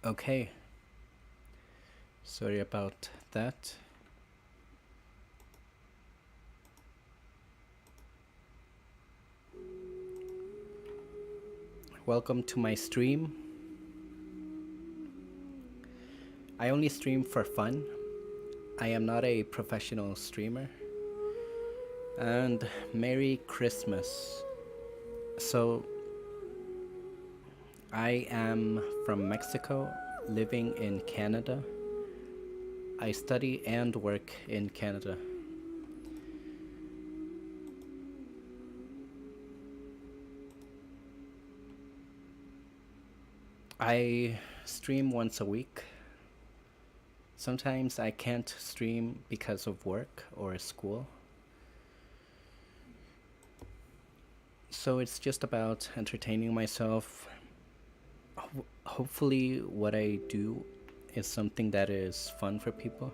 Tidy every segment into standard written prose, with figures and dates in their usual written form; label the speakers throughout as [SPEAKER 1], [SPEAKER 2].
[SPEAKER 1] Okay, sorry about that. Welcome to my stream. I only stream for fun. I am not a professional streamer. And Merry Christmas. So, I am from Mexico, living in Canada. I study and work in Canada. I stream once a week. Sometimes I can't stream because of work or school. So it's just about entertaining myself. Hopefully, what I do is something that is fun for people.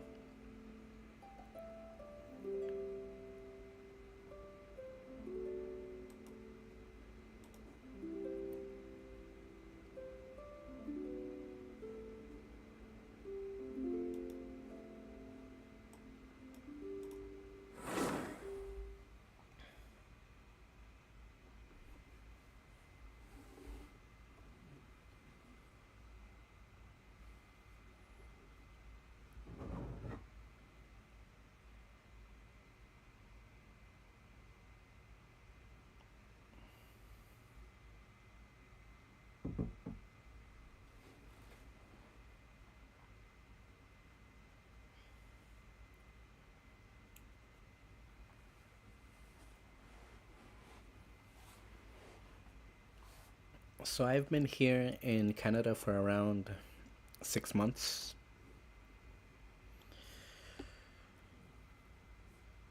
[SPEAKER 1] So I've been here in Canada for around 6 months.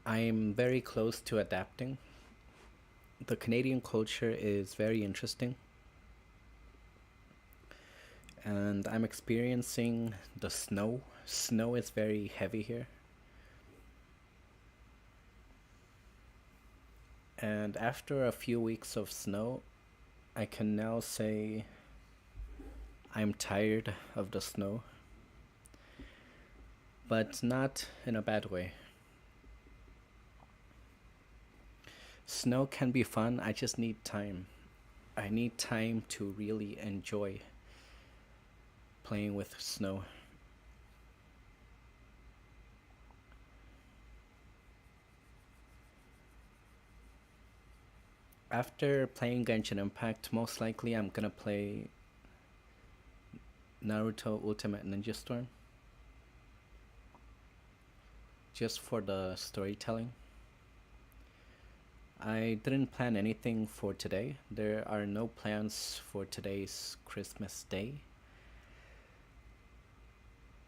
[SPEAKER 1] I'm very close to adapting. The Canadian culture is very interesting, and I'm experiencing the snow. Snow is very heavy here. And after a few weeks of snow, I can now say I'm tired of the snow, but not in a bad way. Snow can be fun, I just need time. I need time to really enjoy playing with snow. After playing Genshin Impact, most likely I'm gonna play Naruto Ultimate Ninja Storm just for the storytelling. I didn't plan anything for today. There are no plans for today's Christmas Day.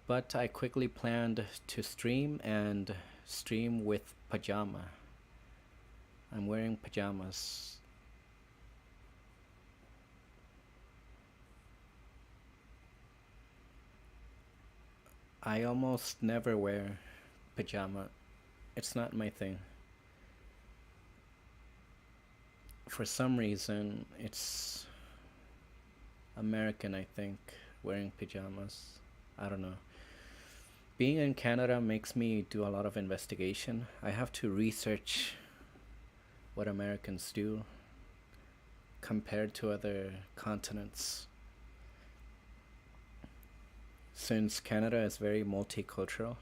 [SPEAKER 1] But I quickly planned to stream and stream with pajama. I'm wearing pajamas. I almost never wear pajama. It's not my thing. For some reason, it's American, I think, wearing pajamas. I don't know. Being in Canada makes me do a lot of investigation. I have to research what Americans do compared to other continents. Since Canada is very multicultural,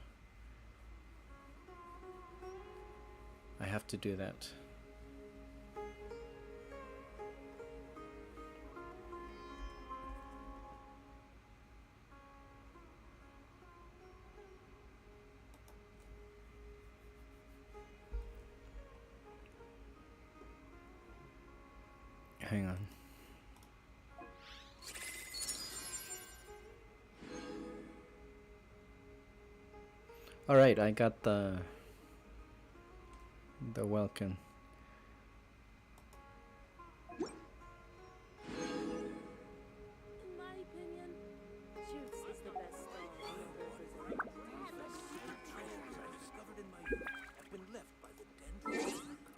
[SPEAKER 1] I have to do that. Hang on. All right, I got the welcome.
[SPEAKER 2] In my opinion, Juice is the best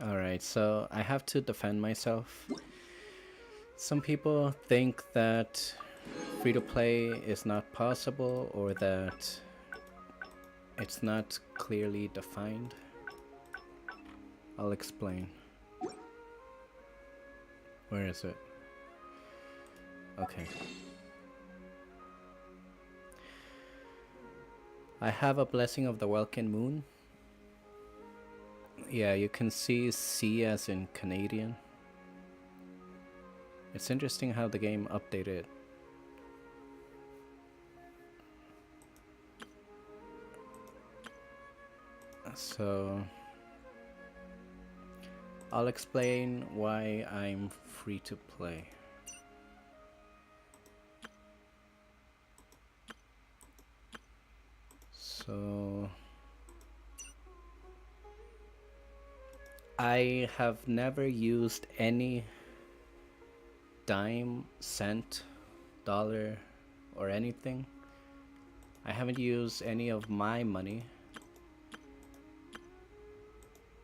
[SPEAKER 2] star
[SPEAKER 1] All right, so I have to defend myself. Some people think that free to play is not possible or that it's not clearly defined. I'll explain. Where is it? Okay. I have a Blessing of the Welkin Moon. Yeah, you can see C as in Canadian. It's interesting how the game updated. So I'll explain why I'm free to play. So I have never used any dime, cent, dollar, or anything. I haven't used any of my money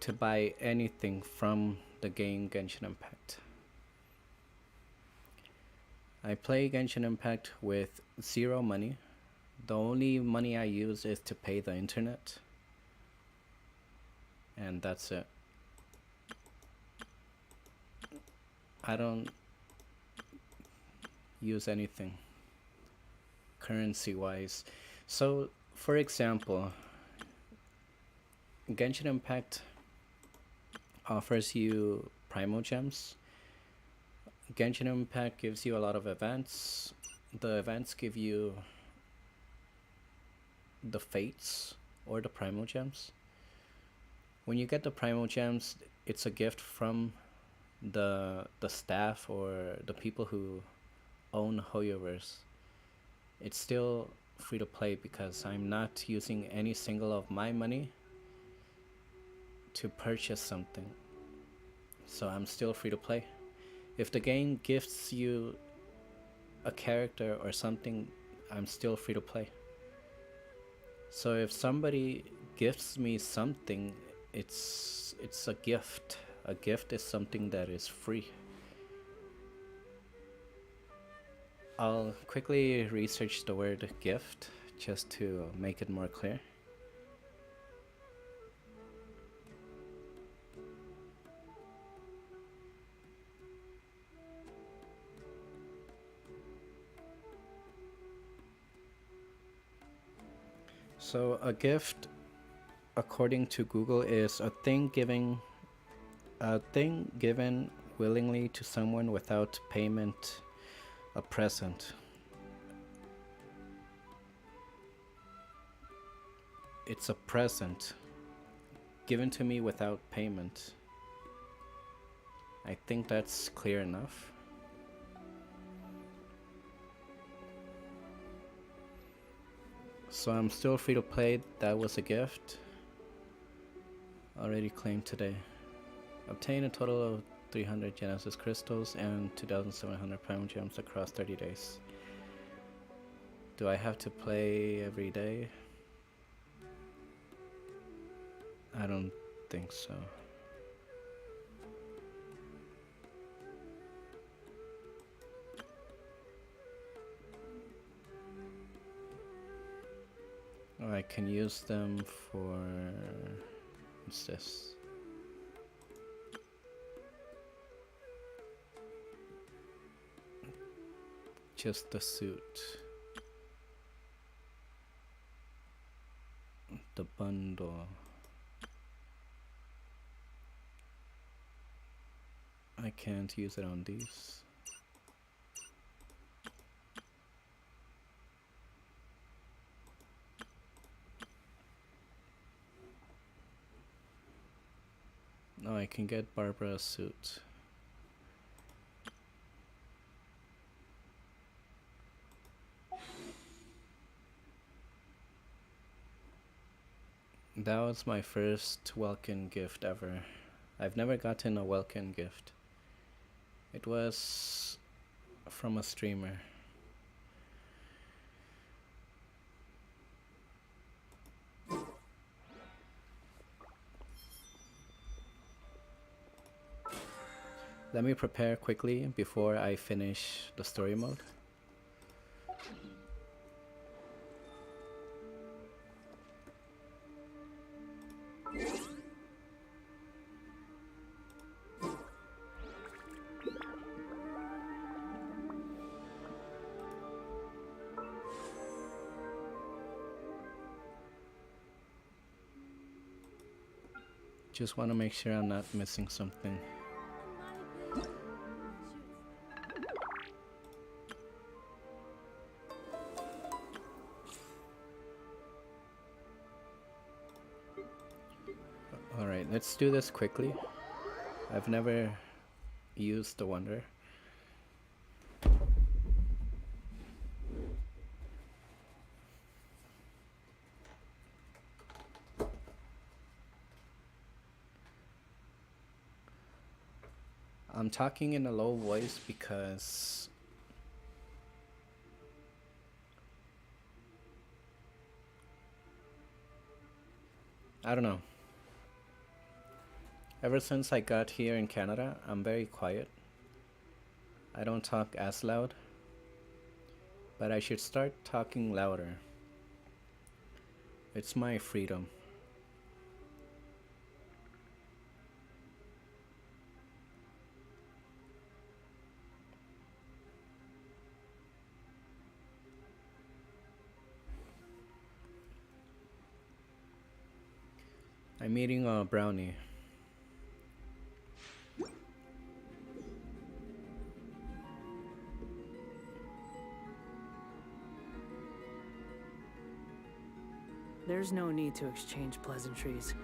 [SPEAKER 1] to buy anything from the game Genshin Impact. I play Genshin Impact with zero money. The only money I use is to pay the internet. And that's it. I don't use anything currency wise. So, for example, Genshin Impact offers you Primo Gems. Genshin Impact gives you a lot of events. The events give you the Fates or the Primo Gems. When you get the Primo Gems, it's a gift from the staff or the people who own Hoyoverse. It's still free to play because I'm not using any single of my money to purchase something. So I'm still free to play. If the game gifts you a character or something, I'm still free to play. So if somebody gifts me something, it's a gift. A gift is something that is free. I'll quickly research the word gift just to make it more clear. So a gift, according to Google, is a thing given willingly to someone without payment, a present. It's a present given to me without payment. I think that's clear enough. So I'm still free to play. That was a gift. Already claimed today. Obtain a total of 300 Genesis crystals and 2,700 Prime Gems across 30 days. Do I have to play every day? I don't think so. Oh, I can use them for... what's this? Just the suit. The bundle. I can't use it on these. No, I can get Barbara a suit. That was my first Welkin gift ever. I've never gotten a Welkin gift. It was from a streamer. Let me prepare quickly before I finish the story mode. Just want to make sure I'm not missing something.
[SPEAKER 2] In my opinion,
[SPEAKER 1] Alright, let's do this quickly. I've never used the Wonder. I'm talking in a low voice because I don't know. Ever since I got here in Canada, I'm very quiet. I don't talk as loud, but I should start talking louder. It's my freedom. I'm eating a brownie.
[SPEAKER 3] There's no need to exchange pleasantries.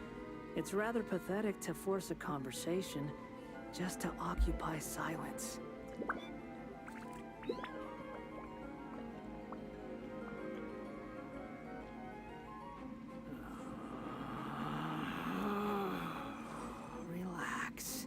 [SPEAKER 3] It's rather pathetic to force a conversation just to occupy silence. Relax.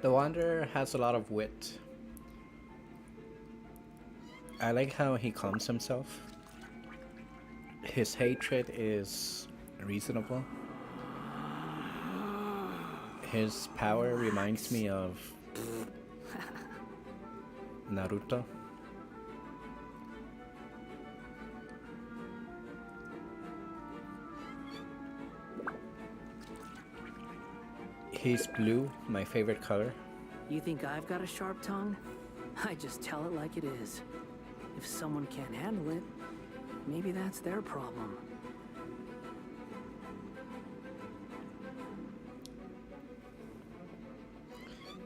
[SPEAKER 1] The Wanderer has a lot of wit. I like how he calms himself. His hatred is reasonable. His power reminds me of Naruto. He's blue, my favorite color.
[SPEAKER 3] You think I've got a sharp tongue? I just tell it like it is. If someone can't handle it, maybe that's their problem.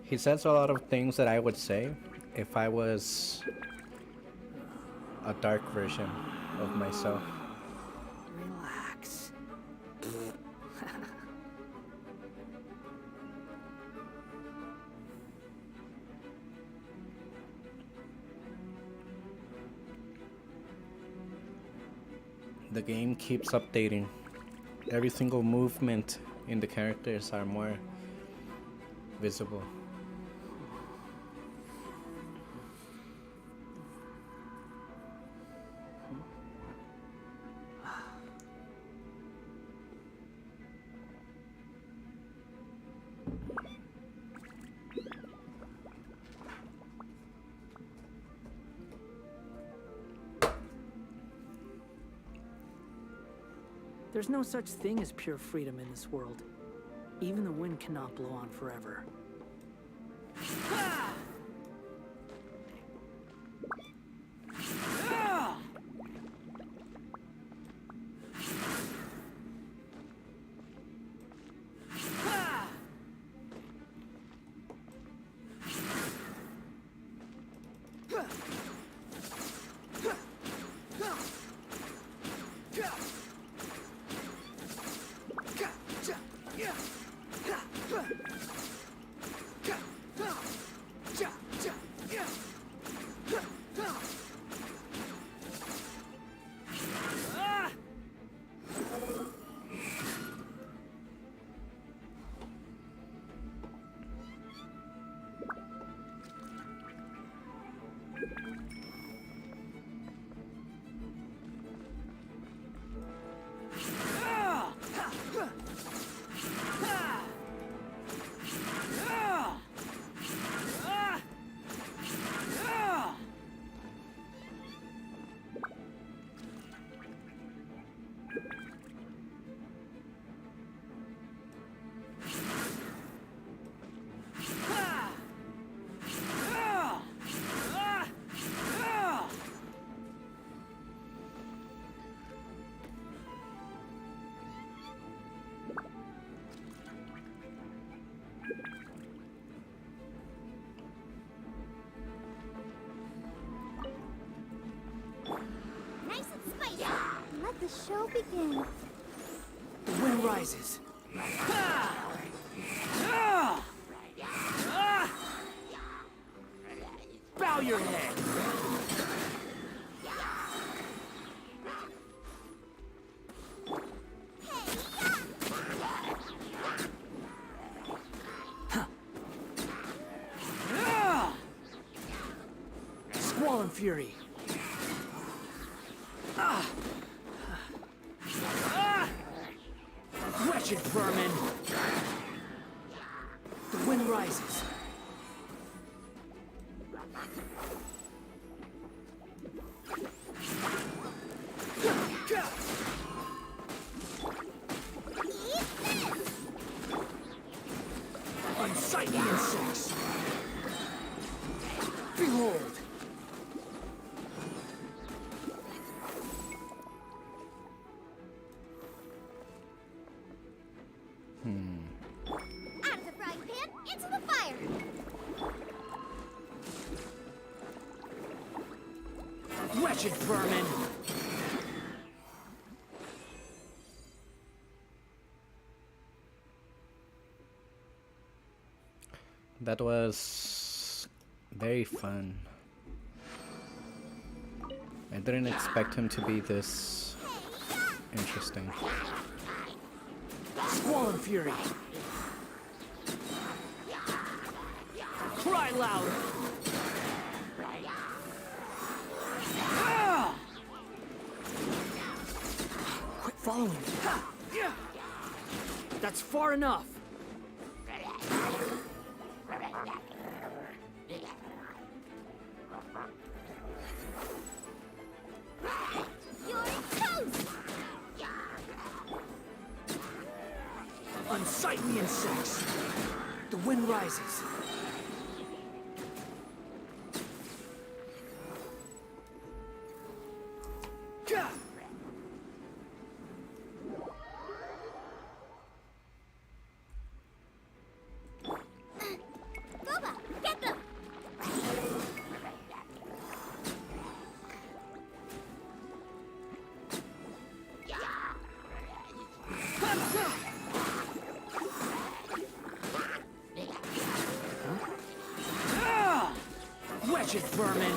[SPEAKER 1] He says a lot of things that I would say if I was a dark version of myself.
[SPEAKER 3] Relax.
[SPEAKER 1] The game keeps updating. Every single movement in the characters are more visible.
[SPEAKER 3] There's no such thing as pure freedom in this world. Even the wind cannot blow on forever.
[SPEAKER 4] Let the show begin.
[SPEAKER 3] The wind rises. Bow your head. Squall and fury. Wretched vermin! The wind rises. Unsightly insects! Behold!
[SPEAKER 4] Out of the frying pan, into the fire.
[SPEAKER 3] Wretched vermin!
[SPEAKER 1] That was very fun. I didn't expect him to be this interesting.
[SPEAKER 3] Squall and fury! Cry loud! Quit following me. That's far enough.
[SPEAKER 4] You're toast.
[SPEAKER 3] Unsightly insects. The wind rises.
[SPEAKER 4] Boba, get them.
[SPEAKER 3] Wretched vermin!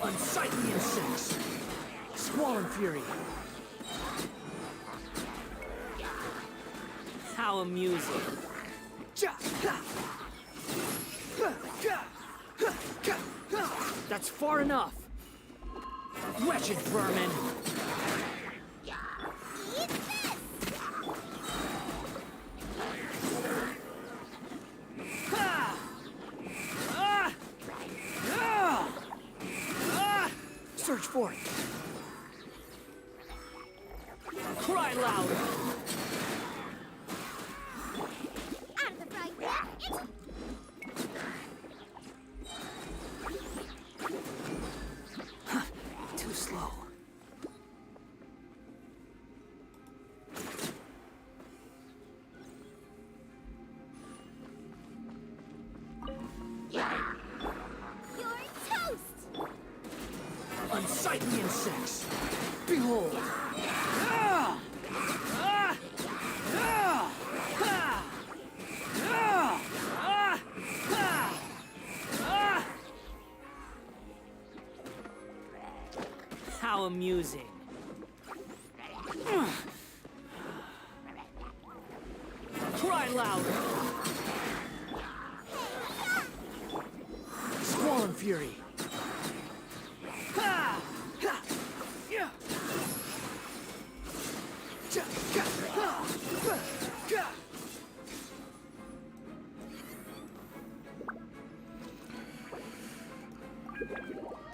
[SPEAKER 3] Unsightly insects! Squall and fury! How amusing! That's far enough! Wretched vermin!
[SPEAKER 4] Eat this.
[SPEAKER 3] Search for it! Cry loud!
[SPEAKER 4] Out of the frying pan, into...
[SPEAKER 3] Too slow.
[SPEAKER 4] You're toast.
[SPEAKER 3] Unsightly insects! Behold! How amusing! Cry loud! Squall and fury!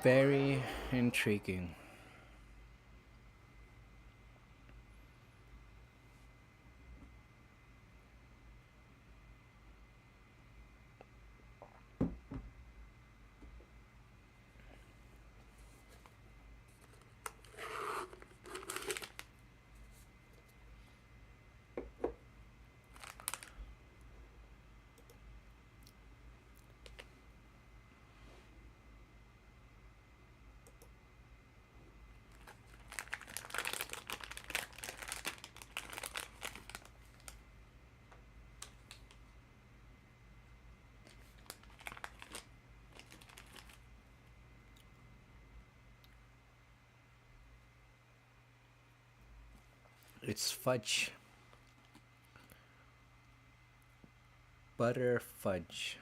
[SPEAKER 1] Very intriguing. It's fudge. Butter fudge.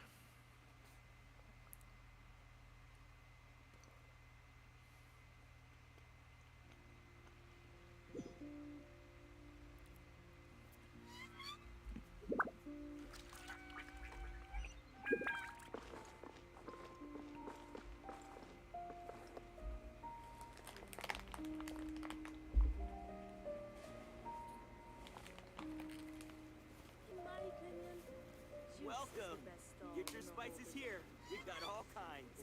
[SPEAKER 2] In my opinion, juice is
[SPEAKER 5] Welcome.
[SPEAKER 2] the best stall
[SPEAKER 5] Get your
[SPEAKER 2] in the
[SPEAKER 5] spices
[SPEAKER 2] world.
[SPEAKER 5] here. We've got all kinds.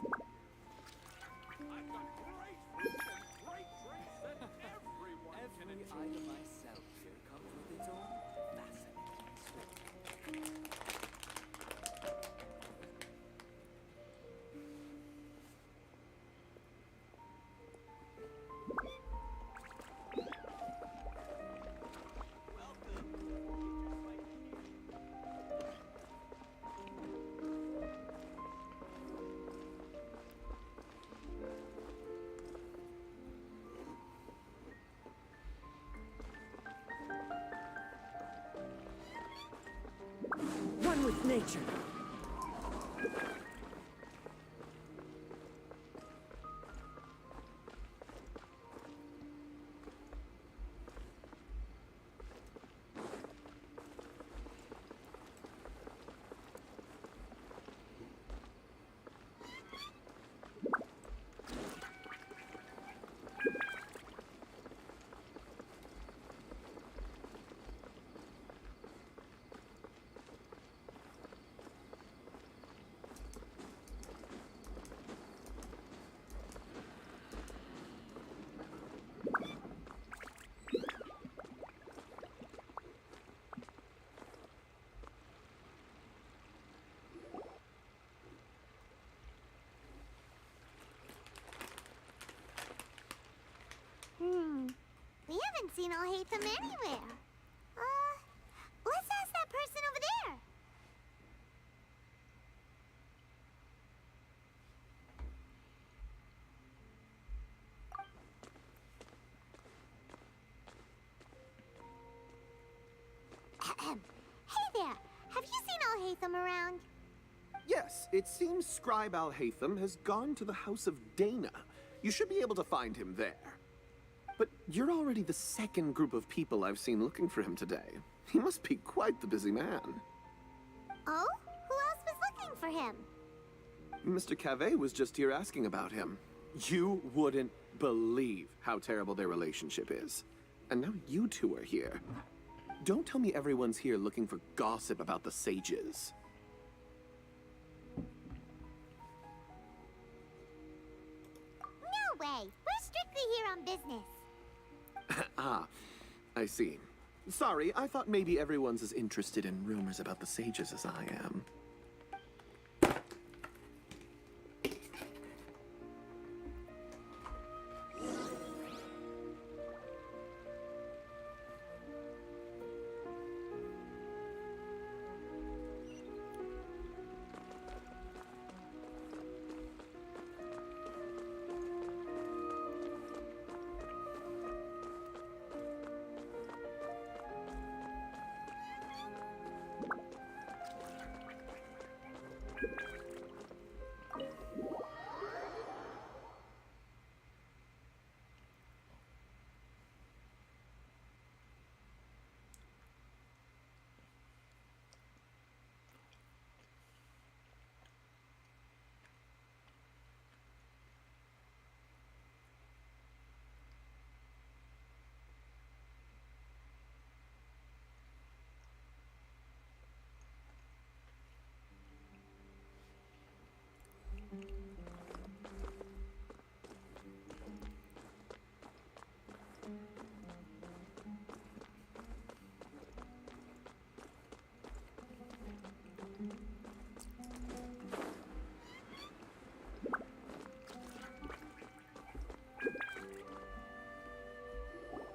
[SPEAKER 6] I've got great food and great drinks that everyone can
[SPEAKER 7] Every
[SPEAKER 6] enjoy.
[SPEAKER 7] item I sell here comes with its own fascinating story.
[SPEAKER 5] Welcome. Get your spices here.
[SPEAKER 3] One with nature.
[SPEAKER 4] We haven't seen Alhaitham anywhere. Let's ask that person over there. Ahem. Hey there, have you seen Alhaitham around?
[SPEAKER 8] Yes, it seems Scribe Al-Haytham has gone to the House of Dana. You should be able to find him there. But you're already the second group of people I've seen looking for him today. He must be quite the busy man.
[SPEAKER 4] Oh? Who else was looking for him?
[SPEAKER 8] Mr. Cavey was just here asking about him. You wouldn't believe how terrible their relationship is. And now you two are here. Don't tell me everyone's here looking for gossip about the sages.
[SPEAKER 4] No way. We're strictly here on business.
[SPEAKER 8] Ah, I see. Sorry, I thought maybe everyone's as interested in rumors about the sages as I am.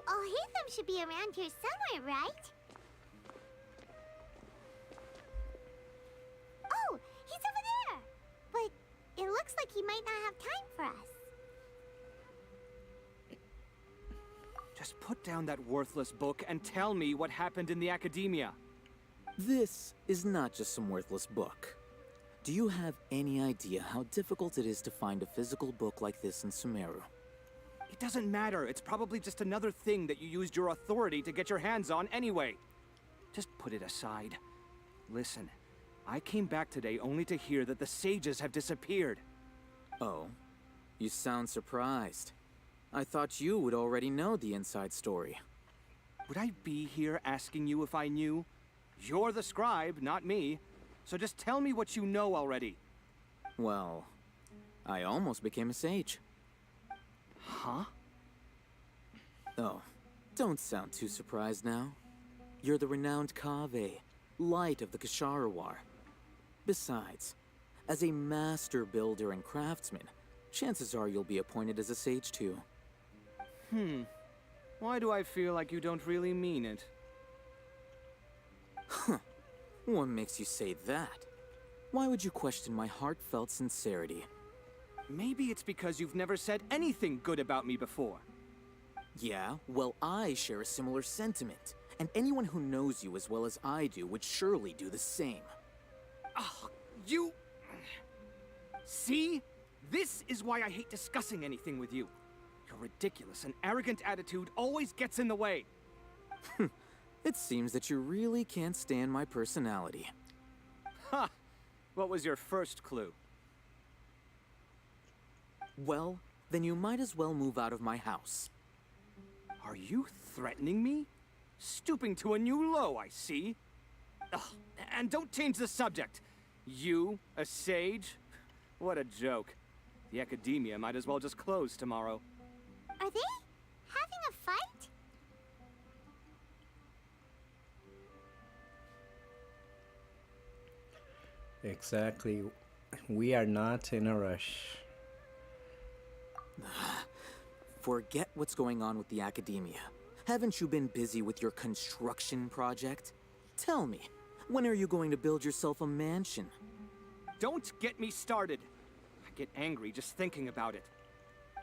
[SPEAKER 4] Alhaitham should be around here somewhere, right? Oh, he's over there. But it looks like he might not have time for us.
[SPEAKER 7] Just put down that worthless book and tell me what happened in the academia.
[SPEAKER 9] This is not just some worthless book. Do you have any idea how difficult it is to find a physical book like this in Sumeru?
[SPEAKER 7] It doesn't matter. It's probably just another thing that you used your authority to get your hands on anyway. Just put it aside. Listen, I came back today only to hear that the sages have disappeared.
[SPEAKER 9] Oh, you sound surprised. I thought you would already know the inside story.
[SPEAKER 7] Would I be here asking you if I knew? You're the scribe, not me. So just tell me what you know already.
[SPEAKER 9] Well, I almost became a sage.
[SPEAKER 7] Huh?
[SPEAKER 9] Oh, don't sound too surprised now. You're the renowned Kaveh, light of the Ksharawar. Besides, as a master builder and craftsman, chances are you'll be appointed as a sage too.
[SPEAKER 7] Why do I feel like you don't really mean it?
[SPEAKER 9] What makes you say that? Why would you question my heartfelt sincerity?
[SPEAKER 7] Maybe it's because you've never said anything good about me before.
[SPEAKER 9] Yeah, well, I share a similar sentiment. And anyone who knows you as well as I do would surely do the same.
[SPEAKER 7] Oh, you... See? This is why I hate discussing anything with you. Your ridiculous and arrogant attitude always gets in the way.
[SPEAKER 9] It seems that you really can't stand my personality.
[SPEAKER 7] Ha! What was your first clue?
[SPEAKER 9] Well, then you might as well move out of my house.
[SPEAKER 7] Are you threatening me? Stooping to a new low, I see. Ugh, and don't change the subject. You, a sage? What a joke. The academia might as well just close tomorrow.
[SPEAKER 4] Are they having a fight?
[SPEAKER 1] Exactly. We are not in a rush.
[SPEAKER 9] Forget what's going on with the academia. Haven't you been busy with your construction project? Tell me, when are you going to build yourself a mansion?
[SPEAKER 7] Don't get me started. I get angry just thinking about it.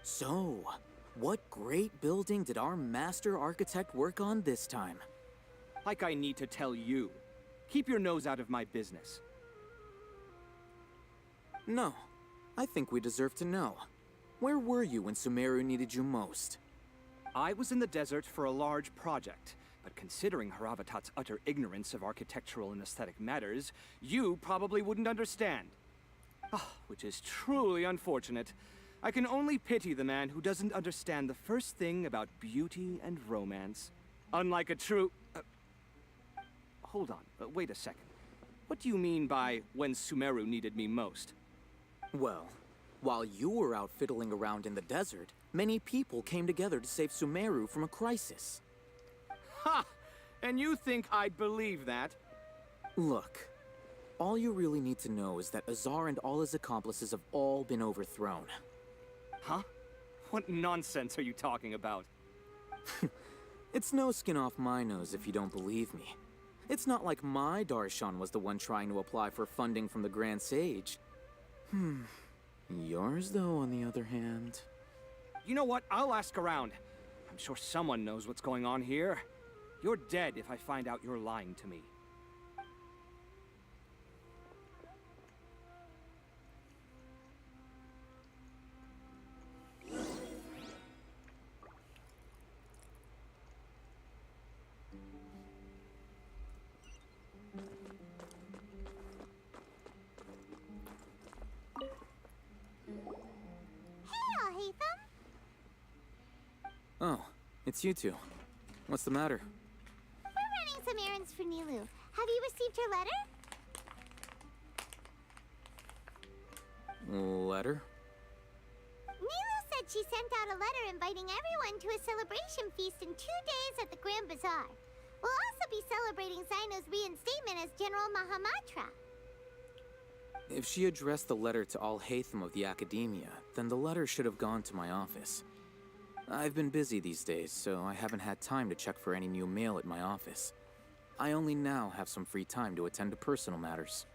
[SPEAKER 9] So, what great building did our master architect work on this time?
[SPEAKER 7] Like I need to tell you. Keep your nose out of my business.
[SPEAKER 9] No, I think we deserve to know. Where were you when Sumeru needed you most?
[SPEAKER 7] I was in the desert for a large project, but considering Haravatat's utter ignorance of architectural and aesthetic matters, you probably wouldn't understand. Ah, which is truly unfortunate. I can only pity the man who doesn't understand the first thing about beauty and romance. Unlike a true... hold on, wait a second. What do you mean by when Sumeru needed me most?
[SPEAKER 9] Well, while you were out fiddling around in the desert, many people came together to save Sumeru from a crisis.
[SPEAKER 7] Ha! And you think I'd believe that?
[SPEAKER 9] Look, all you really need to know is that Azar and all his accomplices have all been overthrown.
[SPEAKER 7] Huh? What nonsense are you talking about?
[SPEAKER 9] It's no skin off my nose if you don't believe me. It's not like my Darshan was the one trying to apply for funding from the Grand Sage. Yours, though, on the other hand...
[SPEAKER 7] You know what? I'll ask around. I'm sure someone knows what's going on here. You're dead if I find out you're lying to me.
[SPEAKER 9] Oh, it's you two. What's the matter?
[SPEAKER 4] We're running some errands for Nilu. Have you received her letter?
[SPEAKER 9] Letter?
[SPEAKER 4] Nilu said she sent out a letter inviting everyone to a celebration feast in 2 days at the Grand Bazaar. We'll also be celebrating Zaino's reinstatement as General Mahamatra.
[SPEAKER 9] If she addressed the letter to all Hatham of the Academia, then the letter should have gone to my office. I've been busy these days, so I haven't had time to check for any new mail at my office. I only now have some free time to attend to personal matters.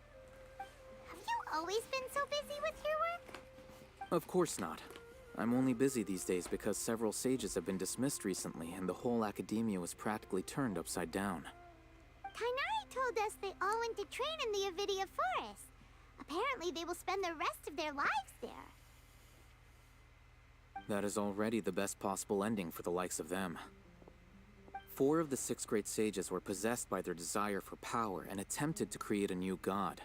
[SPEAKER 4] Have you always been so busy with your work?
[SPEAKER 9] Of course not. I'm only busy these days because several sages have been dismissed recently and the whole academia was practically turned upside down.
[SPEAKER 4] Kainari told us they all went to train in the Avidia Forest. Apparently they will spend the rest of their lives there.
[SPEAKER 9] That is already the best possible ending for the likes of them. 4 of the 6 great sages were possessed by their desire for power and attempted to create a new god.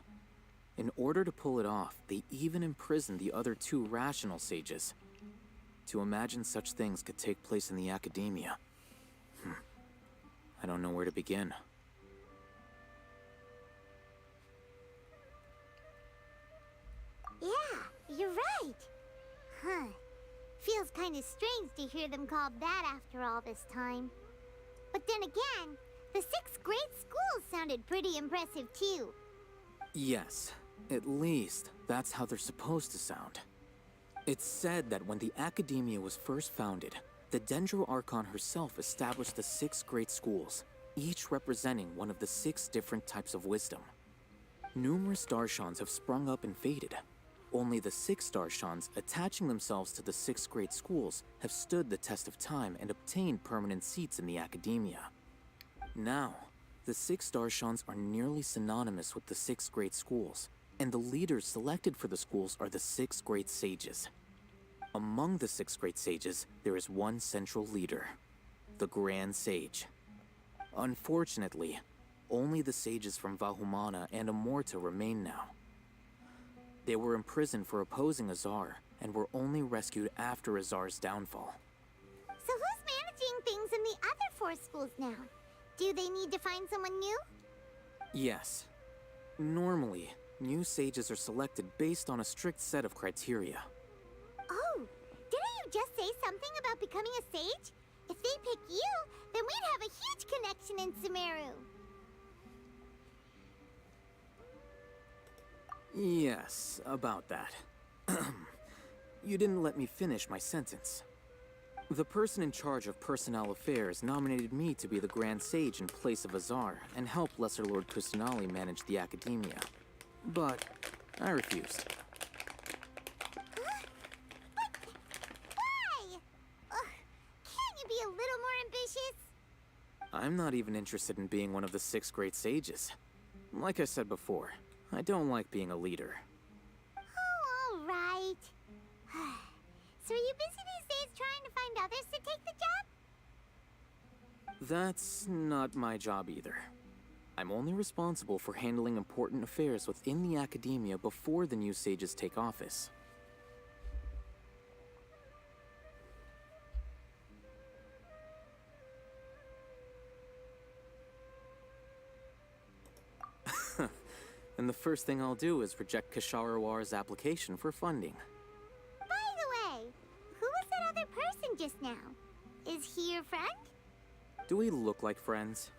[SPEAKER 9] In order to pull it off, they even imprisoned the other 2 rational sages. To imagine such things could take place in the academia. I don't know where to begin.
[SPEAKER 4] Yeah, you're right. Huh. Feels kinda strange to hear them called that after all this time. But then again, the 6 great schools sounded pretty impressive too.
[SPEAKER 9] Yes, at least that's how they're supposed to sound. It's said that when the academia was first founded, the Dendro Archon herself established the 6 great schools, each representing one of the 6 different types of wisdom. Numerous Darshans have sprung up and faded. Only the 6 Darshans attaching themselves to the 6 great schools have stood the test of time and obtained permanent seats in the academia. Now, the 6 Darshans are nearly synonymous with the 6 great schools, and the leaders selected for the schools are the 6 great sages. Among the 6 great sages, there is one central leader, the Grand Sage. Unfortunately, only the sages from Vahumana and Amorta remain now. They were imprisoned for opposing Azar, and were only rescued after Azar's downfall.
[SPEAKER 4] So who's managing things in the other 4 schools now? Do they need to find someone new?
[SPEAKER 9] Yes. Normally, new sages are selected based on a strict set of criteria.
[SPEAKER 4] Oh, didn't you just say something about becoming a sage? If they pick you, then we'd have a huge connection in Sumeru.
[SPEAKER 9] Yes, about that. You didn't let me finish my sentence. The person in charge of personnel affairs nominated me to be the Grand Sage in place of Azar and help Lesser Lord Kusanali manage the academia. But I refused.
[SPEAKER 4] Why? Can't you be a little more ambitious?
[SPEAKER 9] I'm not even interested in being one of the 6 great sages. Like I said before, I don't like being a leader.
[SPEAKER 4] Oh, all right. So are you busy these days trying to find others to take the job?
[SPEAKER 9] That's not my job either. I'm only responsible for handling important affairs within the academia before the new sages take office. And the first thing I'll do is reject Kasharawar's application for funding.
[SPEAKER 4] By the way, who was that other person just now? Is he your friend?
[SPEAKER 9] Do we look like friends?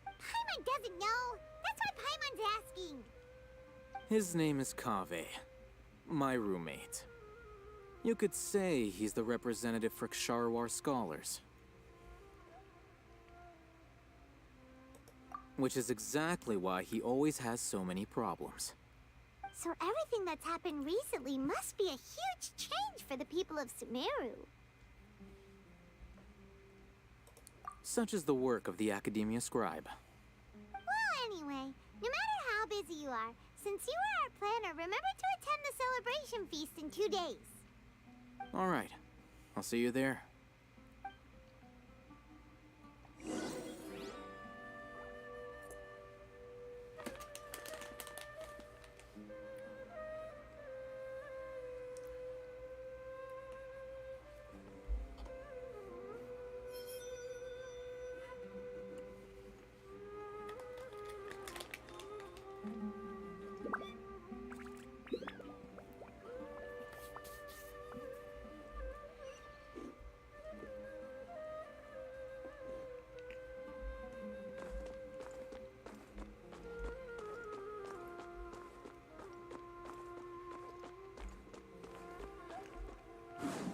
[SPEAKER 4] Paimon doesn't know. That's why Paimon's asking.
[SPEAKER 9] His name is Kaveh, my roommate. You could say he's the representative for Ksharawar scholars. Which is exactly why he always has so many problems.
[SPEAKER 4] So everything that's happened recently must be a huge change for the people of Sumeru.
[SPEAKER 9] Such is the work of the Academia Scribe.
[SPEAKER 4] Well, anyway, no matter how busy you are, since you are our planner, remember to attend the celebration feast in 2 days.
[SPEAKER 9] All right, I'll see you there.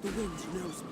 [SPEAKER 10] The wind knows me.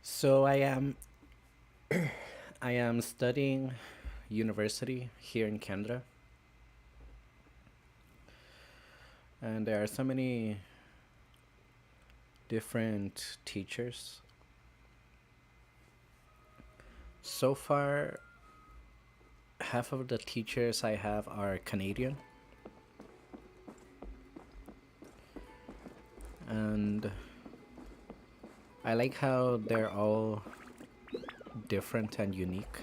[SPEAKER 1] So I am studying university here in Canada, and there are so many different teachers. So far, half of the teachers I have are Canadian, and I like how they're all different and unique.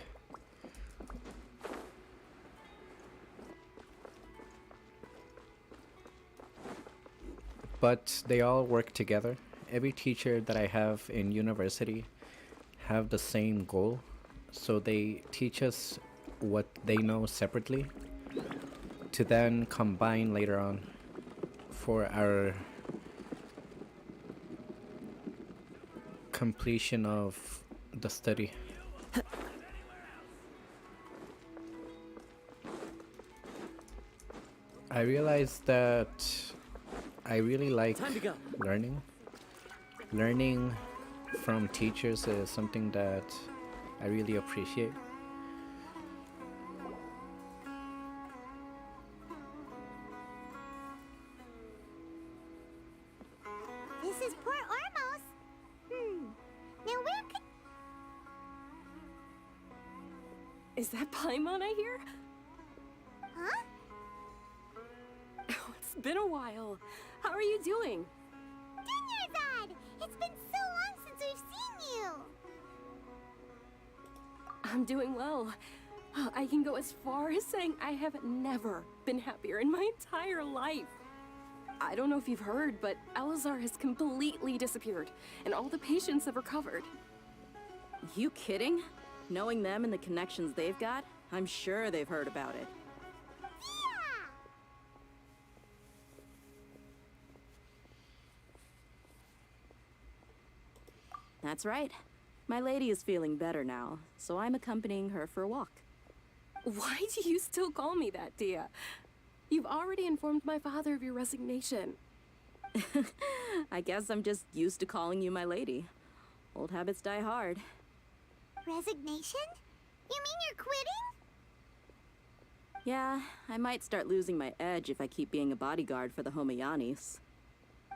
[SPEAKER 1] But they all work together. Every teacher that I have in university have the same goal, so they teach us what they know separately to then combine later on for our completion of the study. I realized that I really like
[SPEAKER 10] Time to go.
[SPEAKER 1] learning. Learning from teachers is something that I really appreciate.
[SPEAKER 4] This is Port Ormos. Now where could...
[SPEAKER 2] Is that Paimon I hear?
[SPEAKER 4] Huh?
[SPEAKER 2] Oh, it's been a while. How are you doing?
[SPEAKER 4] Dinyarzad! It's been so long since we've seen you!
[SPEAKER 2] I'm doing well. I can go as far as saying I have never been happier in my entire life. I don't know if you've heard, but Elazar has completely disappeared, and all the patients have recovered.
[SPEAKER 11] You kidding? Knowing them and the connections they've got, I'm sure they've heard about it.
[SPEAKER 4] Yeah!
[SPEAKER 11] That's right. My lady is feeling better now, so I'm accompanying her for a walk.
[SPEAKER 2] Why do you still call me that, Dia? You've already informed my father of your resignation.
[SPEAKER 11] I guess I'm just used to calling you my lady. Old habits die hard.
[SPEAKER 4] Resignation? You mean you're quitting?
[SPEAKER 11] Yeah, I might start losing my edge if I keep being a bodyguard for the Homayanis.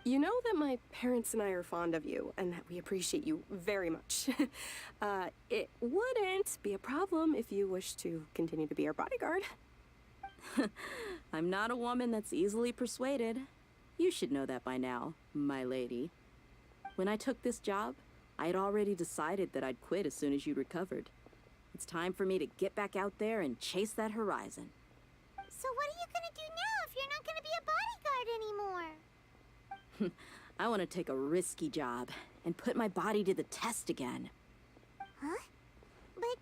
[SPEAKER 2] You know that my parents and I are fond of you, and that we appreciate you very much. It wouldn't be a problem if you wish to continue to be our bodyguard.
[SPEAKER 11] I'm not a woman that's easily persuaded. You should know that by now, my lady. When I took this job, I had already decided that I'd quit as soon as you recovered. It's time for me to get back out there and chase that horizon.
[SPEAKER 4] So what are you gonna do now if you're not gonna be a bodyguard anymore?
[SPEAKER 11] I want to take a risky job and put my body to the test again.
[SPEAKER 4] Huh? But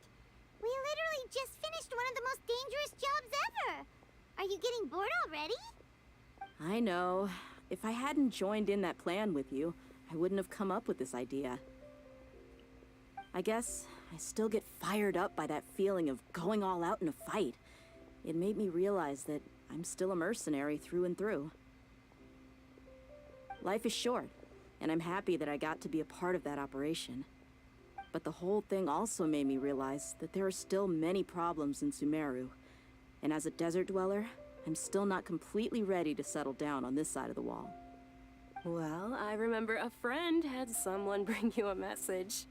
[SPEAKER 4] we literally just finished one of the most dangerous jobs ever! Are you getting bored already?
[SPEAKER 11] I know. If I hadn't joined in that plan with you, I wouldn't have come up with this idea. I guess I still get fired up by that feeling of going all out in a fight. It made me realize that I'm still a mercenary through and through. Life is short, and I'm happy that I got to be a part of that operation. But the whole thing also made me realize that there are still many problems in Sumeru. And as a desert dweller, I'm still not completely ready to settle down on this side of the wall.
[SPEAKER 2] Well, I remember a friend had someone bring you a message.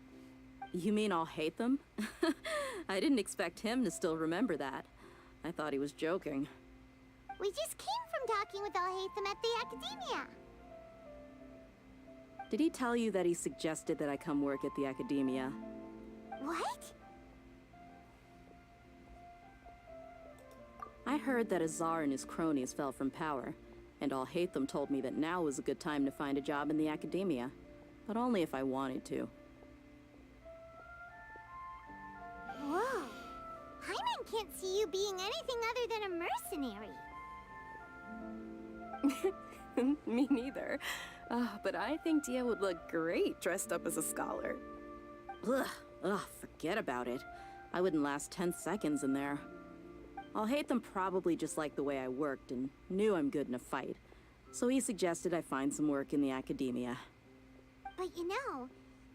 [SPEAKER 11] You mean I'll hate them? I didn't expect him to still remember that. I thought he was joking.
[SPEAKER 4] We just came from talking with Alhaitham at the Academia.
[SPEAKER 11] Did he tell you that he suggested that I come work at the Academia?
[SPEAKER 4] What?
[SPEAKER 11] I heard that Azar and his cronies fell from power, And all Hatham told me that now was a good time to find a job in the academia. But only if I wanted to.
[SPEAKER 4] Whoa. Hyman can't see you being anything other than a mercenary.
[SPEAKER 2] Me neither. But I think Dia would look great dressed up as a scholar.
[SPEAKER 11] Ugh, forget about it. I wouldn't last 10 seconds in there. I'll hate them probably just like the way I worked and knew I'm good in a fight. So he suggested I find some work in the academia.
[SPEAKER 4] But you know,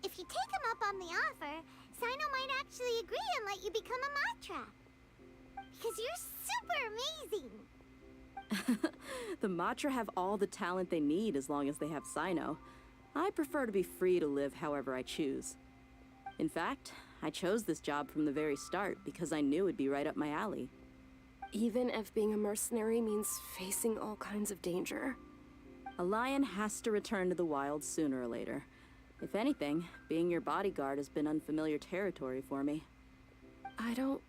[SPEAKER 4] if you take him up on the offer, Sino might actually agree and let you become a Matra. Because you're super amazing.
[SPEAKER 11] The Matra have all the talent they need as long as they have Sino. I prefer to be free to live however I choose. In fact, I chose this job from the very start because I knew it'd be right up my alley.
[SPEAKER 2] Even if being a mercenary means facing all kinds of danger.
[SPEAKER 11] A lion has to return to the wild sooner or later. If anything, being your bodyguard has been unfamiliar territory for me.
[SPEAKER 2] I don't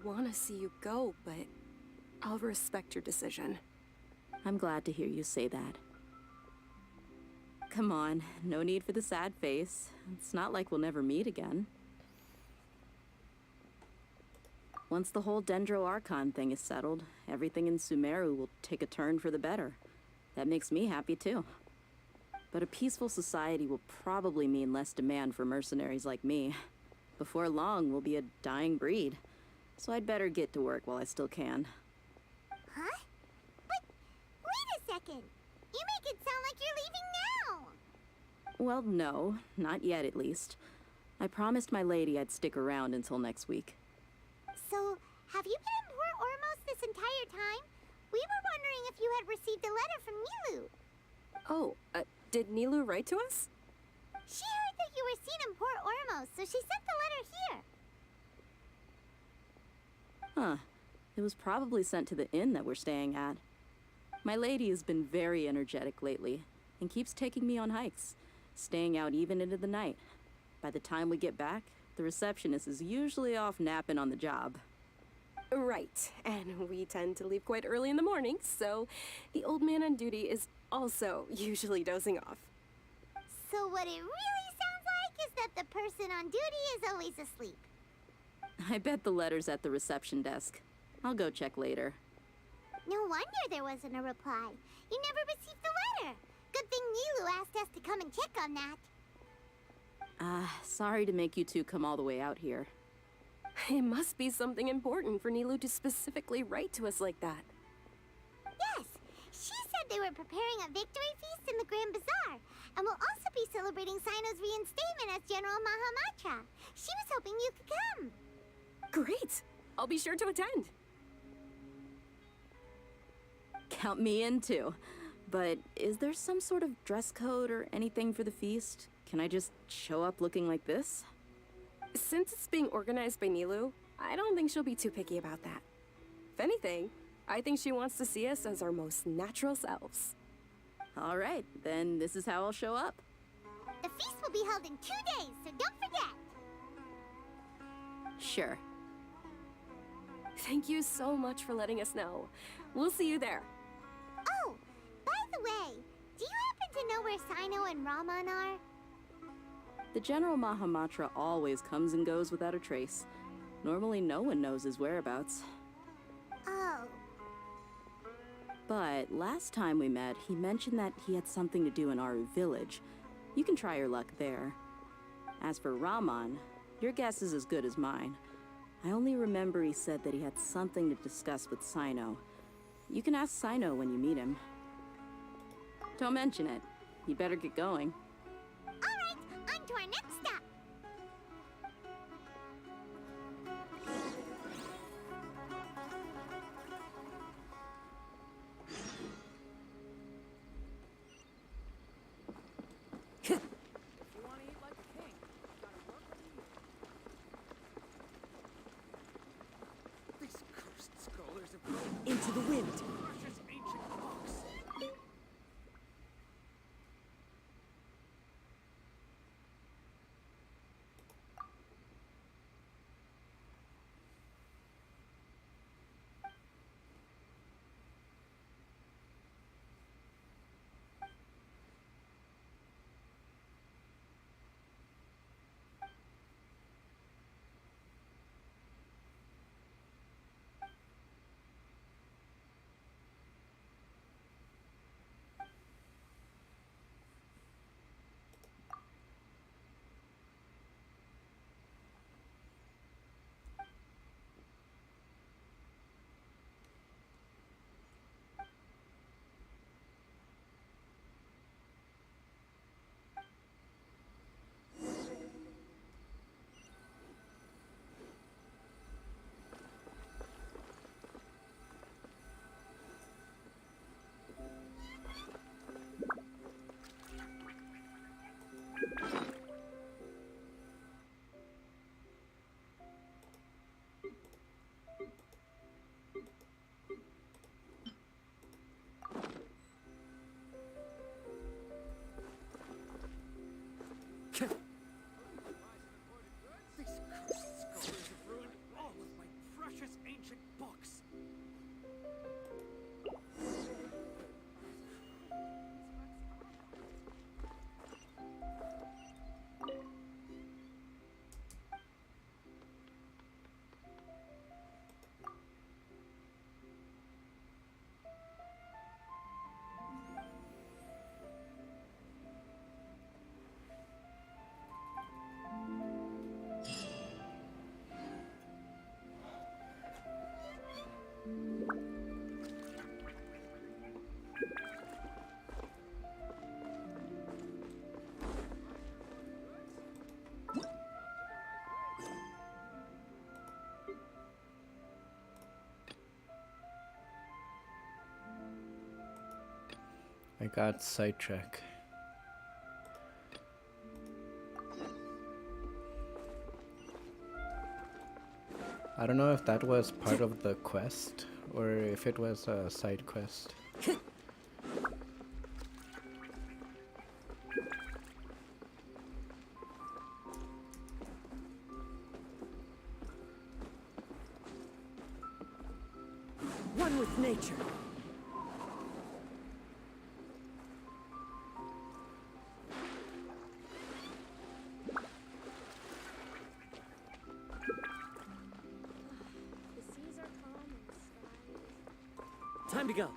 [SPEAKER 2] want to see you go, but I'll respect your decision.
[SPEAKER 11] I'm glad to hear you say that. Come on, no need for the sad face. It's not like we'll never meet again. Once the whole Dendro Archon thing is settled, everything in Sumeru will take a turn for the better. That makes me happy too. But a peaceful society will probably mean less demand for mercenaries like me. Before long, we'll be a dying breed. So I'd better get to work while I still can.
[SPEAKER 4] Huh? But wait a second. You make it sound like you're leaving now.
[SPEAKER 11] Well, no, not yet at least. I promised my lady I'd stick around until next week.
[SPEAKER 4] So, have you been in Port Ormos this entire time? We were wondering if you had received a letter from Nilu.
[SPEAKER 2] Oh, did Nilu write to us?
[SPEAKER 4] She heard that you were seen in Port Ormos, so she sent the letter here.
[SPEAKER 11] Huh. It was probably sent to the inn that we're staying at. My lady has been very energetic lately, and keeps taking me on hikes, staying out even into the night. By the time we get back, the receptionist is usually off napping on the job.
[SPEAKER 2] Right, and we tend to leave quite early in the morning, so the old man on duty is also usually dozing off.
[SPEAKER 4] So what it really sounds like is that the person on duty is always asleep.
[SPEAKER 11] I bet the letter's at the reception desk. I'll go check later.
[SPEAKER 4] No wonder there wasn't a reply. You never received the letter. Good thing Nilu asked us to come and check on that.
[SPEAKER 11] Sorry to make you two come all the way out here.
[SPEAKER 2] It must be something important for Nilu to specifically write to us like that.
[SPEAKER 4] Yes, she said they were preparing a victory feast in the Grand Bazaar, and will also be celebrating Sino's reinstatement as General Mahamatra. She was hoping you could come.
[SPEAKER 2] Great! I'll be sure to attend.
[SPEAKER 11] Count me in too. But is there some sort of dress code or anything for the feast? Can I just show up looking like this?
[SPEAKER 2] Since it's being organized by Nilu, I don't think she'll be too picky about that. If anything, I think she wants to see us as our most natural selves.
[SPEAKER 11] All right, then this is how I'll show up.
[SPEAKER 4] The feast will be held in 2 days, so don't forget.
[SPEAKER 11] Sure.
[SPEAKER 2] Thank you so much for letting us know. We'll see you there.
[SPEAKER 4] Oh, by the way, do you happen to know where Sino and Raman are?
[SPEAKER 11] The General Mahamatra always comes and goes without a trace. Normally no one knows his whereabouts.
[SPEAKER 4] Oh.
[SPEAKER 11] But last time we met, he mentioned that he had something to do in Aru village. You can try your luck there. As for Raman, your guess is as good as mine. I only remember he said that he had something to discuss with Sino. You can ask Sino when you meet him. Don't mention it. You better get going.
[SPEAKER 4] All right, on to our next stop.
[SPEAKER 10] These cursed scholars have grown into the wind. Precious ancient books.
[SPEAKER 1] I got sidetracked. I don't know if that was part of the quest or if it was a side quest.
[SPEAKER 10] One with nature.
[SPEAKER 11] The seas are calm and the sky is...
[SPEAKER 10] Time to go.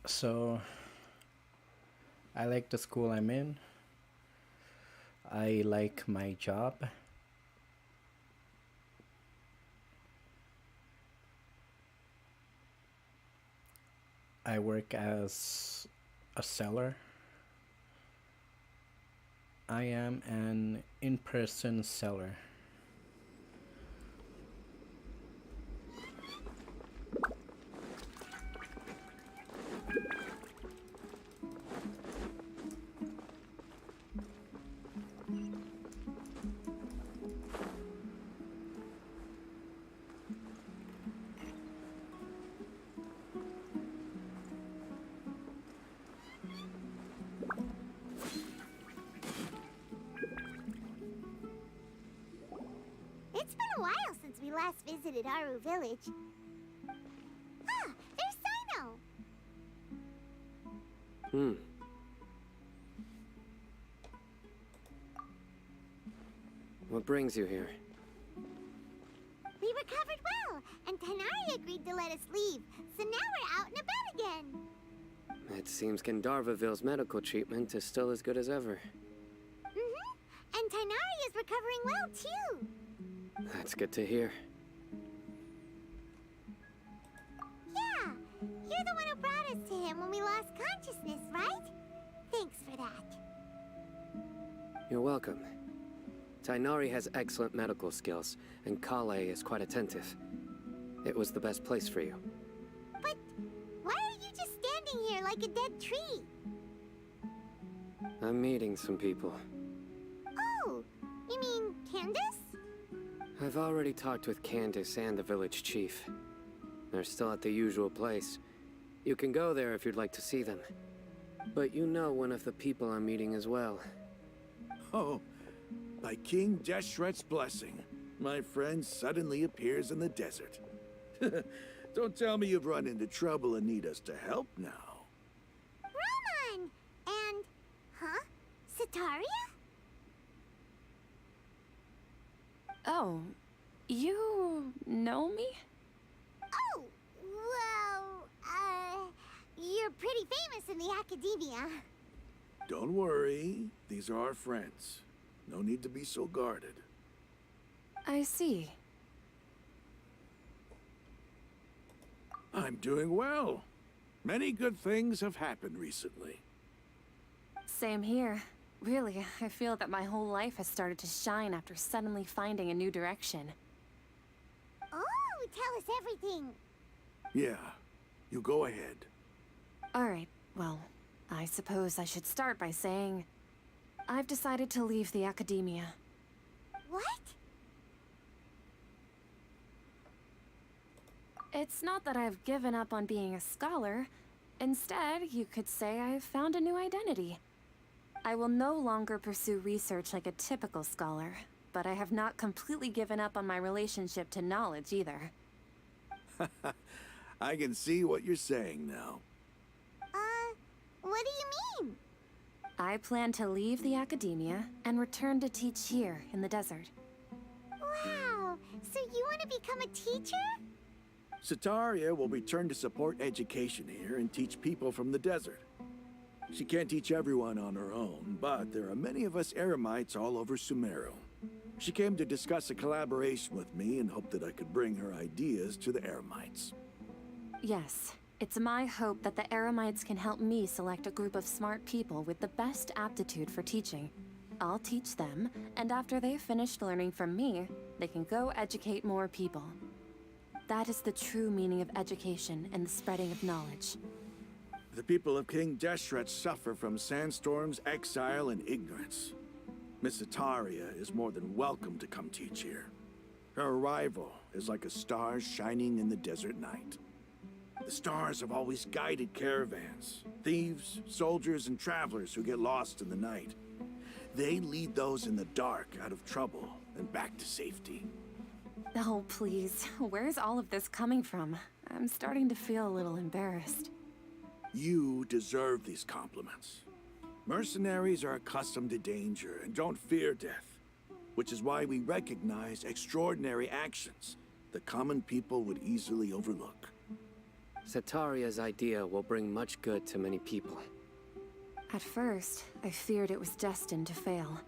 [SPEAKER 1] So I like the school I'm in. I like my job. I work as a seller. I am an in-person seller.
[SPEAKER 4] It's been a while since we last visited Aru Village. Ah, there's Sino!
[SPEAKER 12] What brings you here?
[SPEAKER 4] We recovered well, and Tainari agreed to let us leave, so now we're out and about again.
[SPEAKER 12] It seems Gandharvaville's medical treatment is still as good as ever.
[SPEAKER 4] And Tainari is recovering well, too.
[SPEAKER 12] That's good to hear.
[SPEAKER 4] Yeah, you're the one who brought us to him when we lost consciousness, right? Thanks for that.
[SPEAKER 12] You're welcome. Tainari has excellent medical skills, and Kale is quite attentive. It was the best place for you.
[SPEAKER 4] But why are you just standing here like a dead tree?
[SPEAKER 12] I'm meeting some people.
[SPEAKER 4] Oh, you mean Candace?
[SPEAKER 12] I've already talked with Candace and the village chief. They're still at the usual place. You can go there if you'd like to see them. But you know one of the people I'm meeting as well.
[SPEAKER 6] Oh, by King Deshret's blessing, my friend suddenly appears in the desert. Don't tell me you've run into trouble and need us to help now.
[SPEAKER 4] Roman! And... huh? Sitaria?
[SPEAKER 2] Oh, you know me?
[SPEAKER 4] Oh, well, you're pretty famous in the academia.
[SPEAKER 6] Don't worry, these are our friends. No need to be so guarded.
[SPEAKER 2] I see.
[SPEAKER 6] I'm doing well. Many good things have happened recently.
[SPEAKER 2] Same here. Really, I feel that my whole life has started to shine after suddenly finding a new direction.
[SPEAKER 4] Oh, tell us everything.
[SPEAKER 6] Yeah, you go ahead.
[SPEAKER 2] Alright, well, I suppose I should start by saying... I've decided to leave the academia.
[SPEAKER 4] What?
[SPEAKER 2] It's not that I've given up on being a scholar. Instead, you could say I've found a new identity. I will no longer pursue research like a typical scholar, but I have not completely given up on my relationship to knowledge either.
[SPEAKER 6] I can see what you're saying now.
[SPEAKER 4] What do you mean?
[SPEAKER 2] I plan to leave the academia and return to teach here in the desert.
[SPEAKER 4] Wow, So you want to become a teacher?
[SPEAKER 6] Sataria will return to support education here and teach people from the desert. She can't teach everyone on her own, but there are many of us Eremites all over Sumeru. She came to discuss a collaboration with me and hoped that I could bring her ideas to the Eremites.
[SPEAKER 2] Yes, it's my hope that the Eremites can help me select a group of smart people with the best aptitude for teaching. I'll teach them, and after they've finished learning from me, they can go educate more people. That is the true meaning of education and the spreading of knowledge.
[SPEAKER 6] The people of King Deshret suffer from sandstorms, exile, and ignorance. Miss Ataria is more than welcome to come teach here. Her arrival is like a star shining in the desert night. The stars have always guided caravans, thieves, soldiers, and travelers who get lost in the night. They lead those in the dark out of trouble and back to safety.
[SPEAKER 2] Oh, please. Where's all of this coming from? I'm starting to feel a little embarrassed.
[SPEAKER 6] You deserve these compliments. Mercenaries are accustomed to danger and don't fear death, which is why we recognize extraordinary actions that common people would easily overlook.
[SPEAKER 12] Sataria's idea will bring much good to many people.
[SPEAKER 2] At first, I feared it was destined to fail.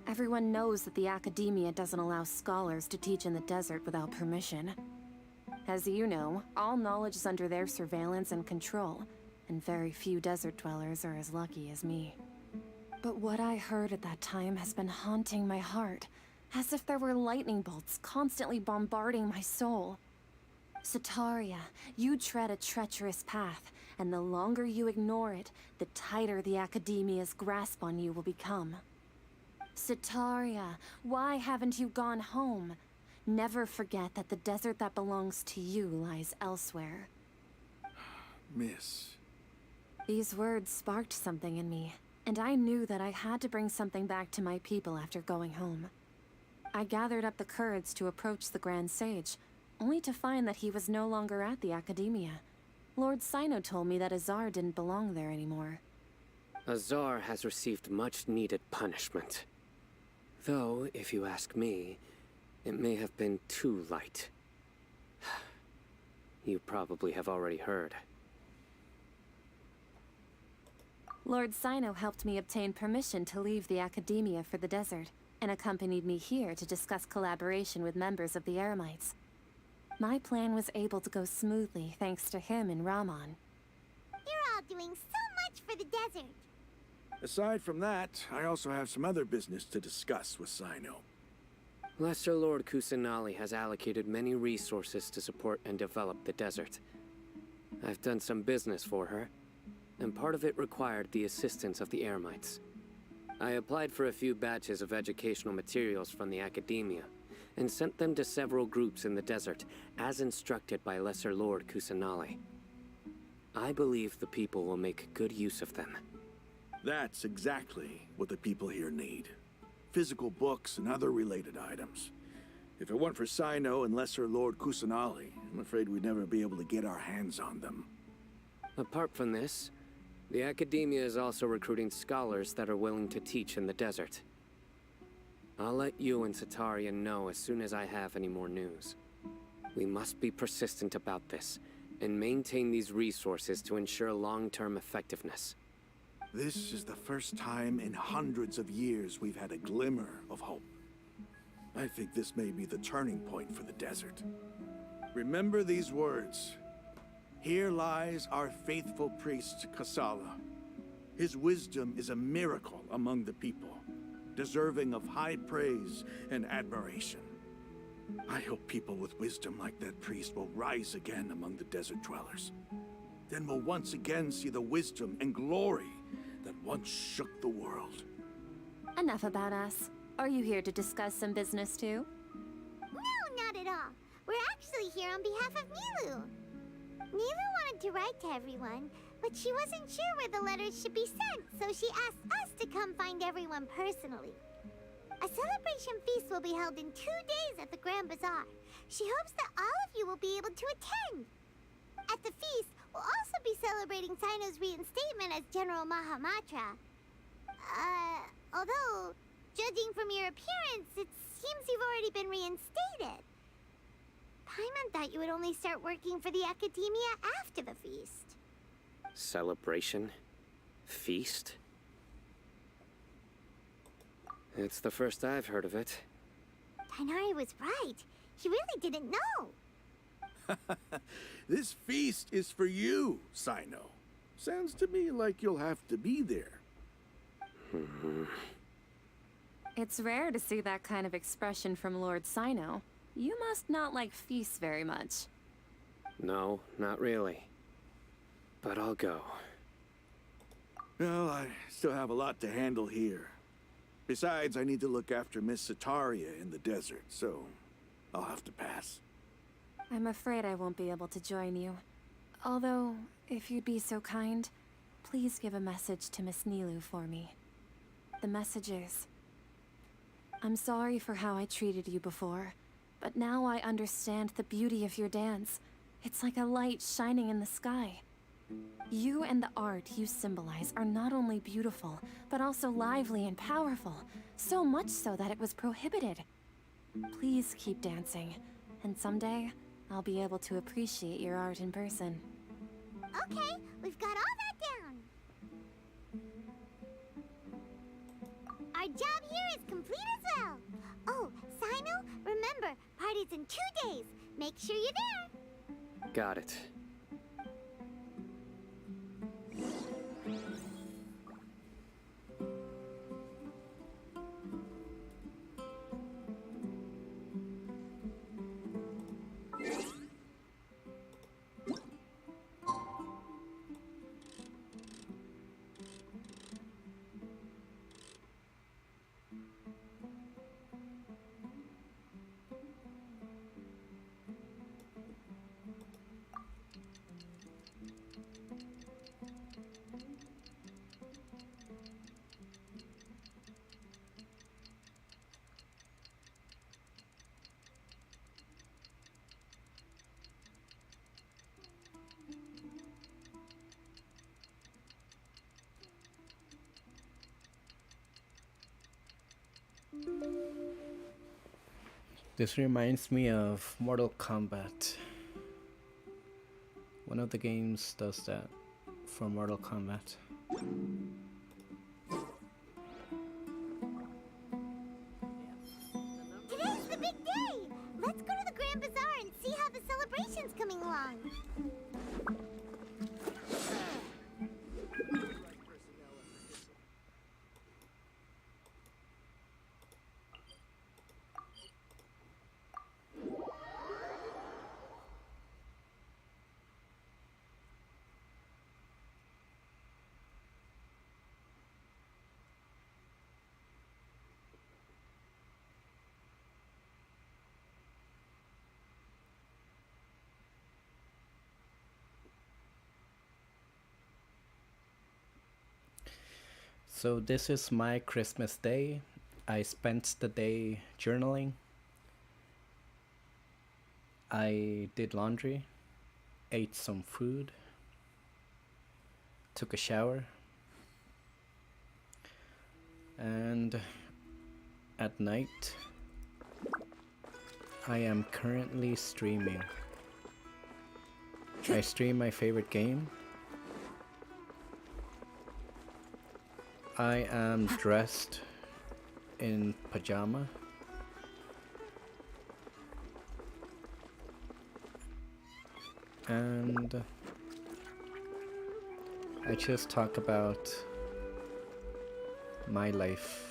[SPEAKER 2] Everyone knows that the Academia doesn't allow scholars to teach in the desert without permission. As you know, all knowledge is under their surveillance and control, and very few desert dwellers are as lucky as me. But what I heard at that time has been haunting my heart, as if there were lightning bolts constantly bombarding my soul. Sataria, you tread a treacherous path, and the longer you ignore it, the tighter the Academia's grasp on you will become. Sataria, why haven't you gone home? Never forget that the desert that belongs to you lies elsewhere.
[SPEAKER 6] Miss.
[SPEAKER 2] These words sparked something in me, and I knew that I had to bring something back to my people after going home. I gathered up the courage to approach the Grand Sage, only to find that he was no longer at the Academia. Lord Sino told me that Azar didn't belong there anymore.
[SPEAKER 12] Azar has received much-needed punishment. Though, if you ask me, it may have been too light. You probably have already heard.
[SPEAKER 2] Lord Sino helped me obtain permission to leave the Academia for the desert, and accompanied me here to discuss collaboration with members of the Eremites. My plan was able to go smoothly thanks to him and Rahman.
[SPEAKER 4] You're all doing so much for the desert.
[SPEAKER 6] Aside from that, I also have some other business to discuss with Sino.
[SPEAKER 12] Lesser Lord Kusanali has allocated many resources to support and develop the desert. I've done some business for her, and part of it required the assistance of the Eremites. I applied for a few batches of educational materials from the Academia, and sent them to several groups in the desert, as instructed by Lesser Lord Kusanali. I believe the people will make good use of them.
[SPEAKER 6] That's exactly what the people here need. Physical books and other related items. If it weren't for Sino and Lesser Lord Kusanali, I'm afraid we'd never be able to get our hands on them.
[SPEAKER 12] Apart from this, the Academia is also recruiting scholars that are willing to teach in the desert. I'll let you and Sataria know as soon as I have any more news. We must be persistent about this, and maintain these resources to ensure long-term effectiveness.
[SPEAKER 6] This is the first time in hundreds of years we've had a glimmer of hope. I think this may be the turning point for the desert. Remember these words. Here lies our faithful priest, Kasala. His wisdom is a miracle among the people, deserving of high praise and admiration. I hope people with wisdom like that priest will rise again among the desert dwellers. Then we'll once again see the wisdom and glory that once shook the world.
[SPEAKER 2] Enough about us. Are you here to discuss some business too?
[SPEAKER 4] No, not at all. We're actually here on behalf of Milu. Milu wanted to write to everyone, but she wasn't sure where the letters should be sent, so she asked us to come find everyone personally. A celebration feast will be held in 2 days at the Grand Bazaar. She hopes that all of you will be able to attend. At the feast, we'll also be celebrating Sino's reinstatement as General Mahamatra. Although, judging from your appearance, it seems you've already been reinstated. Paimon thought you would only start working for the Academia after the feast.
[SPEAKER 12] Celebration? Feast? It's the first I've heard of it.
[SPEAKER 4] Tighnari was right. He really didn't know.
[SPEAKER 6] This feast is for you, Sino. Sounds to me like you'll have to be there.
[SPEAKER 2] It's rare to see that kind of expression from Lord Sino. You must not like feasts very much.
[SPEAKER 12] No, not really. But I'll go.
[SPEAKER 6] Well, I still have a lot to handle here. Besides, I need to look after Miss Sataria in the desert, so I'll have to pass.
[SPEAKER 2] I'm afraid I won't be able to join you. Although, if you'd be so kind, please give a message to Miss Nilu for me. The message is, I'm sorry for how I treated you before, but now I understand the beauty of your dance. It's like a light shining in the sky. You and the art you symbolize are not only beautiful, but also lively and powerful, so much so that it was prohibited. Please keep dancing, and someday, I'll be able to appreciate your art in person.
[SPEAKER 4] Okay, we've got all that down. Our job here is complete as well. Oh, Sino, remember, party's in 2 days. Make sure you're there.
[SPEAKER 12] Got it.
[SPEAKER 1] This reminds me of Mortal Kombat. One of the games does that for Mortal Kombat.
[SPEAKER 4] Today's the big day. Let's go to the Grand Bazaar and see how the celebration's coming along.
[SPEAKER 1] So this is my Christmas day. I spent the day journaling. I did laundry, ate some food, took a shower, and at night I am currently streaming. I stream my favorite game. I am dressed in pajama. And I just talk about my life.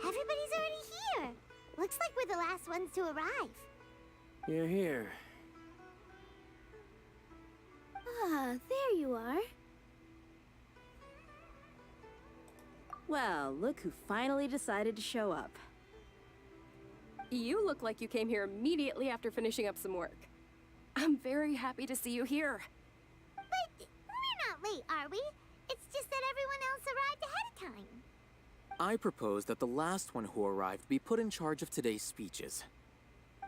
[SPEAKER 4] Everybody's already here. Looks like we're the last ones to arrive.
[SPEAKER 12] You're here.
[SPEAKER 11] Ah, there you are. Well, look who finally decided to show up.
[SPEAKER 2] You look like you came here immediately after finishing up some work. I'm very happy to see you here.
[SPEAKER 4] But we're not late, are we? It's just that everyone else arrived ahead of time.
[SPEAKER 9] I propose that the last one who arrived be put in charge of today's speeches.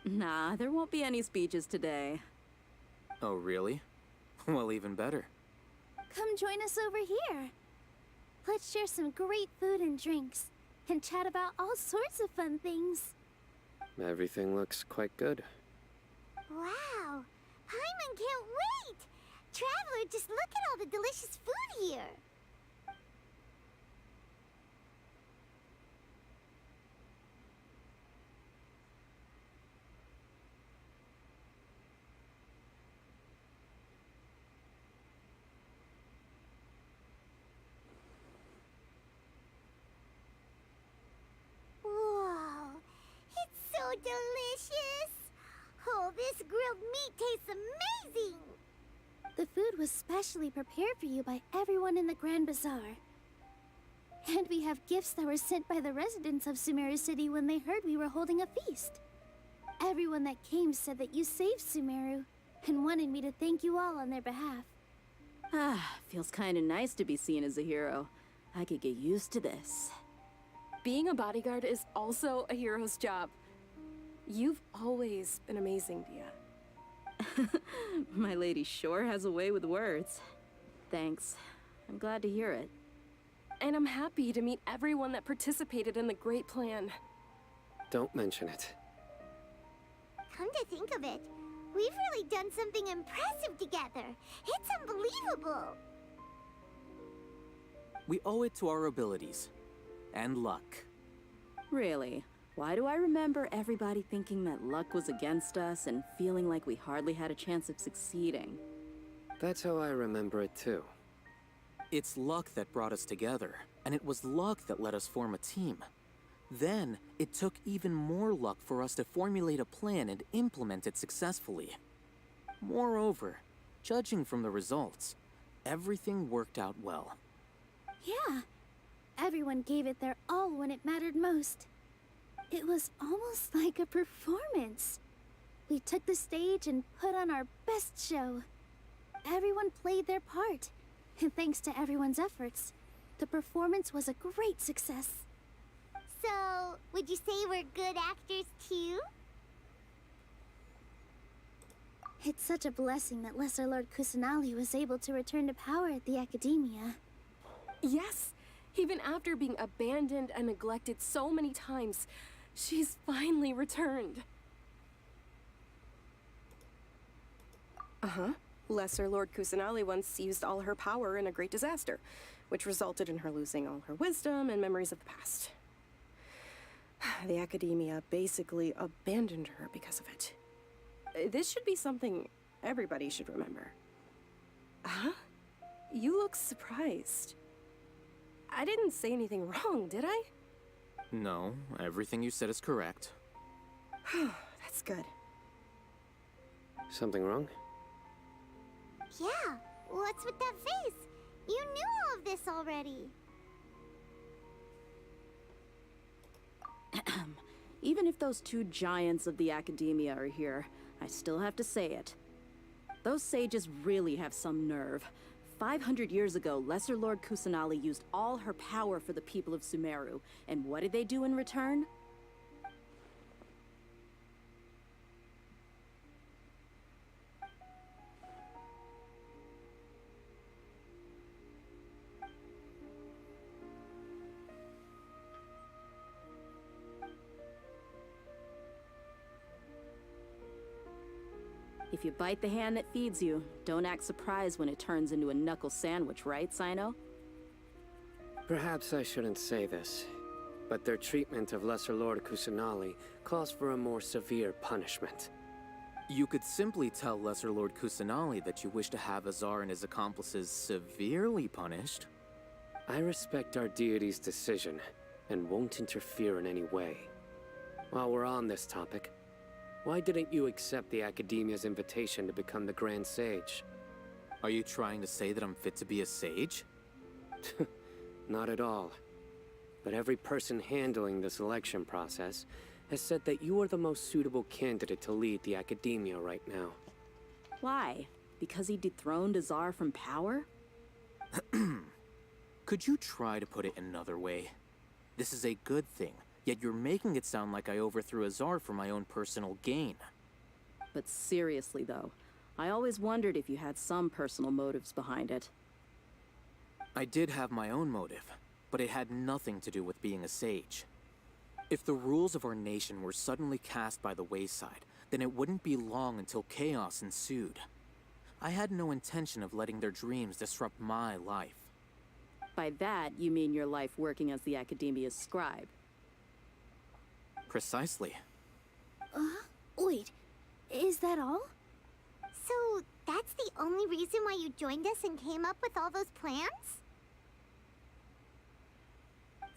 [SPEAKER 11] Nah, there won't be any speeches today.
[SPEAKER 9] Oh, really? Well, even better.
[SPEAKER 4] Come join us over here. Let's share some great food and drinks, and chat about all sorts of fun things.
[SPEAKER 12] Everything looks quite good.
[SPEAKER 4] Wow! Paimon can't wait! Traveler, just look at all the delicious food here! Whoa! It's so delicious! Oh, this grilled meat tastes amazing! The food was specially prepared for you by everyone in the Grand Bazaar. And we have gifts that were sent by the residents of Sumeru City when they heard we were holding a feast. Everyone that came said that you saved Sumeru, and wanted me to thank you all on their behalf.
[SPEAKER 11] Ah, feels kinda nice to be seen as a hero. I could get used to this.
[SPEAKER 2] Being a bodyguard is also a hero's job. You've always been amazing, Dia.
[SPEAKER 11] My lady sure has a way with words. Thanks. I'm glad to hear it.
[SPEAKER 2] And I'm happy to meet everyone that participated in the great plan.
[SPEAKER 12] Don't mention it.
[SPEAKER 4] Come to think of it, we've really done something impressive together. It's unbelievable.
[SPEAKER 9] We owe it to our abilities. And luck.
[SPEAKER 11] Really? Why do I remember everybody thinking that luck was against us and feeling like we hardly had a chance of succeeding?
[SPEAKER 12] That's how I remember it too.
[SPEAKER 9] It's luck that brought us together, and it was luck that let us form a team. Then, it took even more luck for us to formulate a plan and implement it successfully. Moreover, judging from the results, everything worked out well.
[SPEAKER 4] Yeah, everyone gave it their all when it mattered most. It was almost like a performance. We took the stage and put on our best show. Everyone played their part, and thanks to everyone's efforts, the performance was a great success. So, would you say we're good actors too? It's such a blessing that Lesser Lord Kusanali was able to return to power at the Academia.
[SPEAKER 2] Yes, even after being abandoned and neglected so many times, she's finally returned. Uh-huh. Lesser Lord Kusanali once used all her power in a great disaster, which resulted in her losing all her wisdom and memories of the past. The Academia basically abandoned her because of it. This should be something everybody should remember. Huh? You look surprised. I didn't say anything wrong, did I?
[SPEAKER 9] No, everything you said is correct.
[SPEAKER 2] That's good.
[SPEAKER 12] Something wrong?
[SPEAKER 4] Yeah, what's with that face? You knew all of this already.
[SPEAKER 11] Even if those two giants of the Academia are here, I still have to say it. Those sages really have some nerve. 500 years ago, Lesser Lord Kusanali used all her power for the people of Sumeru, and what did they do in return? If you bite the hand that feeds you, don't act surprised when it turns into a knuckle sandwich, right, Sino?
[SPEAKER 12] Perhaps I shouldn't say this, but their treatment of Lesser Lord Kusanali calls for a more severe punishment.
[SPEAKER 9] You could simply tell Lesser Lord Kusanali that you wish to have Azar and his accomplices severely punished.
[SPEAKER 12] I respect our deity's decision, and won't interfere in any way. While we're on this topic, why didn't you accept the Academia's invitation to become the Grand Sage?
[SPEAKER 9] Are you trying to say that I'm fit to be a sage?
[SPEAKER 12] Not at all. But every person handling the selection process has said that you are the most suitable candidate to lead the Academia right now.
[SPEAKER 11] Why? Because he dethroned Azar from power?
[SPEAKER 9] Could you try to put it another way? This is a good thing, Yet you're making it sound like I overthrew Azar for my own personal gain.
[SPEAKER 11] But seriously, though, I always wondered if you had some personal motives behind it.
[SPEAKER 9] I did have my own motive, but it had nothing to do with being a sage. If the rules of our nation were suddenly cast by the wayside, then it wouldn't be long until chaos ensued. I had no intention of letting their dreams disrupt my life.
[SPEAKER 11] By that, you mean your life working as the Academia's scribe.
[SPEAKER 9] Precisely.
[SPEAKER 4] Wait, is that all? So, that's the only reason why you joined us and came up with all those plans?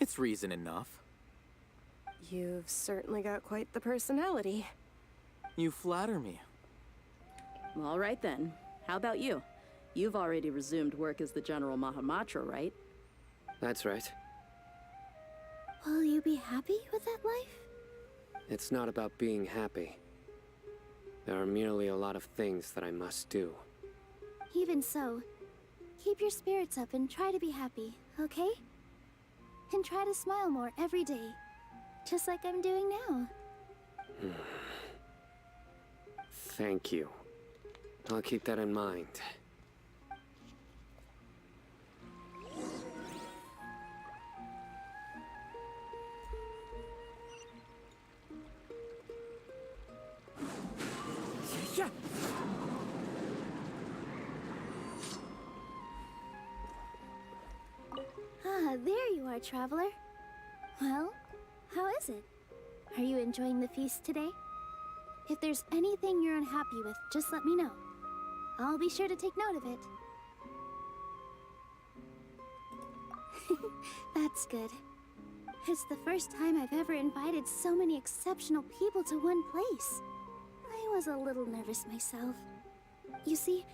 [SPEAKER 9] It's reason enough.
[SPEAKER 2] You've certainly got quite the personality.
[SPEAKER 9] You flatter me.
[SPEAKER 11] All right then. How about you? You've already resumed work as the General Mahamatra, right?
[SPEAKER 12] That's right.
[SPEAKER 4] Will you be happy with that life?
[SPEAKER 12] It's not about being happy. There are merely a lot of things that I must do.
[SPEAKER 4] Even so, keep your spirits up and try to be happy, okay? And try to smile more every day, just like I'm doing now.
[SPEAKER 12] Thank you. I'll keep that in mind.
[SPEAKER 10] Yeah.
[SPEAKER 4] Ah, there you are, traveler. Well, how is it? Are you enjoying the feast today? If there's anything you're unhappy with, just let me know. I'll be sure to take note of it. That's good. It's the first time I've ever invited so many exceptional people to one place. I was a little nervous myself. You see,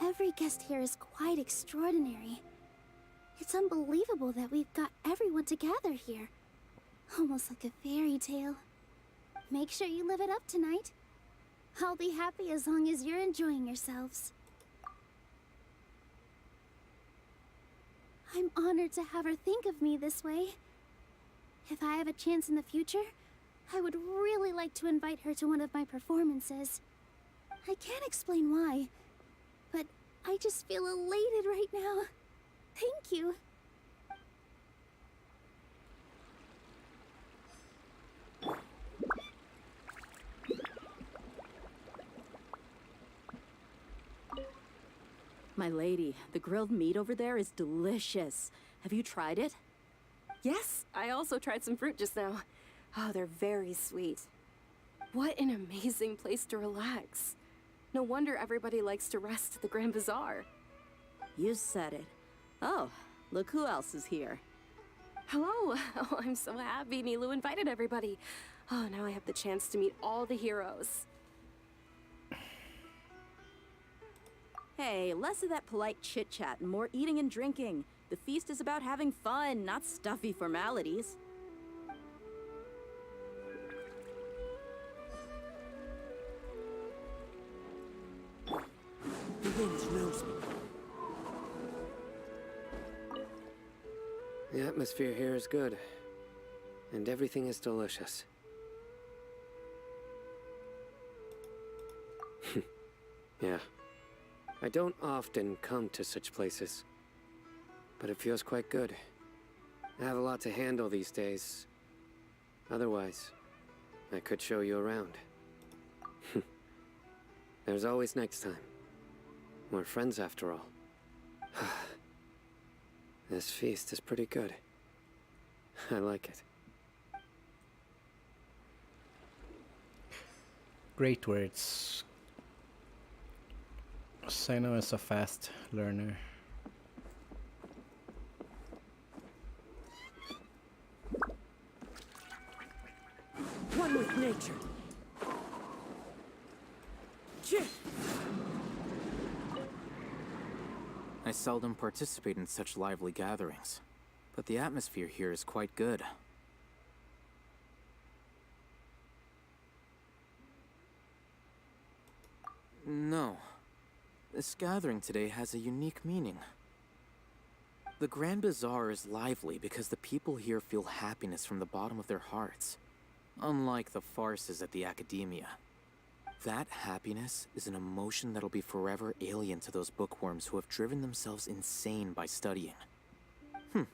[SPEAKER 4] every guest here is quite extraordinary. It's unbelievable that we've got everyone together here. Almost like a fairy tale. Make sure you live it up tonight. I'll be happy as long as you're enjoying yourselves. I'm honored to have her think of me this way. If I have a chance in the future, I would really like to invite her to one of my performances. I can't explain why, but I just feel elated right now. Thank you.
[SPEAKER 11] My lady, the grilled meat over there is delicious. Have you tried it?
[SPEAKER 2] Yes, I also tried some fruit just now. Oh, they're very sweet. What an amazing place to relax. No wonder everybody likes to rest at the Grand Bazaar.
[SPEAKER 11] You said it. Oh, look who else is here.
[SPEAKER 2] Hello. Oh, I'm so happy Nilu invited everybody. Oh, now I have the chance to meet all the heroes.
[SPEAKER 11] Hey, less of that polite chit-chat and more eating and drinking. The feast is about having fun, not stuffy formalities.
[SPEAKER 10] The wind knows me.
[SPEAKER 12] The atmosphere here is good, and everything is delicious. Yeah. I don't often come to such places, but it feels quite good. I have a lot to handle these days. Otherwise, I could show you around. There's always next time. We're friends after all. This feast is pretty good. I like it.
[SPEAKER 1] Great words. Sino is a fast learner.
[SPEAKER 10] One with nature. Chip!
[SPEAKER 9] I seldom participate in such lively gatherings, but the atmosphere here is quite good. No. This gathering today has a unique meaning. The Grand Bazaar is lively because the people here feel happiness from the bottom of their hearts, unlike the farces at the Academia. That happiness is an emotion that'll be forever alien to those bookworms who have driven themselves insane by studying. I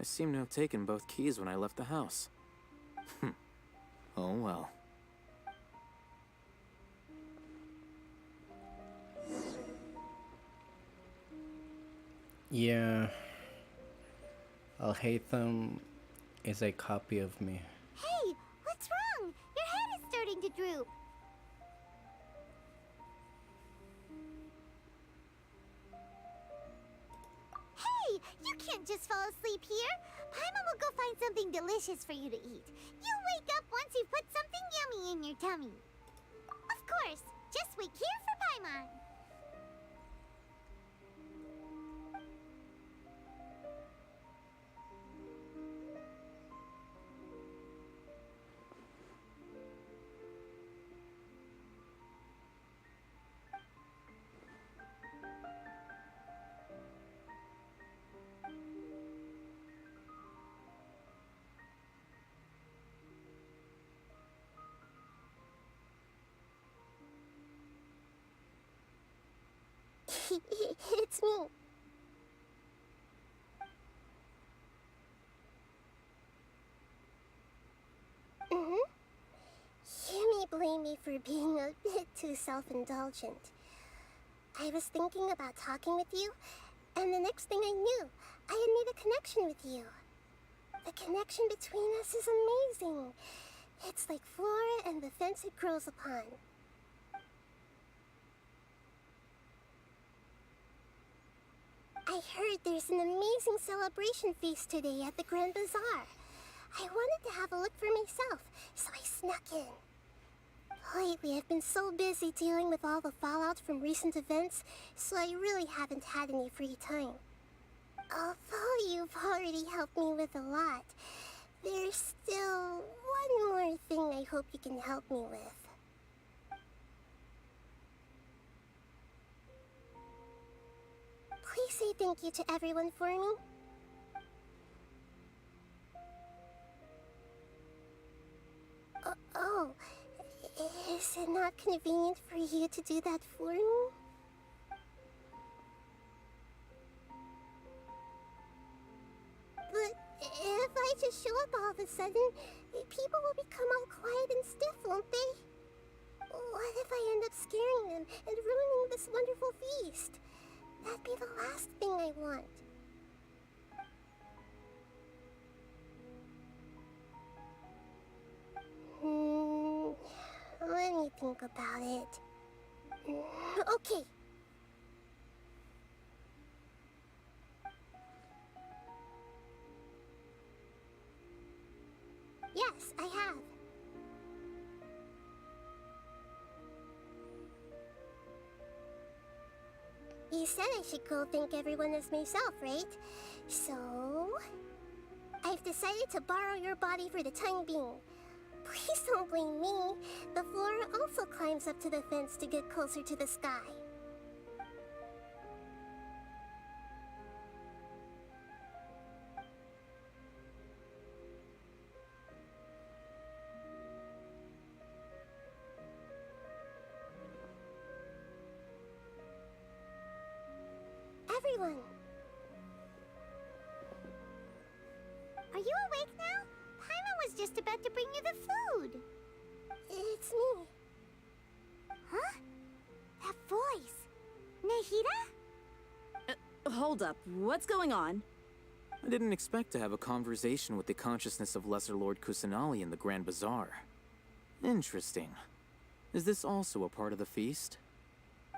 [SPEAKER 9] seem to have taken both keys when I left the house. Oh well.
[SPEAKER 1] Yeah. Al-Haytham is a copy of me.
[SPEAKER 4] Hey, what's wrong? Your head is starting to droop. Hey, you can't just fall asleep here. Paimon will go find something delicious for you to eat. You'll wake up once you've put something yummy in your tummy. Of course, just wait here for Paimon. It's me. You may blame me for being a bit too self-indulgent. I was thinking about talking with you, and the next thing I knew, I had made a connection with you. The connection between us is amazing. It's like flora and the fence it grows upon. I heard there's an amazing celebration feast today at the Grand Bazaar. I wanted to have a look for myself, so I snuck in. Lately, I've been so busy dealing with all the fallout from recent events, so I really haven't had any free time. Although you've already helped me with a lot, there's still one more thing I hope you can help me with. Please say thank you to everyone for me. Oh, is it not convenient for you to do that for me? But if I just show up all of a sudden, people will become all quiet and stiff, won't they? What if I end up scaring them and ruining this wonderful feast? That'd be the last thing I want. Let me think about it. Okay. Yes, I have. You said I should go thank everyone as myself, right? So... I've decided to borrow your body for the time being. Please don't blame me. The flora also climbs up to the fence to get closer to the sky. Everyone! Are you awake now? Paimon was just about to bring you the food. It's me. Huh? That voice. Nahida?
[SPEAKER 11] Hold up. What's going on?
[SPEAKER 9] I didn't expect to have a conversation with the consciousness of Lesser Lord Kusanali in the Grand Bazaar. Interesting. Is this also a part of the feast?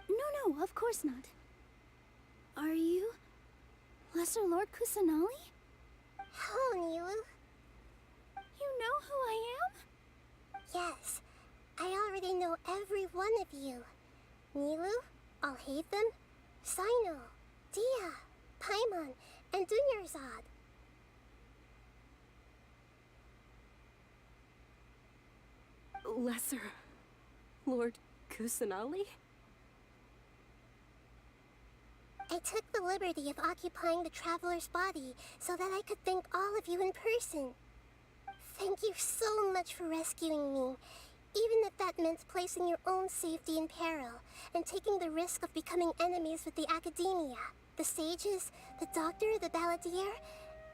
[SPEAKER 2] No, of course not. Are you... Lesser Lord Kusanali?
[SPEAKER 4] Hello, Nilu.
[SPEAKER 2] You know who I am?
[SPEAKER 4] Yes, I already know every one of you. Nilu, Al-Haytham, Sino, Dia, Paimon, and Dunyarzad.
[SPEAKER 2] Lesser Lord Kusanali?
[SPEAKER 4] I took the liberty of occupying the traveler's body so that I could thank all of you in person. Thank you so much for rescuing me, even if that meant placing your own safety in peril and taking the risk of becoming enemies with the Academia, the sages, the doctor, the balladeer,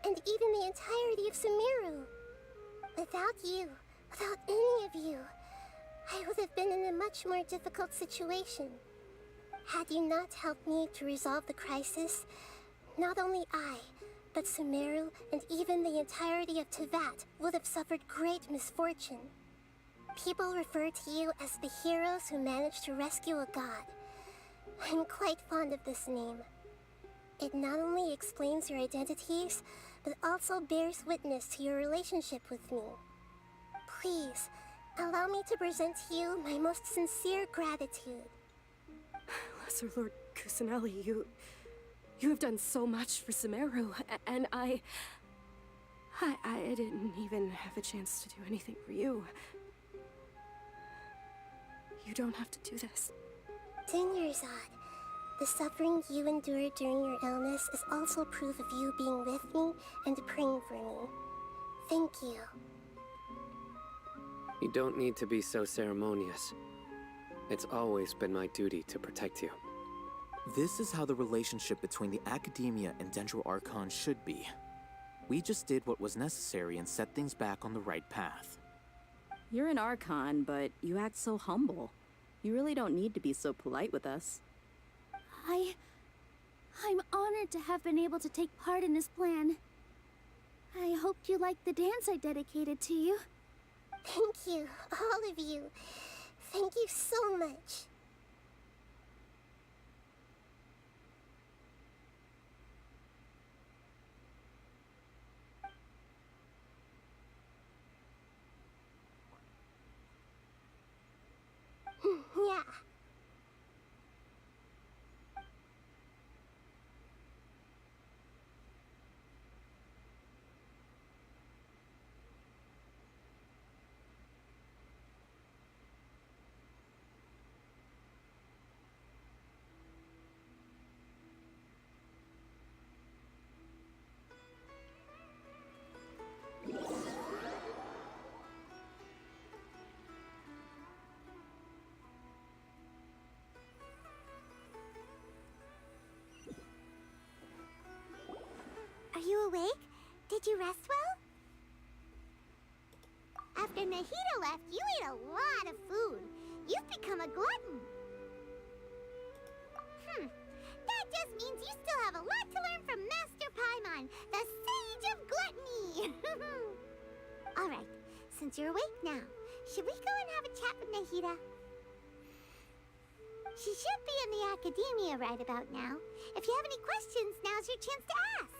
[SPEAKER 4] and even the entirety of Sumeru. Without you, without any of you, I would have been in a much more difficult situation. Had you not helped me to resolve the crisis, not only I, but Sumeru and even the entirety of Tevat would have suffered great misfortune. People refer to you as the heroes who managed to rescue a god. I'm quite fond of this name. It not only explains your identities, but also bears witness to your relationship with me. Please, allow me to present to you my most sincere gratitude.
[SPEAKER 2] Lesser Lord Kusanelli, you have done so much for Sumeru, and I didn't even have a chance to do anything for you. You don't have to do this.
[SPEAKER 4] Dingerzad, the suffering you endured during your illness is also proof of you being with me and praying for me. Thank you.
[SPEAKER 12] You don't need to be so ceremonious. It's always been my duty to protect you.
[SPEAKER 9] This is how the relationship between the Academia and Dendro Archon should be. We just did what was necessary and set things back on the right path.
[SPEAKER 11] You're an Archon, but you act so humble. You really don't need to be so polite with us.
[SPEAKER 13] I'm honored to have been able to take part in this plan. I hoped you liked the dance I dedicated to you.
[SPEAKER 4] Thank you, all of you. Thank you so much. Yeah. Are you awake? Did you rest well? After Nahida left, you ate a lot of food. You've become a glutton. That just means you still have a lot to learn from Master Paimon, the Sage of Gluttony. All right, since you're awake now, should we go and have a chat with Nahida? She should be in the Academia right about now. If you have any questions, now's your chance to ask.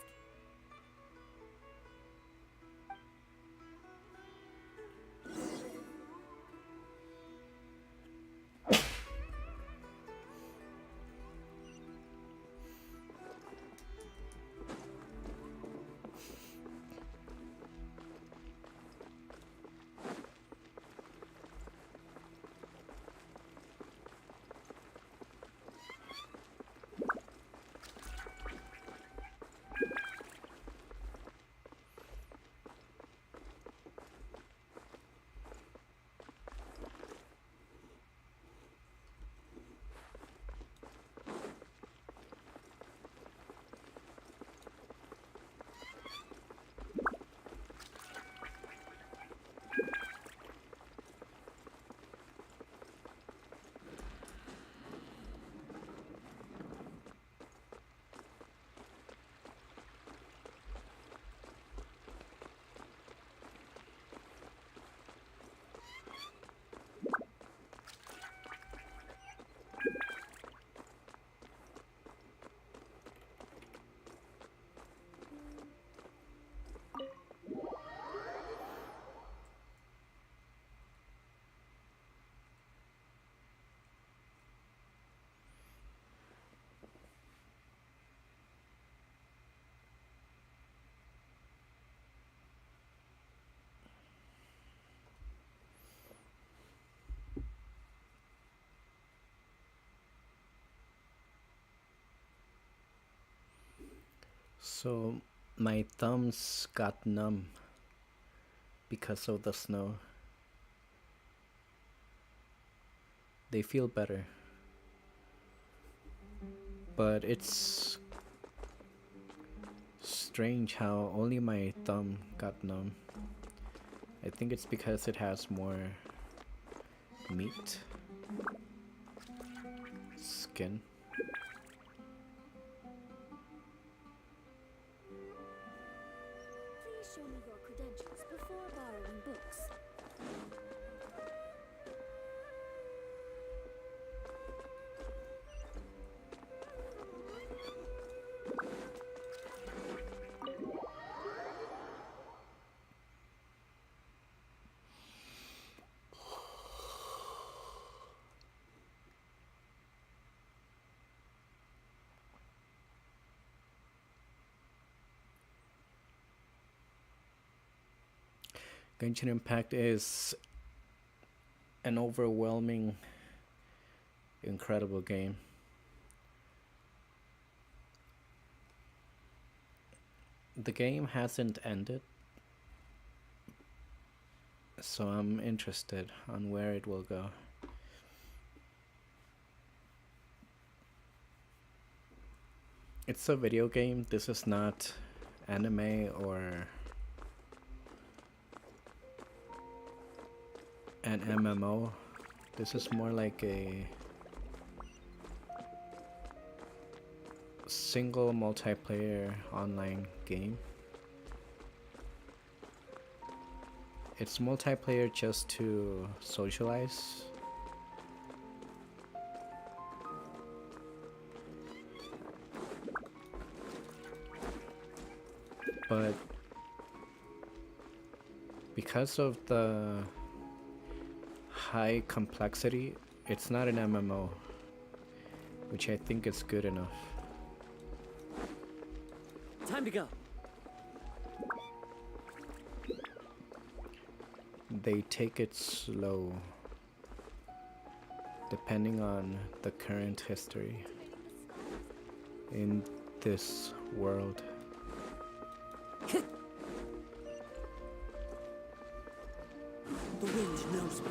[SPEAKER 1] So my thumbs got numb because of the snow. They feel better. But it's strange how only my thumb got numb. I think it's because it has more meat, skin.
[SPEAKER 13] Please show me your credentials before borrowing books.
[SPEAKER 1] Genshin Impact is an overwhelming, incredible game. The game hasn't ended, so I'm interested on where it will go. It's a video game. This is not anime or an MMO. This is more like a single multiplayer online game. It's multiplayer just to socialize. But because of the high complexity, it's not an MMO, which I think is good enough.
[SPEAKER 10] Time to go.
[SPEAKER 1] They take it slow, depending on the current history in this world.
[SPEAKER 10] The wind knows me.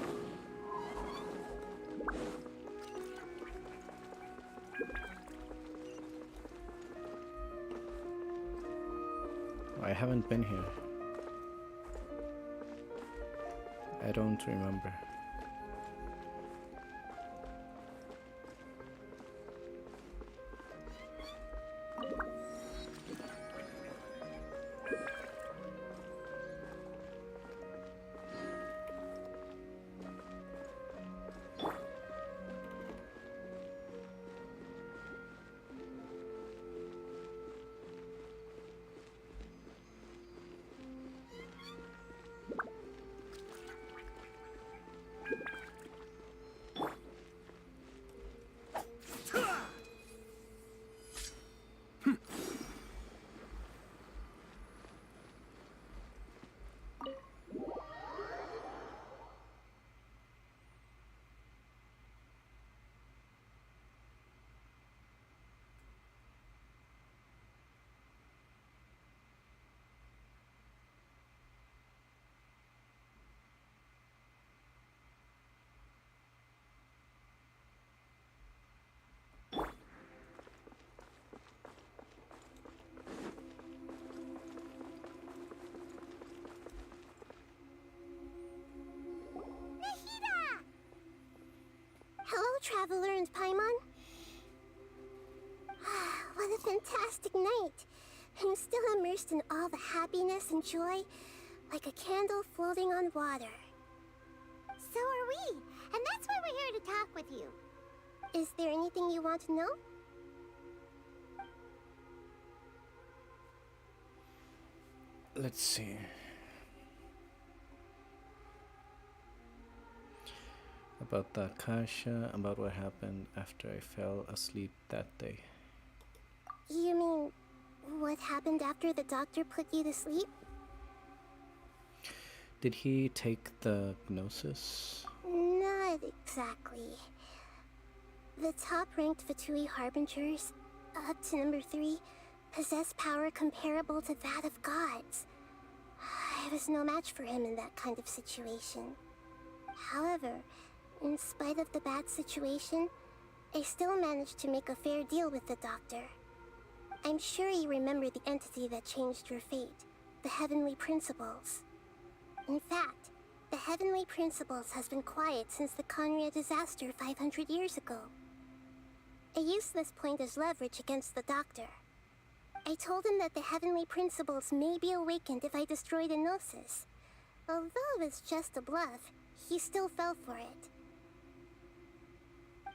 [SPEAKER 1] I haven't been here. I don't remember.
[SPEAKER 4] Hello, Traveler and Paimon. What a fantastic night. I'm still immersed in all the happiness and joy, like a candle floating on water. So are we, and that's why we're here to talk with you. Is there anything you want to know?
[SPEAKER 1] Let's see. About the Akasha, about what happened after I fell asleep that day.
[SPEAKER 4] You mean, what happened after the doctor put you to sleep?
[SPEAKER 1] Did he take the gnosis?
[SPEAKER 4] Not exactly. The top-ranked Fatui Harbingers, up to number 3, possess power comparable to that of gods. I was no match for him in that kind of situation. However, in spite of the bad situation, I still managed to make a fair deal with the doctor. I'm sure you remember the entity that changed your fate, the Heavenly Principles. In fact, the Heavenly Principles has been quiet since the Conria disaster 500 years ago. I used this point as leverage against the doctor. I told him that the Heavenly Principles may be awakened if I destroy the Gnosis. Although it's just a bluff, he still fell for it.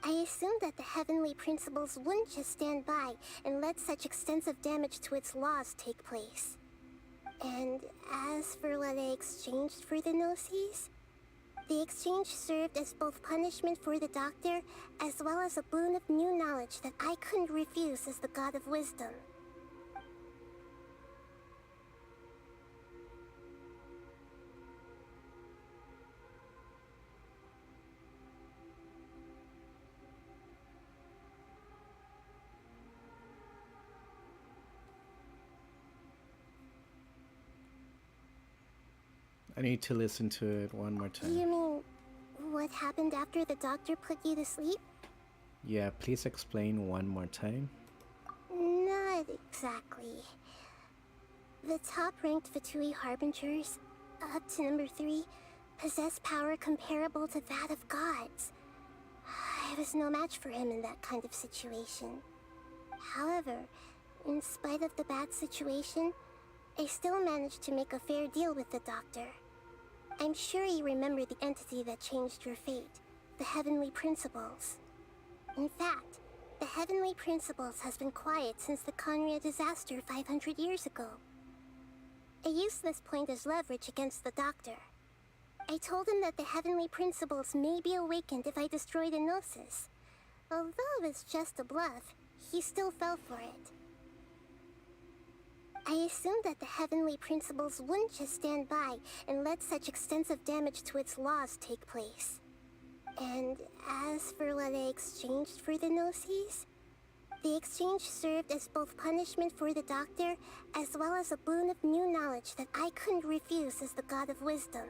[SPEAKER 4] I assumed that the Heavenly Principles wouldn't just stand by and let such extensive damage to its laws take place. And as for what I exchanged for the Gnosis, the exchange served as both punishment for the doctor as well as a boon of new knowledge that I couldn't refuse as the God of Wisdom.
[SPEAKER 1] I need to listen to it one more time.
[SPEAKER 4] You mean, what happened after the doctor put you to sleep?
[SPEAKER 1] Yeah, please explain one more time.
[SPEAKER 4] Not exactly. The top-ranked Fatui Harbingers, up to number 3, possess power comparable to that of gods. I was no match for him in that kind of situation. However, in spite of the bad situation, I still managed to make a fair deal with the doctor. I'm sure you remember the entity that changed your fate, the Heavenly Principles. In fact, the Heavenly Principles has been quiet since the Conria disaster 500 years ago. I used this point as leverage against the doctor. I told him that the Heavenly Principles may be awakened if I destroy the Gnosis. Although it's just a bluff, he still fell for it. I assumed that the Heavenly Principles wouldn't just stand by and let such extensive damage to its laws take place. And as for what I exchanged for the Gnosis, the exchange served as both punishment for the doctor as well as a boon of new knowledge that I couldn't refuse as the God of Wisdom.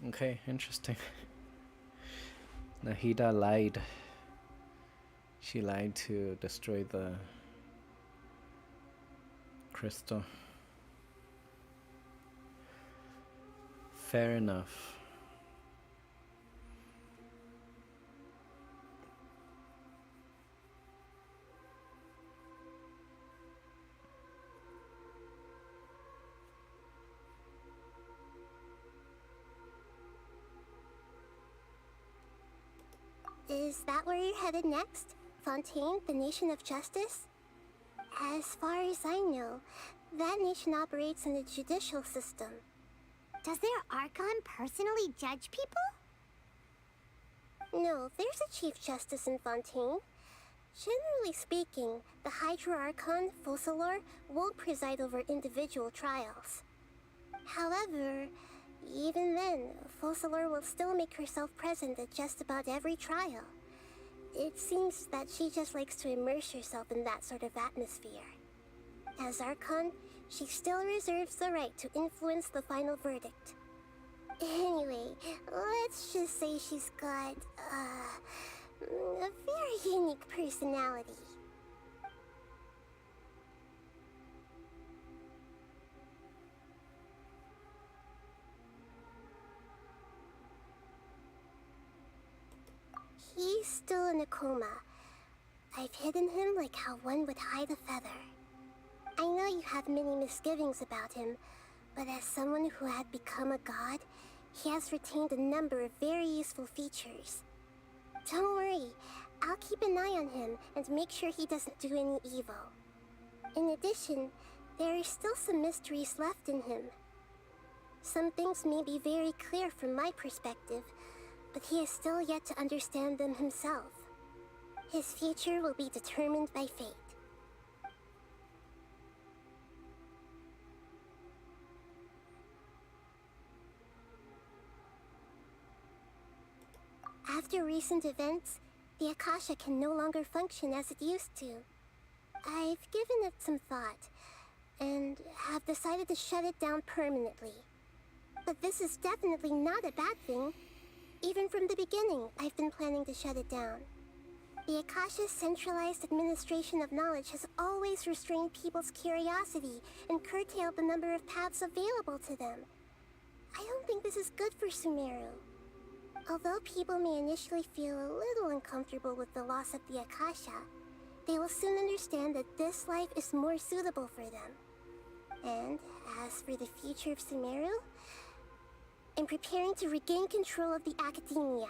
[SPEAKER 1] Okay, interesting. Nahida lied. She lied to destroy the crystal. Fair enough.
[SPEAKER 4] Is that where you're headed next? Fontaine, the Nation of Justice? As far as I know, that nation operates in a judicial system.
[SPEAKER 13] Does their Archon personally judge people?
[SPEAKER 4] No, there's a Chief Justice in Fontaine. Generally speaking, the Hydra Archon, Focalor, won't preside over individual trials. However, even then, Focalor will still make herself present at just about every trial. It seems that she just likes to immerse herself in that sort of atmosphere. As Archon, she still reserves the right to influence the final verdict. Anyway, let's just say she's got, a very unique personality. He's still in a coma. I've hidden him like how one would hide a feather. I know you have many misgivings about him, but as someone who had become a god, he has retained a number of very useful features. Don't worry, I'll keep an eye on him and make sure he doesn't do any evil. In addition, there are still some mysteries left in him. Some things may be very clear from my perspective, but he is still yet to understand them himself. His future will be determined by fate. After recent events, the Akasha can no longer function as it used to. I've given it some thought, and have decided to shut it down permanently. But this is definitely not a bad thing. Even from the beginning, I've been planning to shut it down. The Akasha's centralized administration of knowledge has always restrained people's curiosity and curtailed the number of paths available to them. I don't think this is good for Sumeru. Although people may initially feel a little uncomfortable with the loss of the Akasha, they will soon understand that this life is more suitable for them. And as for the future of Sumeru, I'm preparing to regain control of the Academia.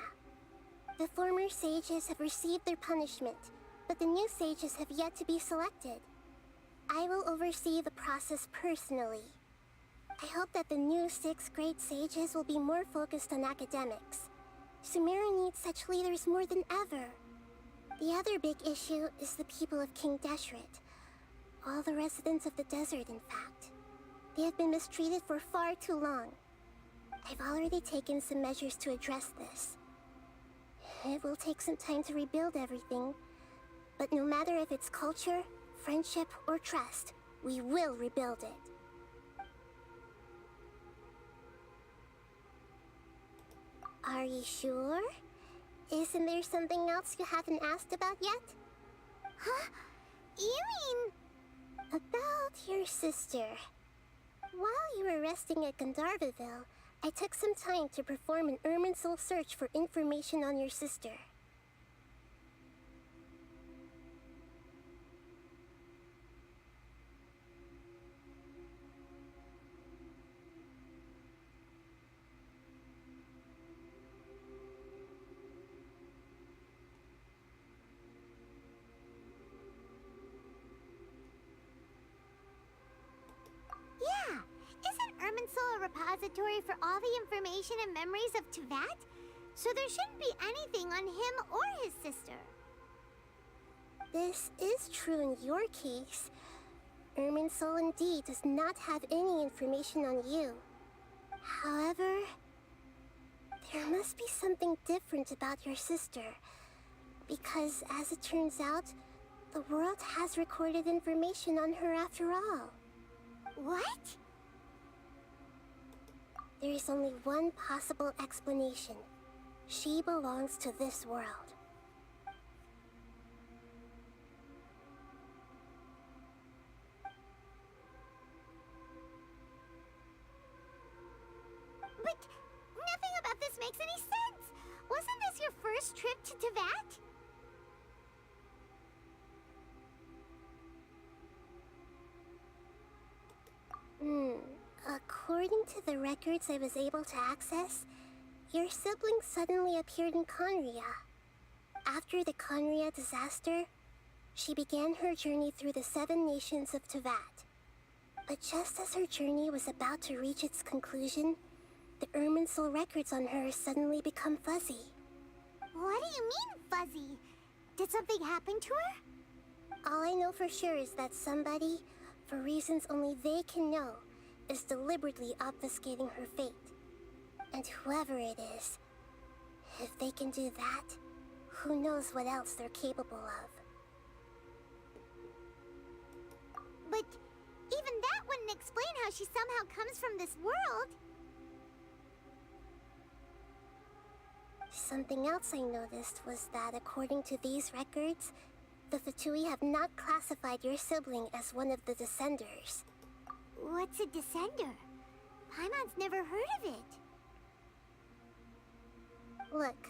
[SPEAKER 4] The former sages have received their punishment, but the new sages have yet to be selected. I will oversee the process personally. I hope that the new 6th grade sages will be more focused on academics. Sumeru needs such leaders more than ever. The other big issue is the people of King Deshret. All the residents of the desert, in fact. They have been mistreated for far too long. I've already taken some measures to address this. It will take some time to rebuild everything, but no matter if it's culture, friendship, or trust, we will rebuild it. Are you sure? Isn't there something else you haven't asked about yet? Huh? You mean... About your sister. While you were resting at Gandharvaville, I took some time to perform an Irminsul search for information on your sister. Yeah! Isn't Irminsul a repository for all the information and memories of Teyvat? So there shouldn't be anything on him or his sister. This is true in your case. Irminsul indeed does not have any information on you. However, there must be something different about your sister. Because as it turns out, the world has recorded information on her after all. What? There is only one possible explanation. She belongs to this world. But nothing about this makes any sense. Wasn't this your first trip to Teyvat? According to the records I was able to access, your sibling suddenly appeared in Conria. After the Conria disaster, she began her journey through the 7 nations of Teyvat. But just as her journey was about to reach its conclusion, the Irminsul records on her suddenly become fuzzy. What do you mean, fuzzy? Did something happen to her? All I know for sure is that somebody, for reasons only they can know, is deliberately obfuscating her fate. And whoever it is, if they can do that, who knows what else they're capable of. But even that wouldn't explain how she somehow comes from this world. Something else I noticed was that according to these records, the Fatui have not classified your sibling as one of the Descenders. What's a Descender? Paimon's never heard of it. Look,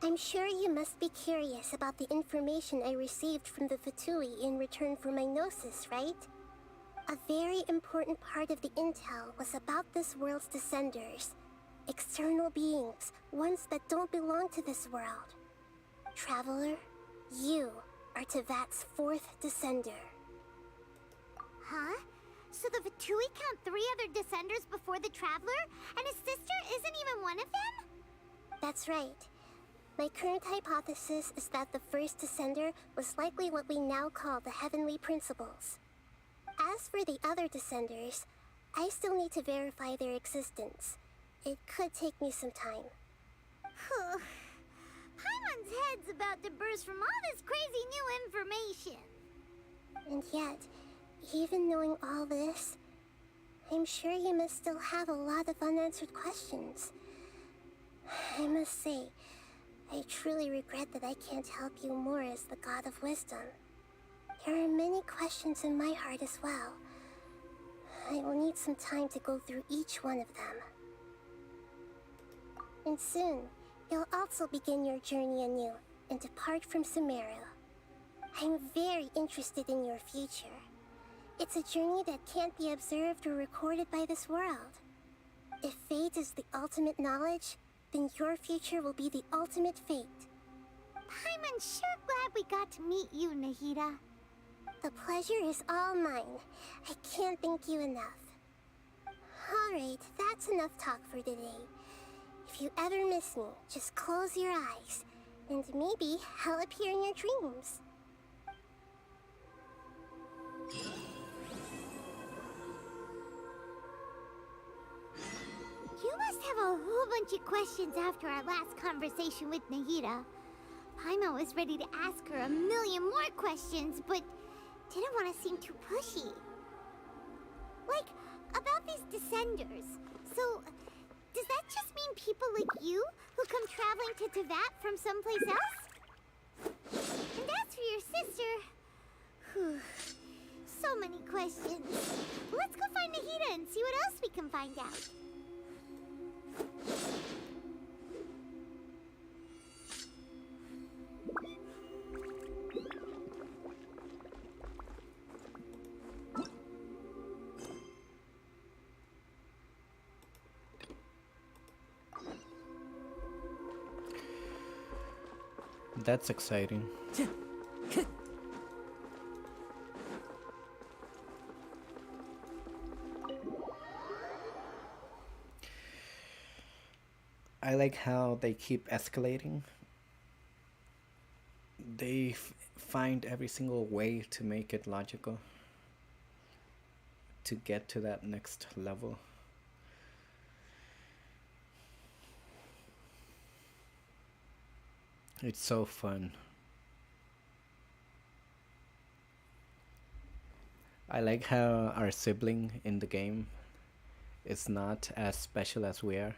[SPEAKER 4] I'm sure you must be curious about the information I received from the Fatui in return for my gnosis, right? A very important part of the intel was about this world's Descenders. External beings, ones that don't belong to this world. Traveler, you are Teyvat's 4th Descender. Huh? So the Fatui count 3 other Descenders before the Traveler, and his sister isn't even one of them? That's right.
[SPEAKER 14] My current hypothesis is that the first descender was likely what we now call the Heavenly Principles. As for the other descenders, I still need to verify their existence. It could take me some time.
[SPEAKER 4] Paimon's head's about to burst from all this crazy new information.
[SPEAKER 14] And yet, even knowing all this, I'm sure you must still have a lot of unanswered questions. I must say, I truly regret that I can't help you more as the God of Wisdom. There are many questions in my heart as well. I will need some time to go through each one of them. And soon, you'll also begin your journey anew and depart from Sumeru. I'm very interested in your future. It's a journey that can't be observed or recorded by this world. If fate is the ultimate knowledge, then your future will be the ultimate fate.
[SPEAKER 4] Paimon's sure glad we got to meet you, Nahida.
[SPEAKER 14] The pleasure is all mine. I can't thank you enough. Alright, that's enough talk for today. If you ever miss me, just close your eyes, and maybe I'll appear in your dreams.
[SPEAKER 4] You must have a whole bunch of questions after our last conversation with Nahida. Paimon was ready to ask her a million more questions, but didn't want to seem too pushy. Like, about these descenders. So, does that just mean people like you who come traveling to Teyvat from someplace else? And as for your sister... Whew, so many questions. Let's go find Nahida and see what else we can find out.
[SPEAKER 1] That's exciting. I like how they keep escalating. They find every single way to make it logical to get to that next level. It's so fun. I like how our sibling in the game is not as special as we are.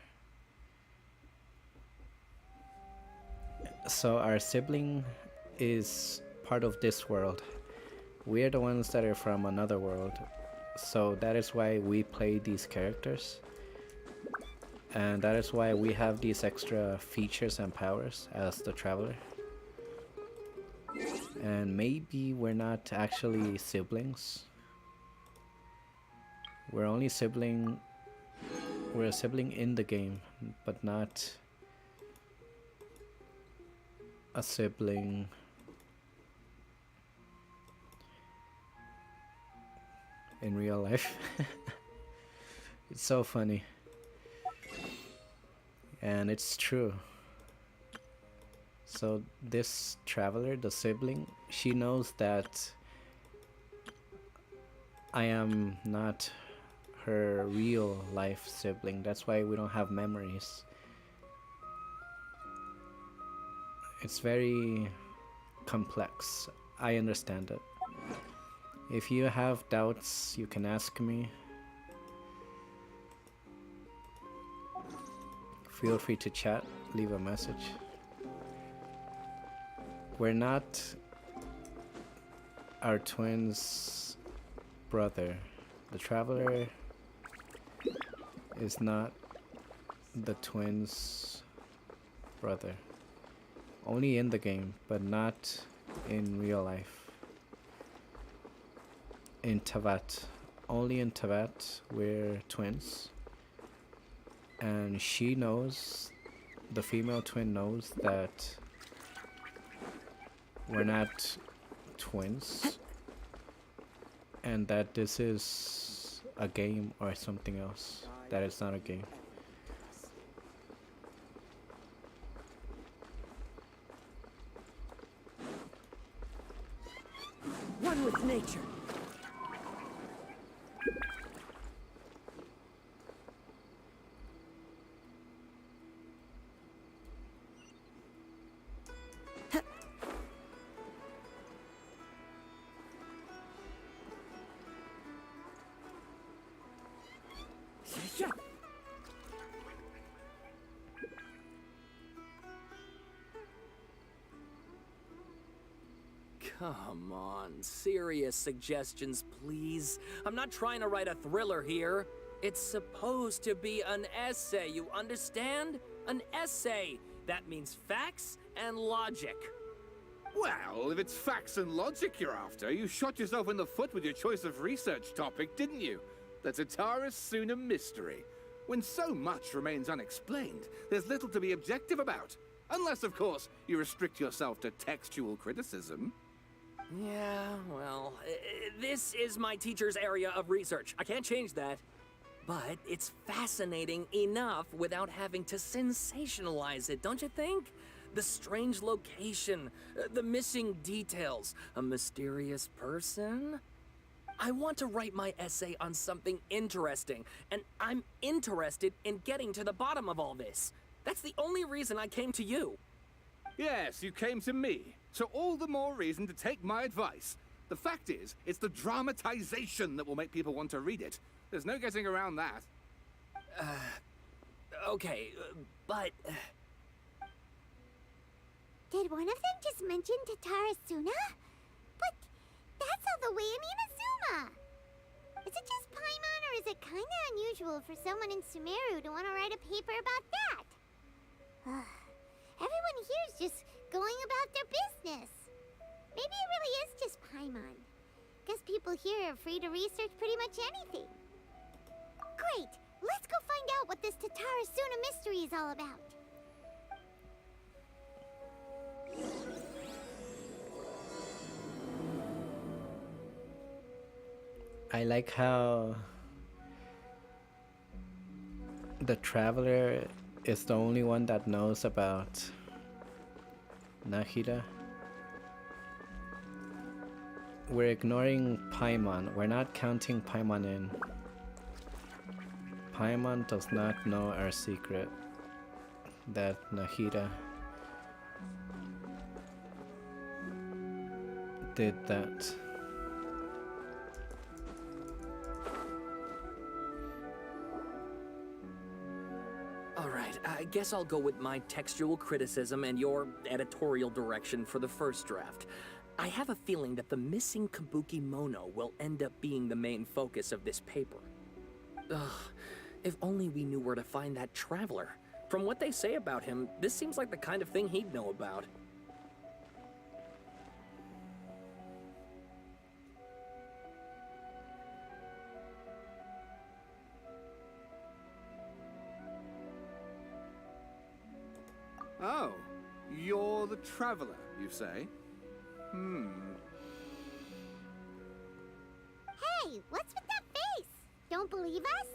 [SPEAKER 1] So our sibling is part of this world. We're the ones that are from another world. So that is why we play these characters. And that is why we have these extra features and powers as the traveler. And maybe we're not actually siblings. We're only sibling. We're a sibling in the game, but not a sibling in real life. It's so funny. And it's true. So this traveler, the sibling, she knows that I am not her real life sibling. That's why we don't have memories. It's very complex. I understand it. If you have doubts, you can ask me. Feel free to chat, leave a message. We're not our twin's brother. The traveler is not the twin's brother. Only in the game, but not in real life. In Teyvat. Only in Teyvat we're twins. And she knows, the female twin knows that we're not twins. And that this is a game or something else. That it's not a game.
[SPEAKER 10] picture. Yeah.
[SPEAKER 15] Come on, serious suggestions, please. I'm not trying to write a thriller here. It's supposed to be an essay, you understand? An essay. That means facts and logic.
[SPEAKER 16] Well, if it's facts and logic you're after, you shot yourself in the foot with your choice of research topic, didn't you? The Tatara Suna mystery. When so much remains unexplained, there's little to be objective about. Unless, of course, you restrict yourself to textual criticism.
[SPEAKER 15] Yeah, well, this is my teacher's area of research. I can't change that. But it's fascinating enough without having to sensationalize it, don't you think? The strange location, the missing details, a mysterious person. I want to write my essay on something interesting, and I'm interested in getting to the bottom of all this. That's the only reason I came to you.
[SPEAKER 16] Yes, you came to me, so all the more reason to take my advice. The fact is, it's the dramatization that will make people want to read it. There's no getting around that.
[SPEAKER 15] Okay, but...
[SPEAKER 4] Did one of them just mention Tatara Suna? But that's all the way in Inazuma! Is it just Paimon, or is it kinda unusual for someone in Sumeru to want to write a paper about that? Everyone here is just going about their business. Maybe it really is just Paimon. Guess people here are free to research pretty much anything. Great! Let's go find out what this Tatara Suna mystery is all about.
[SPEAKER 1] I like how the traveler is the only one that knows about Nahida. We're ignoring Paimon. We're not counting Paimon in. Paimon does not know our secret that Nahida did that.
[SPEAKER 15] Alright, I guess I'll go with my textual criticism and your editorial direction for the first draft. I have a feeling that the missing Kabuki Mono will end up being the main focus of this paper. Ugh, if only we knew where to find that traveler. From what they say about him, this seems like the kind of thing he'd know about.
[SPEAKER 16] Oh, you're the traveler, you say?
[SPEAKER 4] Hey, what's with that face? Don't believe us?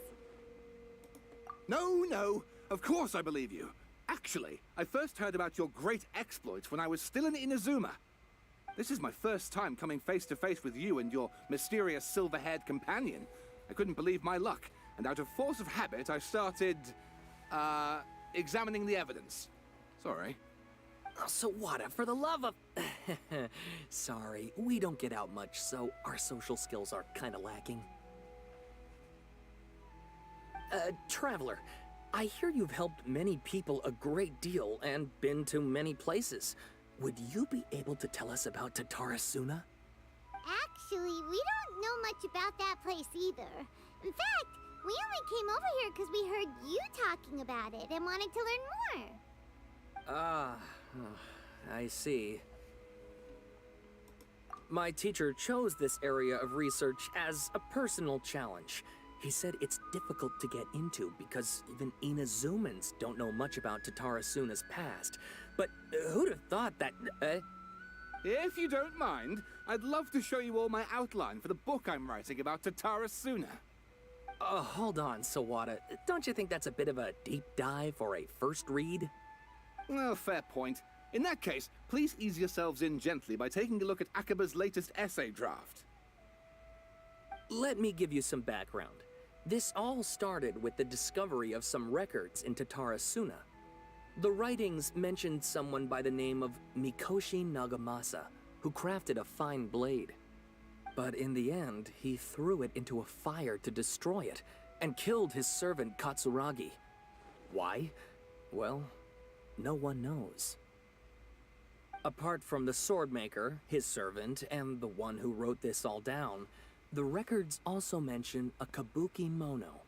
[SPEAKER 16] No, of course I believe you. Actually, I first heard about your great exploits when I was still in Inazuma. This is my first time coming face to face with you and your mysterious silver-haired companion. I couldn't believe my luck, and out of force of habit, I started, examining the evidence. Sorry.
[SPEAKER 15] Oh, Sawada, for the love of... Sorry, we don't get out much, so our social skills are kinda lacking. Traveler, I hear you've helped many people a great deal and been to many places. Would you be able to tell us about Tatara Suna?
[SPEAKER 4] Actually, we don't know much about that place either. In fact, we only came over here because we heard you talking about it and wanted to learn more.
[SPEAKER 15] Ah, I see. My teacher chose this area of research as a personal challenge. He said it's difficult to get into because even Inazumans don't know much about Tatara Suna's past. But who'd have thought that...
[SPEAKER 16] If you don't mind, I'd love to show you all my outline for the book I'm writing about Tatara Suna.
[SPEAKER 15] Hold on, Sawada. Don't you think that's a bit of a deep dive or a first read?
[SPEAKER 16] Well, fair point. In that case, please ease yourselves in gently by taking a look at Akaba's latest essay draft.
[SPEAKER 15] Let me give you some background. This all started with the discovery of some records in Tatarasuna. The writings mentioned someone by the name of Mikoshi Nagamasa, who crafted a fine blade. But in the end, he threw it into a fire to destroy it, and killed his servant Katsuragi. Why? Well, no one knows. Apart from the swordmaker, his servant, and the one who wrote this all down, the records also mention a kabuki mono.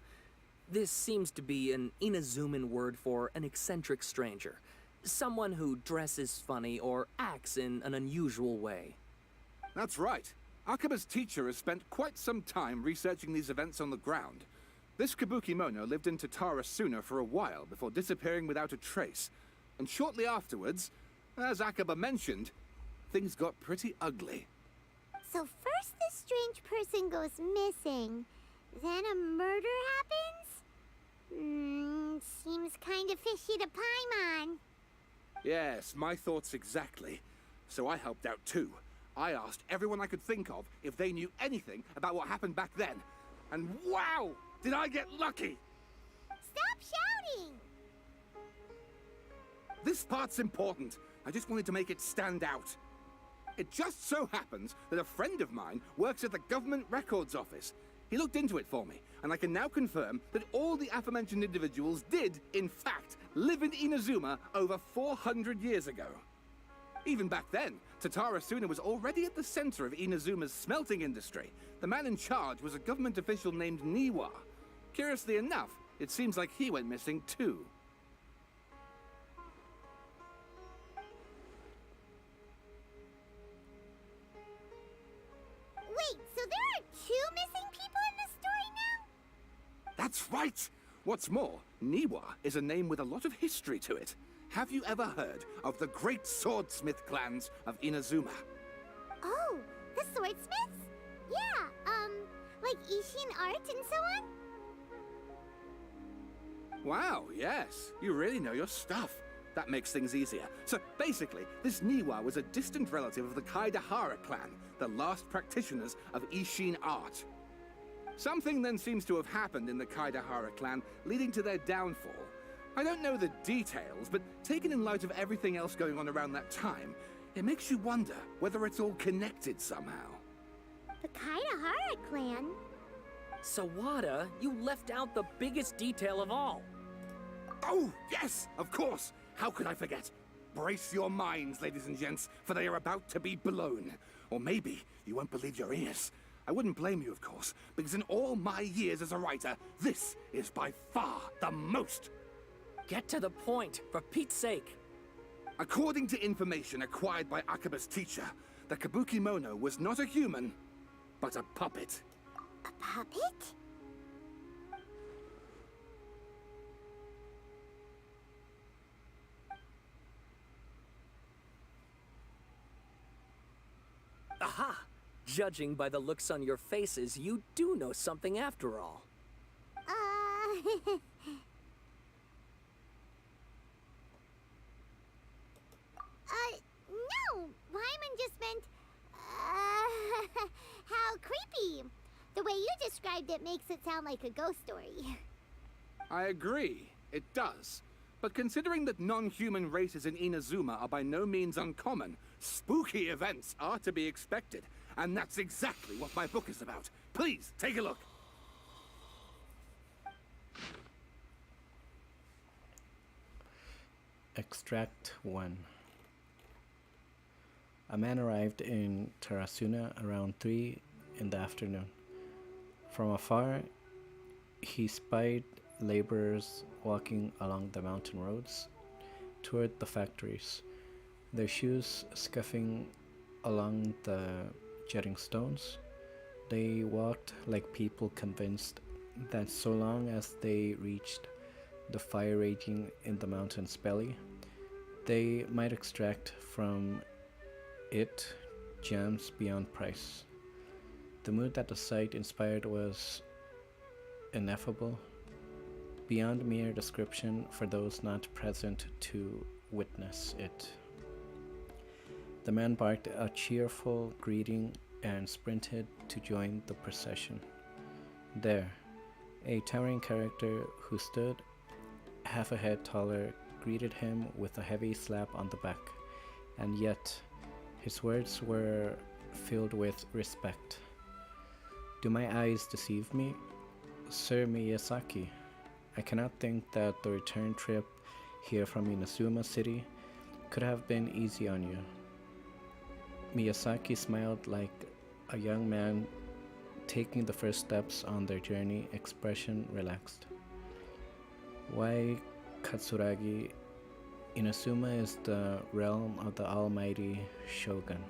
[SPEAKER 15] This seems to be an Inazuman word for an eccentric stranger, someone who dresses funny or acts in an unusual way.
[SPEAKER 16] That's right. Akaba's teacher has spent quite some time researching these events on the ground. This kabuki mono lived in Tatarasuna for a while before disappearing without a trace. And shortly afterwards, as Akaba mentioned, things got pretty ugly.
[SPEAKER 4] So first this strange person goes missing, then a murder happens? Seems kind of fishy to Paimon.
[SPEAKER 16] Yes, my thoughts exactly. So I helped out too. I asked everyone I could think of if they knew anything about what happened back then. And wow! Did I get lucky!
[SPEAKER 4] Stop shouting!
[SPEAKER 16] This part's important. I just wanted to make it stand out. It just so happens that a friend of mine works at the Government Records Office. He looked into it for me, and I can now confirm that all the aforementioned individuals did, in fact, live in Inazuma over 400 years ago. Even back then, Tatarasuna was already at the center of Inazuma's smelting industry. The man in charge was a government official named Niwa. Curiously enough, it seems like he went missing too.
[SPEAKER 4] Wait, so there are 2 missing people in the story now?
[SPEAKER 16] That's right! What's more, Niwa is a name with a lot of history to it. Have you ever heard of the great swordsmith clans of Inazuma?
[SPEAKER 4] Oh, the swordsmiths? Yeah, like Ishin art and so on?
[SPEAKER 16] Wow, yes. You really know your stuff. That makes things easier. So basically, this Niwa was a distant relative of the Kaidahara clan, the last practitioners of Ishin art. Something then seems to have happened in the Kaidahara clan, leading to their downfall. I don't know the details, but taken in light of everything else going on around that time, it makes you wonder whether it's all connected somehow.
[SPEAKER 4] The Kaidahara clan?
[SPEAKER 15] Sawada, you left out the biggest detail of all.
[SPEAKER 16] Oh, yes, of course. How could I forget? Brace your minds, ladies and gents, for they are about to be blown. Or maybe you won't believe your ears. I wouldn't blame you, of course, because in all my years as a writer, this is by far the most.
[SPEAKER 15] Get to the point, for Pete's sake.
[SPEAKER 16] According to information acquired by Akaba's teacher, the kabuki mono was not a human, but a puppet.
[SPEAKER 4] A puppet?
[SPEAKER 15] Aha! Judging by the looks on your faces, you do know something after all.
[SPEAKER 4] No! Paimon just meant, how creepy. The way you described it makes it sound like a ghost story.
[SPEAKER 16] I agree, it does. But considering that non-human races in Inazuma are by no means uncommon, spooky events are to be expected. And that's exactly what my book is about. Please, take a look.
[SPEAKER 1] Extract 1. A man arrived in Tarasuna around 3 in the afternoon. From afar, he spied laborers walking along the mountain roads toward the factories, their shoes scuffing along the jutting stones. They walked like people convinced that so long as they reached the fire raging in the mountain's belly, they might extract from it gems beyond price. The mood that the sight inspired was ineffable, beyond mere description for those not present to witness it. The man barked a cheerful greeting and sprinted to join the procession. There, a towering character who stood half a head taller greeted him with a heavy slap on the back, and yet his words were filled with respect. Do my eyes deceive me? Sir Miyazaki, I cannot think that the return trip here from Inazuma City could have been easy on you. Miyazaki smiled like a young man taking the first steps on their journey, expression relaxed. Why, Katsuragi, Inazuma is the realm of the almighty Shogun.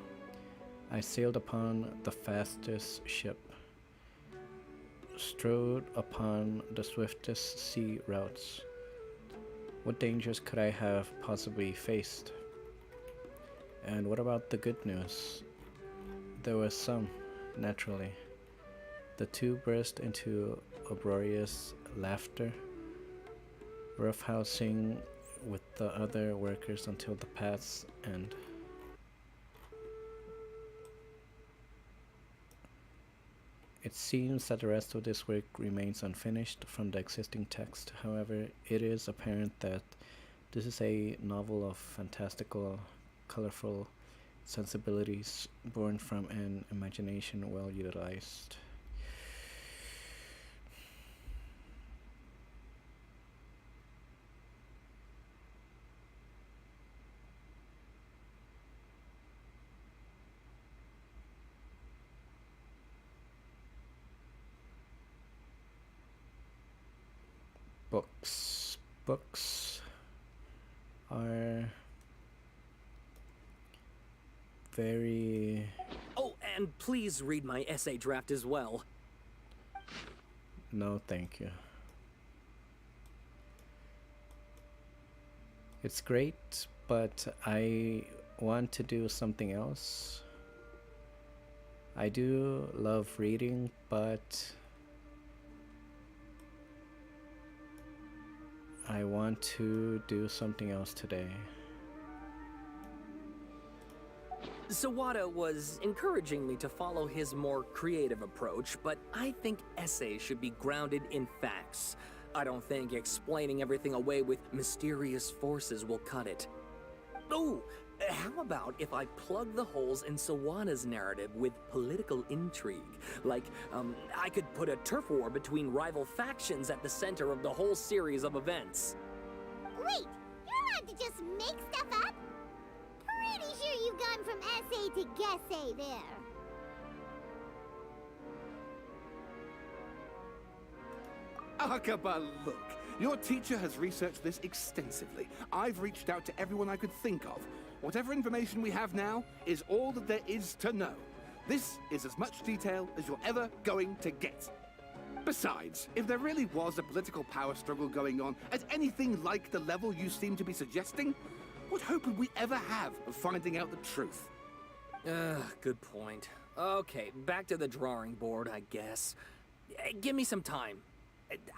[SPEAKER 1] I sailed upon the fastest ship, strode upon the swiftest sea routes. What dangers could I have possibly faced? And what about the good news? There was some, naturally. The two burst into uproarious laughter, roughhousing with the other workers until the path's end. It seems that the rest of this work remains unfinished from the existing text. However, it is apparent that this is a novel of fantastical, colorful sensibilities born from an imagination well utilized. Books are very...
[SPEAKER 15] Oh, and please read my essay draft as well.
[SPEAKER 1] No, thank you. It's great, but I want to do something else. I do love reading, but I want to do something else today.
[SPEAKER 15] Sawada was encouraging me to follow his more creative approach, but I think essays should be grounded in facts. I don't think explaining everything away with mysterious forces will cut it. Oh, how about if I plug the holes in Sawada's narrative with political intrigue? Like, I could put a turf war between rival factions at the center of the whole series of events.
[SPEAKER 4] Wait, you're allowed to just make stuff up? Pretty sure you've gone from essay to guessay there.
[SPEAKER 16] Akaba, look. Your teacher has researched this extensively. I've reached out to everyone I could think of. Whatever information we have now is all that there is to know. This is as much detail as you're ever going to get. Besides, if there really was a political power struggle going on at anything like the level you seem to be suggesting, what hope would we ever have of finding out the truth?
[SPEAKER 15] Good point. Okay, back to the drawing board, I guess. Give me some time.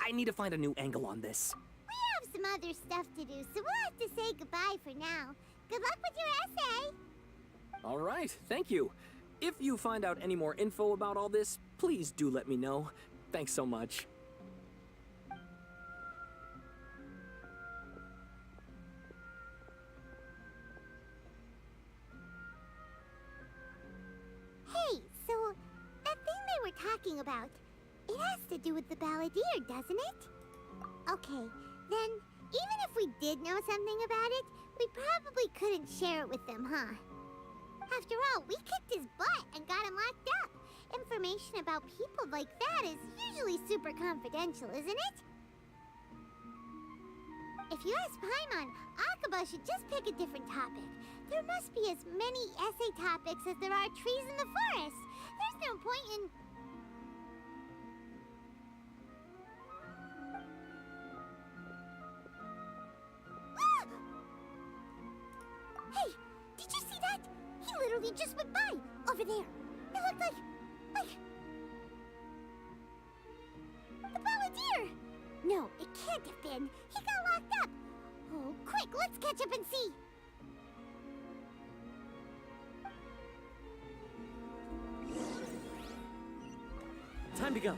[SPEAKER 15] I need to find a new angle on this.
[SPEAKER 4] We have some other stuff to do, so we'll have to say goodbye for now. Good luck with your essay!
[SPEAKER 15] All right, thank you. If you find out any more info about all this, please do let me know. Thanks so much.
[SPEAKER 4] Hey, so that thing they were talking about, it has to do with the balladeer, doesn't it? Okay, then even if we did know something about it, we probably couldn't share it with them, huh? After all, we kicked his butt and got him locked up. Information about people like that is usually super confidential, isn't it? If you ask Paimon, Akaba should just pick a different topic. There must be as many essay topics as there are trees in the forest. There's no point in... Hey, did you see that? He literally just went by, over there. It looked like... the balladeer! No, it can't have been. He got locked up. Oh, quick, let's catch up and see.
[SPEAKER 10] Time to go.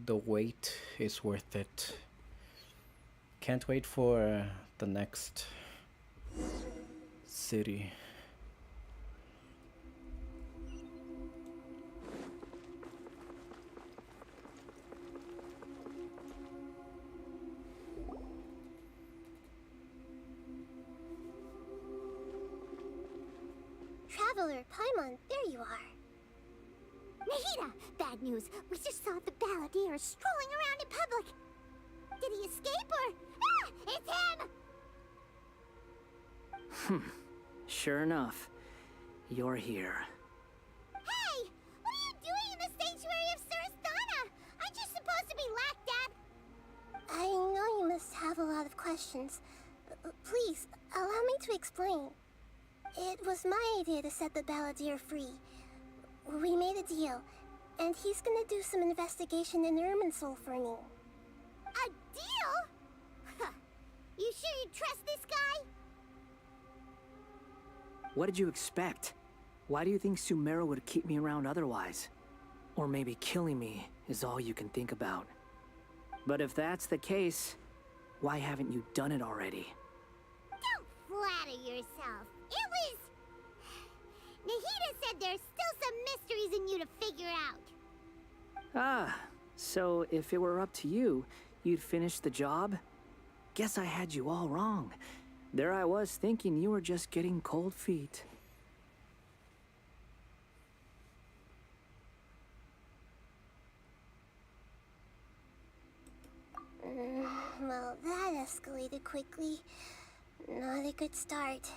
[SPEAKER 1] The wait is worth it. Can't wait for the next city.
[SPEAKER 14] Traveler, Paimon, there you are.
[SPEAKER 4] Nahida! Bad news. We just saw the balladeer strolling around in public. Did he escape or... Ah! It's him!
[SPEAKER 3] Sure enough, you're here.
[SPEAKER 4] Hey! What are you doing in the sanctuary of Surasthana? Aren't you supposed to be lacked at?
[SPEAKER 14] I know you must have a lot of questions. Please, allow me to explain. It was my idea to set the balladeer free. We made a deal, and he's gonna do some investigation in Irminsul for me.
[SPEAKER 4] A deal? Huh. You sure you trust this guy?
[SPEAKER 3] What did you expect? Why do you think Sumeru would keep me around otherwise? Or maybe killing me is all you can think about. But if that's the case, why haven't you done it already?
[SPEAKER 4] Don't flatter yourself. It was... Nahida said there's still some mysteries in you to figure out.
[SPEAKER 3] Ah, so if it were up to you, you'd finish the job? Guess I had you all wrong. There I was thinking you were just getting cold feet.
[SPEAKER 14] Well, that escalated quickly. Not a good start.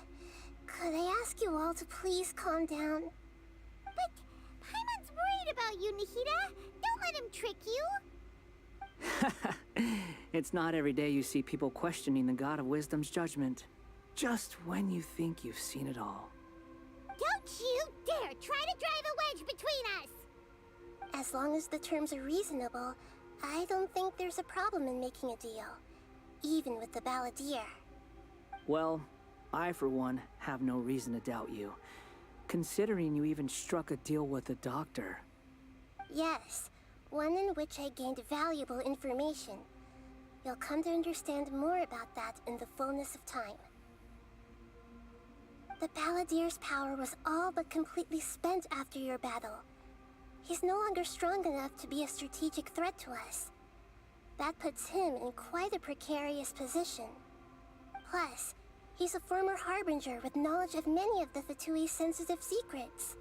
[SPEAKER 14] Could I ask you all to please calm down?
[SPEAKER 4] But Paimon's worried about you, Nahida. Don't let him trick you.
[SPEAKER 3] It's not every day you see people questioning the God of Wisdom's judgment. Just when you think you've seen it all.
[SPEAKER 4] Don't you dare try to drive a wedge between us!
[SPEAKER 14] As long as the terms are reasonable, I don't think there's a problem in making a deal. Even with the balladeer.
[SPEAKER 3] Well, I, for one, have no reason to doubt you. Considering you even struck a deal with the doctor.
[SPEAKER 14] Yes, one in which I gained valuable information. You'll come to understand more about that in the fullness of time. The balladeer's power was all but completely spent after your battle. He's no longer strong enough to be a strategic threat to us. That puts him in quite a precarious position. Plus, he's a former harbinger with knowledge of many of the Fatui's sensitive secrets.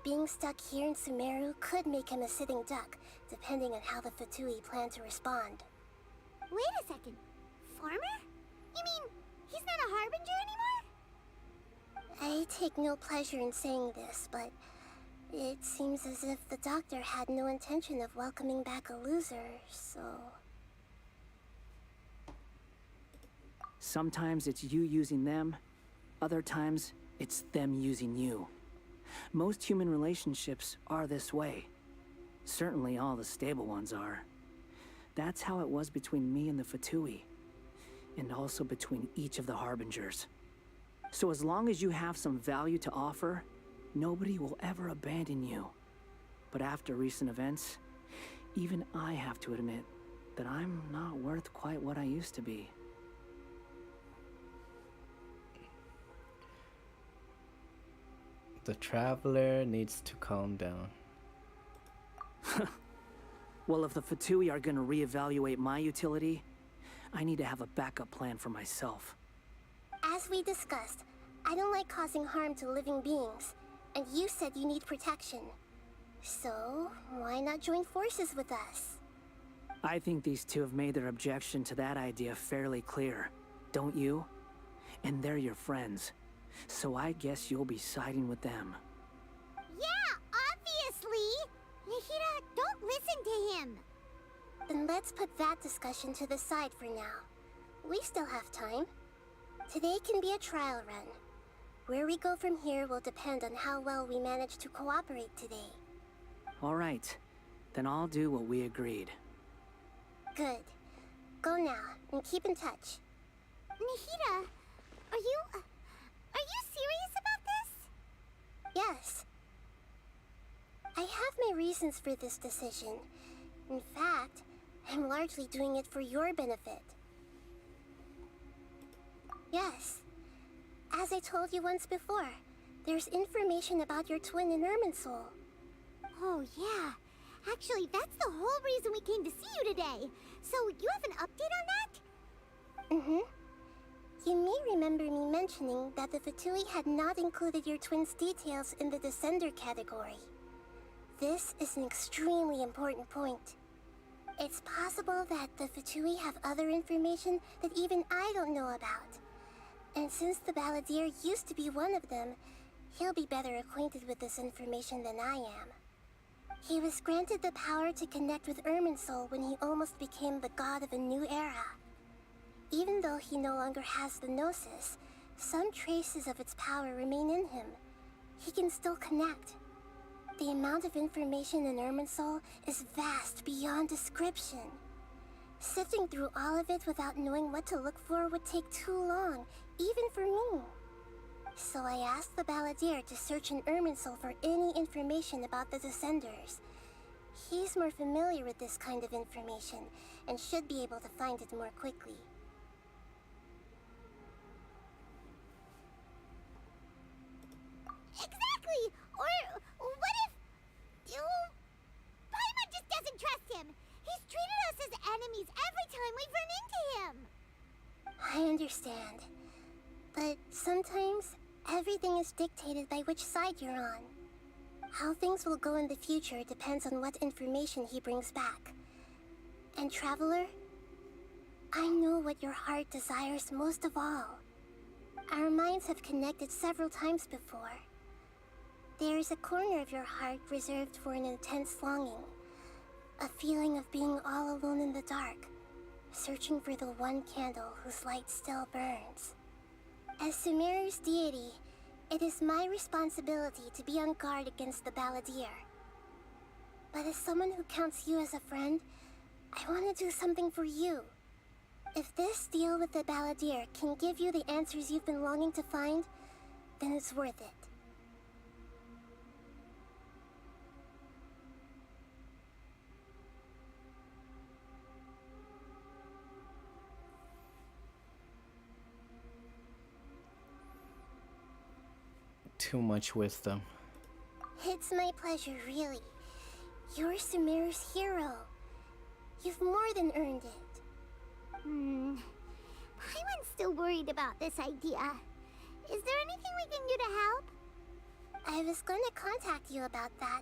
[SPEAKER 14] Being stuck here in Sumeru could make him a sitting duck, depending on how the Fatui plan to respond.
[SPEAKER 4] Wait a second. Farmer? You mean he's not a harbinger anymore?
[SPEAKER 14] I take no pleasure in saying this, but it seems as if the doctor had no intention of welcoming back a loser, so...
[SPEAKER 3] Sometimes it's you using them, other times it's them using you. Most human relationships are this way. Certainly all the stable ones are. That's how it was between me and the Fatui, and also between each of the Harbingers. So as long as you have some value to offer, nobody will ever abandon you. But after recent events, even I have to admit that I'm not worth quite what I used to be.
[SPEAKER 1] The traveler needs to calm down.
[SPEAKER 3] Well, if the Fatui are gonna reevaluate my utility, I need to have a backup plan for myself.
[SPEAKER 14] As we discussed, I don't like causing harm to living beings, and you said you need protection. So, why not join forces with us?
[SPEAKER 3] I think these two have made their objection to that idea fairly clear, don't you? And they're your friends, so I guess you'll be siding with them.
[SPEAKER 4] Yeah, obviously! Nahida, him!
[SPEAKER 14] Then let's put that discussion to the side for now. We still have time. Today can be a trial run. Where we go from here will depend on how well we manage to cooperate today.
[SPEAKER 3] All right. Then I'll do what we agreed.
[SPEAKER 14] Good. Go now, and keep in touch.
[SPEAKER 4] Nahida, are you serious about this?
[SPEAKER 14] Yes. I have my reasons for this decision. In fact, I'm largely doing it for your benefit. Yes. As I told you once before, there's information about your twin in Irminsul.
[SPEAKER 4] Oh, yeah. Actually, that's the whole reason we came to see you today. So, you have an update on that?
[SPEAKER 14] Mm-hmm. You may remember me mentioning that the Fatui had not included your twin's details in the Descender category. This is an extremely important point. It's possible that the Fatui have other information that even I don't know about. And since the Balladeer used to be one of them, he'll be better acquainted with this information than I am. He was granted the power to connect with Irminsul when he almost became the god of a new era. Even though he no longer has the Gnosis, some traces of its power remain in him. He can still connect. The amount of information in Irminsul is vast beyond description. Sifting through all of it without knowing what to look for would take too long, even for me. So I asked the Balladeer to search in Irminsul for any information about the Descenders. He's more familiar with this kind of information, and should be able to find it more quickly.
[SPEAKER 4] Exactly! Or what if... Paimon just doesn't trust him! He's treated us as enemies every time we've run into him!
[SPEAKER 14] I understand. But sometimes, everything is dictated by which side you're on. How things will go in the future depends on what information he brings back. And Traveler, I know what your heart desires most of all. Our minds have connected several times before. There is a corner of your heart reserved for an intense longing. A feeling of being all alone in the dark, searching for the one candle whose light still burns. As Sumeru's deity, it is my responsibility to be on guard against the Balladeer. But as someone who counts you as a friend, I want to do something for you. If this deal with the Balladeer can give you the answers you've been longing to find, then it's worth it.
[SPEAKER 1] Too much wisdom.
[SPEAKER 14] It's my pleasure, really. You're Sumeru's hero. You've more than earned it.
[SPEAKER 4] Paimon's still worried about this idea. Is there anything we can do to help?
[SPEAKER 14] I was going to contact you about that,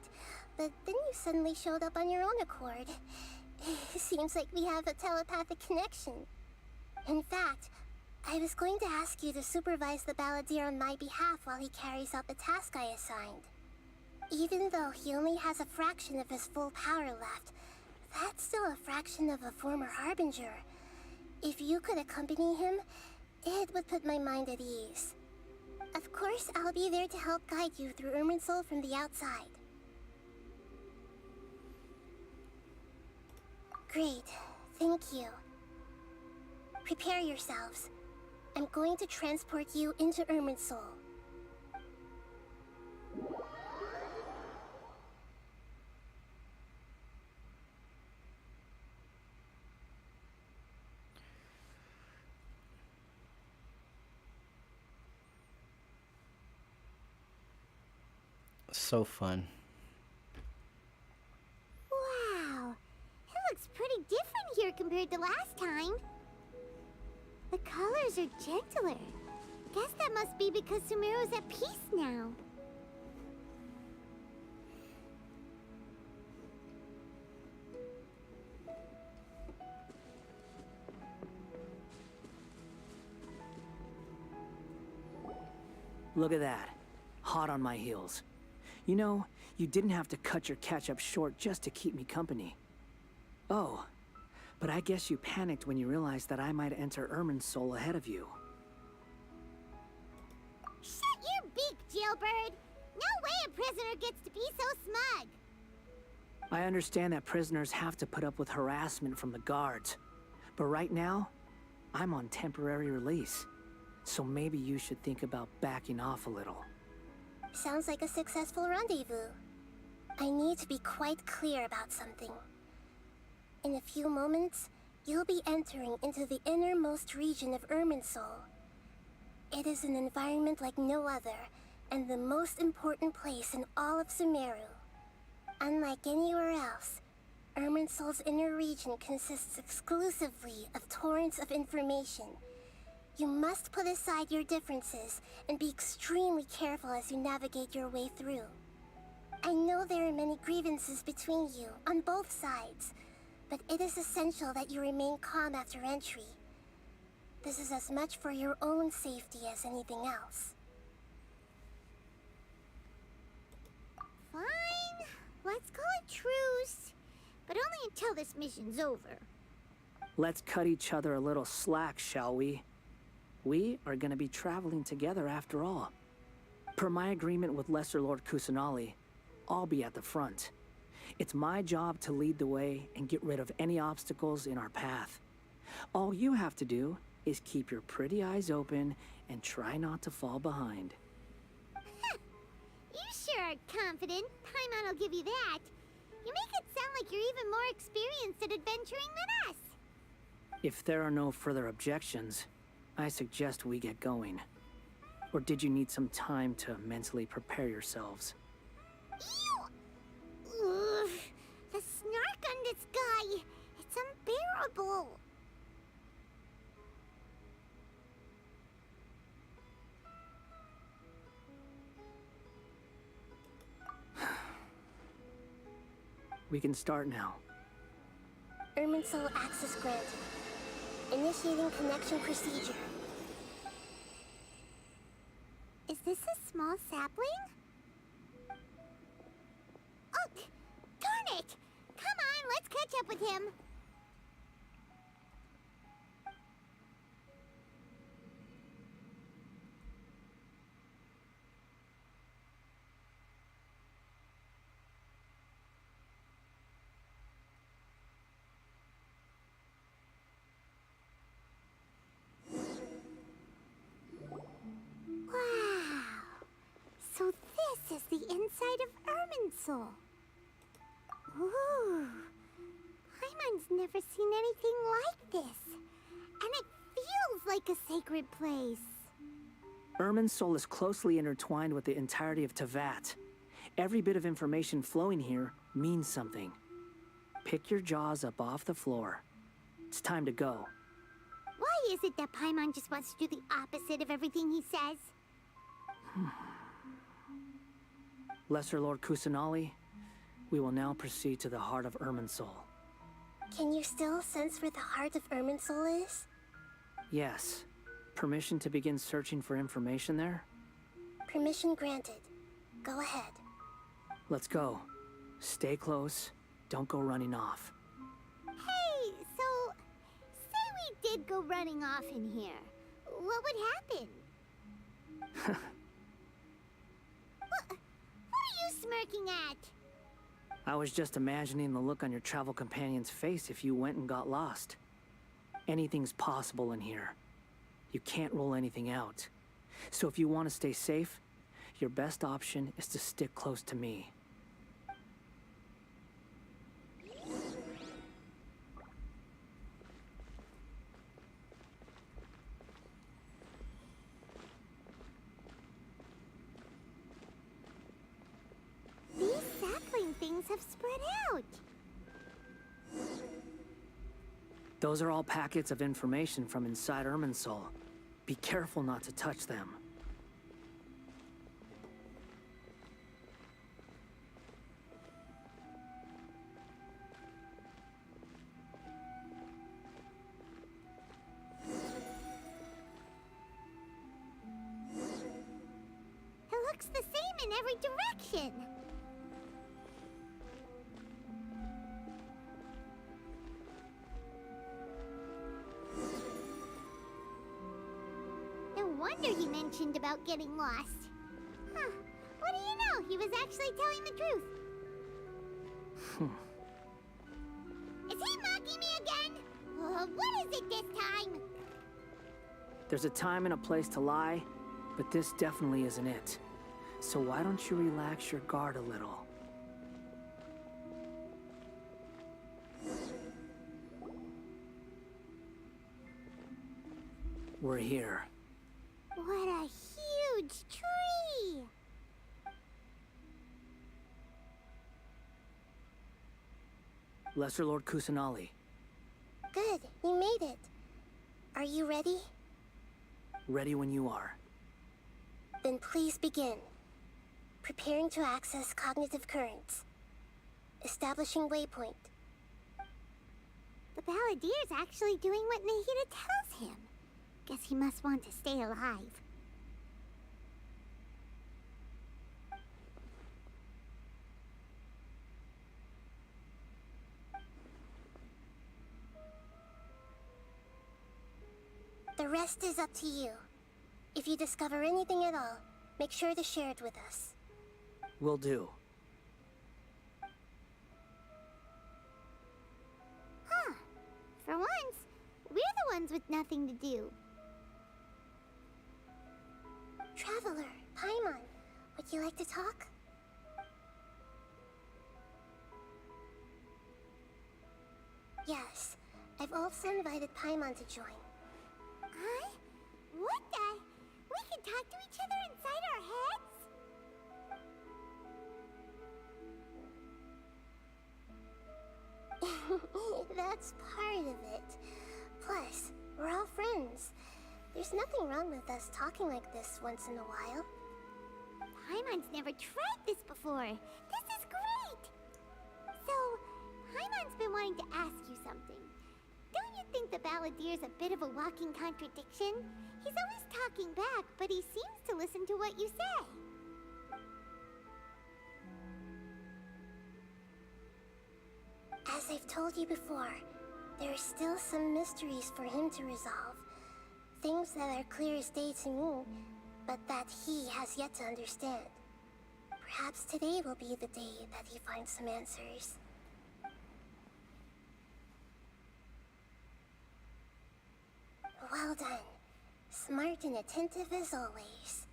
[SPEAKER 14] but then you suddenly showed up on your own accord. It seems like we have a telepathic connection. In fact, I was going to ask you to supervise the Balladeer on my behalf while he carries out the task I assigned. Even though he only has a fraction of his full power left, that's still a fraction of a former Harbinger. If you could accompany him, it would put my mind at ease. Of course, I'll be there to help guide you through Irminsul from the outside. Great, thank you. Prepare yourselves. I'm going to transport you into Irminsul.
[SPEAKER 1] So fun.
[SPEAKER 4] Wow, it looks pretty different here compared to last time. The colors are gentler. Guess that must be because Sumeru's at peace now.
[SPEAKER 3] Look at that. Hot on my heels. You know, you didn't have to cut your catch-up short just to keep me company. Oh, but I guess you panicked when you realized that I might enter Ermin's soul ahead of you.
[SPEAKER 4] Shut your beak, jailbird! No way a prisoner gets to be so smug!
[SPEAKER 3] I understand that prisoners have to put up with harassment from the guards. But right now, I'm on temporary release. So maybe you should think about backing off a little.
[SPEAKER 14] Sounds like a successful rendezvous. I need to be quite clear about something. In a few moments, you'll be entering into the innermost region of Irminsul. It is an environment like no other, and the most important place in all of Sumeru. Unlike anywhere else, Irminsul's inner region consists exclusively of torrents of information. You must put aside your differences and be extremely careful as you navigate your way through. I know there are many grievances between you, on both sides, but it is essential that you remain calm after entry. This is as much for your own safety as anything else.
[SPEAKER 4] Fine. Let's call it truce. But only until this mission's over.
[SPEAKER 3] Let's cut each other a little slack, shall we? We are gonna be traveling together after all. Per my agreement with Lesser Lord Kusanali, I'll be at the front. It's my job to lead the way and get rid of any obstacles in our path. All you have to do is keep your pretty eyes open and try not to fall behind.
[SPEAKER 4] You sure are confident. Paimon will give you that. You make it sound like you're even more experienced at adventuring than us.
[SPEAKER 3] If there are no further objections, I suggest we get going. Or did you need some time to mentally prepare yourselves?
[SPEAKER 4] Ew! Ugh, the snark on this guy. It's unbearable.
[SPEAKER 3] We can start now.
[SPEAKER 14] Irminsul access granted. Initiating connection procedure.
[SPEAKER 4] Is this a small sapling? Oh, darn it! Come on, let's catch up with him. Wow. So this is the inside of Irminsul. Ooh. Paimon's never seen anything like this. And it feels like a sacred place.
[SPEAKER 3] Irminsul is closely intertwined with the entirety of Teyvat. Every bit of information flowing here means something. Pick your jaws up off the floor. It's time to go.
[SPEAKER 4] Why is it that Paimon just wants to do the opposite of everything he says?
[SPEAKER 3] Lesser Lord Kusanali, we will now proceed to the heart of Irminsul.
[SPEAKER 14] Can you still sense where the heart of Irminsul is?
[SPEAKER 3] Yes. Permission to begin searching for information there?
[SPEAKER 14] Permission granted. Go ahead.
[SPEAKER 3] Let's go. Stay close. Don't go running off.
[SPEAKER 4] Hey, so... say we did go running off in here. What would happen? What are you smirking at?
[SPEAKER 3] I was just imagining the look on your travel companion's face if you went and got lost. Anything's possible in here. You can't rule anything out. So if you want to stay safe, your best option is to stick close to me.
[SPEAKER 4] These sapling things have spread out.
[SPEAKER 3] Those are all packets of information from inside Irminsul. Be careful not to touch them.
[SPEAKER 4] It looks the same in every direction. wonder he mentioned about getting lost. Huh. What do you know? He was actually telling the truth. Is he mocking me again? What is it this time?
[SPEAKER 3] There's a time and a place to lie, but this definitely isn't it. So why don't you relax your guard a little? We're here.
[SPEAKER 4] What a huge tree!
[SPEAKER 3] Lesser Lord Kusanali.
[SPEAKER 14] Good, you made it. Are you ready?
[SPEAKER 3] Ready when you are.
[SPEAKER 14] Then please begin. Preparing to access cognitive currents. Establishing waypoint.
[SPEAKER 4] The Balladeer's actually doing what Nahida tells him. Guess he must want to stay alive.
[SPEAKER 14] The rest is up to you. If you discover anything at all, make sure to share it with us.
[SPEAKER 3] Will do.
[SPEAKER 4] Huh. For once, we're the ones with nothing to do.
[SPEAKER 14] Traveler, Paimon, would you like to talk? Yes, I've also invited Paimon to join.
[SPEAKER 4] Huh? What the? We can talk to each other inside our heads?
[SPEAKER 14] That's part of it. Plus, we're all friends. There's nothing wrong with us talking like this once in a while.
[SPEAKER 4] Paimon's never tried this before. This is great! So, Paimon's been wanting to ask you something. Don't you think the Balladeer's a bit of a walking contradiction? He's always talking back, but he seems to listen to what you say.
[SPEAKER 14] As I've told you before, there are still some mysteries for him to resolve. Things that are clear as day to me, but that he has yet to understand. Perhaps today will be the day that he finds some answers. Well done. Smart and attentive as always.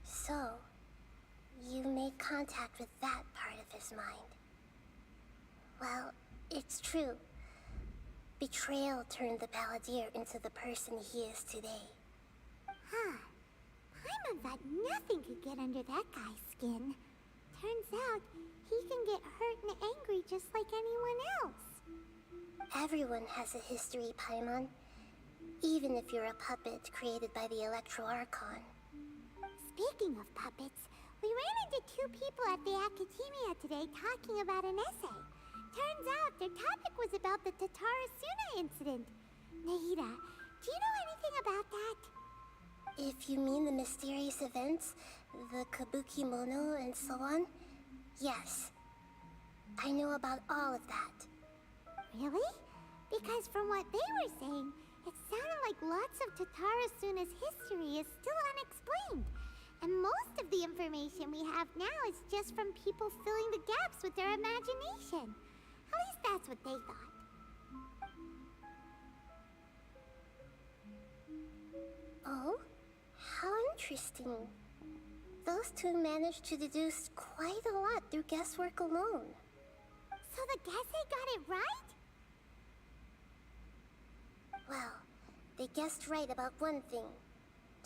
[SPEAKER 14] So, you made contact with that part of his mind. Well, it's true. Betrayal turned the Balladeer into the person he is today.
[SPEAKER 4] Huh. Paimon thought nothing could get under that guy's skin. Turns out, he can get hurt and angry just like anyone else.
[SPEAKER 14] Everyone has a history, Paimon. Even if you're a puppet created by the Electro Archon.
[SPEAKER 4] Speaking of puppets, we ran into two people at the Academia today talking about an essay. Turns out their topic was about the Tatarasuna incident. Nahida, do you know anything about that?
[SPEAKER 14] If you mean the mysterious events, the Kabuki Mono and so on, yes. I know about all of that.
[SPEAKER 4] Really? Because from what they were saying, it sounded like lots of Tatarasuna's history is still unexplained. And most of the information we have now is just from people filling the gaps with their imagination. At least that's what they thought.
[SPEAKER 14] Oh? How interesting. Those two managed to deduce quite a lot through guesswork alone.
[SPEAKER 4] So the Gesse got it right?
[SPEAKER 14] Well, they guessed right about one thing.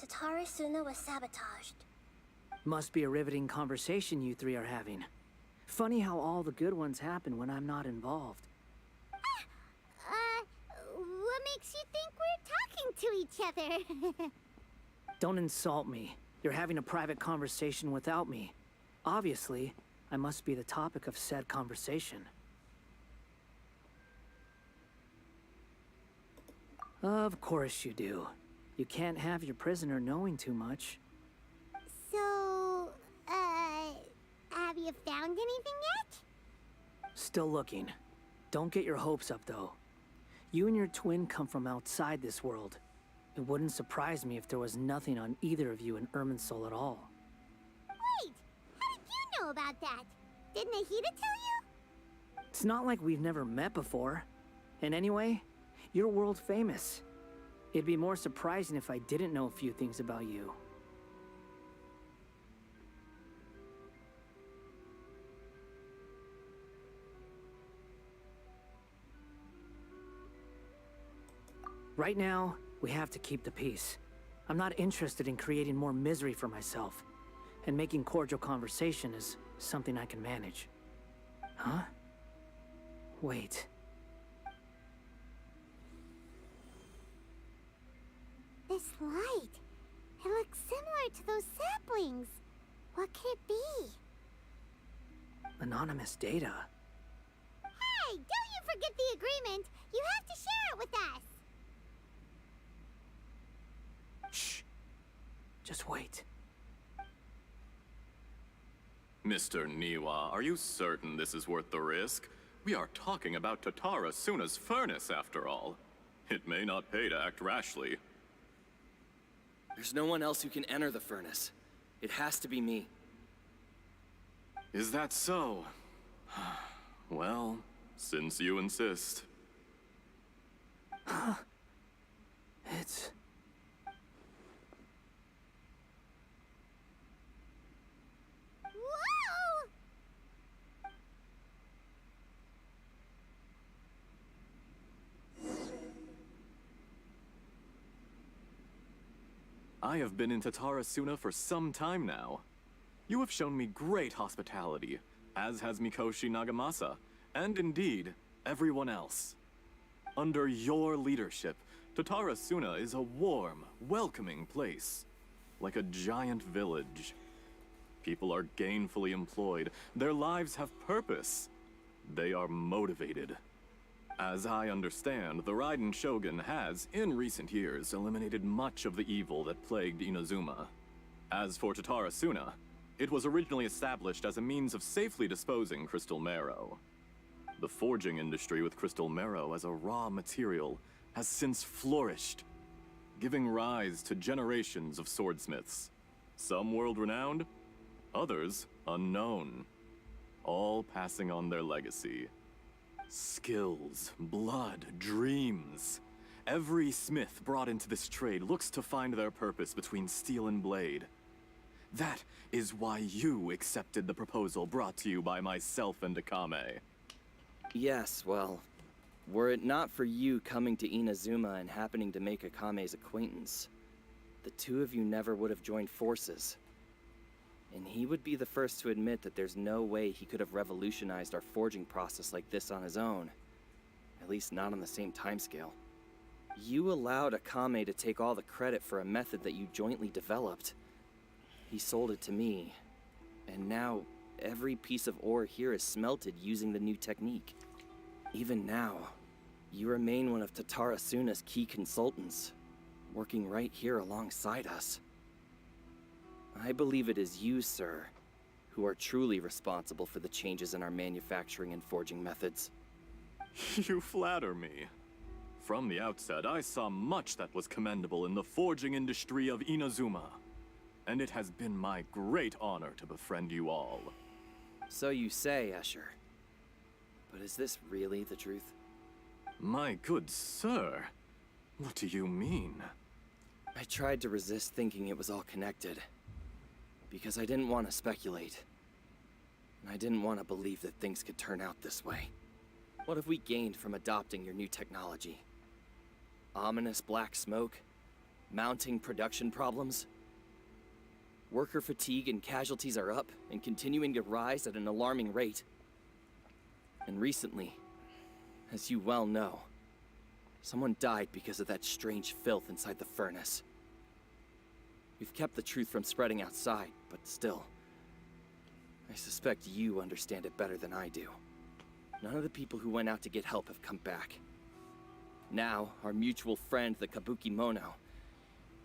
[SPEAKER 14] Tatarasuna was sabotaged.
[SPEAKER 3] Must be a riveting conversation you three are having. Funny how all the good ones happen when I'm not involved.
[SPEAKER 4] What makes you think we're talking to each other?
[SPEAKER 3] Don't insult me. You're having a private conversation without me. Obviously, I must be the topic of said conversation. Of course you do. You can't have your prisoner knowing too much.
[SPEAKER 4] So, have you found anything yet?
[SPEAKER 3] Still looking. Don't get your hopes up, though. You and your twin come from outside this world. It wouldn't surprise me if there was nothing on either of you in Irminsul at all.
[SPEAKER 4] Wait, how did you know about that? Did Nahida tell you?
[SPEAKER 3] It's not like we've never met before. And anyway, you're world famous. It'd be more surprising if I didn't know a few things about you. Right now, we have to keep the peace. I'm not interested in creating more misery for myself. And making cordial conversation is something I can manage. Huh? Wait.
[SPEAKER 4] This light. It looks similar to those saplings. What could it be?
[SPEAKER 3] Anonymous data.
[SPEAKER 4] Hey, don't you forget the agreement. You have to share it with us.
[SPEAKER 3] Shh. Just wait.
[SPEAKER 17] Mr. Niwa, are you certain this is worth the risk? We are talking about Tatara Suna's furnace, after all. It may not pay to act rashly.
[SPEAKER 18] There's no one else who can enter the furnace. It has to be me.
[SPEAKER 17] Is that so? Well, since you insist.
[SPEAKER 3] It's...
[SPEAKER 4] Whoa!
[SPEAKER 17] I have been in Tatara Suna for some time now. You have shown me great hospitality, as has Mikoshi Nagamasa, and indeed, everyone else. Under your leadership, Tatara Suna is a warm, welcoming place, like a giant village. People are gainfully employed, their lives have purpose. They are motivated. As I understand, the Raiden Shogun has, in recent years, eliminated much of the evil that plagued Inazuma. As for Tatara Suna, it was originally established as a means of safely disposing crystal marrow. The forging industry with crystal marrow as a raw material has since flourished, giving rise to generations of swordsmiths. Some world-renowned, others unknown, all passing on their legacy. Skills, blood, dreams. Every smith brought into this trade looks to find their purpose between steel and blade. That is why you accepted the proposal brought to you by myself and Akame.
[SPEAKER 18] Yes, well, were it not for you coming to Inazuma and happening to make Akame's acquaintance, the two of you never would have joined forces. And he would be the first to admit that there's no way he could have revolutionized our forging process like this on his own. At least not on the same timescale. You allowed Akame to take all the credit for a method that you jointly developed. He sold it to me, and now every piece of ore here is smelted using the new technique. Even now, you remain one of Tatara Suna's key consultants, working right here alongside us. I believe it is you, sir, who are truly responsible for the changes in our manufacturing and forging methods.
[SPEAKER 17] You flatter me. From the outset, I saw much that was commendable in the forging industry of Inazuma. And it has been my great honor to befriend you all.
[SPEAKER 18] So you say, Escher. But is this really the truth?
[SPEAKER 17] My good sir, what do you mean?
[SPEAKER 18] I tried to resist thinking it was all connected. Because I didn't want to speculate. And I didn't want to believe that things could turn out this way. What have we gained from adopting your new technology? Ominous black smoke? Mounting production problems? Worker fatigue and casualties are up and continuing to rise at an alarming rate. And recently, as you well know, someone died because of that strange filth inside the furnace. We've kept the truth from spreading outside, but still, I suspect you understand it better than I do. None of the people who went out to get help have come back. Now, our mutual friend, the Kabuki Mono,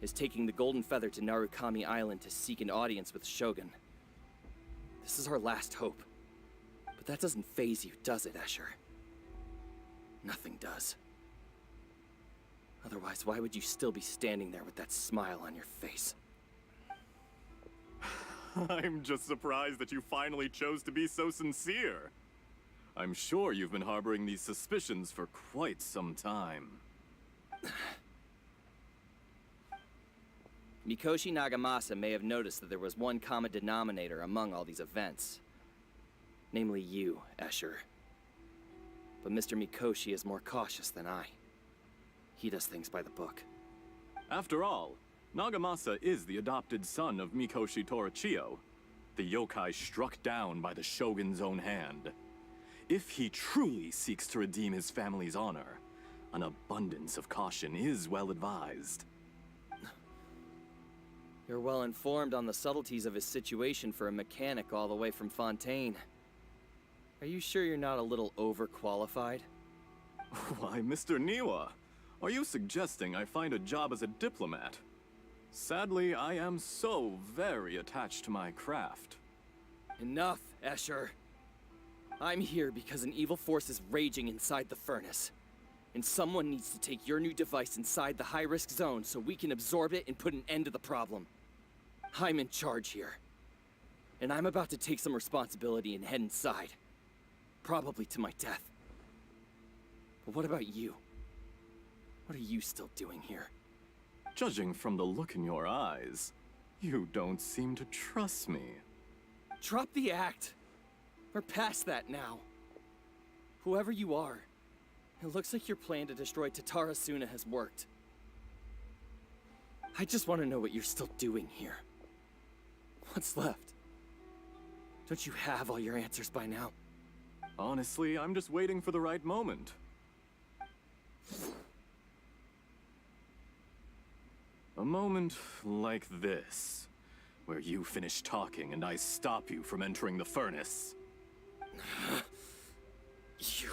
[SPEAKER 18] is taking the Golden Feather to Narukami Island to seek an audience with Shogun. This is our last hope. But But that doesn't faze you, does it, Escher? Nothing does. Otherwise, why would you still be standing there with that smile on your face?
[SPEAKER 17] I'm just surprised that you finally chose to be so sincere. I'm sure you've been harboring these suspicions for quite some time.
[SPEAKER 18] Mikoshi Nagamasa may have noticed that there was one common denominator among all these events. Namely you, Escher. But Mr. Mikoshi is more cautious than I. He does things by the book.
[SPEAKER 17] After all, Nagamasa is the adopted son of Mikoshi Torichio, the yokai struck down by the Shogun's own hand. If he truly seeks to redeem his family's honor, an abundance of caution is well advised.
[SPEAKER 18] You're well informed on the subtleties of his situation for a mechanic all the way from Fontaine. Are you sure you're not a little overqualified?
[SPEAKER 17] Why, Mr. Niwa, are you suggesting I find a job as a diplomat? Sadly, I am so very attached to my craft.
[SPEAKER 18] Enough, Escher. I'm here because an evil force is raging inside the furnace. And someone needs to take your new device inside the high-risk zone so we can absorb it and put an end to the problem. I'm in charge here. And I'm about to take some responsibility and head inside. Probably to my death. But what about you? What are you still doing here?
[SPEAKER 17] Judging from the look in your eyes, you don't seem to trust me.
[SPEAKER 18] Drop the act. We're past that now. Whoever you are, it looks like your plan to destroy Tatara Suna has worked. I just want to know what you're still doing here. What's left? Don't you have all your answers by now?
[SPEAKER 17] Honestly, I'm just waiting for the right moment. A moment like this, where you finish talking and I stop you from entering the furnace.
[SPEAKER 18] You...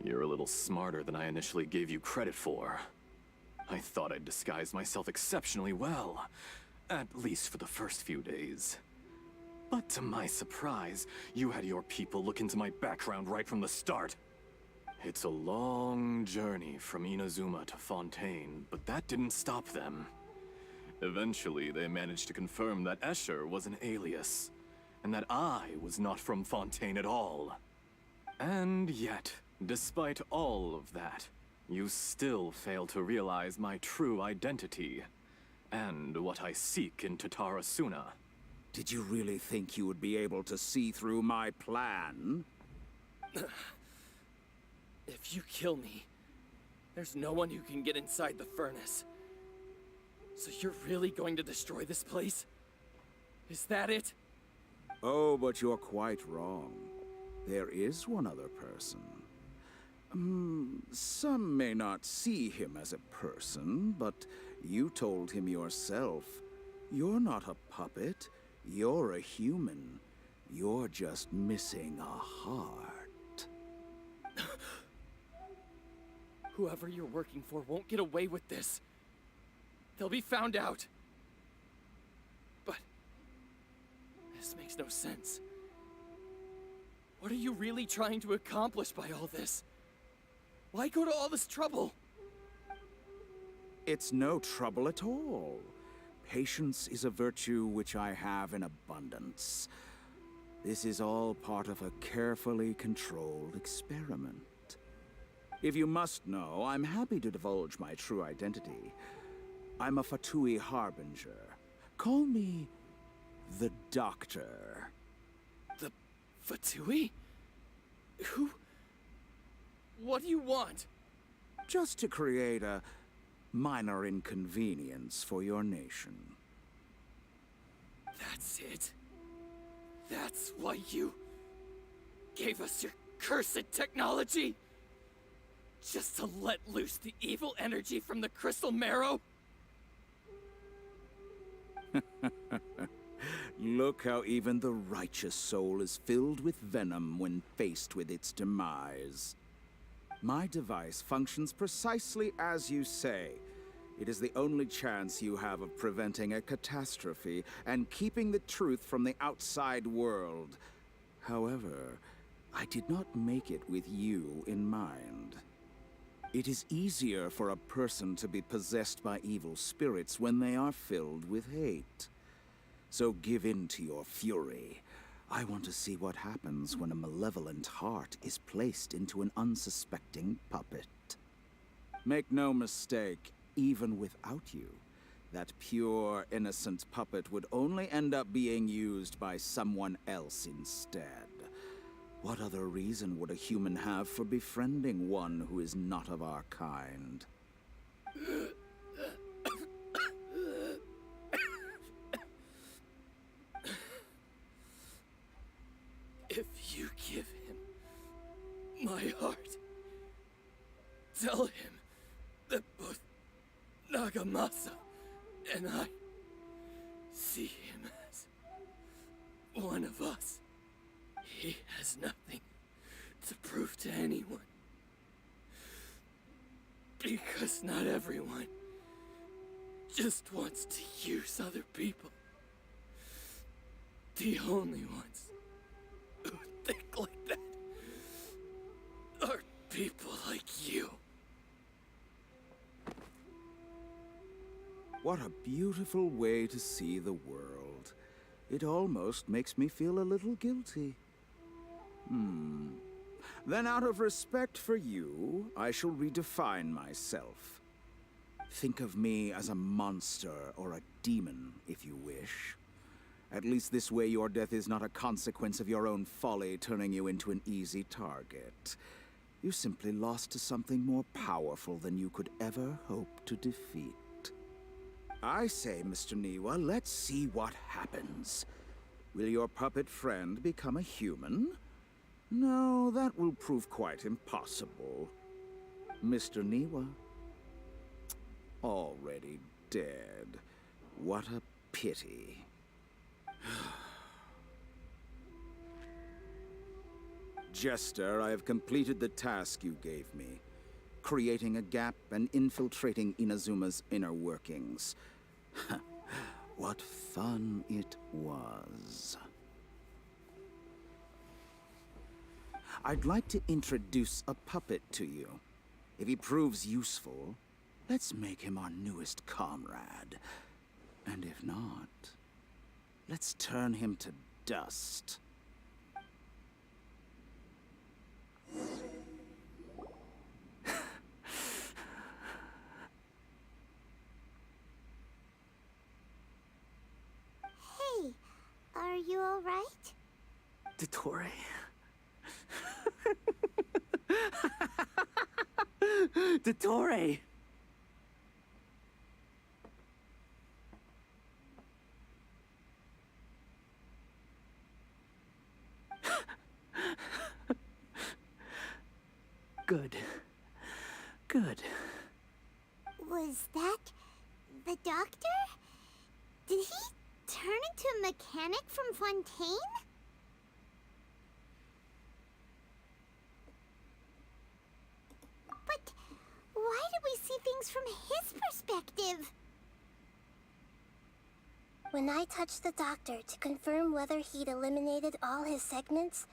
[SPEAKER 17] You're a little smarter than I initially gave you credit for. I thought I'd disguised myself exceptionally well, at least for the first few days. But to my surprise, you had your people look into my background right from the start. It's a long journey from Inazuma to Fontaine, but that didn't stop them. Eventually, they managed to confirm that Escher was an alias, and that I was not from Fontaine at all. And yet, despite all of that, you still fail to realize my true identity, and what I seek in Tatara Suna.
[SPEAKER 19] Did you really think you would be able to see through my plan?
[SPEAKER 18] If you kill me, there's no one who can get inside the furnace. So you're really going to destroy this place? Is that it?
[SPEAKER 19] Oh, but you're quite wrong. There is one other person. Some may not see him as a person, but you told him yourself. You're not a puppet. You're a human. You're just missing a heart.
[SPEAKER 18] Whoever you're working for won't get away with this. They'll be found out. But this makes no sense. What are you really trying to accomplish by all this? Why go to all this trouble?
[SPEAKER 19] It's no trouble at all. Patience is a virtue which I have in abundance. This is all part of a carefully controlled experiment. If you must know, I'm happy to divulge my true identity. I'm a Fatui Harbinger. Call me the Doctor.
[SPEAKER 18] The Fatui? Who? What do you want?
[SPEAKER 19] Just to create a minor inconvenience for your nation.
[SPEAKER 18] That's it? That's why you gave us your cursed technology? Just to let loose the evil energy from the crystal marrow?
[SPEAKER 19] Look how even the righteous soul is filled with venom when faced with its demise. My device functions precisely as you say. It is the only chance you have of preventing a catastrophe and keeping the truth from the outside world. However, I did not make it with you in mind. It is easier for a person to be possessed by evil spirits when they are filled with hate. So give in to your fury. I want to see what happens when a malevolent heart is placed into an unsuspecting puppet. Make no mistake, even without you, that pure, innocent puppet would only end up being used by someone else instead. What other reason would a human have for befriending one who is not of our kind?
[SPEAKER 18] If you give him my heart, tell him that both Nagamasa and I see him as one of us. He has nothing to prove to anyone. Because not everyone just wants to use other people. The only ones who think like that are people like you.
[SPEAKER 19] What a beautiful way to see the world. It almost makes me feel a little guilty. Then out of respect for you, I shall redefine myself. Think of me as a monster or a demon, if you wish. At least this way your death is not a consequence of your own folly turning you into an easy target. You simply lost to something more powerful than you could ever hope to defeat. I say, Mr. Niwa, let's see what happens. Will your puppet friend become a human? No, that will prove quite impossible. Mr. Niwa? Already dead. What a pity. Jester, I have completed the task you gave me. Creating a gap and infiltrating Inazuma's inner workings. What fun it was. I'd like to introduce a puppet to you. If he proves useful, let's make him our newest comrade. And if not, let's turn him to dust.
[SPEAKER 4] Hey, are you alright?
[SPEAKER 3] Dottore. Dottore! Good. Good.
[SPEAKER 4] Was that the doctor? Did he turn into a mechanic from Fontaine? But why did we see things from his perspective?
[SPEAKER 14] When I touched the doctor to confirm whether he'd eliminated all his segments,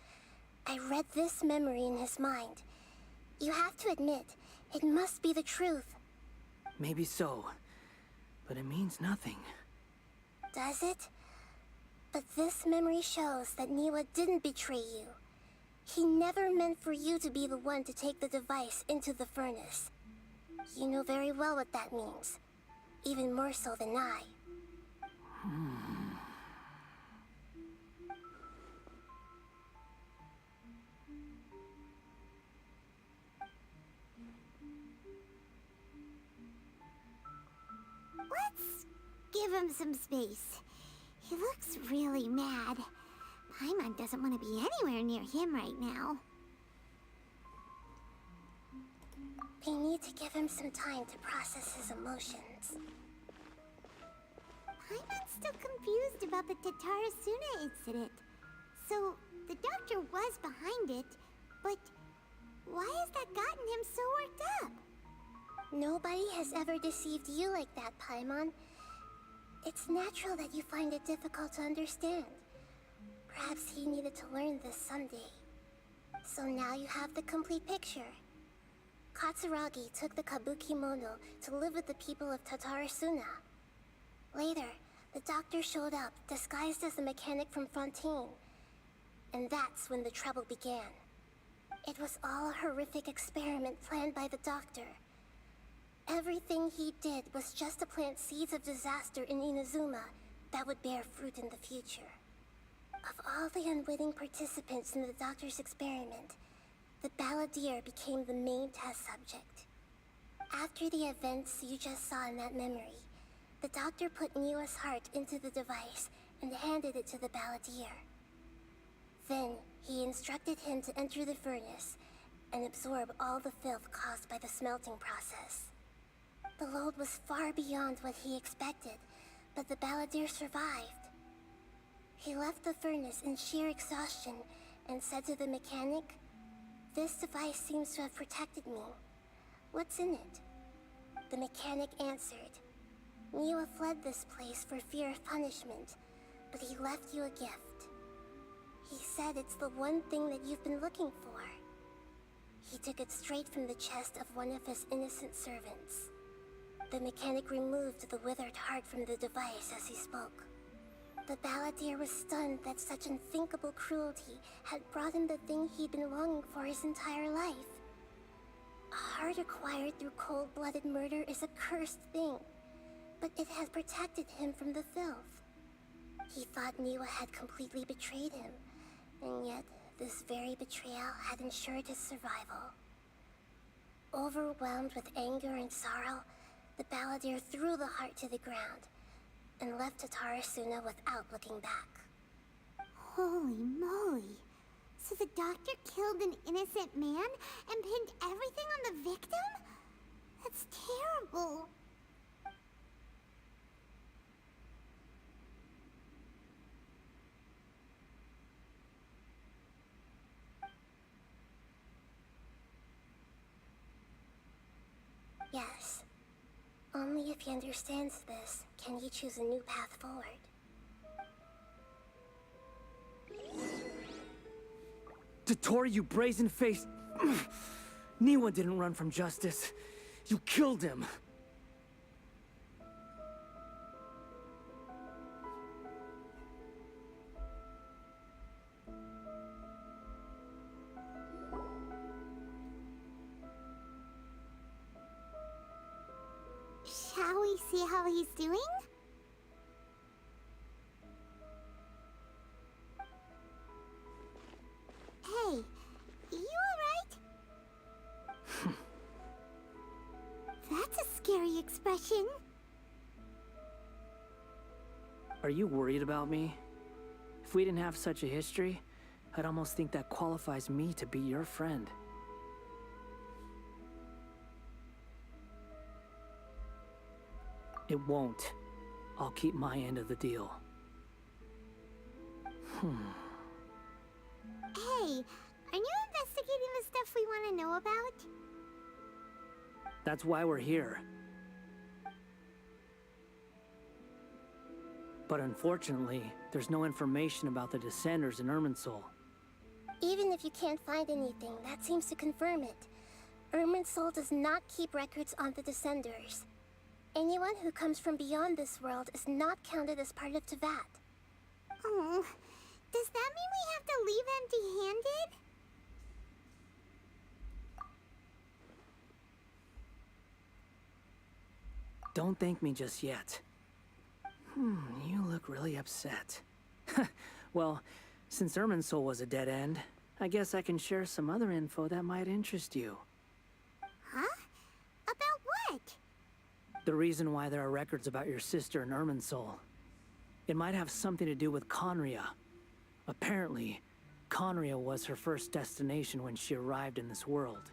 [SPEAKER 14] I read this memory in his mind. You have to admit, it must be the truth.
[SPEAKER 3] Maybe so, but it means nothing.
[SPEAKER 14] Does it? But this memory shows that Niwa didn't betray you. He never meant for you to be the one to take the device into the furnace. You know very well what that means. Even more so than I.
[SPEAKER 4] Let's give him some space. He looks really mad. Paimon doesn't want to be anywhere near him right now.
[SPEAKER 14] We need to give him some time to process his emotions.
[SPEAKER 4] Paimon's still confused about the Tatarasuna incident. So, the doctor was behind it, but why has that gotten him so worked up?
[SPEAKER 14] Nobody has ever deceived you like that, Paimon. It's natural that you find it difficult to understand. Perhaps he needed to learn this someday. So now you have the complete picture. Katsuragi took the Kabuki Mono to live with the people of Tatarasuna. Later, the doctor showed up, disguised as a mechanic from Fontaine. And that's when the trouble began. It was all a horrific experiment planned by the doctor. Everything he did was just to plant seeds of disaster in Inazuma that would bear fruit in the future. Of all the unwitting participants in the doctor's experiment, the balladeer became the main test subject. After the events you just saw in that memory, the doctor put Niwa's heart into the device and handed it to the balladeer. Then, he instructed him to enter the furnace and absorb all the filth caused by the smelting process. The load was far beyond what he expected, but the balladeer survived. He left the furnace in sheer exhaustion and said to the mechanic, "This device seems to have protected me. What's in it?" The mechanic answered, "Niwa fled this place for fear of punishment, but he left you a gift. He said it's the one thing that you've been looking for." He took it straight from the chest of one of his innocent servants. The mechanic removed the withered heart from the device as he spoke. The balladeer was stunned that such unthinkable cruelty had brought him the thing he'd been longing for his entire life. A heart acquired through cold-blooded murder is a cursed thing, but it had protected him from the filth. He thought Niwa had completely betrayed him, and yet this very betrayal had ensured his survival. Overwhelmed with anger and sorrow, the balladeer threw the heart to the ground and left Tatarasuna without looking back.
[SPEAKER 4] Holy moly. So the doctor killed an innocent man and pinned everything on the victim? That's terrible.
[SPEAKER 14] Yes. Only if he understands this can he choose a new path forward.
[SPEAKER 3] Tottori, you brazen-faced... Niwa didn't run from justice. You killed him.
[SPEAKER 4] Shall we see how he's doing? Hey, you alright? That's a scary expression.
[SPEAKER 3] Are you worried about me? If we didn't have such a history, I'd almost think that qualifies me to be your friend. It won't. I'll keep my end of the deal.
[SPEAKER 4] Hey, are you investigating the stuff we want to know about?
[SPEAKER 3] That's why we're here. But unfortunately, there's no information about the Descenders in Irminsul.
[SPEAKER 14] Even if you can't find anything, that seems to confirm it. Irminsul does not keep records on the Descenders. Anyone who comes from beyond this world is not counted as part of Tevat.
[SPEAKER 4] Oh, does that mean we have to leave empty-handed?
[SPEAKER 3] Don't thank me just yet. You look really upset. Well, since Irminsul was a dead end, I guess I can share some other info that might interest you.
[SPEAKER 4] Huh? About what?
[SPEAKER 3] The reason why there are records about your sister in Irminsul. It might have something to do with Conria. Apparently, Conria was her first destination when she arrived in this world.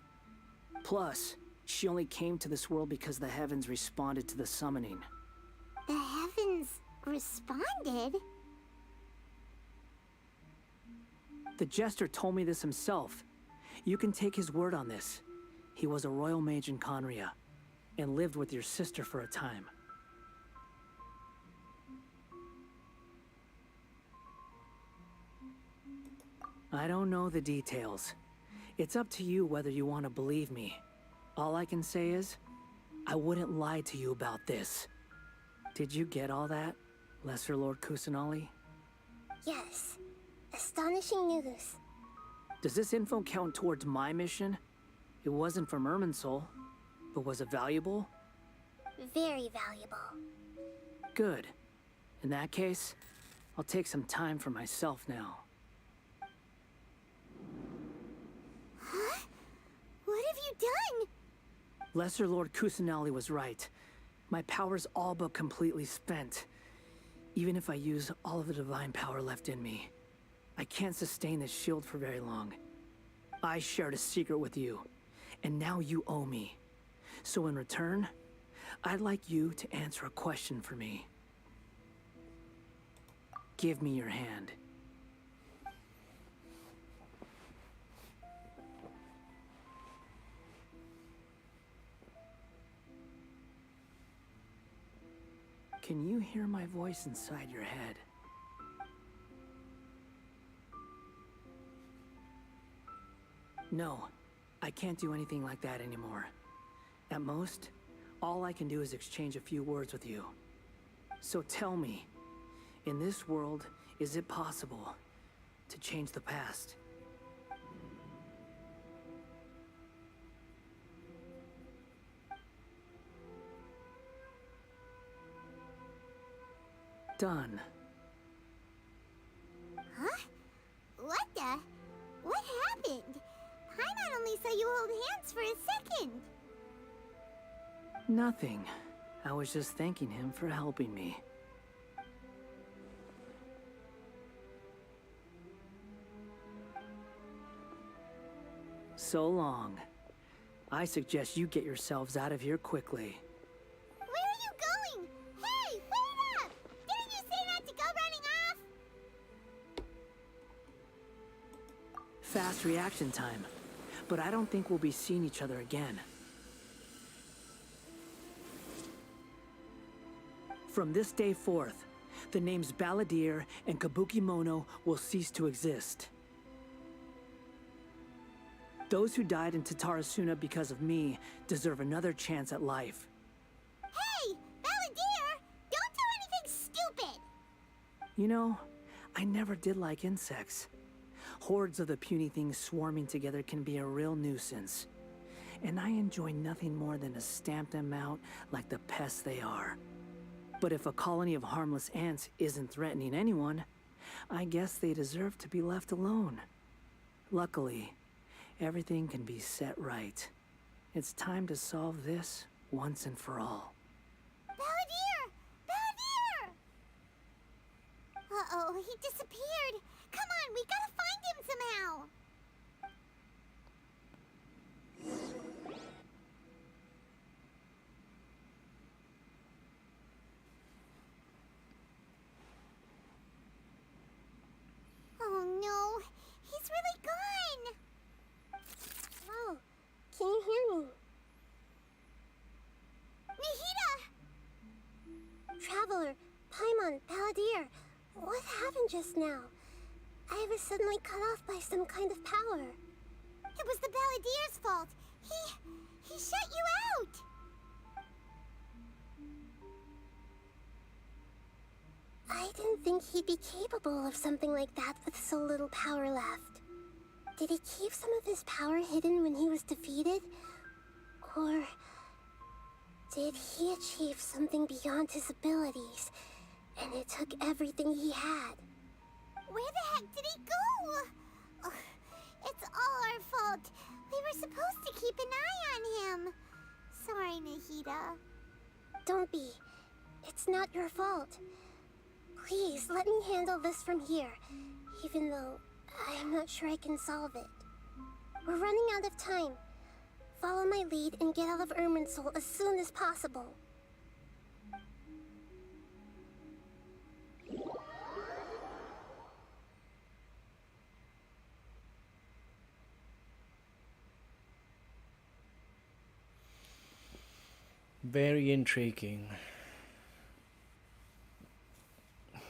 [SPEAKER 3] Plus, she only came to this world because the heavens responded to the summoning.
[SPEAKER 4] The heavens responded?
[SPEAKER 3] The Jester told me this himself. You can take his word on this. He was a royal mage in Conria. and lived with your sister for a time. I don't know the details. It's up to you whether you want to believe me. All I can say is, I wouldn't lie to you about this. Did you get all that, Lesser Lord Kusanali?
[SPEAKER 14] Yes. Astonishing news.
[SPEAKER 3] Does this info count towards my mission? It wasn't from Irminsul, but was it valuable?
[SPEAKER 14] Very valuable.
[SPEAKER 3] Good. In that case, I'll take some time for myself now.
[SPEAKER 4] Huh? What have you done?
[SPEAKER 3] Lesser Lord Kusanali was right. My power's all but completely spent. Even if I use all of the divine power left in me, I can't sustain this shield for very long. I shared a secret with you, and now you owe me. So in return, I'd like you to answer a question for me. Give me your hand. Can you hear my voice inside your head? No, I can't do anything like that anymore. At most, all I can do is exchange a few words with you. So tell me, in this world, is it possible to change the past? Done.
[SPEAKER 4] Huh? What the? What happened? Paimon only saw you hold hands for a second.
[SPEAKER 3] Nothing. I was just thanking him for helping me. So long. I suggest you get yourselves out of here quickly.
[SPEAKER 4] Where are you going? Hey, wait up! Didn't you say not to go running off?
[SPEAKER 3] Fast reaction time. But I don't think we'll be seeing each other again. From this day forth, the names Balladeer and Kabukimono will cease to exist. Those who died in Tatarasuna because of me deserve another chance at life.
[SPEAKER 4] Hey, Balladeer! Don't do anything stupid!
[SPEAKER 3] You know, I never did like insects. Hordes of the puny things swarming together can be a real nuisance. And I enjoy nothing more than to stamp them out like the pests they are. But if a colony of harmless ants isn't threatening anyone, I guess they deserve to be left alone. Luckily, everything can be set right. It's time to solve this once and for all.
[SPEAKER 4] Balladeer! Balladeer! Uh-oh, he disappeared. Come on, we gotta find him somehow. Oh no, he's really gone.
[SPEAKER 14] Oh, can you hear me?
[SPEAKER 4] Nahida!
[SPEAKER 14] Traveler, Paimon, Balladeer, what happened just now? I was suddenly cut off by some kind of power.
[SPEAKER 4] It was the Balladeer's fault. He shut you out.
[SPEAKER 14] I didn't think he'd be capable of something like that with so little power left. Did he keep some of his power hidden when he was defeated? Or did he achieve something beyond his abilities, and it took everything he had?
[SPEAKER 4] Where the heck did he go? Ugh, it's all our fault. We were supposed to keep an eye on him. Sorry, Nahida.
[SPEAKER 14] Don't be. It's not your fault. Please, let me handle this from here, even though I'm not sure I can solve it. We're running out of time. Follow my lead and get out of Irminsul as soon as possible.
[SPEAKER 1] Very intriguing.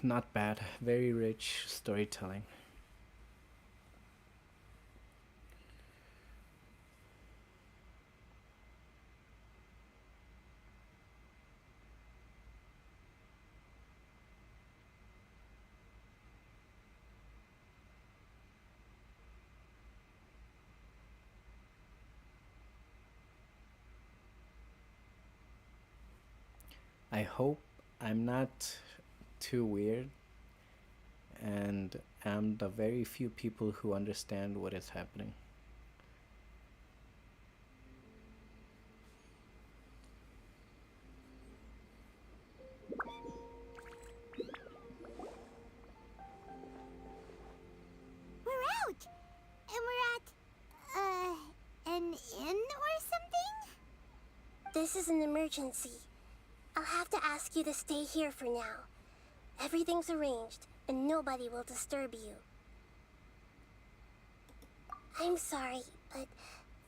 [SPEAKER 1] Not bad. Very rich storytelling. I hope I'm not too weird and am the very few people who understand what is happening.
[SPEAKER 4] We're out! And we're at, an inn or something?
[SPEAKER 14] This is an emergency. I'll have to ask you to stay here for now. Everything's arranged, and nobody will disturb you. I'm sorry, but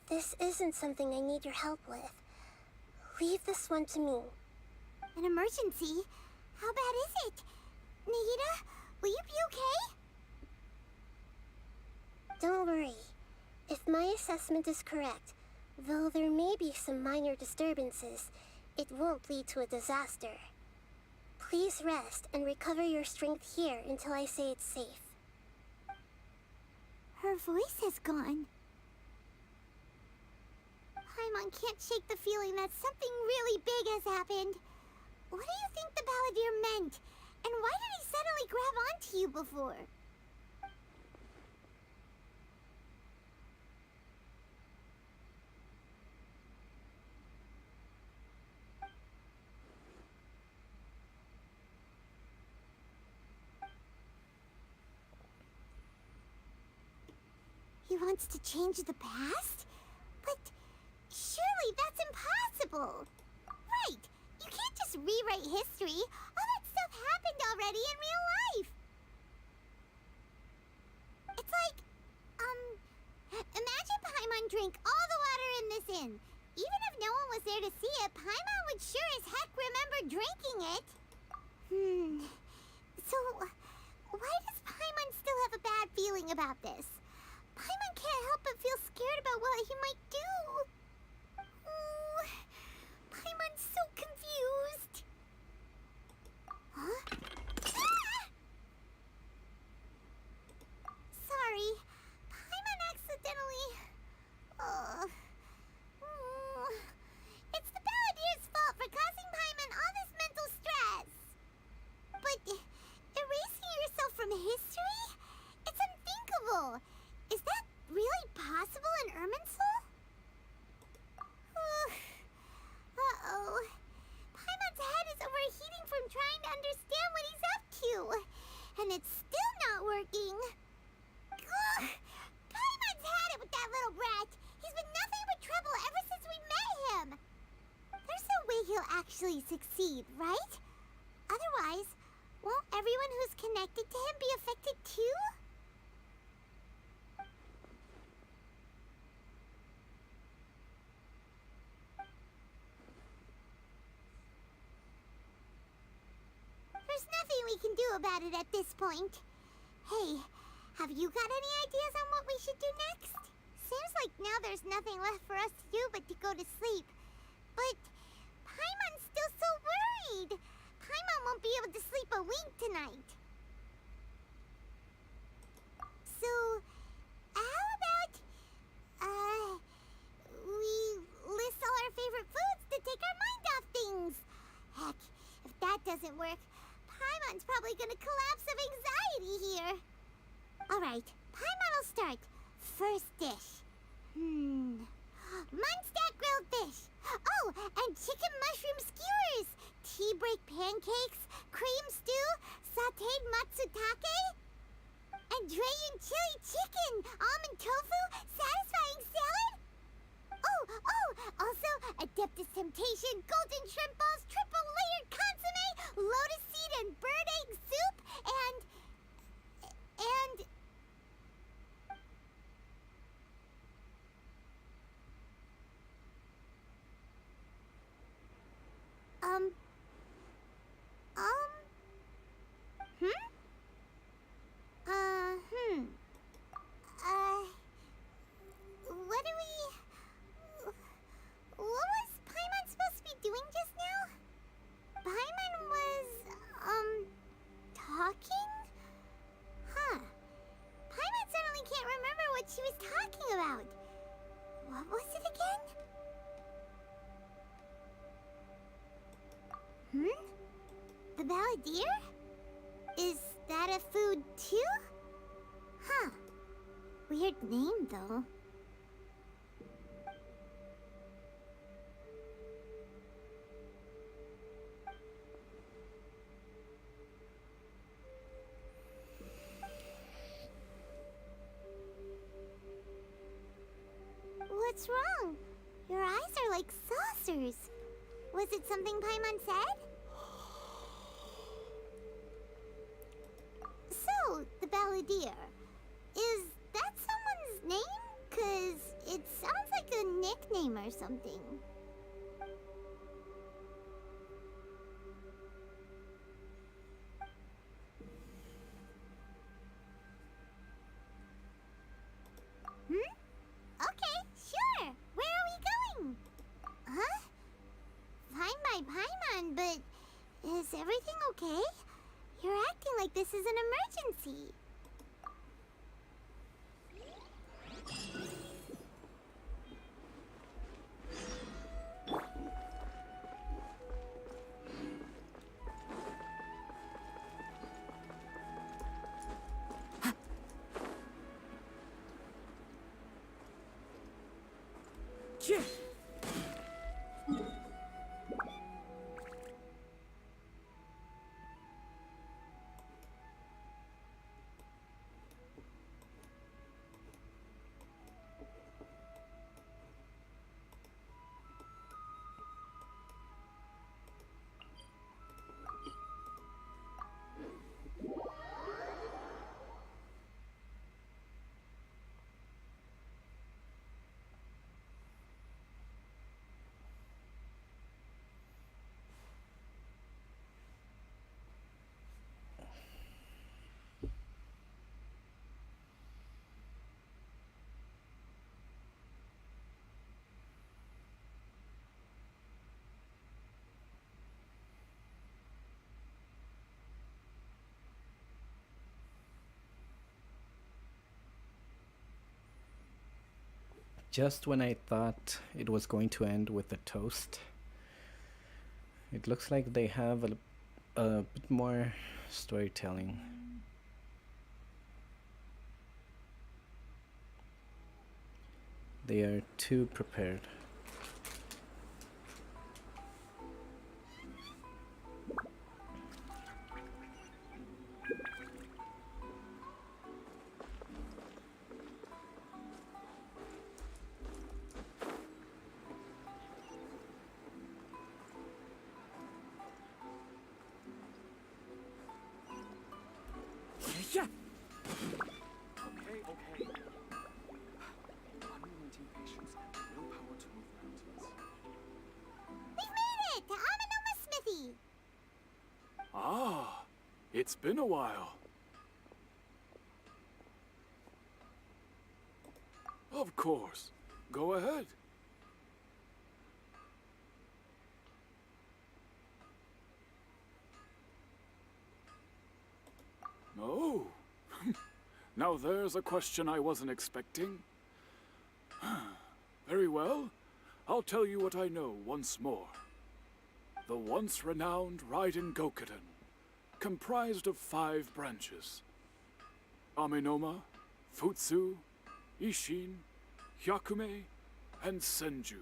[SPEAKER 14] this isn't something I need your help with. Leave this one to me.
[SPEAKER 4] An emergency? How bad is it? Nahida, will you be okay?
[SPEAKER 14] Don't worry. If my assessment is correct, though there may be some minor disturbances, it won't lead to a disaster. Please rest and recover your strength here until I say it's safe.
[SPEAKER 4] Her voice has gone. Paimon can't shake the feeling that something really big has happened. What do you think the Balladeer meant? And why did he suddenly grab onto you before? He wants to change the past? But surely that's impossible. Right, you can't just rewrite history. All that stuff happened already in real life. It's like, imagine Paimon drank all the water in this inn. Even if no one was there to see it, Paimon would sure as heck remember drinking it. So, why does Paimon still have a bad feeling about this? Paimon can't help but feel scared about what he might do. Ooh, Paimon's so confused. Huh? Ah! Sorry, Paimon accidentally... It's the Balladeer's fault for causing Paimon all this mental stress. But erasing yourself from history? It's unthinkable. Is that really possible in Irminsul? Uh-oh. Paimon's head is overheating from trying to understand what he's up to. And it's still not working. Ugh. Paimon's had it with that little brat. He's been nothing but trouble ever since we met him. There's no way he'll actually succeed, right? Otherwise, won't everyone who's connected to him be affected too? There's nothing we can do about it at this point. Hey, have you got any ideas on what we should do next? Seems like now there's nothing left for us to do but to go to sleep. But Paimon's still so worried. Paimon won't be able to sleep a wink tonight. So, how about, we list all our favorite foods to take our mind off things? Heck, if that doesn't work, Paimon's probably gonna collapse of anxiety here. Alright, Paimon will start. First dish. Munstack grilled fish. Oh, and chicken mushroom skewers. Tea break pancakes, cream stew, sauteed matsutake, and Dragon chili chicken, almond tofu, satisfying salad. Also, Adeptus Temptation, golden shrimp balls, triple layered consomme, lotus seed and bird egg soup, and... balladeer? Is that a food too? Huh. Weird name, though. What's wrong? Your eyes are like saucers. Was it something Paimon said? So, the balladeer. Is that someone's name? 'Cause it sounds like a nickname or something. Okay, sure. Where are we going? Huh? Fine by Paimon, but is everything okay? You're acting like this is an emergency.
[SPEAKER 1] Just when I thought it was going to end with a toast, it looks like they have a bit more storytelling. They are too prepared.
[SPEAKER 5] Yeah. Okay. Unrelenting patience and willpower to move mountains.
[SPEAKER 4] We've made it to Amanoma Smithy.
[SPEAKER 20] Ah, it's been a while. Of course. Go ahead. Oh. Now there's a question I wasn't expecting. Very well. I'll tell you what I know once more. The once renowned Raiden Gokuden, comprised of 5 branches. Amenoma, Futsu, Ishin, Hyakume, and Senju.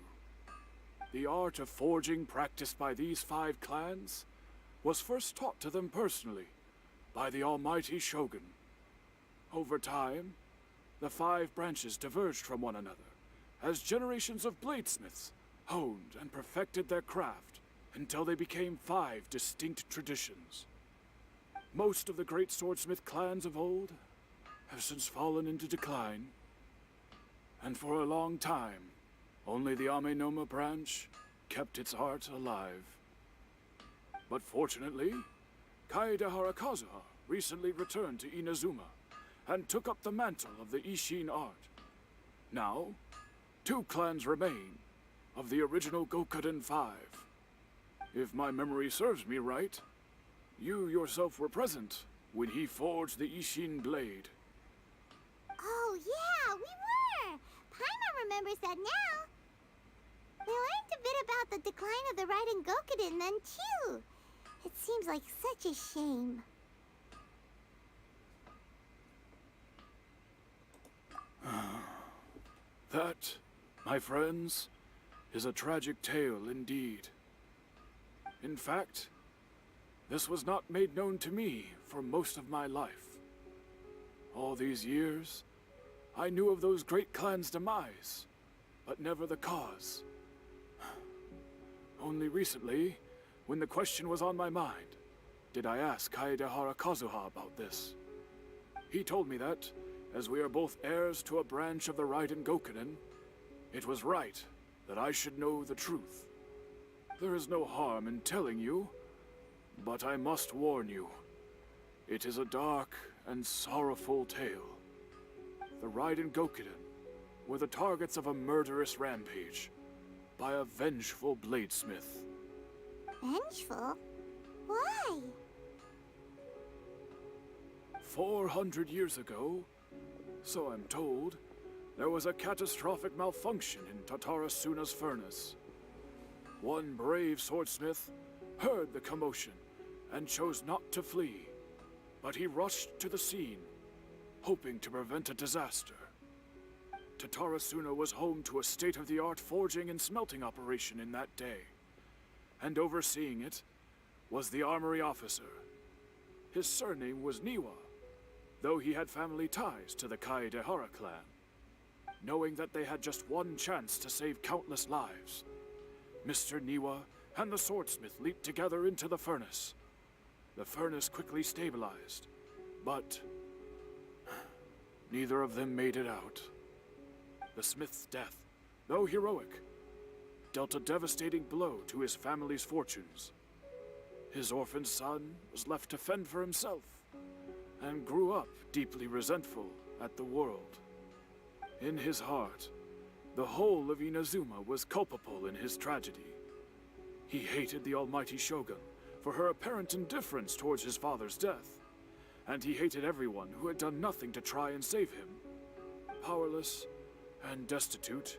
[SPEAKER 20] The art of forging practiced by these 5 clans was first taught to them personally by the almighty Shogun. Over time, the 5 branches diverged from one another as generations of bladesmiths honed and perfected their craft until they became 5 distinct traditions. Most of the great swordsmith clans of old have since fallen into decline, and for a long time, only the Amenoma branch kept its art alive. But fortunately, Kaede Harakazuha recently returned to Inazuma and took up the mantle of the Ishin art. Now, 2 clans remain of the original Gokuden 5. If my memory serves me right, you yourself were present when he forged the Ishin blade.
[SPEAKER 4] Oh, yeah, we were. Paimon remembers that now. We learned a bit about the decline of the Raiden Gokuden then, too. It seems like such a shame.
[SPEAKER 20] That, my friends, is a tragic tale indeed. In fact, this was not made known to me for most of my life. All these years, I knew of those great clans' demise, but never the cause. Only recently, when the question was on my mind, did I ask Kaedehara Kazuha about this. He told me that, as we are both heirs to a branch of the Raiden Gokunin, it was right that I should know the truth. There is no harm in telling you, but I must warn you. It is a dark and sorrowful tale. The Raiden Gokunin were the targets of a murderous rampage by a vengeful bladesmith.
[SPEAKER 4] Vengeful? Why?
[SPEAKER 20] 400 years ago, so I'm told, there was a catastrophic malfunction in Tatarasuna's furnace. One brave swordsmith heard the commotion and chose not to flee, but he rushed to the scene, hoping to prevent a disaster. Tatarasuna was home to a state-of-the-art forging and smelting operation in that day, and overseeing it was the armory officer. His surname was Niwa, though he had family ties to the Kaedehara clan. Knowing that they had just one chance to save countless lives, Mr. Niwa and the swordsmith leaped together into the furnace. The furnace quickly stabilized, but neither of them made it out. The smith's death, though heroic, dealt a devastating blow to his family's fortunes. His orphaned son was left to fend for himself, and grew up deeply resentful at the world. In his heart, the whole of Inazuma was culpable in his tragedy. He hated the almighty Shogun for her apparent indifference towards his father's death, and he hated everyone who had done nothing to try and save him. Powerless and destitute,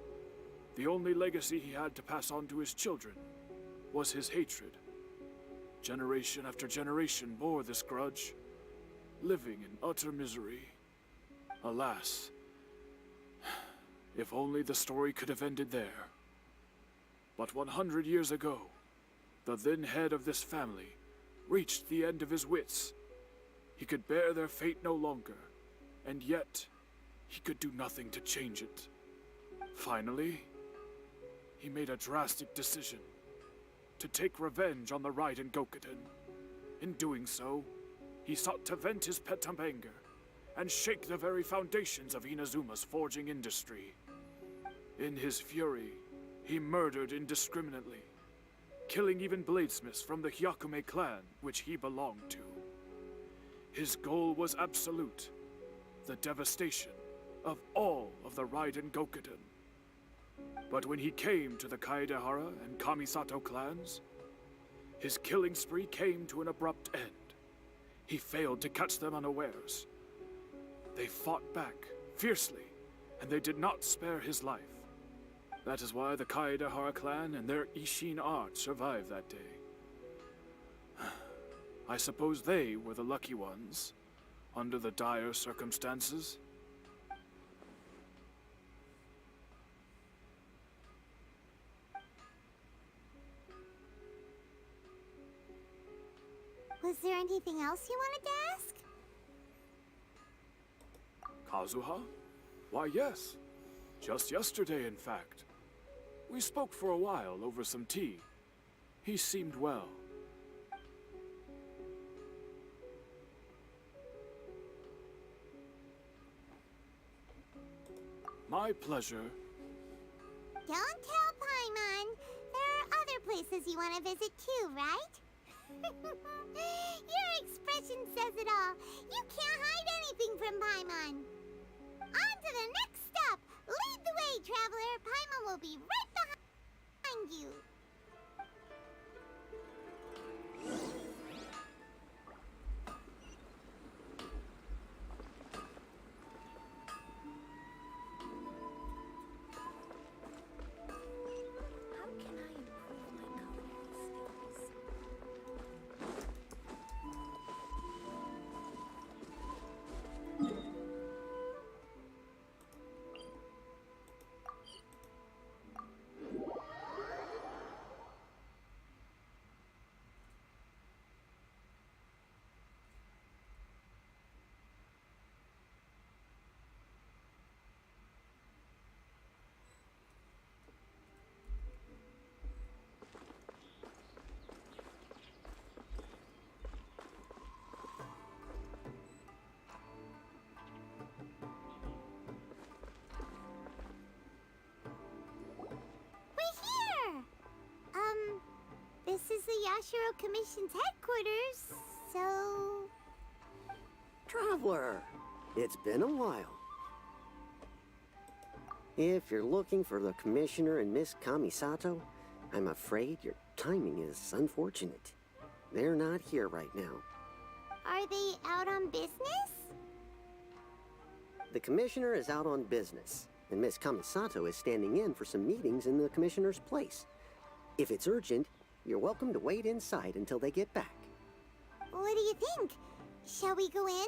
[SPEAKER 20] the only legacy he had to pass on to his children was his hatred. Generation after generation bore this grudge, living in utter misery. Alas, if only the story could have ended there. But 100 years ago, the then head of this family reached the end of his wits. He could bear their fate no longer, and yet he could do nothing to change it. Finally, he made a drastic decision to take revenge on the Raiden Gokunin. In doing so, he sought to vent his pent up anger and shake the very foundations of Inazuma's forging industry. In his fury, he murdered indiscriminately, killing even bladesmiths from the Hyakume clan which he belonged to. His goal was absolute, the devastation of all of the Raiden Gokunin. But when he came to the Kaedehara and Kamisato clans, his killing spree came to an abrupt end. He failed to catch them unawares. They fought back fiercely, and they did not spare his life. That is why the Kaedehara clan and their Ishin art survived that day. I suppose they were the lucky ones, under the dire circumstances.
[SPEAKER 4] Was there anything else you wanted to ask?
[SPEAKER 20] Kazuha? Why, yes. Just yesterday, in fact. We spoke for a while over some tea. He seemed well. My pleasure.
[SPEAKER 4] Don't tell Paimon. There are other places you want to visit too, right? Your expression says it all. You can't hide anything from Paimon. On to the next stop. Lead the way, traveler. Paimon will be right behind you.
[SPEAKER 13] How can I improve my culinary skills?
[SPEAKER 4] Yashiro Commission's headquarters, so...
[SPEAKER 21] Traveler, it's been a while. If you're looking for the Commissioner and Miss Kamisato, I'm afraid your timing is unfortunate. They're not here right now.
[SPEAKER 4] Are they out on business?
[SPEAKER 21] The Commissioner is out on business, and Miss Kamisato is standing in for some meetings in the Commissioner's place. If it's urgent, you're welcome to wait inside until they get back.
[SPEAKER 4] What do you think? Shall we go in?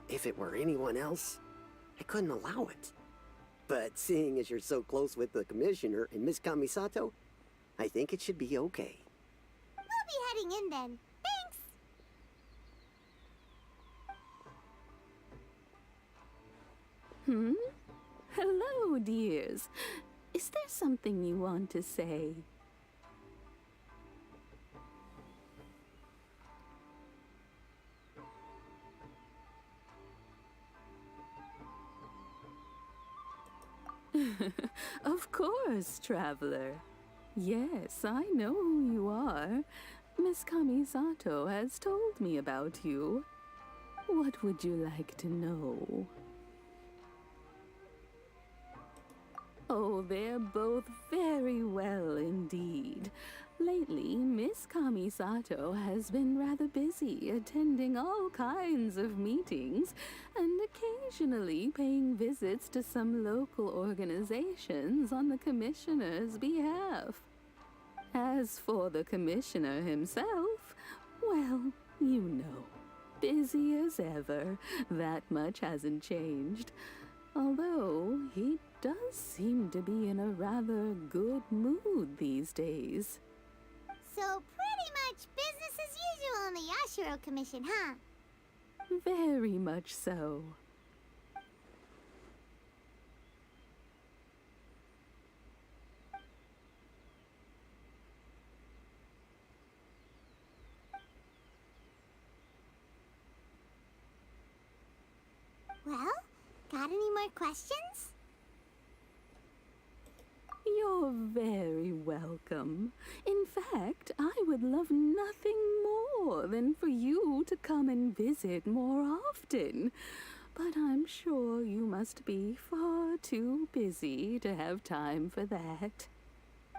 [SPEAKER 21] If it were anyone else, I couldn't allow it. But seeing as you're so close with the Commissioner and Miss Kamisato, I think it should be okay.
[SPEAKER 4] We'll be heading in then. Thanks!
[SPEAKER 11] Hello, dears. Is there something you want to say? Of course, traveler. Yes, I know who you are. Miss Kamisato has told me about you. What would you like to know? Oh, they're both very well indeed. Lately, Miss Kamisato has been rather busy attending all kinds of meetings and occasionally paying visits to some local organizations on the Commissioner's behalf. As for the Commissioner himself, well, you know, busy as ever. That much hasn't changed. Although he does seem to be in a rather good mood these days.
[SPEAKER 4] So pretty much business as usual in the Yashiro Commission, huh?
[SPEAKER 11] Very much so.
[SPEAKER 4] Well, got any more questions?
[SPEAKER 11] You're very welcome. In fact, I would love nothing more than for you to come and visit more often. But I'm sure you must be far too busy to have time for that.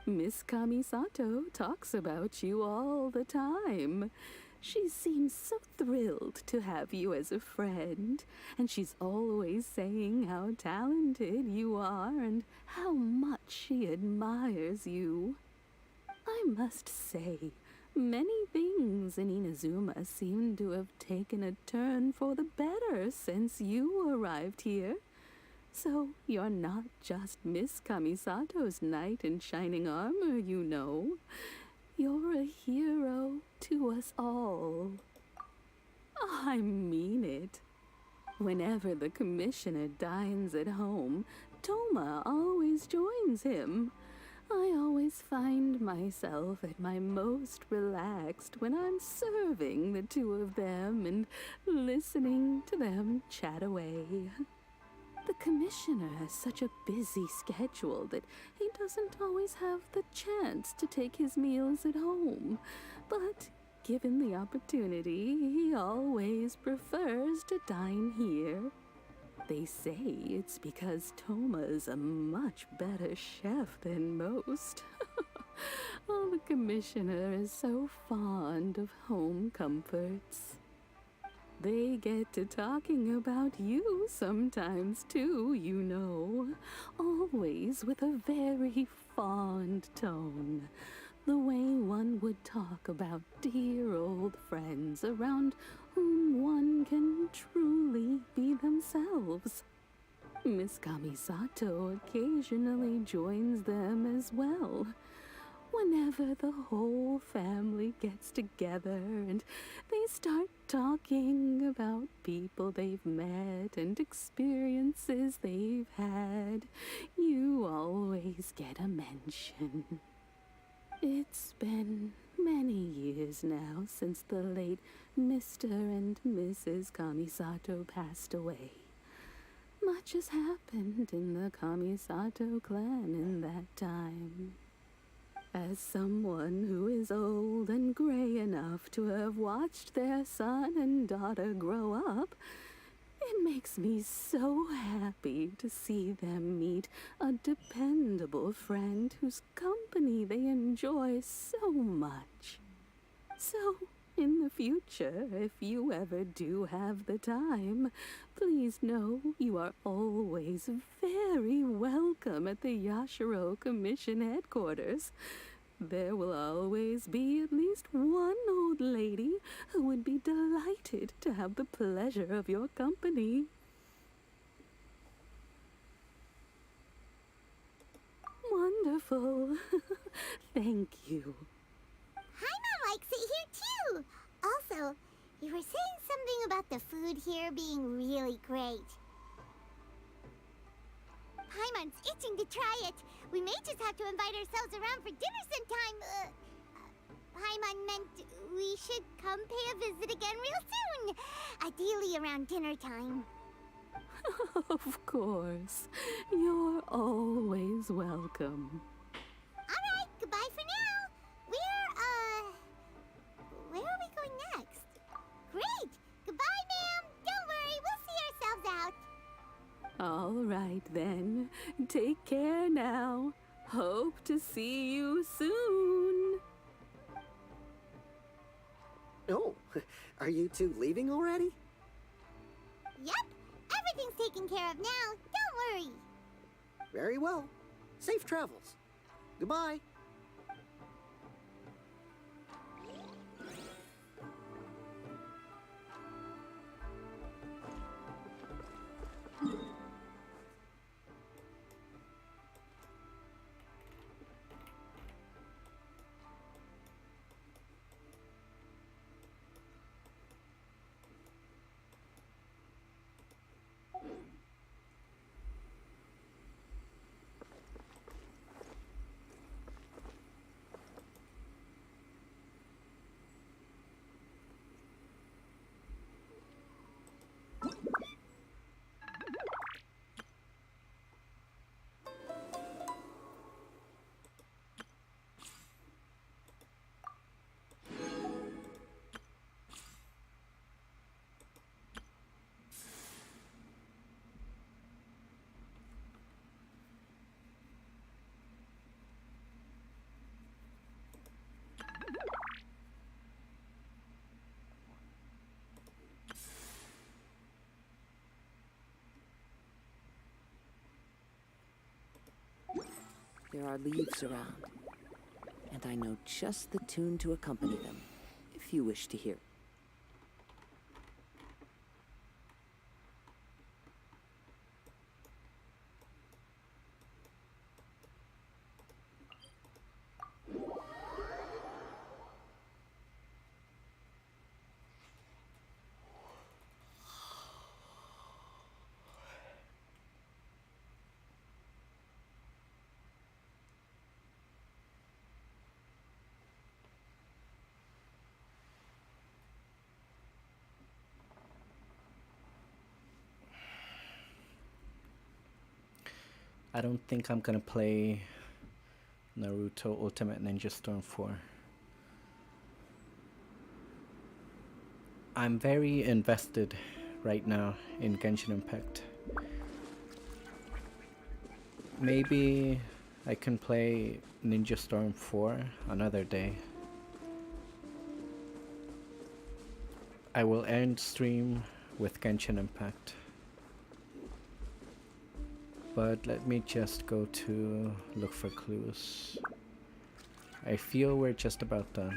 [SPEAKER 11] Miss Kamisato talks about you all the time. She seems so thrilled to have you as a friend, and she's always saying how talented you are and how much she admires you. I must say, many things in Inazuma seem to have taken a turn for the better since you arrived here. So you're not just Miss Kamisato's knight in shining armor, you know. You're a hero to us all. I mean it. Whenever the Commissioner dines at home, Toma always joins him. I always find myself at my most relaxed when I'm serving the two of them and listening to them chat away. The Commissioner has such a busy schedule that he doesn't always have the chance to take his meals at home. But given the opportunity, he always prefers to dine here. They say it's because Toma is a much better chef than most. Oh, the Commissioner is so fond of home comforts. They get to talking about you sometimes, too, you know. Always with a very fond tone. The way one would talk about dear old friends around whom one can truly be themselves. Miss Kamisato occasionally joins them as well. Whenever the whole family gets together and they start talking about people they've met and experiences they've had, you always get a mention. It's been many years now since the late Mr. and Mrs. Kamisato passed away. Much has happened in the Kamisato clan in that time. As someone who is old and gray enough to have watched their son and daughter grow up, it makes me so happy to see them meet a dependable friend whose company they enjoy so much. So, in the future, if you ever do have the time, please know you are always very welcome at the Yashiro Commission headquarters. There will always be at least one old lady who would be delighted to have the pleasure of your company. Wonderful. Thank you.
[SPEAKER 4] Paimon likes it here too. Also, you were saying something about the food here being really great. Paimon's itching to try it. We may just have to invite ourselves around for dinner sometime. Paimon meant we should come pay a visit again real soon. Ideally around dinner time.
[SPEAKER 11] Of course. You're always welcome.
[SPEAKER 4] Alright, goodbye for now. Where are we going next? Great! Goodbye, ma'am. Don't worry, we'll see ourselves out.
[SPEAKER 11] All right, then. Take care now. Hope to see you soon.
[SPEAKER 21] Oh, are you two leaving already?
[SPEAKER 4] Yep, everything's taken care of now. Don't worry.
[SPEAKER 21] Very well. Safe travels. Goodbye.
[SPEAKER 10] There are leaves around, and I know just the tune to accompany them, if you wish to hear.
[SPEAKER 1] I don't think I'm gonna play Naruto Ultimate Ninja Storm 4. I'm very invested right now in Genshin Impact. Maybe I can play Ninja Storm 4 another day. I will end stream with Genshin Impact. But let me just go to look for clues. I feel we're just about done.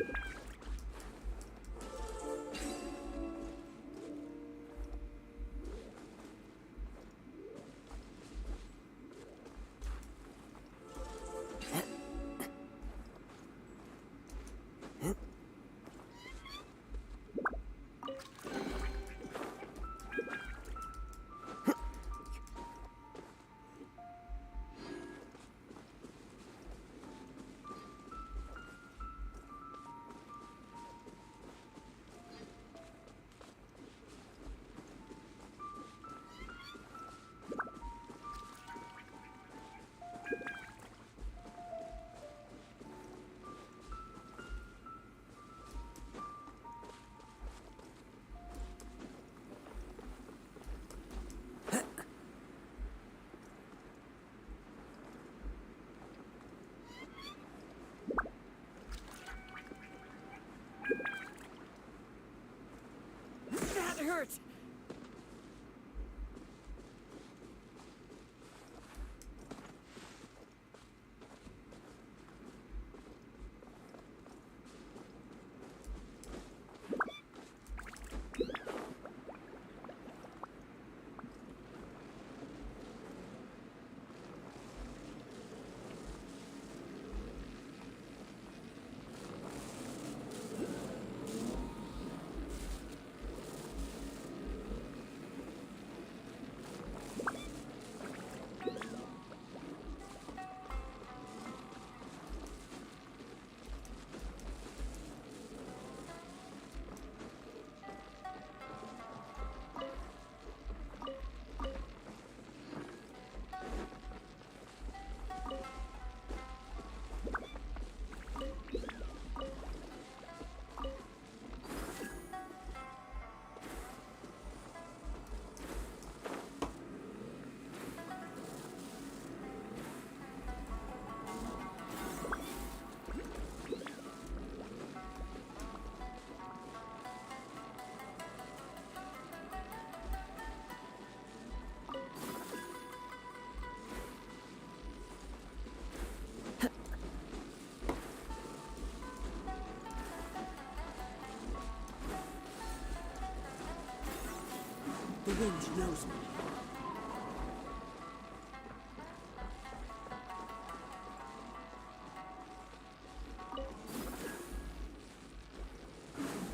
[SPEAKER 3] village knows me.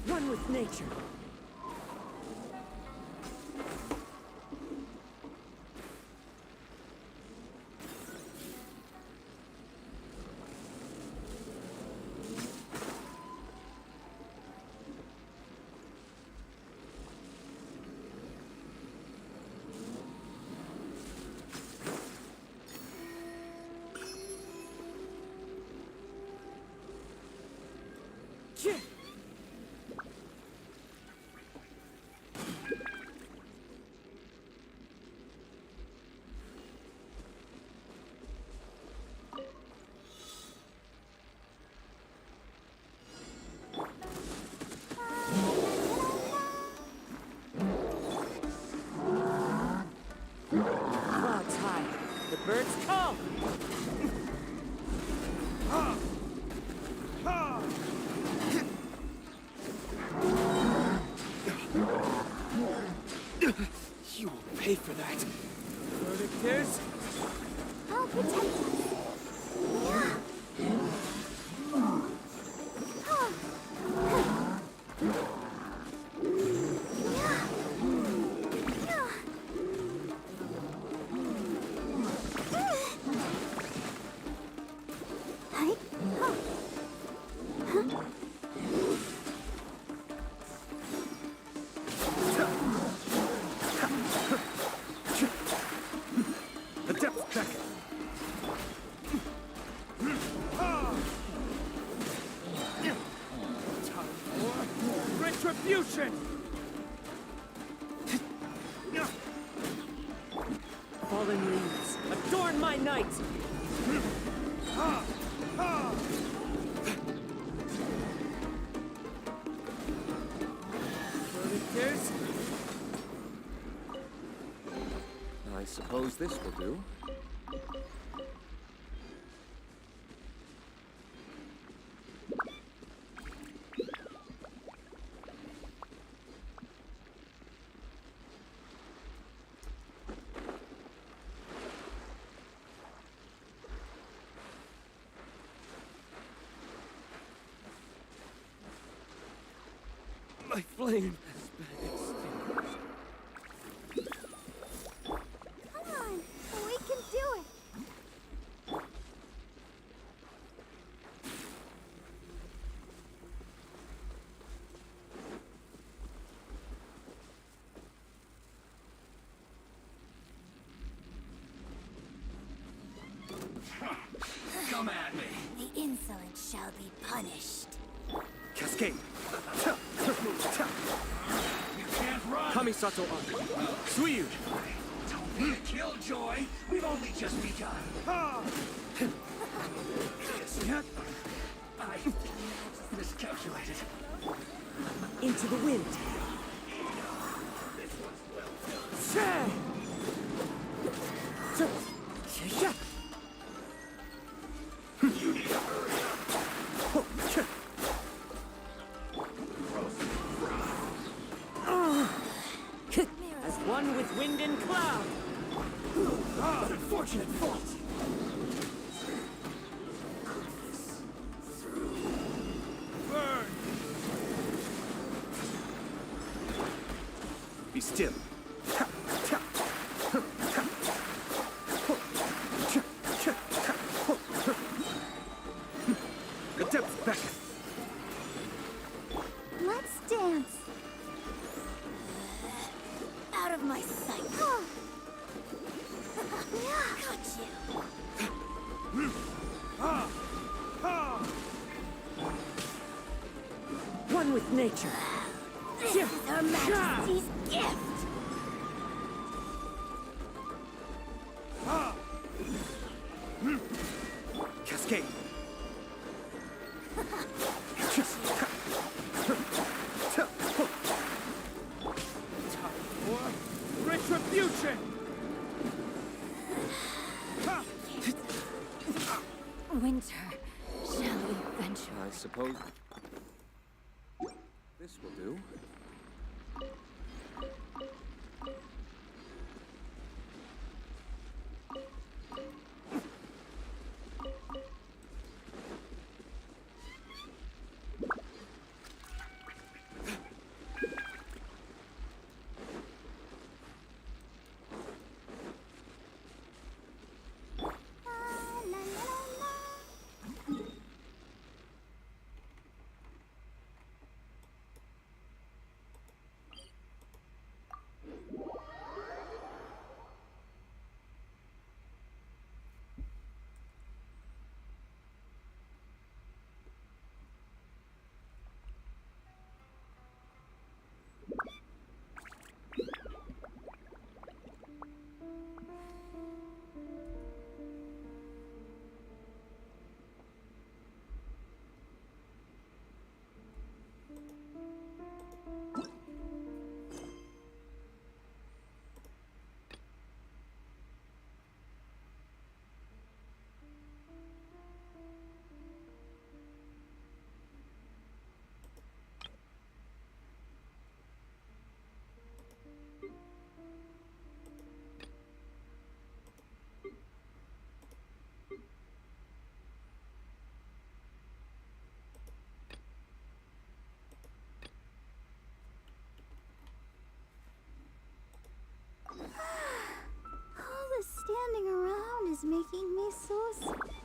[SPEAKER 3] One with nature. Clouds high. The birds come!
[SPEAKER 18] You will pay for that.
[SPEAKER 3] Verdict is...
[SPEAKER 13] I'll protect us.
[SPEAKER 6] The depth beckon. Time for retribution!
[SPEAKER 3] Fallen leaves, adorn my night! Verdict is...
[SPEAKER 5] I suppose this will do.
[SPEAKER 18] My flame has been extinguished.
[SPEAKER 13] Come on, we can do it.
[SPEAKER 15] Come at me.
[SPEAKER 4] The insolent shall be punished.
[SPEAKER 18] Cascade.
[SPEAKER 15] You can't run.
[SPEAKER 18] Kamisato on. Sumeru.
[SPEAKER 15] Don't be a killjoy. We've only just begun. I miscalculated.
[SPEAKER 3] Into the wind.
[SPEAKER 15] You need to hurry.
[SPEAKER 3] As one with wind and cloud.
[SPEAKER 15] An unfortunate fault.
[SPEAKER 6] Burn! Be still. The depth beckon.
[SPEAKER 13] Let's dance.
[SPEAKER 4] Out of my sight. Got you.
[SPEAKER 3] One with nature.
[SPEAKER 4] This is Her Majesty's gift.
[SPEAKER 6] Cascade. Time for retribution!
[SPEAKER 4] Winter, shall we venture?
[SPEAKER 5] I suppose this will do.
[SPEAKER 13] making me so sad.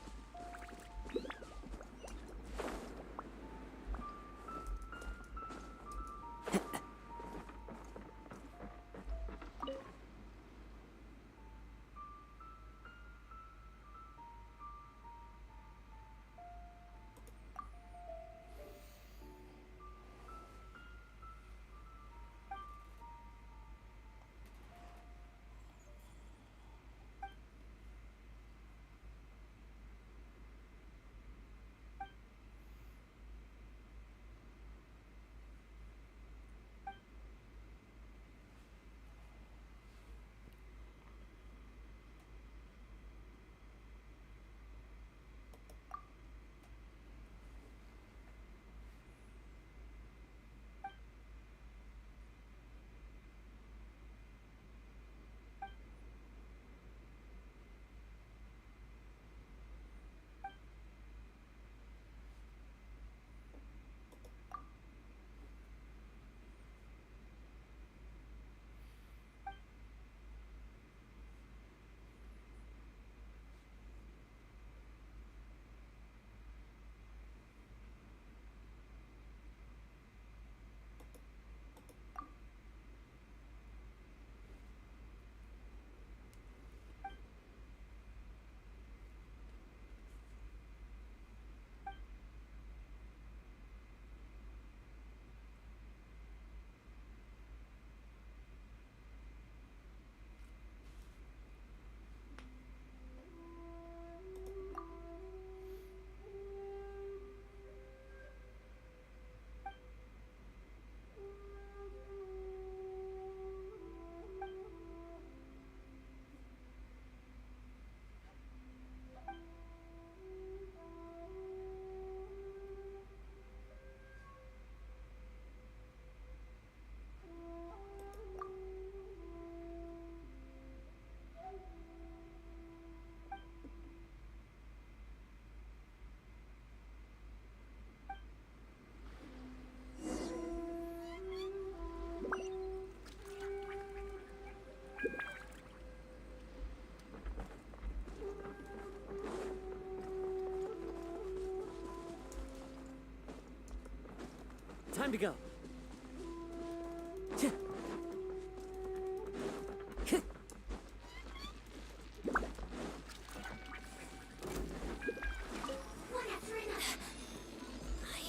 [SPEAKER 8] Time to go.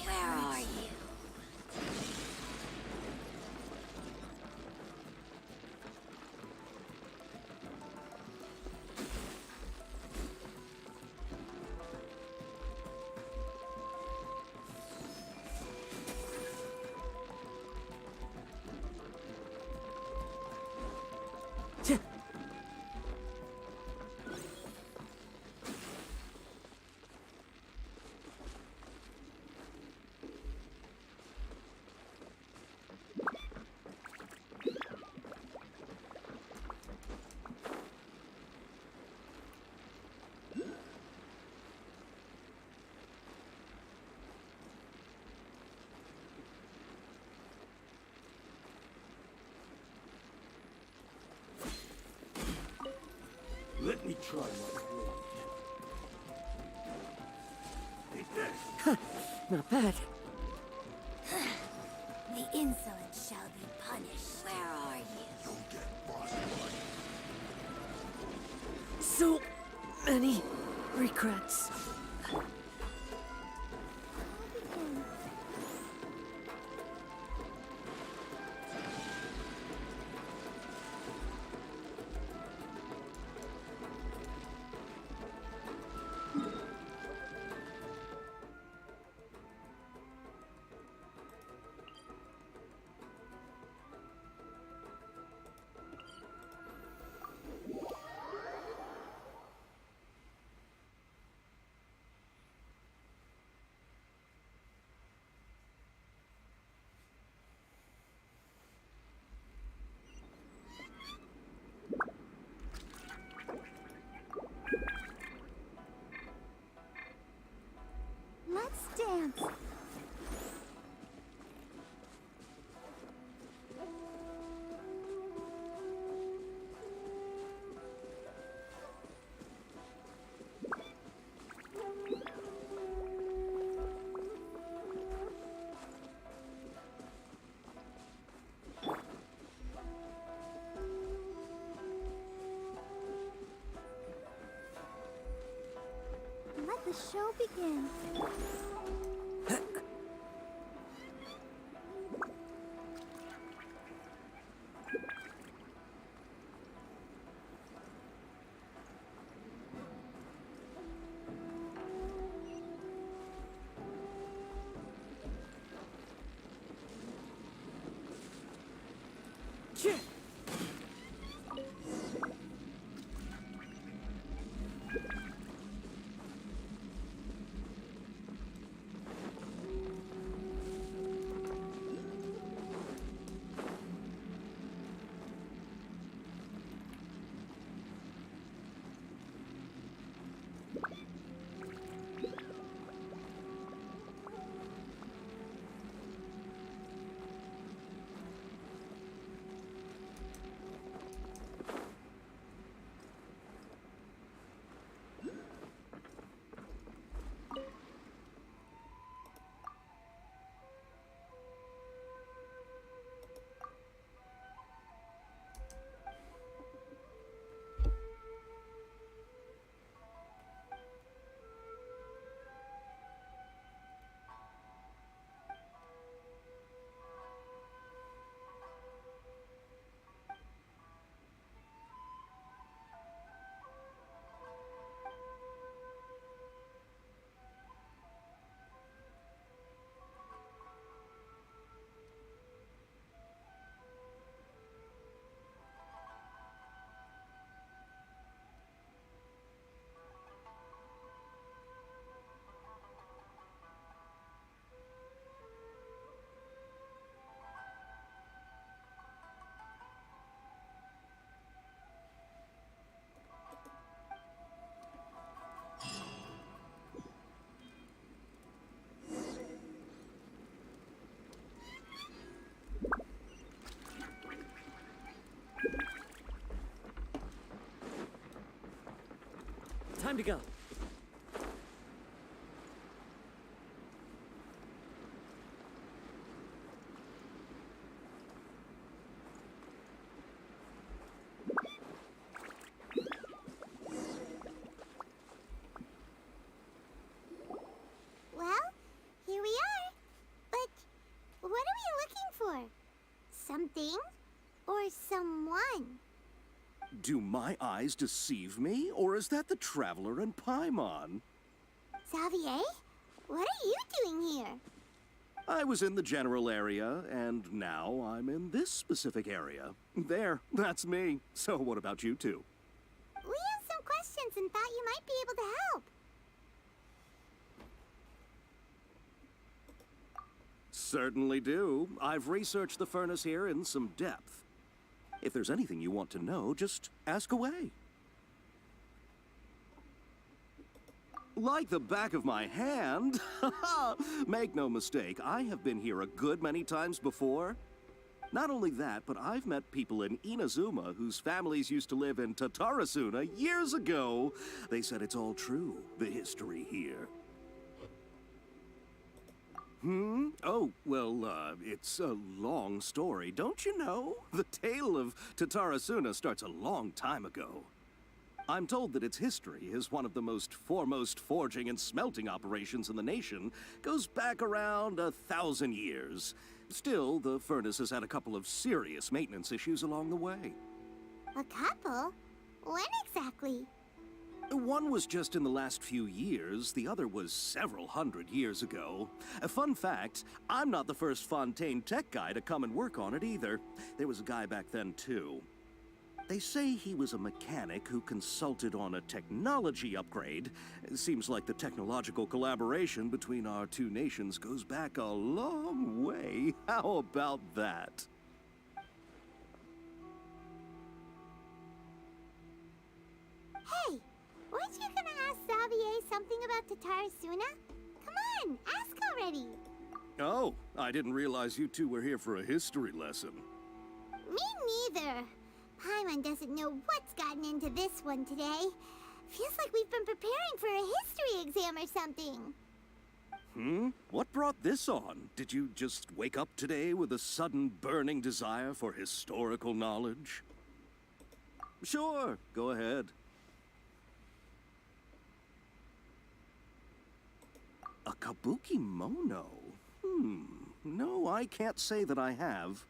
[SPEAKER 4] Where are you?
[SPEAKER 6] Let me try my
[SPEAKER 10] Huh, not bad.
[SPEAKER 4] The insolent shall be punished. Where are you? You'll get
[SPEAKER 10] So many regrets.
[SPEAKER 13] let the show begin.
[SPEAKER 8] Time to go.
[SPEAKER 4] Well, here we are. But what are we looking for? Something or someone?
[SPEAKER 7] Do my eyes deceive me, or is that the Traveler and Paimon?
[SPEAKER 4] Xavier, what are you doing here?
[SPEAKER 7] I was in the general area, and now I'm in this specific area. There, that's me. So what about you two?
[SPEAKER 4] We have some questions and thought you might be able to help.
[SPEAKER 7] Certainly do. I've researched the furnace here in some depth. If there's anything you want to know, just ask away. Like the back of my hand. Make no mistake, I have been here a good many times before. Not only that, but I've met people in Inazuma whose families used to live in Tatarasuna years ago. They said it's all true, the history here. Oh, well, it's a long story, don't you know? The tale of Tatarasuna starts a long time ago. I'm told that its history is one of the most foremost forging and smelting operations in the nation, goes back around 1,000 years. Still, the furnace has had a couple of serious maintenance issues along the way.
[SPEAKER 4] A couple? When exactly?
[SPEAKER 7] One was just in the last few years, the other was several hundred years ago. A fun fact, I'm not the first Fontaine tech guy to come and work on it either. There was a guy back then too. They say he was a mechanic who consulted on a technology upgrade. It seems like the technological collaboration between our two nations goes back a long way. How about that?
[SPEAKER 4] Hey, weren't you gonna ask Xavier something about Tatarasuna? Come on, ask already.
[SPEAKER 7] Oh, I didn't realize you two were here for a history lesson.
[SPEAKER 4] Me neither. Paimon doesn't know what's gotten into this one today. Feels like we've been preparing for a history exam or something.
[SPEAKER 7] What brought this on? Did you just wake up today with a sudden burning desire for historical knowledge? Sure, go ahead. Kabuki Mono? No, I can't say that I have.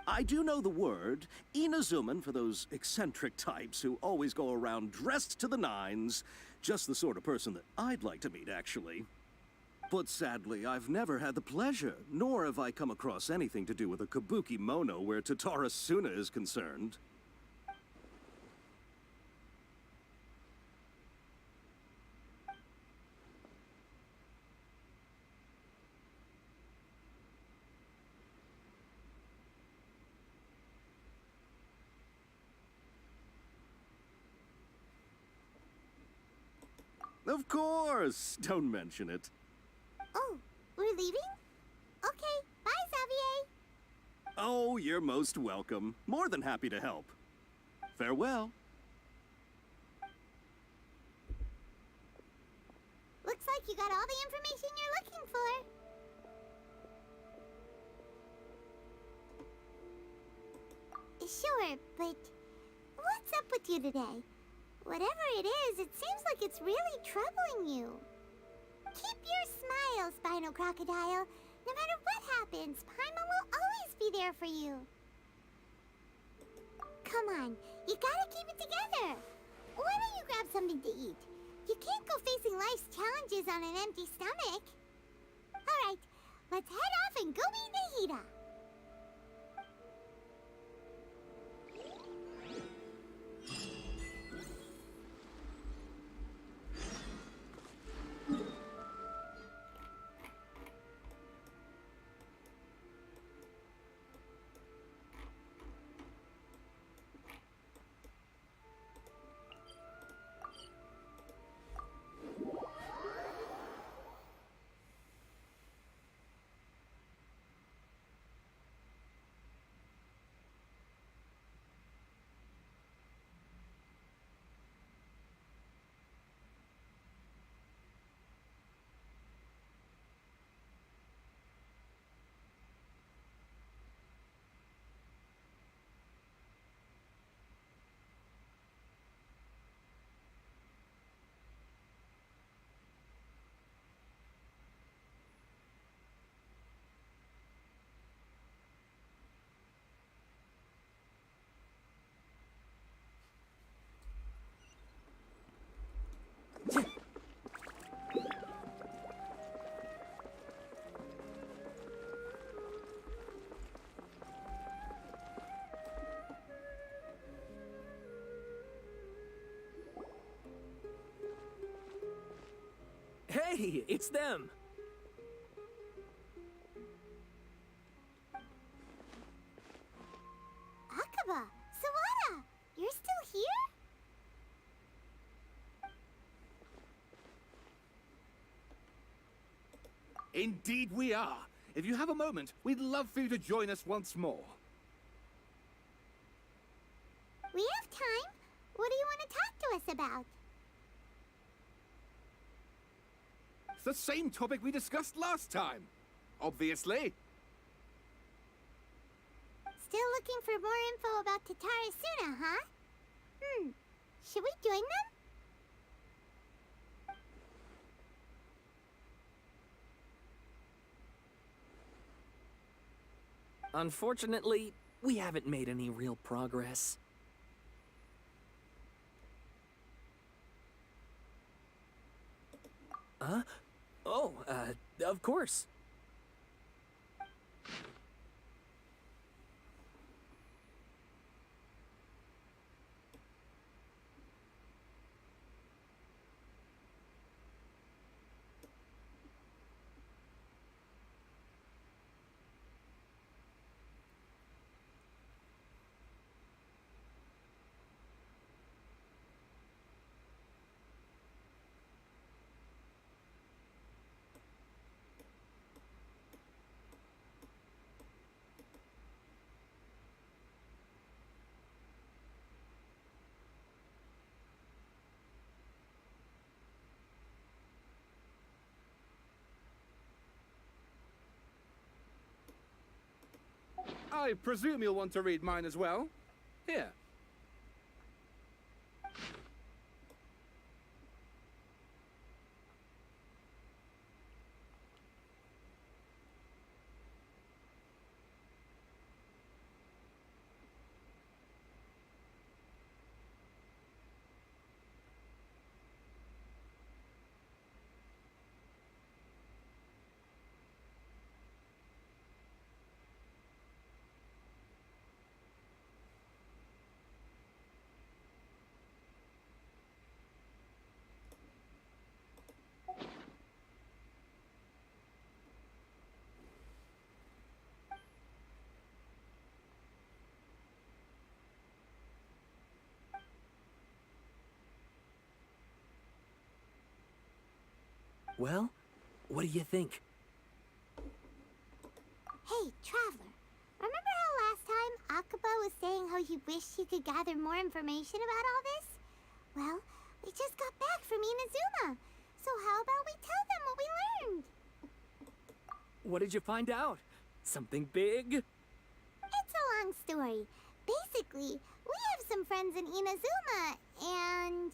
[SPEAKER 7] I do know the word, Inazuman for those eccentric types who always go around dressed to the nines. Just the sort of person that I'd like to meet, actually. But sadly, I've never had the pleasure, nor have I come across anything to do with a Kabuki Mono where Tatara Suna is concerned. Of course! Don't mention it.
[SPEAKER 4] Oh, we're leaving? Okay, bye, Xavier.
[SPEAKER 7] Oh, you're most welcome. More than happy to help. Farewell.
[SPEAKER 4] Looks like you got all the information you're looking for. Sure, but what's up with you today? Whatever it is, it seems like it's really troubling you. Keep your smile, Spinal Crocodile. No matter what happens, Paimon will always be there for you. Come on, you gotta keep it together. Why don't you grab something to eat? You can't go facing life's challenges on an empty stomach. Alright, let's head off and go meet Nahida.
[SPEAKER 15] Hey, it's them!
[SPEAKER 4] Akaba, Sawada, you're still here?
[SPEAKER 16] Indeed we are. If you have a moment, we'd love for you to join us once more.
[SPEAKER 4] We have time. What do you want to talk to us about?
[SPEAKER 16] It's the same topic we discussed last time. Obviously.
[SPEAKER 4] Still looking for more info about Tatara Suna, huh? Should we join them?
[SPEAKER 15] Unfortunately, we haven't made any real progress. Huh? Oh, of course.
[SPEAKER 16] I presume you'll want to read mine as well. Here.
[SPEAKER 15] Well, what do you think?
[SPEAKER 4] Hey, Traveler. Remember how last time Akaba was saying how he wished he could gather more information about all this? Well, we just got back from Inazuma. So how about we tell them what we learned?
[SPEAKER 15] What did you find out? Something big?
[SPEAKER 4] It's a long story. Basically, we have some friends in Inazuma, and...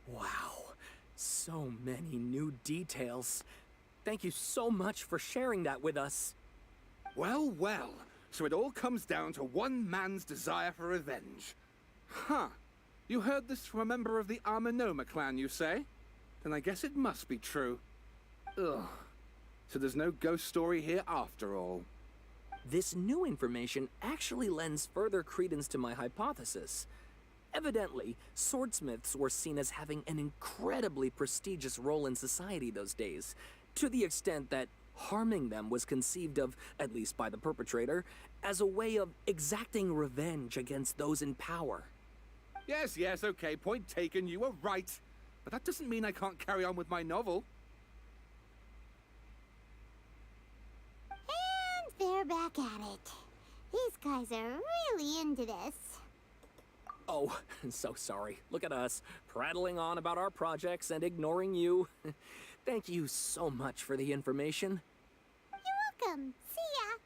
[SPEAKER 15] Wow. So many new details. Thank you so much for sharing that with us.
[SPEAKER 16] Well, well. So it all comes down to one man's desire for revenge. Huh. You heard this from a member of the Amanoma clan, you say? Then I guess it must be true. Ugh. So there's no ghost story here after all.
[SPEAKER 15] This new information actually lends further credence to my hypothesis. Evidently, swordsmiths were seen as having an incredibly prestigious role in society those days, to the extent that harming them was conceived of, at least by the perpetrator, as a way of exacting revenge against those in power.
[SPEAKER 16] Yes, yes, okay, point taken, you were right. But that doesn't mean I can't carry on with my novel.
[SPEAKER 4] And they're back at it. These guys are really into this.
[SPEAKER 15] Oh, so sorry. Look at us, prattling on about our projects and ignoring you. Thank you so much for the information.
[SPEAKER 4] You're welcome. See ya.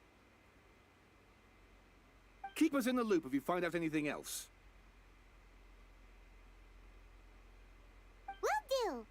[SPEAKER 16] Keep us in the loop if you find out anything else.
[SPEAKER 4] Will do.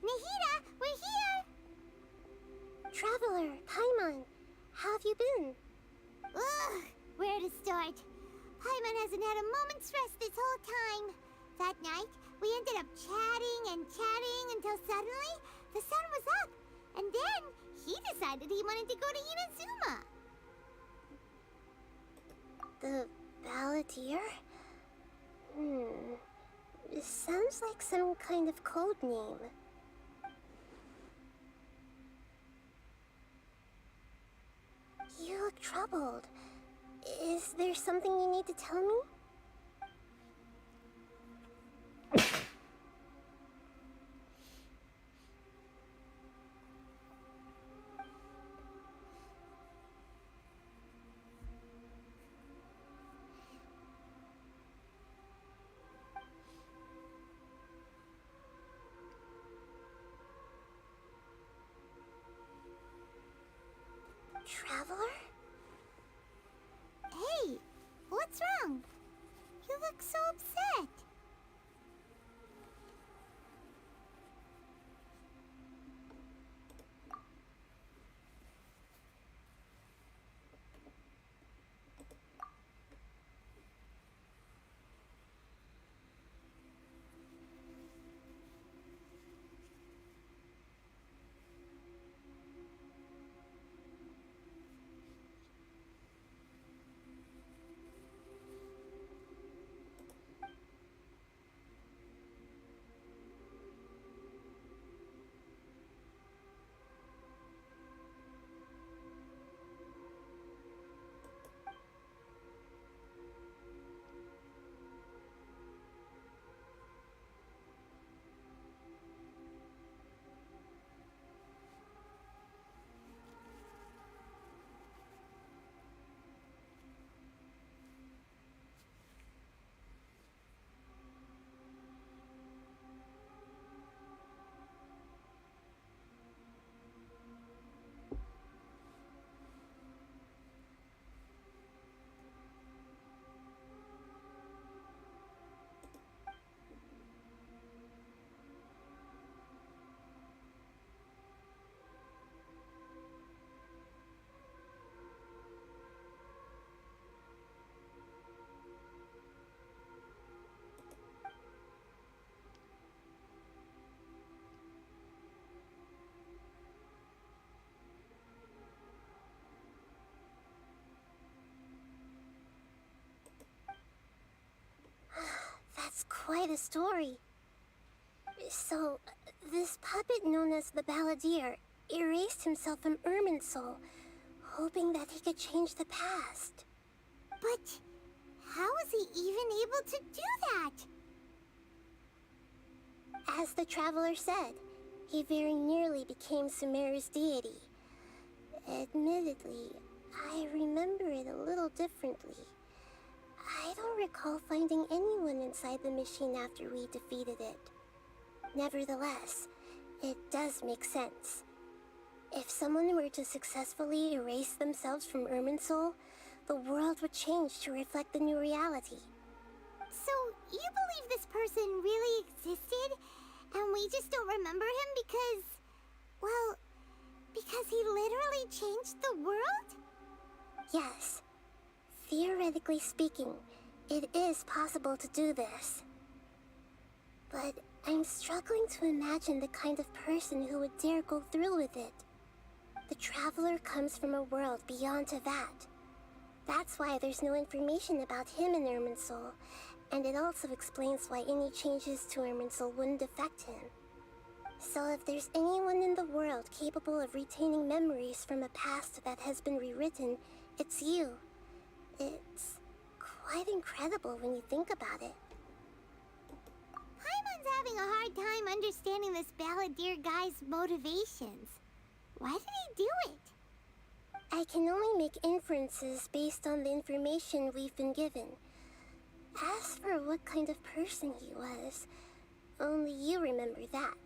[SPEAKER 4] Nahida, we're here!
[SPEAKER 14] Traveler, Paimon, how have you been?
[SPEAKER 4] Ugh, where to start? Paimon hasn't had a moment's rest this whole time. That night, we ended up chatting and chatting until suddenly the sun was up. And then he decided he wanted to go to Inazuma.
[SPEAKER 14] The Balladeer? It sounds like some kind of code name. You look troubled. Is there something you need to tell me? Traveler?
[SPEAKER 4] Hey, what's wrong? You look so upset.
[SPEAKER 14] quite a story. So, this puppet known as the Balladeer erased himself from Irminsul, hoping that he could change the past.
[SPEAKER 4] But how was he even able to do that?
[SPEAKER 14] As the Traveler said, he very nearly became Sumeru's deity. Admittedly, I remember it a little differently. I don't recall finding anyone inside the machine after we defeated it. Nevertheless, it does make sense. If someone were to successfully erase themselves from Irminsul, the world would change to reflect the new reality.
[SPEAKER 4] So, you believe this person really existed, and we just don't remember him because, well, because he literally changed the world?
[SPEAKER 14] Yes. Theoretically speaking, it is possible to do this. But I'm struggling to imagine the kind of person who would dare go through with it. The Traveler comes from a world beyond Tevat. That's why there's no information about him in Irminsul, and it also explains why any changes to Irminsul wouldn't affect him. So if there's anyone in the world capable of retaining memories from a past that has been rewritten, it's you. It's quite incredible when you think about it.
[SPEAKER 4] Paimon's having a hard time understanding this Balladeer guy's motivations. Why did he do it?
[SPEAKER 14] I can only make inferences based on the information we've been given. As for what kind of person he was, only you remember that.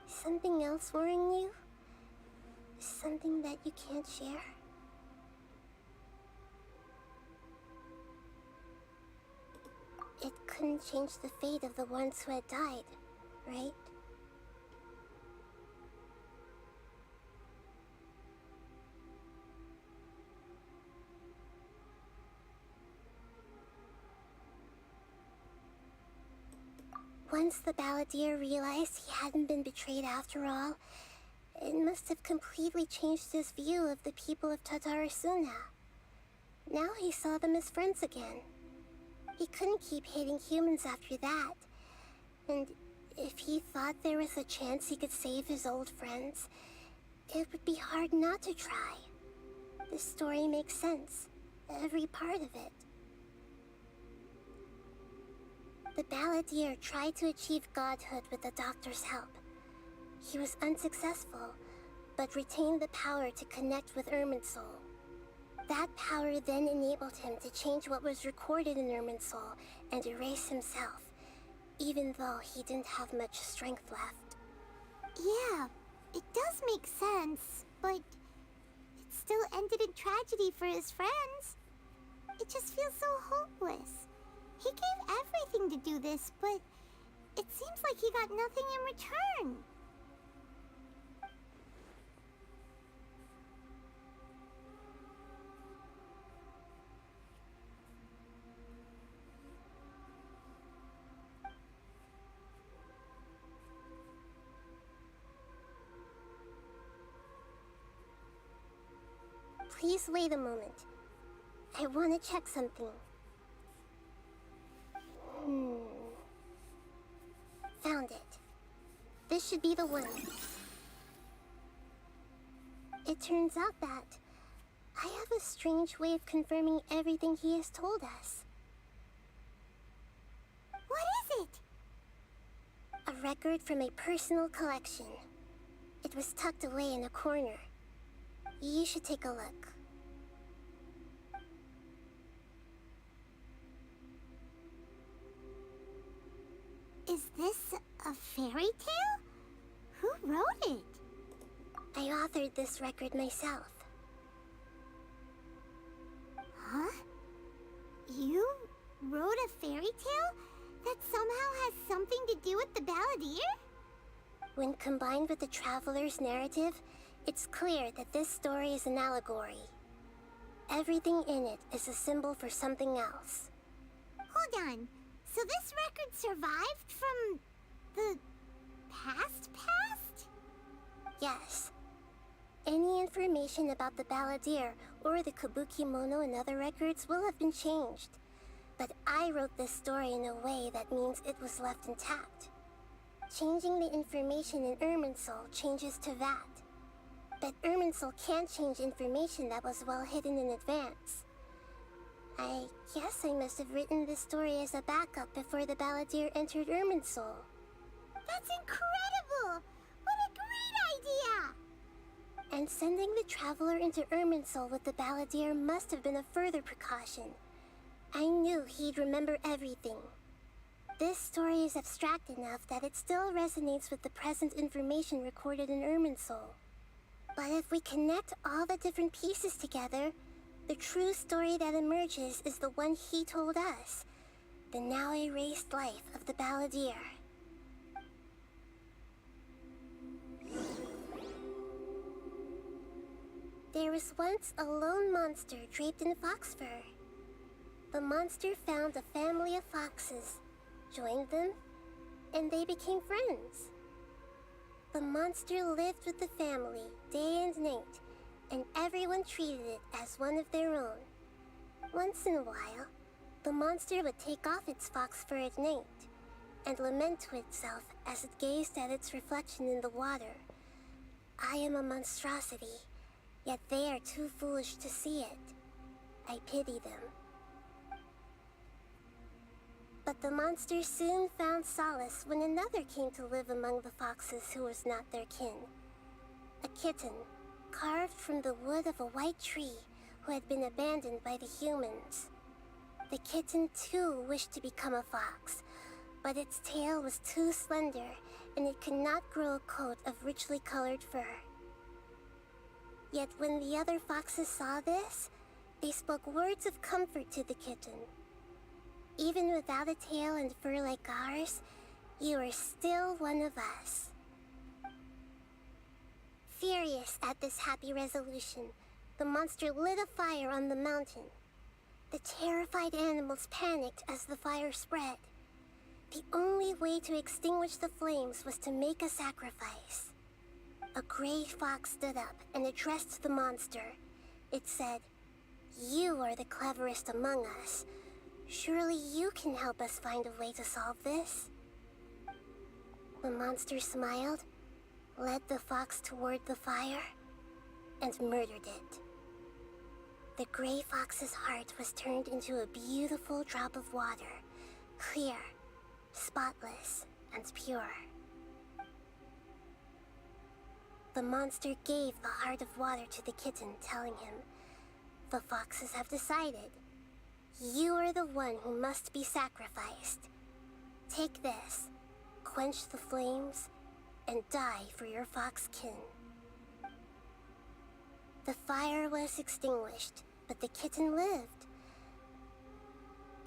[SPEAKER 14] Something else worrying you? Something that you can't share? It couldn't change the fate of the ones who had died, right? Once the Balladeer realized he hadn't been betrayed after all, it must have completely changed his view of the people of Tatarasuna. Now he saw them as friends again. He couldn't keep hating humans after that. And if he thought there was a chance he could save his old friends, it would be hard not to try. This story makes sense. Every part of it. The Balladeer tried to achieve godhood with the Doctor's help. He was unsuccessful, but retained the power to connect with Irminsul. That power then enabled him to change what was recorded in Irminsul and erase himself, even though he didn't have much strength left.
[SPEAKER 4] Yeah, it does make sense, but it still ended in tragedy for his friends. It just feels so hopeless. He gave everything to do this, but it seems like he got nothing in return.
[SPEAKER 14] Please wait a moment. I want to check something. Found it. This should be the one. It turns out that I have a strange way of confirming everything he has told us.
[SPEAKER 4] What is it?
[SPEAKER 14] A record from a personal collection. It was tucked away in a corner. You should take a look.
[SPEAKER 4] Is this a fairy tale? Who wrote it?
[SPEAKER 14] I authored this record myself.
[SPEAKER 4] Huh? You wrote a fairy tale that somehow has something to do with the Balladeer?
[SPEAKER 14] When combined with the Traveler's narrative, it's clear that this story is an allegory. Everything in it is a symbol for something else.
[SPEAKER 4] Hold on. So this record survived from the past?
[SPEAKER 14] Yes. Any information about the Balladeer or the Kabuki Mono in other records will have been changed. But I wrote this story in a way that means it was left intact. Changing the information in Irminsul changes to that. But Irminsul can't change information that was well hidden in advance. I guess I must have written this story as a backup before the Balladeer entered Irminsul.
[SPEAKER 4] That's incredible! What a great idea!
[SPEAKER 14] And sending the Traveler into Irminsul with the Balladeer must have been a further precaution. I knew he'd remember everything. This story is abstract enough that it still resonates with the present information recorded in Irminsul. But if we connect all the different pieces together, the true story that emerges is the one he told us, the now erased life of the Balladeer. There was once a lone monster draped in fox fur. The monster found a family of foxes, joined them, and they became friends. The monster lived with the family day and night, and everyone treated it as one of their own. Once in a while, the monster would take off its fox fur at night and lament to itself as it gazed at its reflection in the water. I am a monstrosity, yet they are too foolish to see it. I pity them. But the monster soon found solace when another came to live among the foxes who was not their kin. A kitten, carved from the wood of a white tree who had been abandoned by the humans. The kitten too wished to become a fox, but its tail was too slender and it could not grow a coat of richly colored fur. Yet when the other foxes saw this, they spoke words of comfort to the kitten. Even without a tail and fur like ours, you are still one of us. Furious at this happy resolution, the monster lit a fire on the mountain. The terrified animals panicked as the fire spread. The only way to extinguish the flames was to make a sacrifice. A gray fox stood up and addressed the monster. It said, "You are the cleverest among us. Surely you can help us find a way to solve this." The monster smiled, led the fox toward the fire, and murdered it. The gray fox's heart was turned into a beautiful drop of water, clear, spotless, and pure. The monster gave the heart of water to the kitten, telling him, "The foxes have decided. You are the one who must be sacrificed. Take this, quench the flames, and die for your fox kin." The fire was extinguished, but the kitten lived.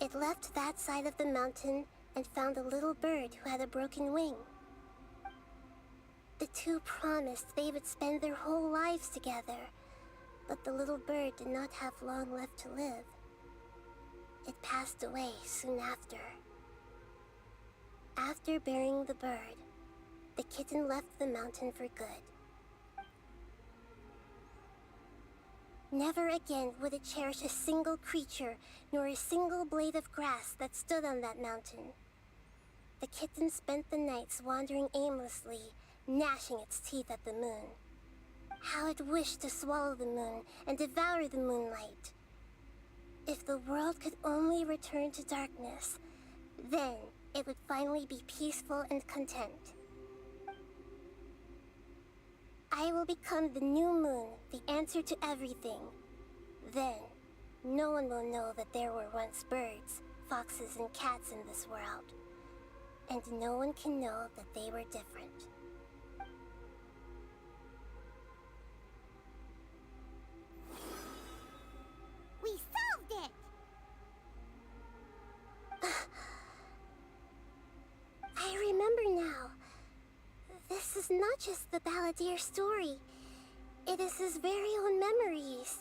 [SPEAKER 14] It left that side of the mountain and found a little bird who had a broken wing. The two promised they would spend their whole lives together, but the little bird did not have long left to live. It passed away soon after. After burying the bird, the kitten left the mountain for good. Never again would it cherish a single creature, nor a single blade of grass that stood on that mountain. The kitten spent the nights wandering aimlessly, gnashing its teeth at the moon. How it wished to swallow the moon and devour the moonlight. If the world could only return to darkness, then it would finally be peaceful and content. I will become the new moon, the answer to everything. Then, no one will know that there were once birds, foxes, and cats in this world. And no one can know that they were different.
[SPEAKER 4] We solved it!
[SPEAKER 14] I remember now. This is not just the Balladeer story. It is his very own memories.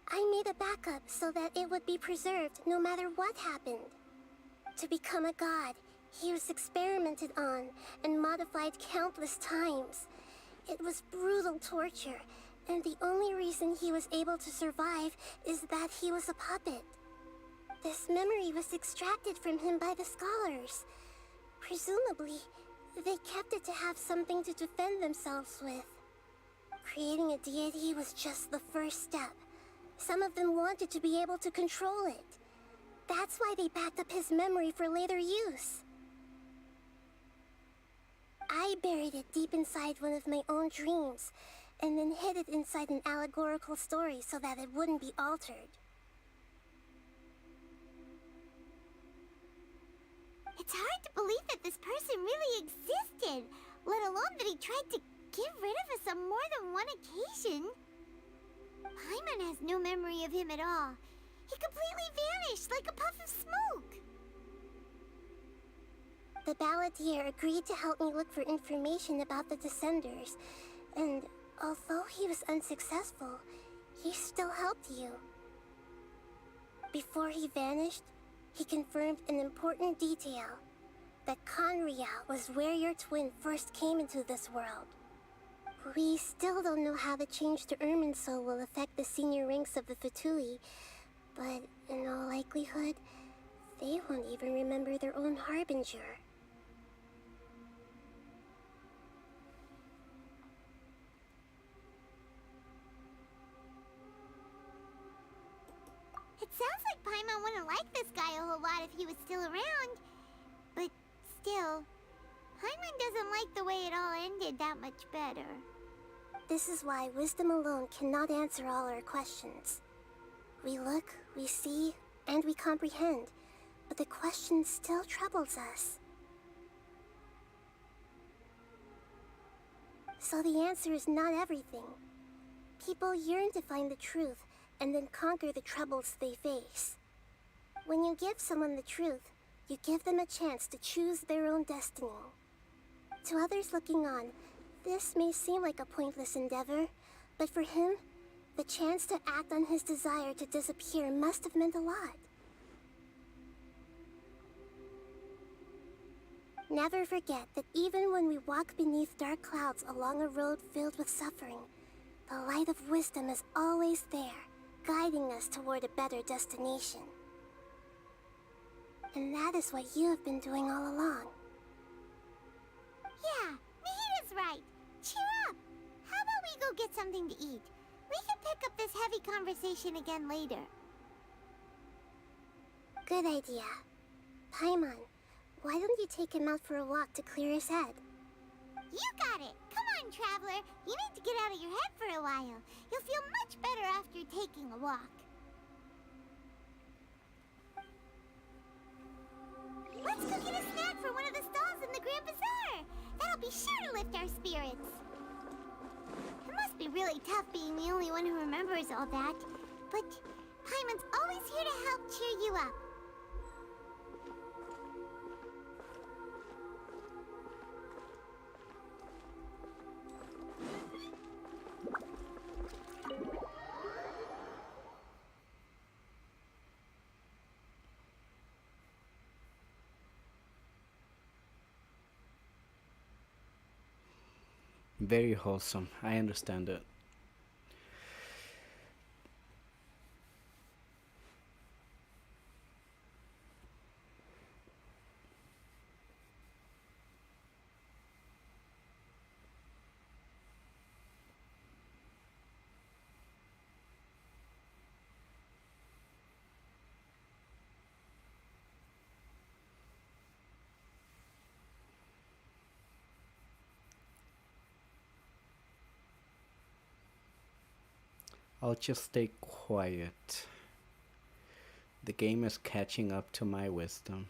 [SPEAKER 14] I made a backup so that it would be preserved no matter what happened. To become a god, he was experimented on and modified countless times. It was brutal torture, and the only reason he was able to survive is that he was a puppet. This memory was extracted from him by the scholars. Presumably, they kept it to have something to defend themselves with. Creating a deity was just the first step. Some of them wanted to be able to control it. That's why they backed up his memory for later use. I buried it deep inside one of my own dreams, and then hid it inside an allegorical story so that it wouldn't be altered.
[SPEAKER 4] It's hard to believe that this person really existed, let alone that he tried to get rid of us on more than one occasion. Paimon has no memory of him at all. He completely vanished like a puff of smoke.
[SPEAKER 14] The Balladeer agreed to help me look for information about the Descenders, and although he was unsuccessful, he still helped you. Before he vanished, he confirmed an important detail, that Conria was where your twin first came into this world. We still don't know how the change to Irminsul will affect the senior ranks of the Fatui, but in all likelihood, they won't even remember their own Harbinger.
[SPEAKER 4] It sounds like Paimon wouldn't like this guy a whole lot if he was still around. But still, Paimon doesn't like the way it all ended that much better.
[SPEAKER 14] This is why wisdom alone cannot answer all our questions. We look, we see, and we comprehend, but the question still troubles us. So the answer is not everything. People yearn to find the truth and then conquer the troubles they face. When you give someone the truth, you give them a chance to choose their own destiny. To others looking on, this may seem like a pointless endeavor, but for him, the chance to act on his desire to disappear must have meant a lot. Never forget that even when we walk beneath dark clouds along a road filled with suffering, the light of wisdom is always there, guiding us toward a better destination. And that is what you have been doing all along.
[SPEAKER 4] Yeah, Nahida's right. Cheer up. How about we go get something to eat? We can pick up this heavy conversation again later.
[SPEAKER 14] Good idea. Paimon, why don't you take him out for a walk to clear his head?
[SPEAKER 4] You got it. Come on, Traveler. You need to get out of your head for a while. You'll feel much better after taking a walk. Let's go get a snack from one of the stalls in the Grand Bazaar. That'll be sure to lift our spirits. It must be really tough being the only one who remembers all that. But Paimon's always here to help cheer you up.
[SPEAKER 1] Very wholesome. I understand it. I'll just stay quiet. The game is catching up to my wisdom.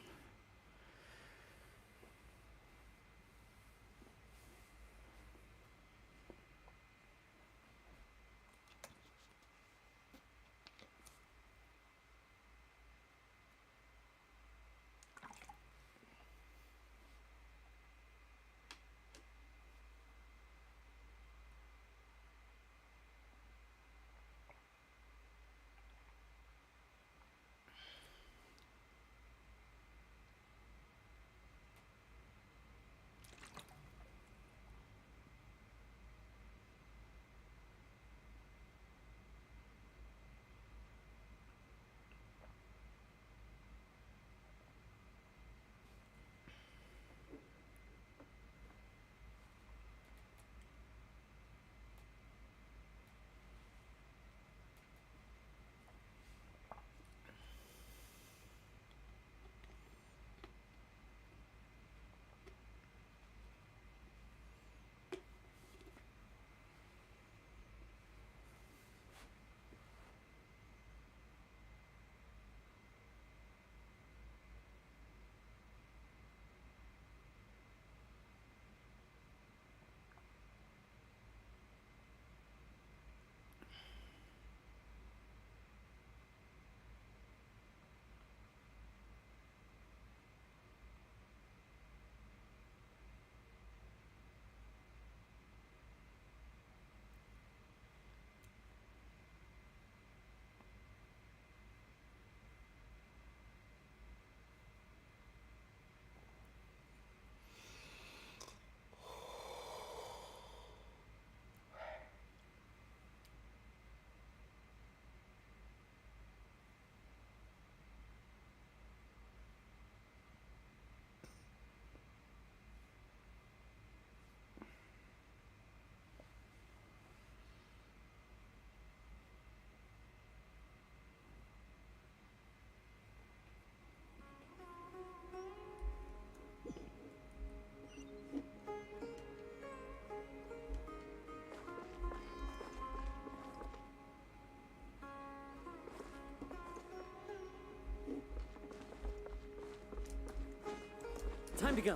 [SPEAKER 8] Time to go.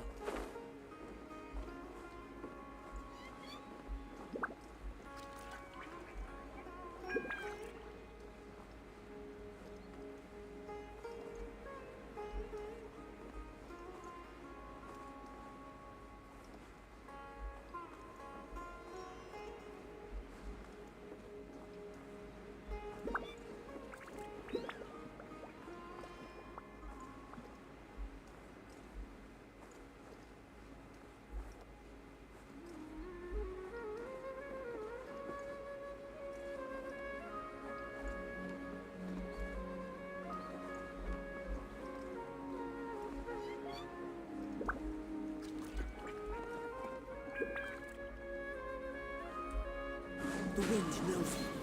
[SPEAKER 3] The wind knows you.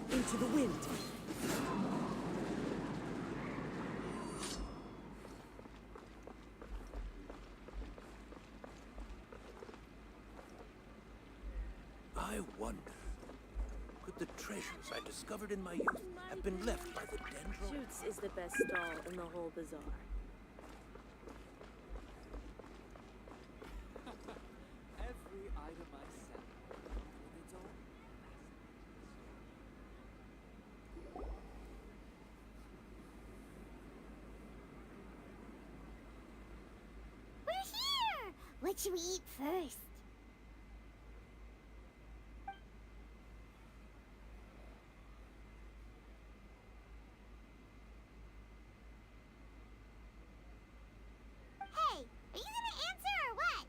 [SPEAKER 3] Into the wind.
[SPEAKER 2] I wonder, could the treasures I discovered in my youth have been left by the dendro?
[SPEAKER 11] Shoots is the best stall in the whole bazaar.
[SPEAKER 9] Every item I sell with its own
[SPEAKER 4] What should we eat first? Hey, are you gonna answer or what?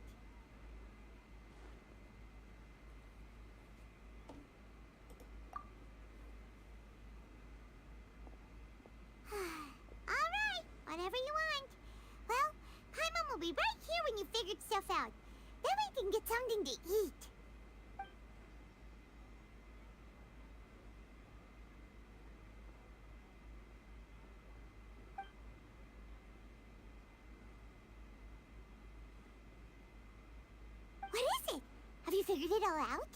[SPEAKER 4] All right, whatever you want. Well, Paimon will be right here when you figured stuff out. Then we can get something to eat. What is it? Have you figured it all out?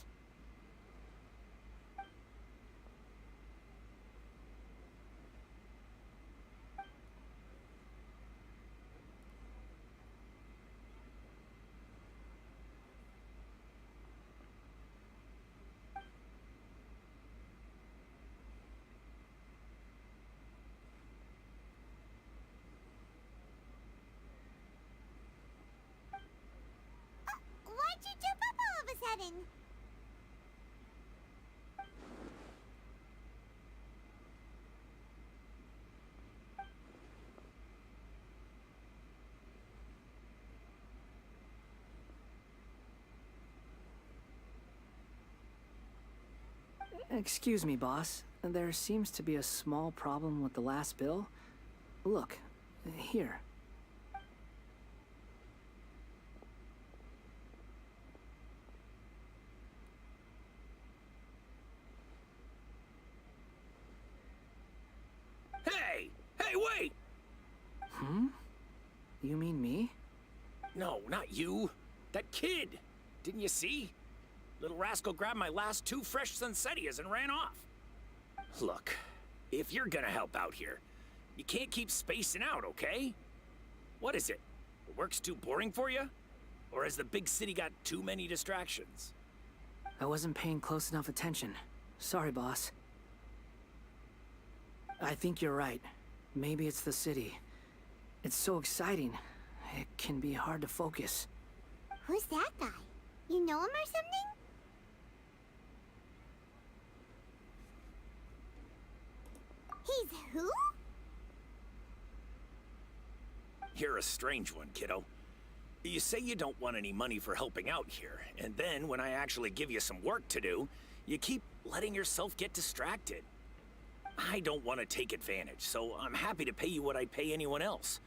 [SPEAKER 4] Why'd you jump up all of a sudden?
[SPEAKER 3] Excuse me, boss. There seems to be a small problem with the last bill. Look, here.
[SPEAKER 2] Hey! Hey, wait!
[SPEAKER 3] Hmm? You mean me?
[SPEAKER 2] No, not you. That kid. Didn't you see? Little rascal grabbed my last 2 fresh Sunsettias and ran off. Look, if you're gonna help out here, you can't keep spacing out, okay? What is it? The work's too boring for you? Or has the big city got too many distractions?
[SPEAKER 3] I wasn't paying close enough attention. Sorry, boss. I think you're right. Maybe it's the city. It's so exciting. It can be hard to focus.
[SPEAKER 4] Who's that guy? You know him or something? He's who?
[SPEAKER 2] You're a strange one, kiddo. You say you don't want any money for helping out here, and then when I actually give you some work to do, you keep letting yourself get distracted. I don't want to take advantage, so I'm happy to pay you what I'd pay anyone else.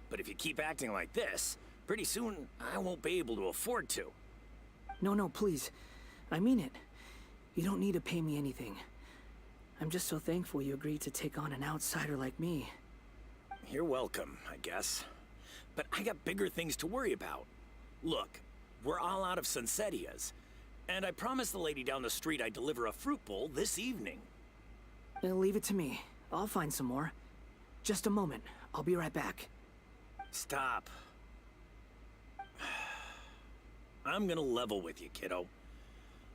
[SPEAKER 2] But if you keep acting like this, pretty soon I won't be able to afford to.
[SPEAKER 3] No, please. I mean it. You don't need to pay me anything. I'm just so thankful you agreed to take on an outsider like me.
[SPEAKER 2] You're welcome, I guess. But I got bigger things to worry about. Look, we're all out of Sunsettias, and I promised the lady down the street I'd deliver a fruit bowl this evening.
[SPEAKER 3] Leave it to me. I'll find some more. Just a moment. I'll be right back.
[SPEAKER 2] Stop. I'm gonna level with you, kiddo.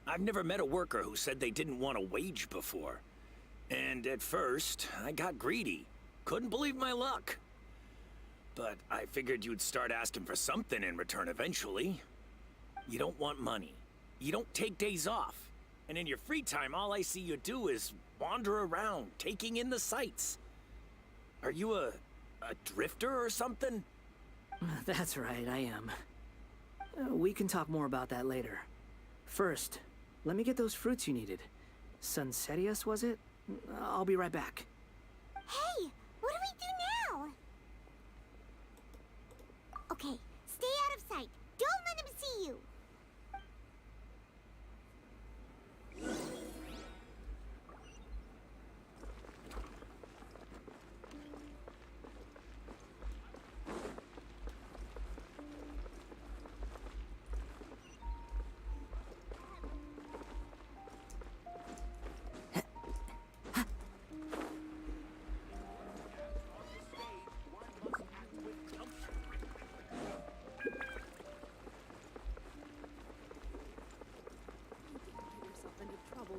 [SPEAKER 2] I've never met a worker who said they didn't want a wage before. And at first, I got greedy. Couldn't believe my luck. But I figured you'd start asking for something in return eventually. You don't want money. You don't take days off. And in your free time, all I see you do is wander around, taking in the sights. Are you a drifter or something?
[SPEAKER 3] That's right, I am. We can talk more about that later. First, let me get those fruits you needed. Sunsettias, was it? I'll be right back.
[SPEAKER 4] Hey, what do we do now? Okay, stay out of sight. Don't let him see you.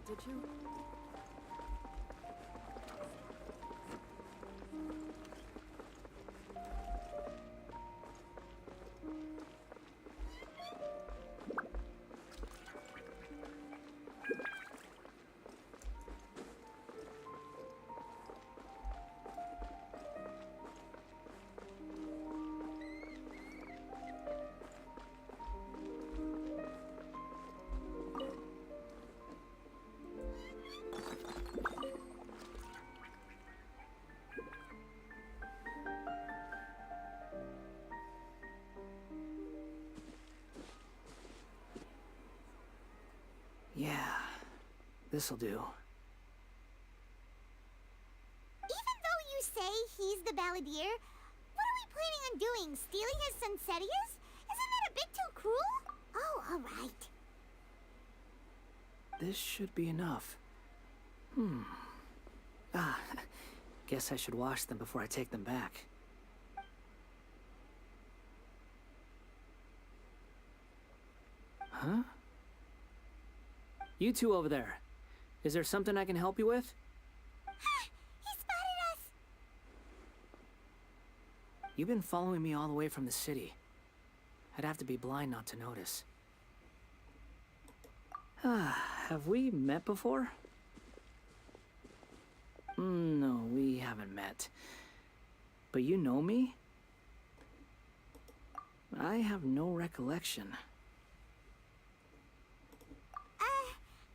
[SPEAKER 11] Did you?
[SPEAKER 3] Yeah, this'll do.
[SPEAKER 4] Even though you say he's the balladeer, what are we planning on doing? Stealing his Sunsetias? Isn't that a bit too cruel? Oh, alright.
[SPEAKER 3] This should be enough. Guess I should wash them before I take them back. Huh? You two over there. Is there something I can help you with?
[SPEAKER 4] He spotted us!
[SPEAKER 3] You've been following me all the way from the city. I'd have to be blind not to notice. Have we met before? No, we haven't met. But you know me? I have no recollection.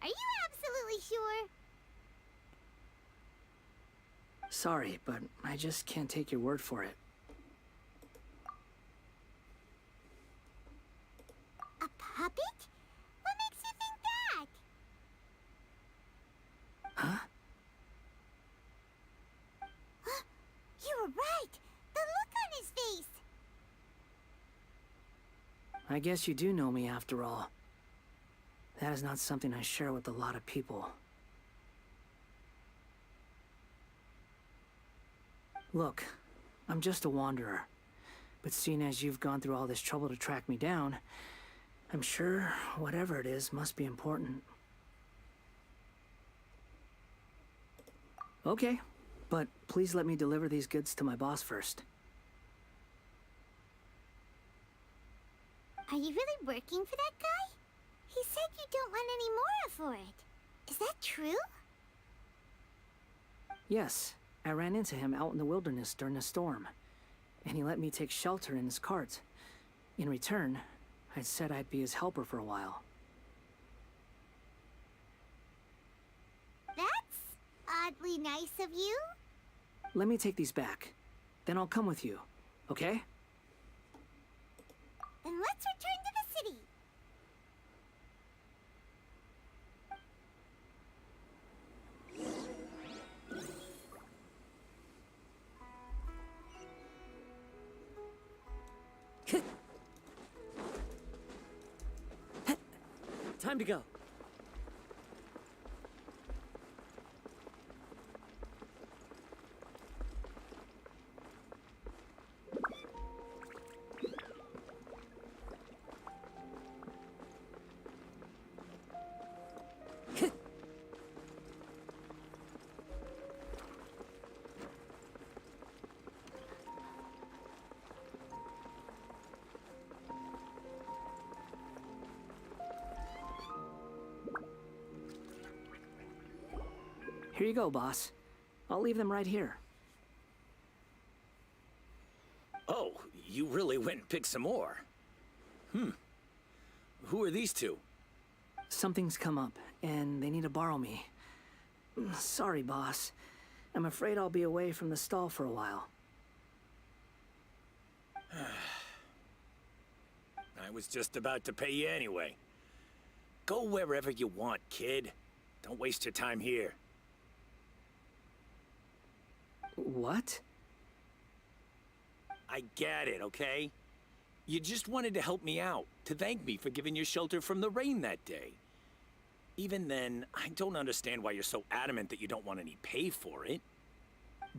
[SPEAKER 4] Are you absolutely sure?
[SPEAKER 3] Sorry, but I just can't take your word for it.
[SPEAKER 4] A puppet? What makes you think that?
[SPEAKER 3] Huh?
[SPEAKER 4] You were right! The look on his face!
[SPEAKER 3] I guess you do know me after all. That is not something I share with a lot of people. Look, I'm just a wanderer. But seeing as you've gone through all this trouble to track me down, I'm sure whatever it is must be important. Okay, but please let me deliver these goods to my boss first.
[SPEAKER 4] Are you really working for that guy? He said you don't want any more for it. Is that true?
[SPEAKER 3] Yes, I ran into him out in the wilderness during a storm, and he let me take shelter in his cart. In return, I said I'd be his helper for a while.
[SPEAKER 4] That's oddly nice of you.
[SPEAKER 3] Let me take these back. Then I'll come with you, okay?
[SPEAKER 4] Then let's return to the city.
[SPEAKER 8] Time to go.
[SPEAKER 3] Here you go, boss. I'll leave them right here.
[SPEAKER 2] Oh, you really went and picked some more. Who are these two?
[SPEAKER 3] Something's come up, and they need to borrow me. Sorry, boss. I'm afraid I'll be away from the stall for a while.
[SPEAKER 2] I was just about to pay you anyway. Go wherever you want, kid. Don't waste your time here.
[SPEAKER 3] What?
[SPEAKER 2] I get it, okay? You just wanted to help me out, to thank me for giving you shelter from the rain that day. Even then, I don't understand why you're so adamant that you don't want any pay for it.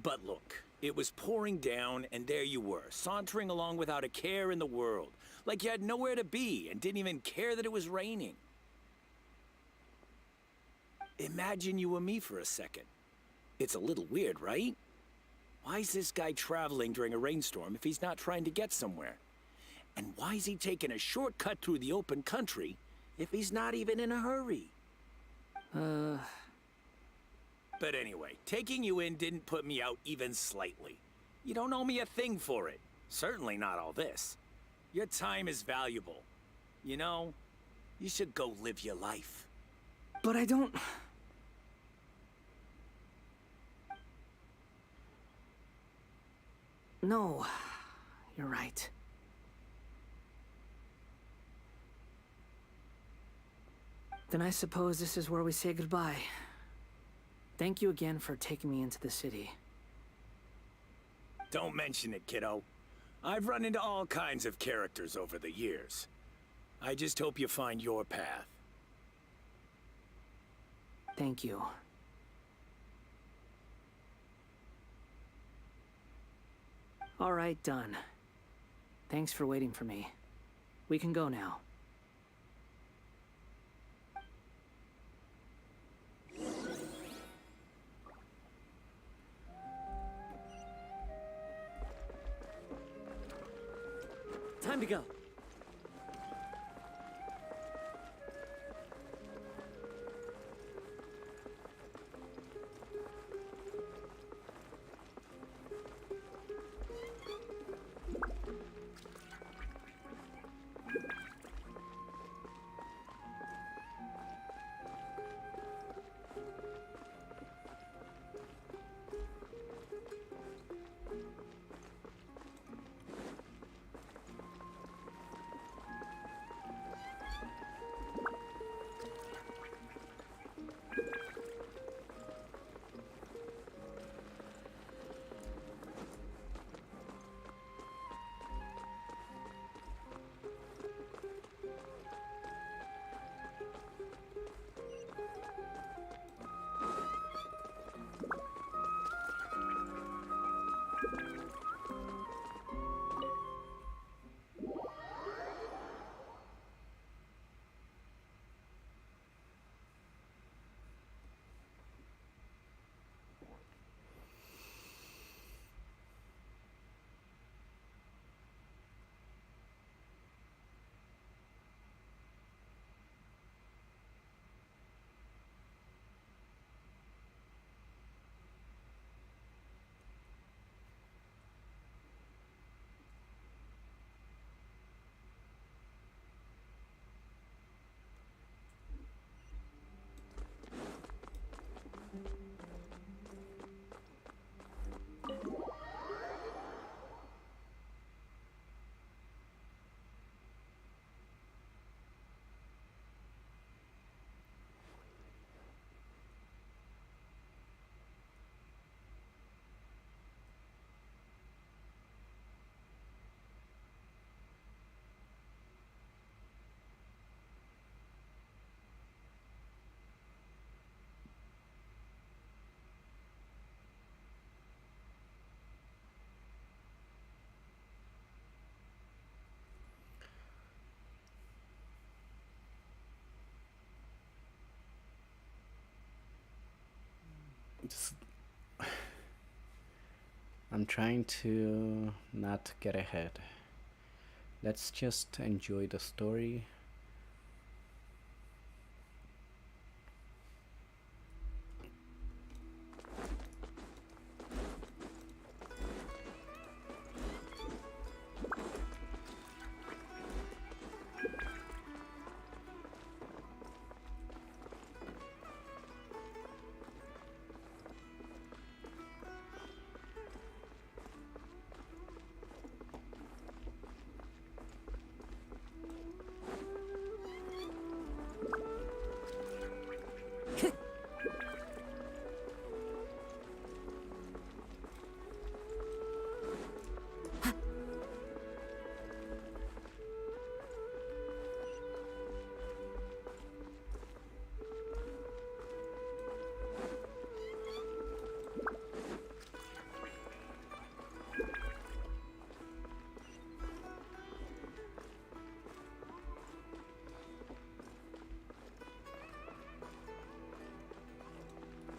[SPEAKER 2] But look, it was pouring down, and there you were, sauntering along without a care in the world, like you had nowhere to be and didn't even care that it was raining. Imagine you and me for a second. It's a little weird, right? Why is this guy traveling during a rainstorm if he's not trying to get somewhere? And why is he taking a shortcut through the open country if he's not even in a hurry? But anyway, taking you in didn't put me out even slightly. You don't owe me a thing for it. Certainly not all this. Your time is valuable. You know, you should go live your life.
[SPEAKER 3] But I don't... No, you're right. Then I suppose this is where we say goodbye. Thank you again for taking me into the city.
[SPEAKER 2] Don't mention it, kiddo. I've run into all kinds of characters over the years. I just hope you find your path.
[SPEAKER 3] Thank you. All right, done. Thanks for waiting for me. We can go now.
[SPEAKER 8] Time to go.
[SPEAKER 1] Just, I'm trying to not get ahead. Let's just enjoy the story.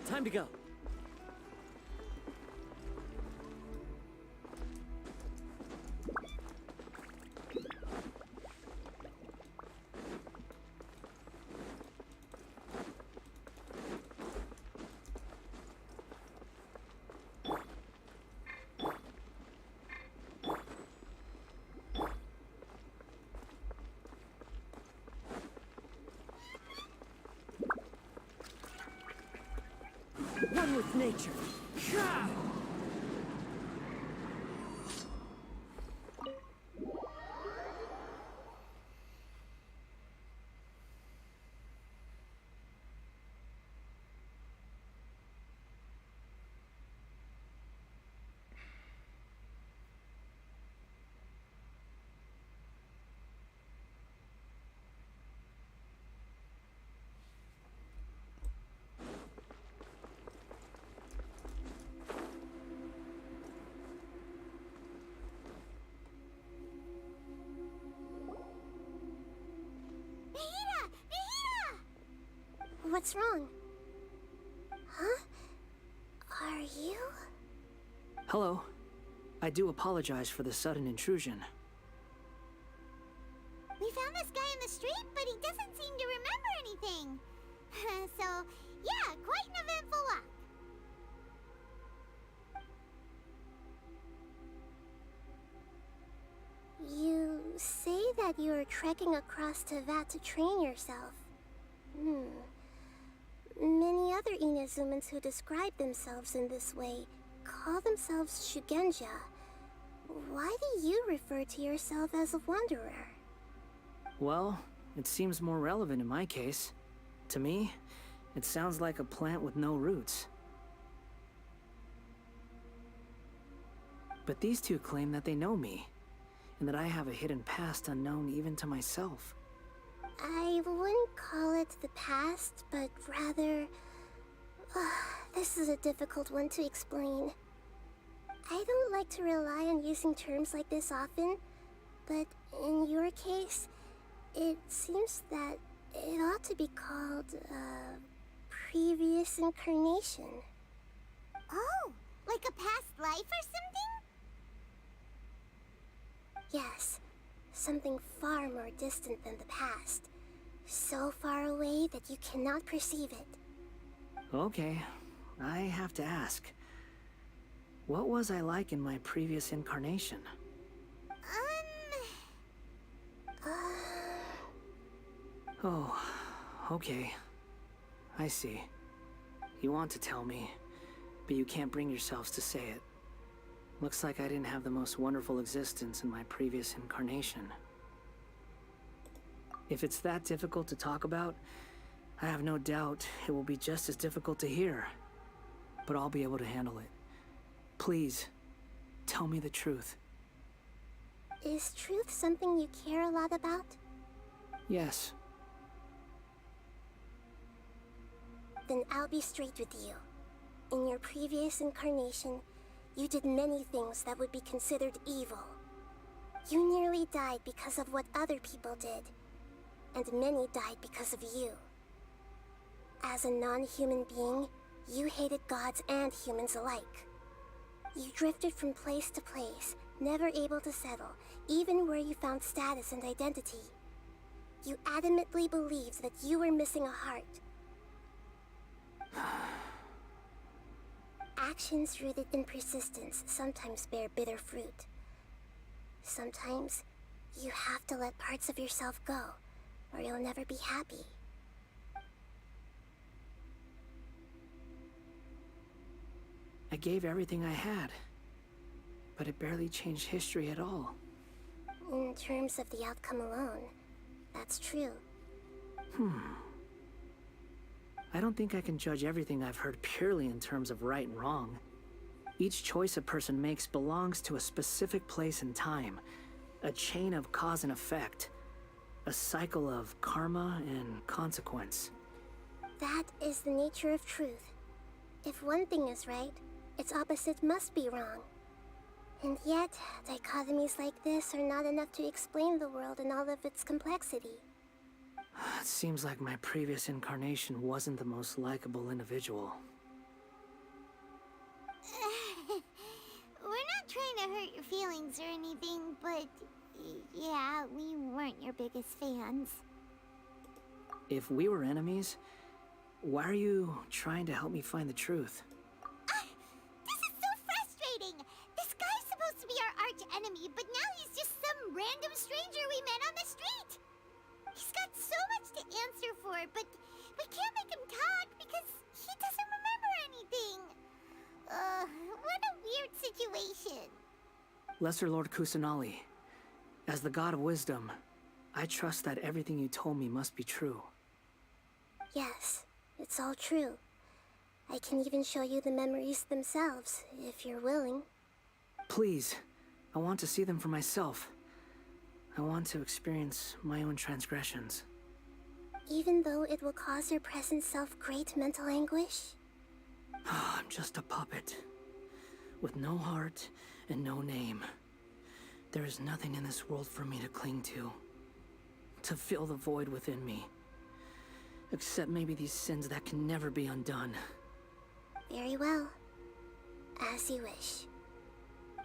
[SPEAKER 8] Time to go.
[SPEAKER 10] One with nature.
[SPEAKER 14] What's wrong? Huh? Are you?
[SPEAKER 3] Hello. I do apologize for the sudden intrusion.
[SPEAKER 4] We found this guy in the street, but he doesn't seem to remember anything. So, yeah, quite an eventful walk.
[SPEAKER 14] You say that you are trekking across Teyvat to train yourself. Many other Inazumans who describe themselves in this way call themselves Shugenja. Why do you refer to yourself as a wanderer?
[SPEAKER 3] Well, it seems more relevant in my case. To me, it sounds like a plant with no roots. But these two claim that they know me, and that I have a hidden past unknown even to myself.
[SPEAKER 14] I wouldn't call it the past, but rather... this is a difficult one to explain. I don't like to rely on using terms like this often, but in your case, it seems that it ought to be called a previous incarnation.
[SPEAKER 4] Oh, like a past life or something?
[SPEAKER 14] Yes, something far more distant than the past. So far away that you cannot perceive it.
[SPEAKER 3] Okay, I have to ask. What was I like in my previous incarnation? Oh, okay. I see. You want to tell me, but you can't bring yourselves to say it. Looks like I didn't have the most wonderful existence in my previous incarnation. If it's that difficult to talk about, I have no doubt it will be just as difficult to hear. But I'll be able to handle it. Please, tell me the truth.
[SPEAKER 14] Is truth something you care a lot about?
[SPEAKER 3] Yes.
[SPEAKER 14] Then I'll be straight with you. In your previous incarnation, you did many things that would be considered evil. You nearly died because of what other people did, and many died because of you. As a non-human being, you hated gods and humans alike. You drifted from place to place, never able to settle, even where you found status and identity. You adamantly believed that you were missing a heart. Actions rooted in persistence sometimes bear bitter fruit. Sometimes, you have to let parts of yourself go, or you'll never be happy.
[SPEAKER 3] I gave everything I had, but it barely changed history at all.
[SPEAKER 14] In terms of the outcome alone, that's true.
[SPEAKER 3] I don't think I can judge everything I've heard purely in terms of right and wrong. Each choice a person makes belongs to a specific place and time, a chain of cause and effect, a cycle of karma and consequence.
[SPEAKER 14] That is the nature of truth. If one thing is right, its opposite must be wrong. And yet, dichotomies like this are not enough to explain the world in all of its complexity.
[SPEAKER 3] It seems like my previous incarnation wasn't the most likable individual.
[SPEAKER 4] We're not trying to hurt your feelings or anything, but yeah, we weren't your biggest fans.
[SPEAKER 3] If we were enemies, why are you trying to help me find the truth?
[SPEAKER 4] This is so frustrating! This guy's supposed to be our arch enemy, but now he's just some random stranger we met on the street! He's got so much to answer for, but we can't make him talk because he doesn't remember anything. What a weird situation.
[SPEAKER 3] Lesser Lord Kusanali, as the God of wisdom, I trust that everything you told me must be true.
[SPEAKER 14] Yes, it's all true. I can even show you the memories themselves, if you're willing.
[SPEAKER 3] Please, I want to see them for myself. I want to experience my own transgressions.
[SPEAKER 14] Even though it will cause your present self great mental anguish?
[SPEAKER 3] I'm just a puppet, with no heart and no name. There is nothing in this world for me to cling to fill the void within me. Except maybe these sins that can never be undone.
[SPEAKER 14] Very well. As you wish.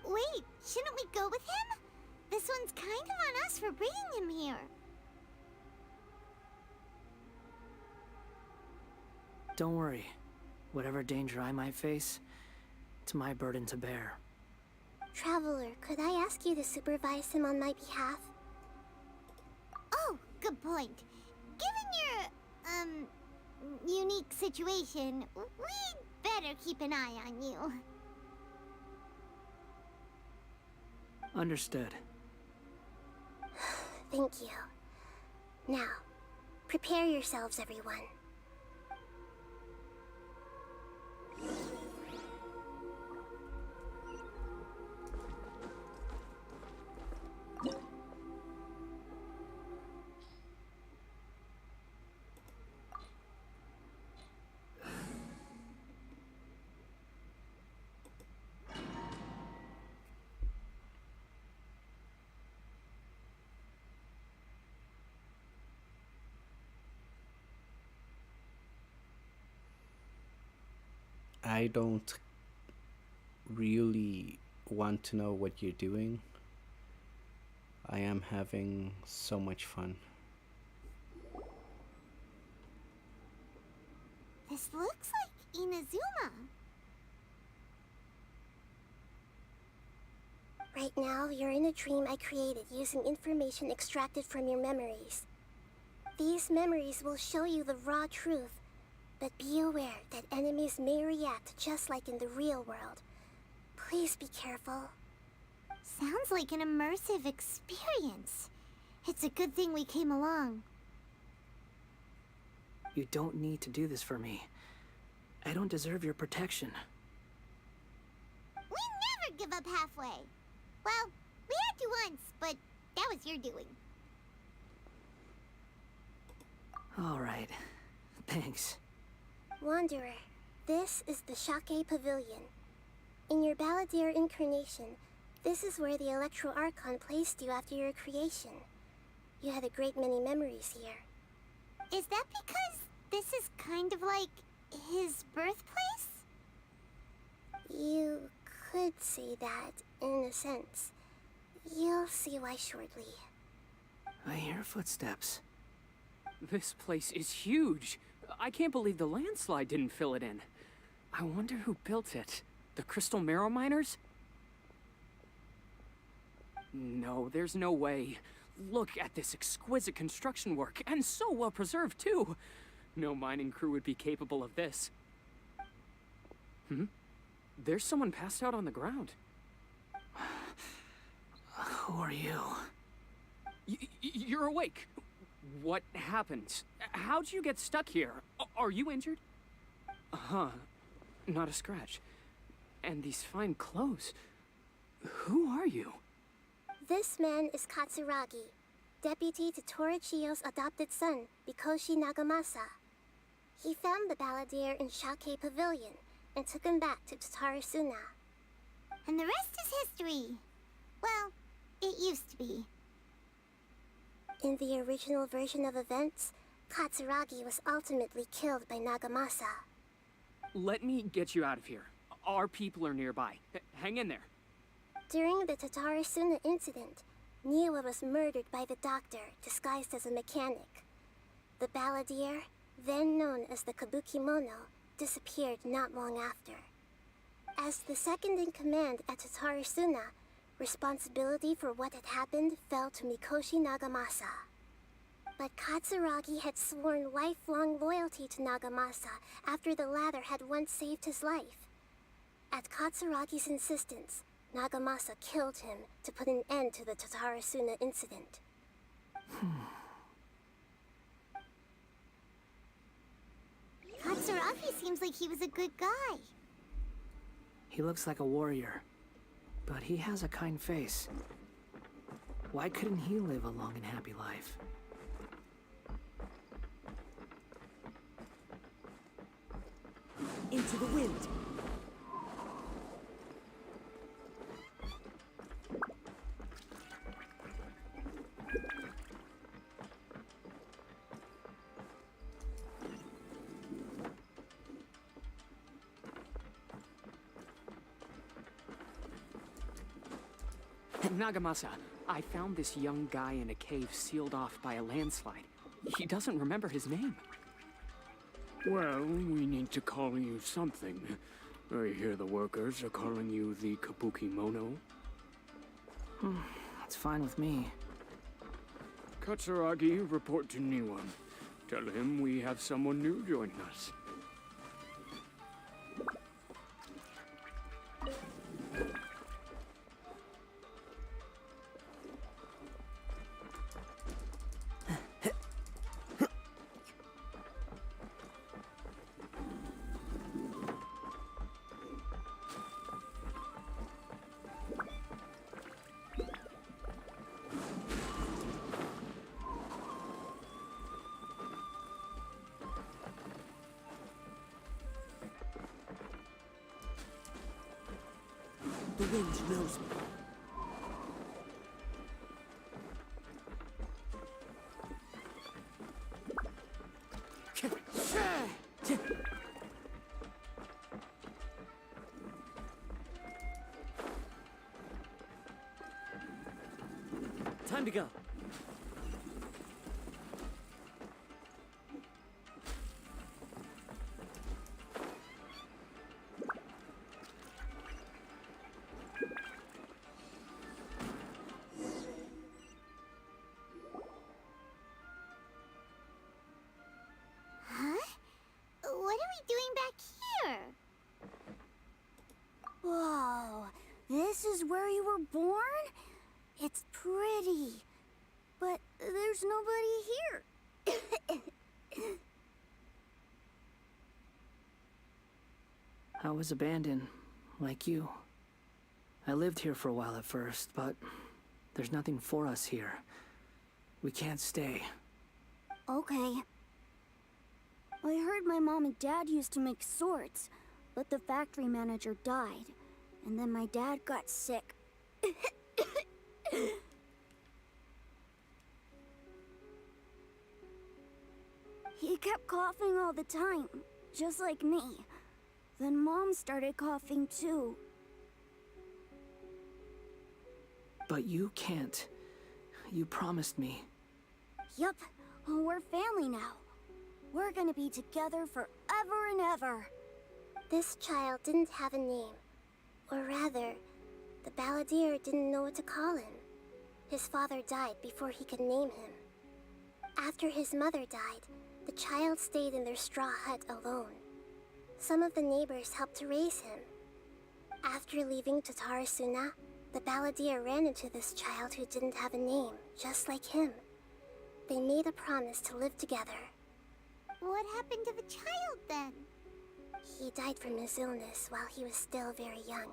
[SPEAKER 4] Wait, shouldn't we go with him? This one's kind of on us for bringing him here.
[SPEAKER 3] Don't worry. Whatever danger I might face, it's my burden to bear.
[SPEAKER 14] Traveler, could I ask you to supervise him on my behalf?
[SPEAKER 4] Oh, good point. Given your, unique situation, we'd better keep an eye on you.
[SPEAKER 3] Understood.
[SPEAKER 14] Thank you. Now, prepare yourselves, everyone.
[SPEAKER 1] I don't really want to know what you're doing. I am having so much fun.
[SPEAKER 4] This looks like Inazuma.
[SPEAKER 14] Right now, you're in a dream I created using information extracted from your memories. These memories will show you the raw truth, but be aware that enemies may react just like in the real world. Please be careful.
[SPEAKER 4] Sounds like an immersive experience. It's a good thing we came along.
[SPEAKER 3] You don't need to do this for me. I don't deserve your protection.
[SPEAKER 4] We never give up halfway. Well, we had to once, but that was your doing.
[SPEAKER 3] All right. Thanks.
[SPEAKER 14] Wanderer, this is the Shake Pavilion. In your Balladeer incarnation, this is where the Electro Archon placed you after your creation. You had a great many memories here.
[SPEAKER 4] Is that because this is kind of like his birthplace?
[SPEAKER 14] You could say that, in a sense. You'll see why shortly.
[SPEAKER 3] I hear footsteps.
[SPEAKER 12] This place is huge. I can't believe the landslide didn't fill it in. I wonder who built it. The Crystal Marrow Miners? No, there's no way. Look at this exquisite construction work, and so well preserved, too. No mining crew would be capable of this. There's someone passed out on the ground.
[SPEAKER 3] Who are you?
[SPEAKER 12] You're awake. What happened? How'd you get stuck here? Are you injured? Huh. Not a scratch. And these fine clothes. Who are you?
[SPEAKER 14] This man is Katsuragi, deputy to Torichio's adopted son, Mikoshi Nagamasa. He found the Balladeer in Shake Pavilion and took him back to Tatarasuna.
[SPEAKER 4] And the rest is history. Well, it used to be.
[SPEAKER 14] In the original version of events, Katsuragi was ultimately killed by Nagamasa.
[SPEAKER 12] Let me get you out of here. Our people are nearby. Hang in there.
[SPEAKER 14] During the Tatarasuna incident, Niwa was murdered by the doctor, disguised as a mechanic. The Balladeer, then known as the Kabukimono, disappeared not long after. As the second in command at Tatarasuna, responsibility for what had happened fell to Mikoshi Nagamasa. But Katsuragi had sworn lifelong loyalty to Nagamasa after the latter had once saved his life. At Katsuragi's insistence, Nagamasa killed him to put an end to the Tatarasuna incident.
[SPEAKER 4] Katsuragi seems like he was a good guy.
[SPEAKER 3] He looks like a warrior, but he has a kind face. Why couldn't he live a long and happy life?
[SPEAKER 10] Into the wind.
[SPEAKER 12] Nagamasa, I found this young guy in a cave sealed off by a landslide. He doesn't remember his name.
[SPEAKER 17] Well, we need to call you something. I hear the workers are calling you the Kabuki Mono.
[SPEAKER 3] It's fine with me.
[SPEAKER 17] Katsuragi, report to Niwan. Tell him we have someone new joining us.
[SPEAKER 10] The wind knows me.
[SPEAKER 8] Time to go.
[SPEAKER 4] What are we doing back here?
[SPEAKER 13] Whoa, this is where you were born? It's pretty, but there's nobody here.
[SPEAKER 3] I was abandoned, like you. I lived here for a while at first, but there's nothing for us here. We can't stay.
[SPEAKER 13] Okay. I heard my mom and dad used to make swords, but the factory manager died, and then my dad got sick. He kept coughing all the time, just like me. Then Mom started coughing too.
[SPEAKER 3] But you can't. You promised me.
[SPEAKER 13] Yup, we're family now. We're gonna be together forever and ever.
[SPEAKER 14] This child didn't have a name. Or rather, the balladeer didn't know what to call him. His father died before he could name him. After his mother died, the child stayed in their straw hut alone. Some of the neighbors helped to raise him. After leaving Tatarasuna, the balladeer ran into this child who didn't have a name, just like him. They made a promise to live together.
[SPEAKER 4] What happened to the child then?
[SPEAKER 14] He died from his illness while he was still very young.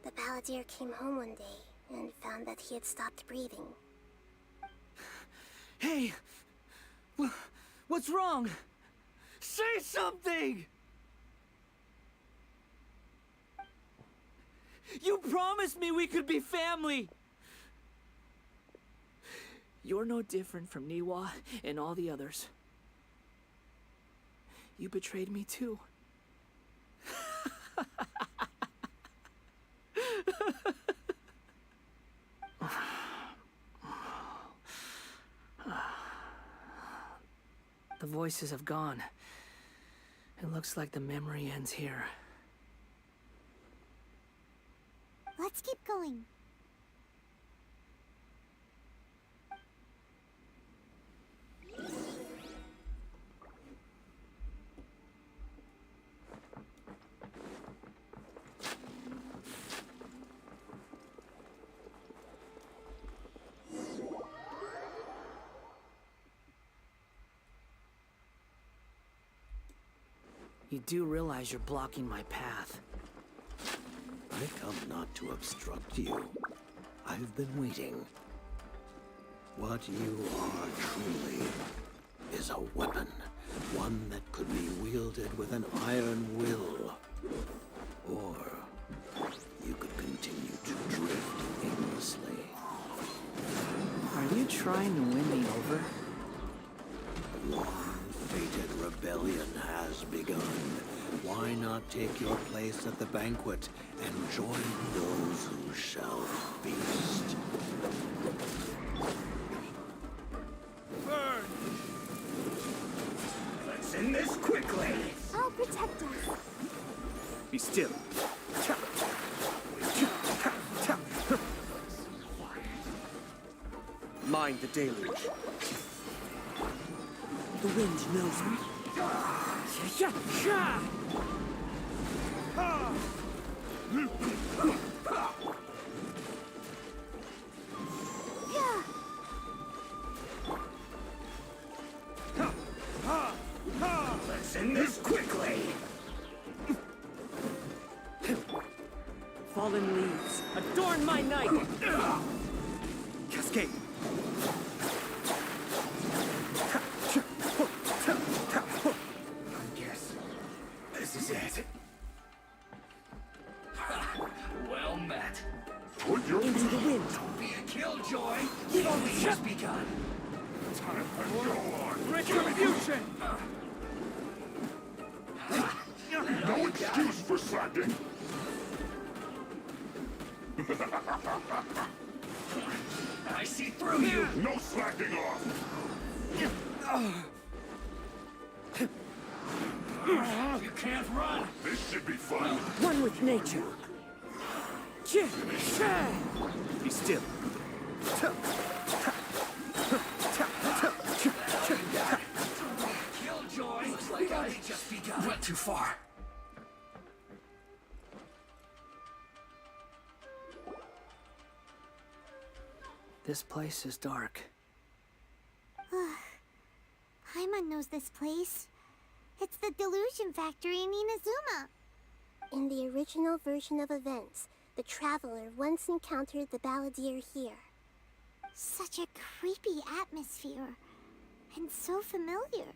[SPEAKER 14] The balladeer came home one day and found that he had stopped breathing.
[SPEAKER 8] Hey! What's wrong? Say something! You promised me we could be family!
[SPEAKER 3] You're no different from Niwa and all the others. You betrayed me too. The voices have gone. It looks like the memory ends here.
[SPEAKER 4] Let's keep going.
[SPEAKER 3] You do realize you're blocking my path.
[SPEAKER 6] I come not to obstruct you. I've been waiting. What you are truly is a weapon. One that could be wielded with an iron will. Or you could continue to drift aimlessly.
[SPEAKER 3] Are you trying to win me over?
[SPEAKER 6] Long-fated rebellion
[SPEAKER 19] rebellion has begun. Why not take your place at the banquet and join those who shall feast?
[SPEAKER 2] Burn! Let's end this quickly!
[SPEAKER 13] I'll protect us.
[SPEAKER 7] Be still. Mind the deluge.
[SPEAKER 10] The wind knows me.
[SPEAKER 2] Let's end this quickly!
[SPEAKER 8] Fallen leaves, adorn my night!
[SPEAKER 7] Cascade.
[SPEAKER 2] Yes, this is it. Well met.
[SPEAKER 19] Put your
[SPEAKER 10] Into the wind.
[SPEAKER 2] Don't be a killjoy. You've only just begun.
[SPEAKER 19] time to go on.
[SPEAKER 8] Retribution!
[SPEAKER 19] No excuse for slacking.
[SPEAKER 2] I see through you.
[SPEAKER 19] No slacking off.
[SPEAKER 2] You can't run.
[SPEAKER 19] This should be fun.
[SPEAKER 10] One with nature.
[SPEAKER 7] Be still.
[SPEAKER 2] Killjoy. Looks like I just begun. Went too far.
[SPEAKER 3] This place is dark.
[SPEAKER 4] Paimon knows this place. It's the Delusion Factory in Inazuma.
[SPEAKER 14] In the original version of events, the Traveler once encountered the Balladeer here.
[SPEAKER 4] Such a creepy atmosphere. And so familiar.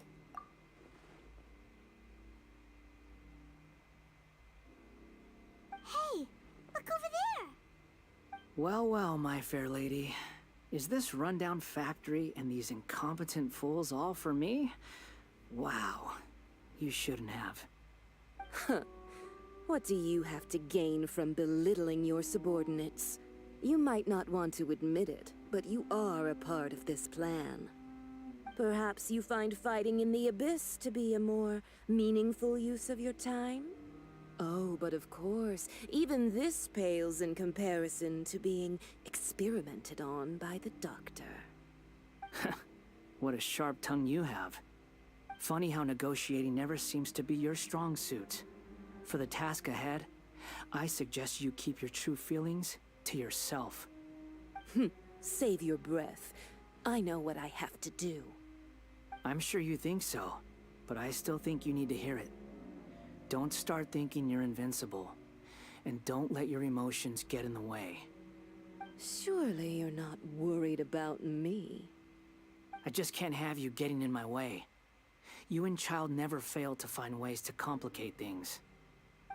[SPEAKER 4] Hey, look over there!
[SPEAKER 3] Well, well, my fair lady. Is this rundown factory and these incompetent fools all for me? Wow. You shouldn't have.
[SPEAKER 10] Huh. What do you have to gain from belittling your subordinates? You might not want to admit it, but you are a part of this plan. Perhaps you find fighting in the Abyss to be a more meaningful use of your time? Oh, but of course, even this pales in comparison to being experimented on by the Doctor.
[SPEAKER 3] What a sharp tongue you have. Funny how negotiating never seems to be your strong suit. For the task ahead, I suggest you keep your true feelings to yourself.
[SPEAKER 10] Save your breath. I know what I have to do.
[SPEAKER 3] I'm sure you think so, but I still think you need to hear it. Don't start thinking you're invincible, and don't let your emotions get in the way.
[SPEAKER 10] Surely you're not worried about me.
[SPEAKER 3] I just can't have you getting in my way. You and Child never fail to find ways to complicate things.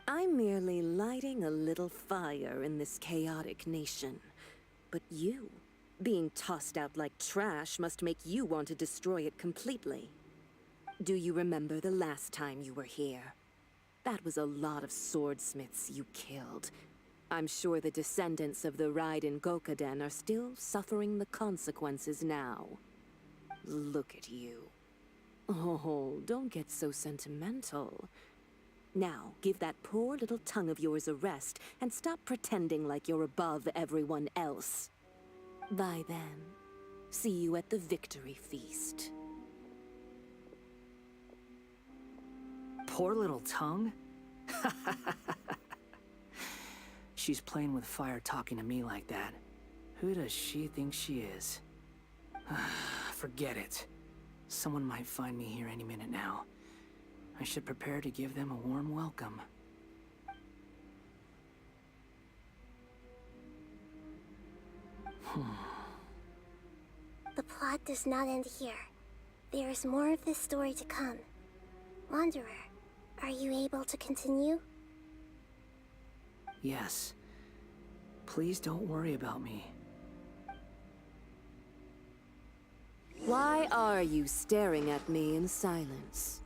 [SPEAKER 10] I'm merely lighting a little fire in this chaotic nation. But you, being tossed out like trash, must make you want to destroy it completely. Do you remember the last time you were here? That was a lot of swordsmiths you killed. I'm sure the descendants of the Raiden Gokaden are still suffering the consequences now. Look at you. Oh, don't get so sentimental. Now, give that poor little tongue of yours a rest and stop pretending like you're above everyone else. Bye then. See you at the victory feast.
[SPEAKER 3] Poor little tongue? She's playing with fire talking to me like that. Who does she think she is? Forget it. Someone might find me here any minute now. I should prepare to give them a warm welcome.
[SPEAKER 14] The plot does not end here. There is more of this story to come. Wanderer, are you able to continue?
[SPEAKER 3] Yes. Please don't worry about me.
[SPEAKER 10] Why are you staring at me in silence?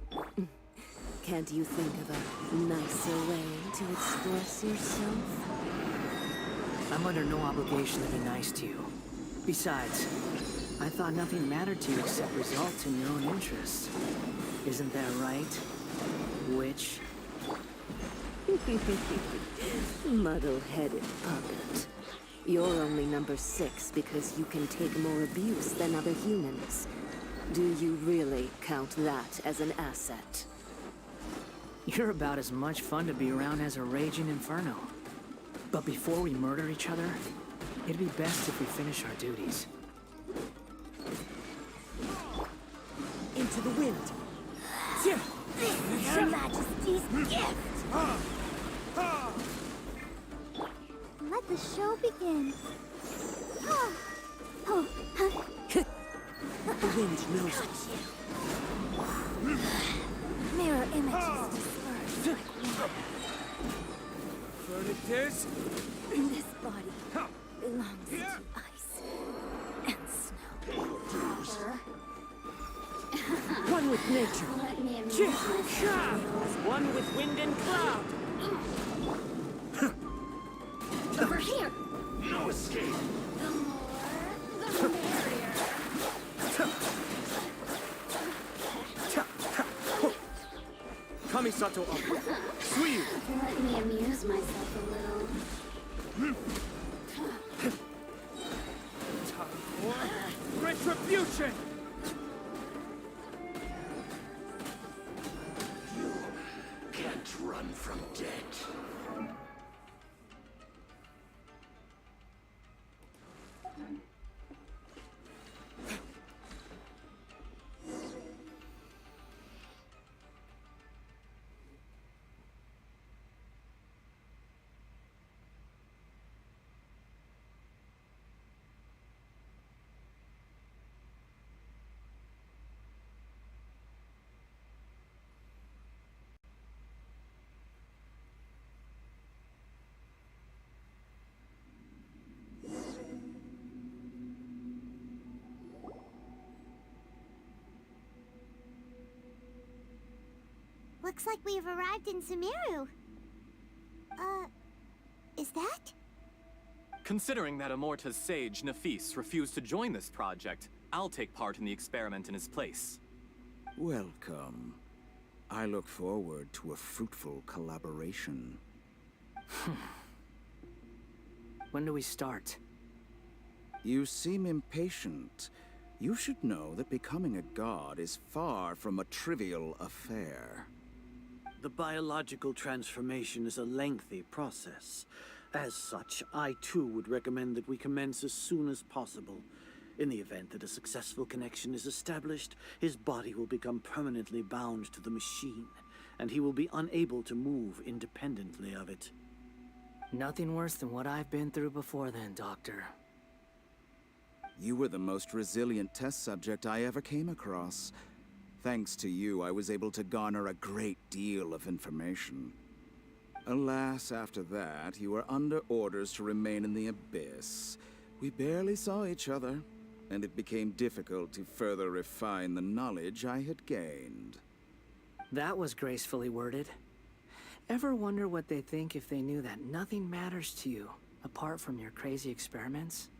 [SPEAKER 10] Can't you think of a nicer way to express yourself?
[SPEAKER 3] I'm under no obligation to be nice to you. Besides, I thought nothing mattered to you except results in your own interests. Isn't that right, witch?
[SPEAKER 10] Muddle-headed puppet. You're only number 6 because you can take more abuse than other humans. Do you really count that as an asset?
[SPEAKER 3] You're about as much fun to be around as a raging inferno. But before we murder each other, it'd be best if we finish our duties.
[SPEAKER 10] Into the wind.
[SPEAKER 13] This is Your Majesty's gift! Let the show begin.
[SPEAKER 3] The wind knows
[SPEAKER 13] Got you. Mirror images dispersed like wind.
[SPEAKER 8] Furnaces?
[SPEAKER 13] This body belongs to ice and snow.
[SPEAKER 3] One with nature.
[SPEAKER 13] Let me amuse myself.
[SPEAKER 8] One with wind and cloud.
[SPEAKER 13] Over here.
[SPEAKER 8] No escape.
[SPEAKER 13] The more, the merrier.
[SPEAKER 8] Kamisato up. Sweet.
[SPEAKER 13] Let me amuse myself a little.
[SPEAKER 8] Time for retribution.
[SPEAKER 19] You can't run from death.
[SPEAKER 4] Looks like we've arrived in Sumeru. Is that?
[SPEAKER 20] Considering that Amorta's sage, Nafis, refused to join this project, I'll take part in the experiment in his place.
[SPEAKER 6] Welcome. I look forward to a fruitful collaboration.
[SPEAKER 3] When do we start?
[SPEAKER 6] You seem impatient. You should know that becoming a god is far from a trivial affair.
[SPEAKER 22] The biological transformation is a lengthy process. As such, I too would recommend that we commence as soon as possible. In the event that a successful connection is established, his body will become permanently bound to the machine, and he will be unable to move independently of it.
[SPEAKER 3] Nothing worse than what I've been through before then, Doctor.
[SPEAKER 6] You were the most resilient test subject I ever came across. Thanks to you, I was able to garner a great deal of information. Alas, after that, you were under orders to remain in the Abyss. We barely saw each other, and it became difficult to further refine the knowledge I had gained.
[SPEAKER 3] That was gracefully worded. Ever wonder what they think if they knew that nothing matters to you, apart from your crazy experiments?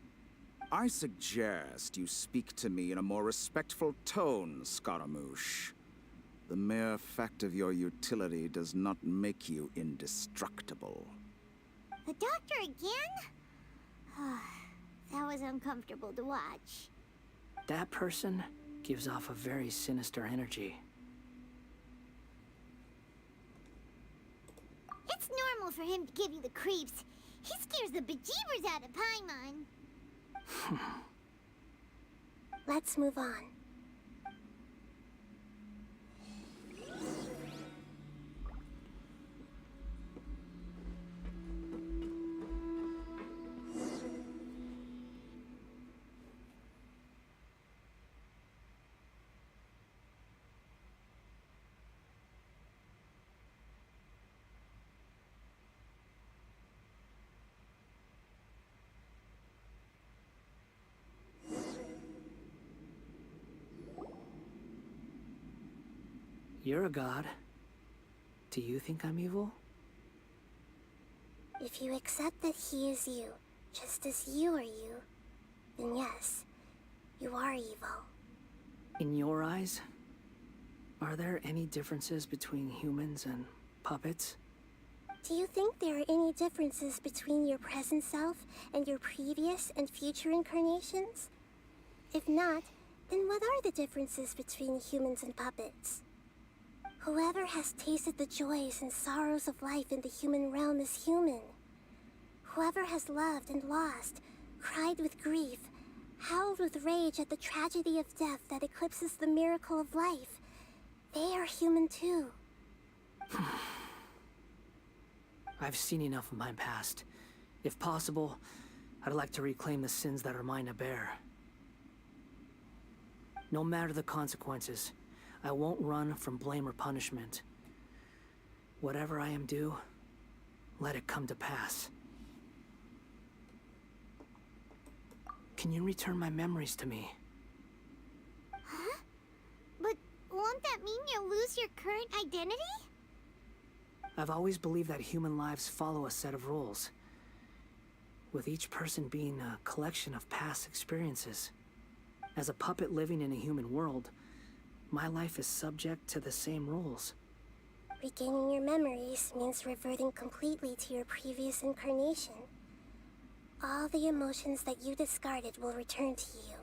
[SPEAKER 6] I suggest you speak to me in a more respectful tone, Scaramouche. The mere fact of your utility does not make you indestructible.
[SPEAKER 4] The doctor again? That was uncomfortable to watch.
[SPEAKER 3] That person gives off a very sinister energy.
[SPEAKER 4] It's normal for him to give you the creeps. He scares the bejeebers out of Paimon.
[SPEAKER 14] Let's move on.
[SPEAKER 3] You're a god. Do you think I'm evil?
[SPEAKER 14] If you accept that he is you, just as you are you, then yes, you are evil.
[SPEAKER 3] In your eyes, are there any differences between humans and puppets?
[SPEAKER 14] Do you think there are any differences between your present self and your previous and future incarnations? If not, then what are the differences between humans and puppets? Whoever has tasted the joys and sorrows of life in the human realm is human. Whoever has loved and lost, cried with grief, howled with rage at the tragedy of death that eclipses the miracle of life, they are human too.
[SPEAKER 3] I've seen enough of my past. If possible, I'd like to reclaim the sins that are mine to bear. No matter the consequences, I won't run from blame or punishment. Whatever I am due, let it come to pass. Can you return my memories to me?
[SPEAKER 4] Huh? But won't that mean you'll lose your current identity?
[SPEAKER 3] I've always believed that human lives follow a set of rules, with each person being a collection of past experiences. As a puppet living in a human world, my life is subject to the same rules.
[SPEAKER 14] Regaining your memories means reverting completely to your previous incarnation. All the emotions that you discarded will return to you.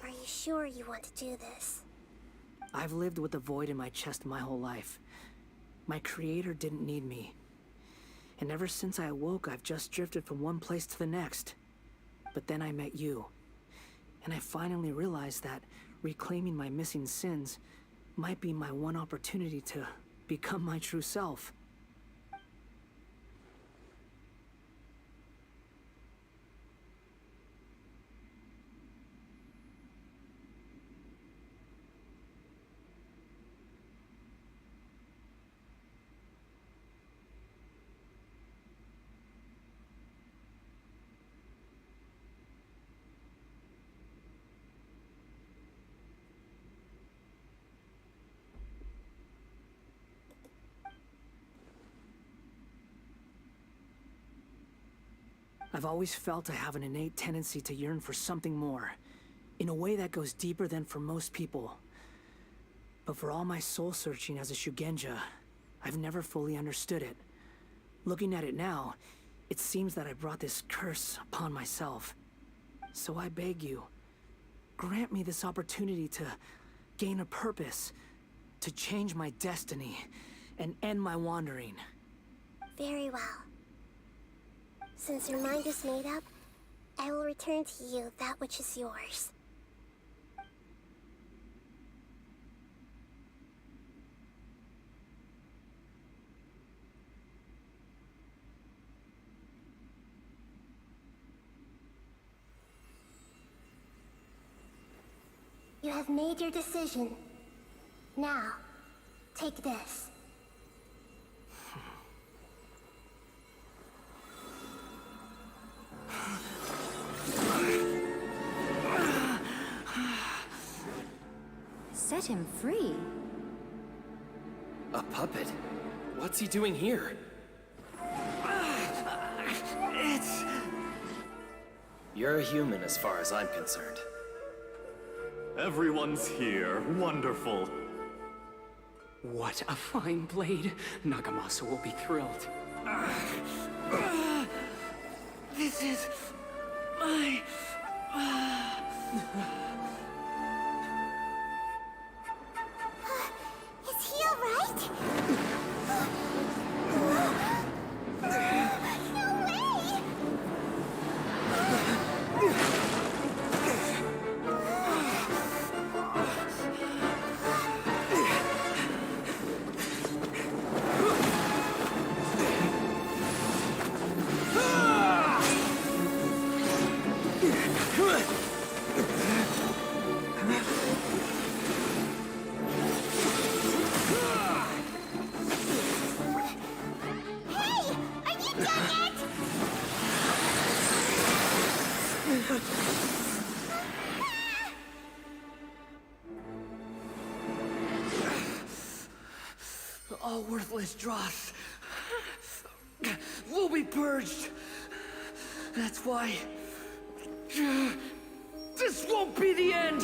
[SPEAKER 14] Are you sure you want to do this?
[SPEAKER 3] I've lived with a void in my chest my whole life. My creator didn't need me. And ever since I awoke, I've just drifted from one place to the next. But then I met you. And I finally realized that reclaiming my missing sins might be my one opportunity to become my true self. I've always felt I have an innate tendency to yearn for something more, in a way that goes deeper than for most people. But for all my soul-searching as a Shugenja, I've never fully understood it. Looking at it now, it seems that I brought this curse upon myself. So I beg you, grant me this opportunity to gain a purpose, to change my destiny, and end my wandering.
[SPEAKER 14] Very well. Since your mind is made up, I will return to you that which is yours. You have made your decision. Now, take this.
[SPEAKER 18] Set him free?
[SPEAKER 15] A puppet? What's he doing here? You're a human as far as I'm concerned.
[SPEAKER 20] Everyone's here. Wonderful.
[SPEAKER 12] What a fine blade. Nagamasa will be thrilled.
[SPEAKER 3] This is my...
[SPEAKER 4] Is he alright? No way!
[SPEAKER 18] All worthless dross will be purged. That's why this won't be the end.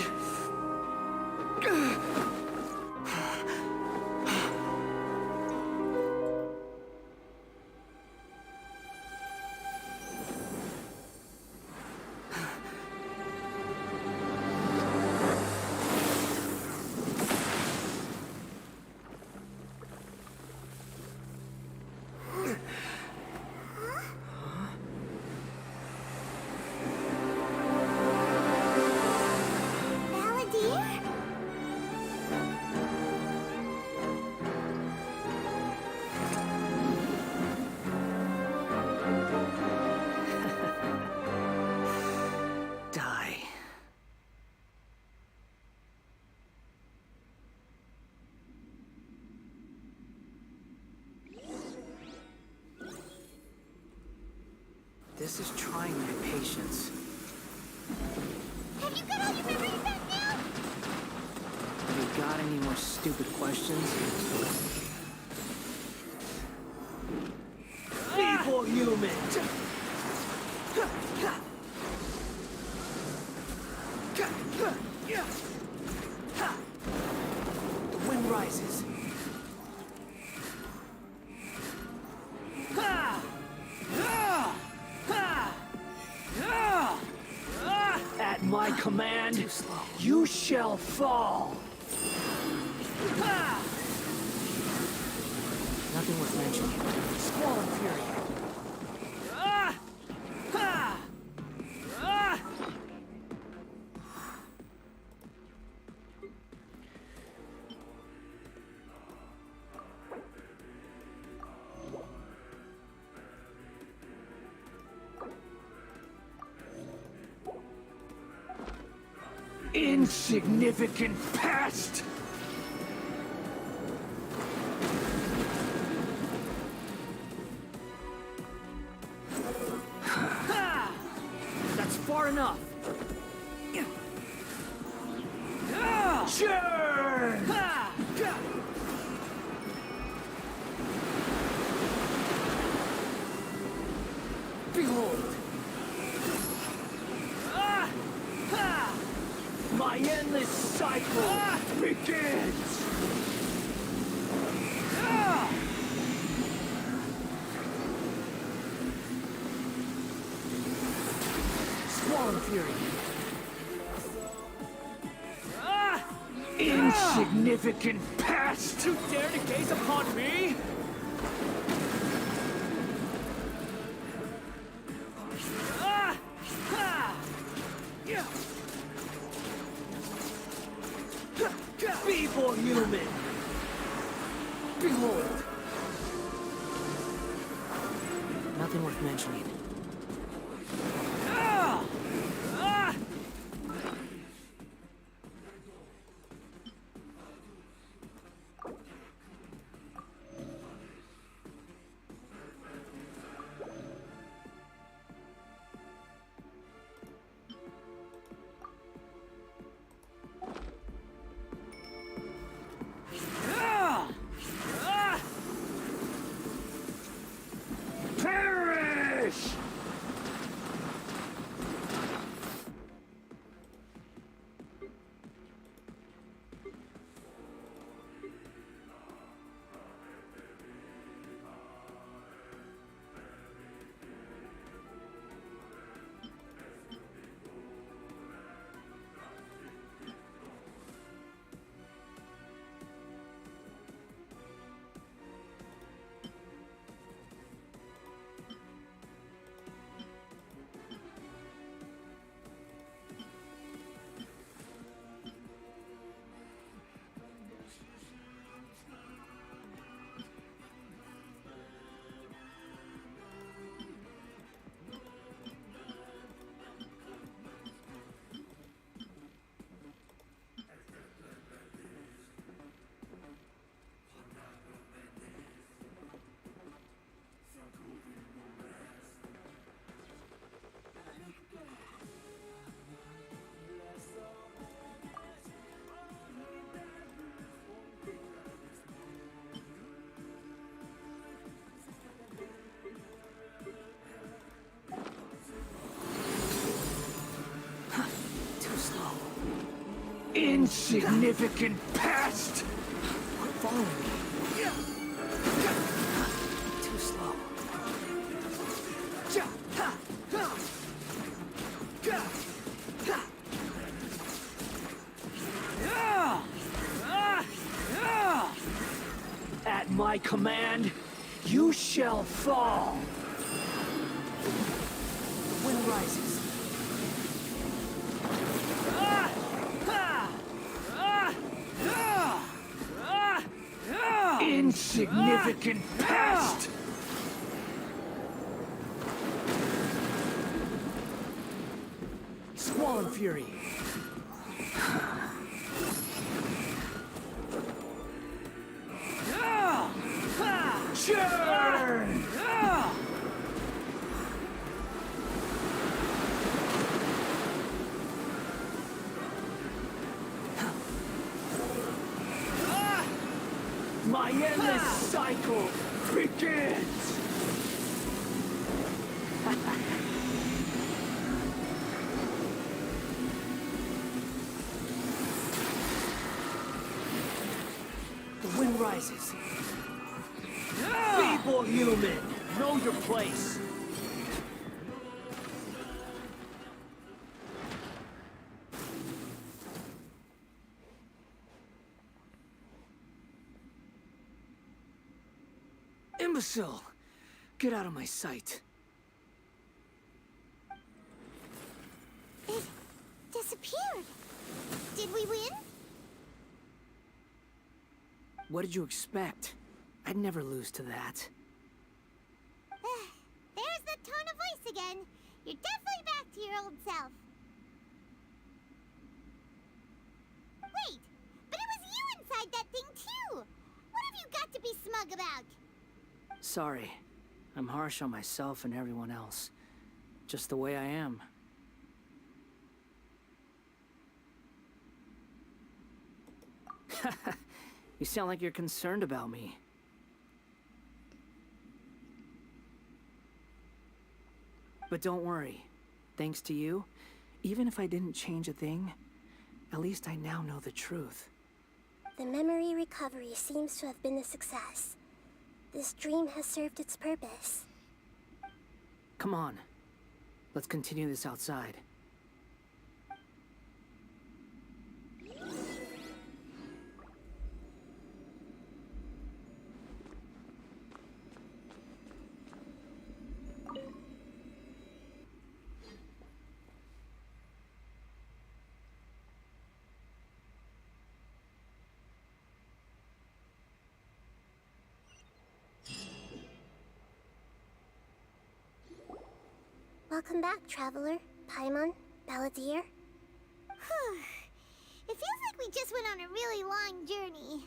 [SPEAKER 3] Die. This is trying my patience.
[SPEAKER 4] Have you got all your memories back now?
[SPEAKER 3] Have you got any more stupid questions?
[SPEAKER 18] Evil human!
[SPEAKER 3] The wind rises.
[SPEAKER 18] At my command, you shall fall.
[SPEAKER 3] Nothing worth mentioning.
[SPEAKER 18] Squall and fury. Insignificant past!
[SPEAKER 3] That's far enough.
[SPEAKER 18] Sure!
[SPEAKER 3] Behold,
[SPEAKER 18] My endless cycle begins!
[SPEAKER 3] Squall and fury.
[SPEAKER 18] Insignificant past!
[SPEAKER 12] You dare to gaze upon me?
[SPEAKER 18] Feeble human!
[SPEAKER 3] Behold. Nothing worth mentioning.
[SPEAKER 18] Perish! Insignificant pest!
[SPEAKER 3] Quit following me. Too slow.
[SPEAKER 18] At my command, you shall fall.
[SPEAKER 3] The wind rises.
[SPEAKER 18] Insignificant pest!
[SPEAKER 3] Squall and fury.
[SPEAKER 18] Churn! My endless cycle begins!
[SPEAKER 3] The wind rises.
[SPEAKER 18] Feeble human, know your place.
[SPEAKER 3] Imbecile! Get out of my sight.
[SPEAKER 4] It disappeared. Did we win?
[SPEAKER 3] What did you expect? I'd never lose to that.
[SPEAKER 4] There's the tone of voice again. You're definitely back to your old self. Wait, but it was you inside that thing too! What have you got to be smug about?
[SPEAKER 3] Sorry. I'm harsh on myself and everyone else. Just the way I am. You sound like you're concerned about me. But don't worry. Thanks to you, even if I didn't change a thing, at least I now know the truth.
[SPEAKER 14] The memory recovery seems to have been a success. This dream has served its purpose.
[SPEAKER 3] Come on. Let's continue this outside.
[SPEAKER 14] Welcome back, Traveler, Paimon, Balladeer.
[SPEAKER 4] It feels like we just went on a really long journey.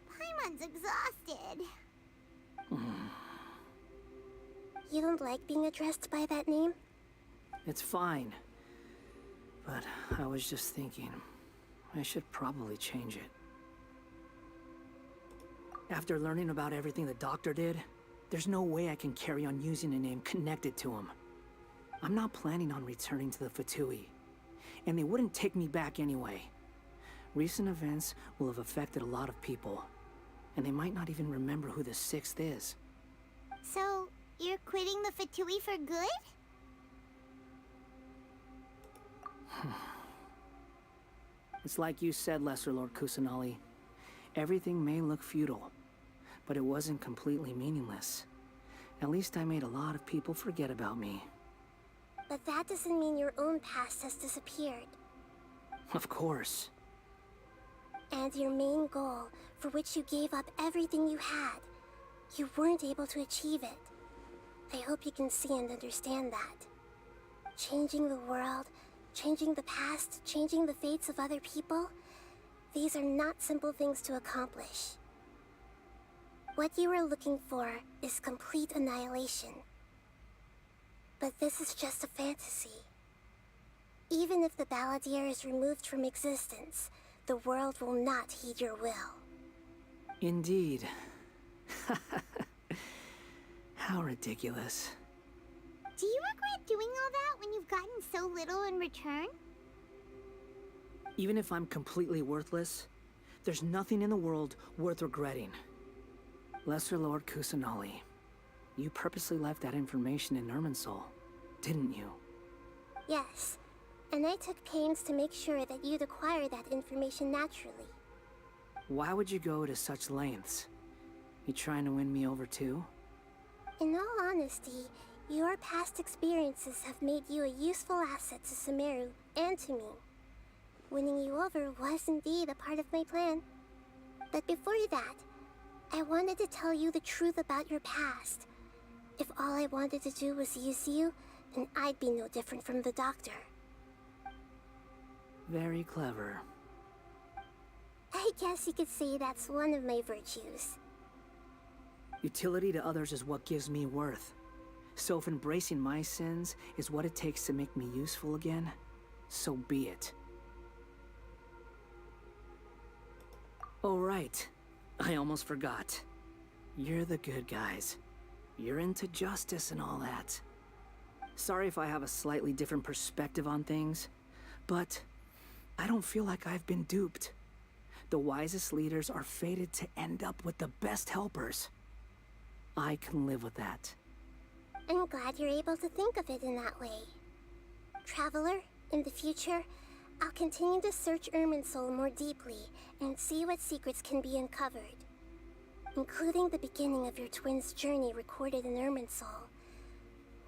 [SPEAKER 4] Paimon's exhausted.
[SPEAKER 14] You don't like being addressed by that name?
[SPEAKER 3] It's fine. But I was just thinking, I should probably change it. After learning about everything the doctor did, there's no way I can carry on using a name connected to him. I'm not planning on returning to the Fatui, and they wouldn't take me back anyway. Recent events will have affected a lot of people, and they might not even remember who the Sixth is.
[SPEAKER 4] So, you're quitting the Fatui for good?
[SPEAKER 3] It's like you said, Lesser Lord Kusanali. Everything may look futile, but it wasn't completely meaningless. At least I made a lot of people forget about me.
[SPEAKER 14] But that doesn't mean your own past has disappeared.
[SPEAKER 3] Of course.
[SPEAKER 14] And your main goal, for which you gave up everything you had, you weren't able to achieve it. I hope you can see and understand that. Changing the world, changing the past, changing the fates of other people, these are not simple things to accomplish. What you are looking for is complete annihilation. But this is just a fantasy. Even if the Balladeer is removed from existence, the world will not heed your will.
[SPEAKER 3] Indeed. How ridiculous.
[SPEAKER 4] Do you regret doing all that when you've gotten so little in return?
[SPEAKER 3] Even if I'm completely worthless, there's nothing in the world worth regretting. Lesser Lord Kusanali, you purposely left that information in Irminsul, didn't you?
[SPEAKER 14] Yes, and I took pains to make sure that you'd acquire that information naturally.
[SPEAKER 3] Why would you go to such lengths? You trying to win me over too?
[SPEAKER 14] In all honesty, your past experiences have made you a useful asset to Sumeru and to me. Winning you over was indeed a part of my plan. But before that, I wanted to tell you the truth about your past. If all I wanted to do was use you, then I'd be no different from the doctor.
[SPEAKER 3] Very clever.
[SPEAKER 14] I guess you could say that's one of my virtues.
[SPEAKER 3] Utility to others is what gives me worth. So if embracing my sins is what it takes to make me useful again, so be it. Oh right, I almost forgot. You're the good guys. You're into justice and all that. Sorry if I have a slightly different perspective on things, but I don't feel like I've been duped. The wisest leaders are fated to end up with the best helpers. I can live with that.
[SPEAKER 14] I'm glad you're able to think of it in that way. Traveler, in the future, I'll continue to search Irminsul more deeply and see what secrets can be uncovered. Including the beginning of your twins' journey recorded in Irminsul.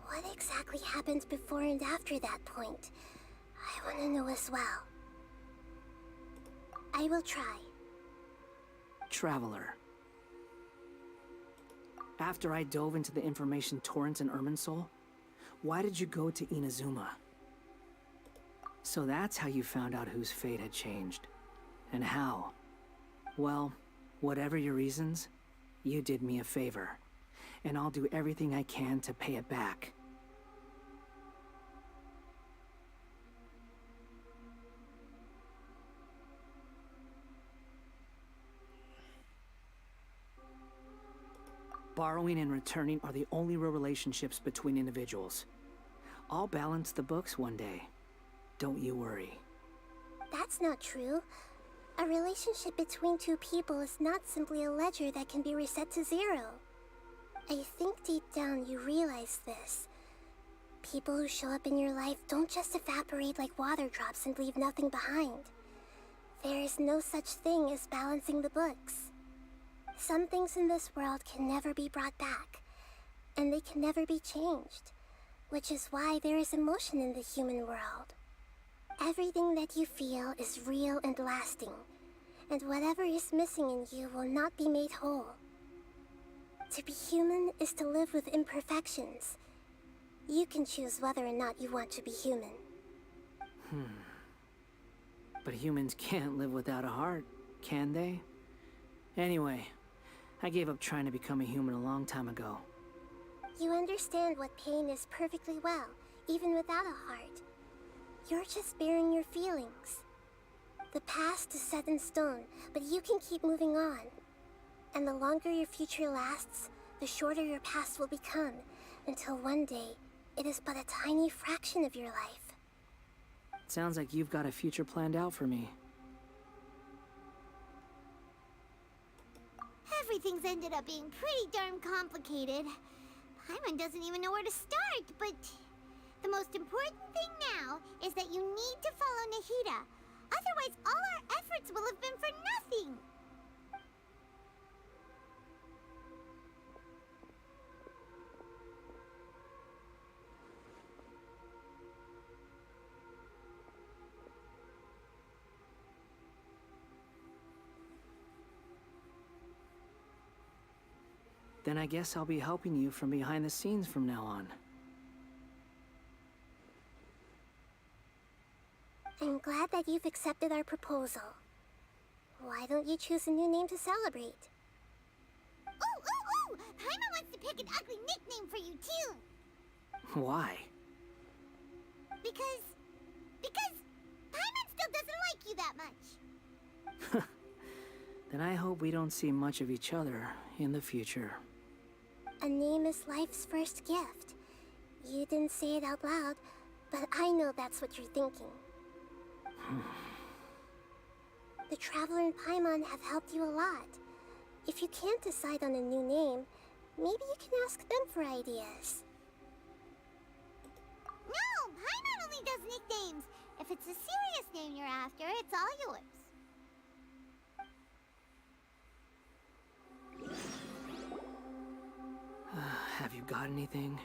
[SPEAKER 14] What exactly happened before and after that point? I want to know as well. I will try.
[SPEAKER 3] Traveler. After I dove into the information torrent in Irminsul, why did you go to Inazuma? So that's how you found out whose fate had changed. And how. Well, whatever your reasons, you did me a favor. And I'll do everything I can to pay it back. Borrowing and returning are the only real relationships between individuals. I'll balance the books one day. Don't you worry.
[SPEAKER 14] That's not true. A relationship between two people is not simply a ledger that can be reset to zero. I think deep down you realize this. People who show up in your life don't just evaporate like water drops and leave nothing behind. There is no such thing as balancing the books. Some things in this world can never be brought back, and they can never be changed, which is why there is emotion in the human world. Everything that you feel is real and lasting, and whatever is missing in you will not be made whole. To be human is to live with imperfections. You can choose whether or not you want to be human.
[SPEAKER 3] But humans can't live without a heart, can they? Anyway, I gave up trying to become a human a long time ago.
[SPEAKER 14] You understand what pain is perfectly well, even without a heart. You're just bearing your feelings. The past is set in stone, but you can keep moving on. And the longer your future lasts, the shorter your past will become, until one day, it is but a tiny fraction of your life.
[SPEAKER 3] Sounds like you've got a future planned out for me.
[SPEAKER 4] Everything's ended up being pretty darn complicated. Paimon doesn't even know where to start, but the most important thing now is that you need to follow Nahida. Otherwise, all our efforts will have been for nothing.
[SPEAKER 3] Then I guess I'll be helping you from behind the scenes from now on.
[SPEAKER 14] I'm glad that you've accepted our proposal. Why don't you choose a new name to celebrate?
[SPEAKER 4] Ooh! Paimon wants to pick an ugly nickname for you, too.
[SPEAKER 3] Why?
[SPEAKER 4] Because Paimon still doesn't like you that much.
[SPEAKER 3] Then I hope we don't see much of each other in the future.
[SPEAKER 14] A name is life's first gift. You didn't say it out loud, but I know that's what you're thinking. The Traveler and Paimon have helped you a lot. If you can't decide on a new name, maybe you can ask them for ideas.
[SPEAKER 4] No, Paimon only does nicknames. If it's a serious name you're after, it's all yours.
[SPEAKER 3] Have you got anything?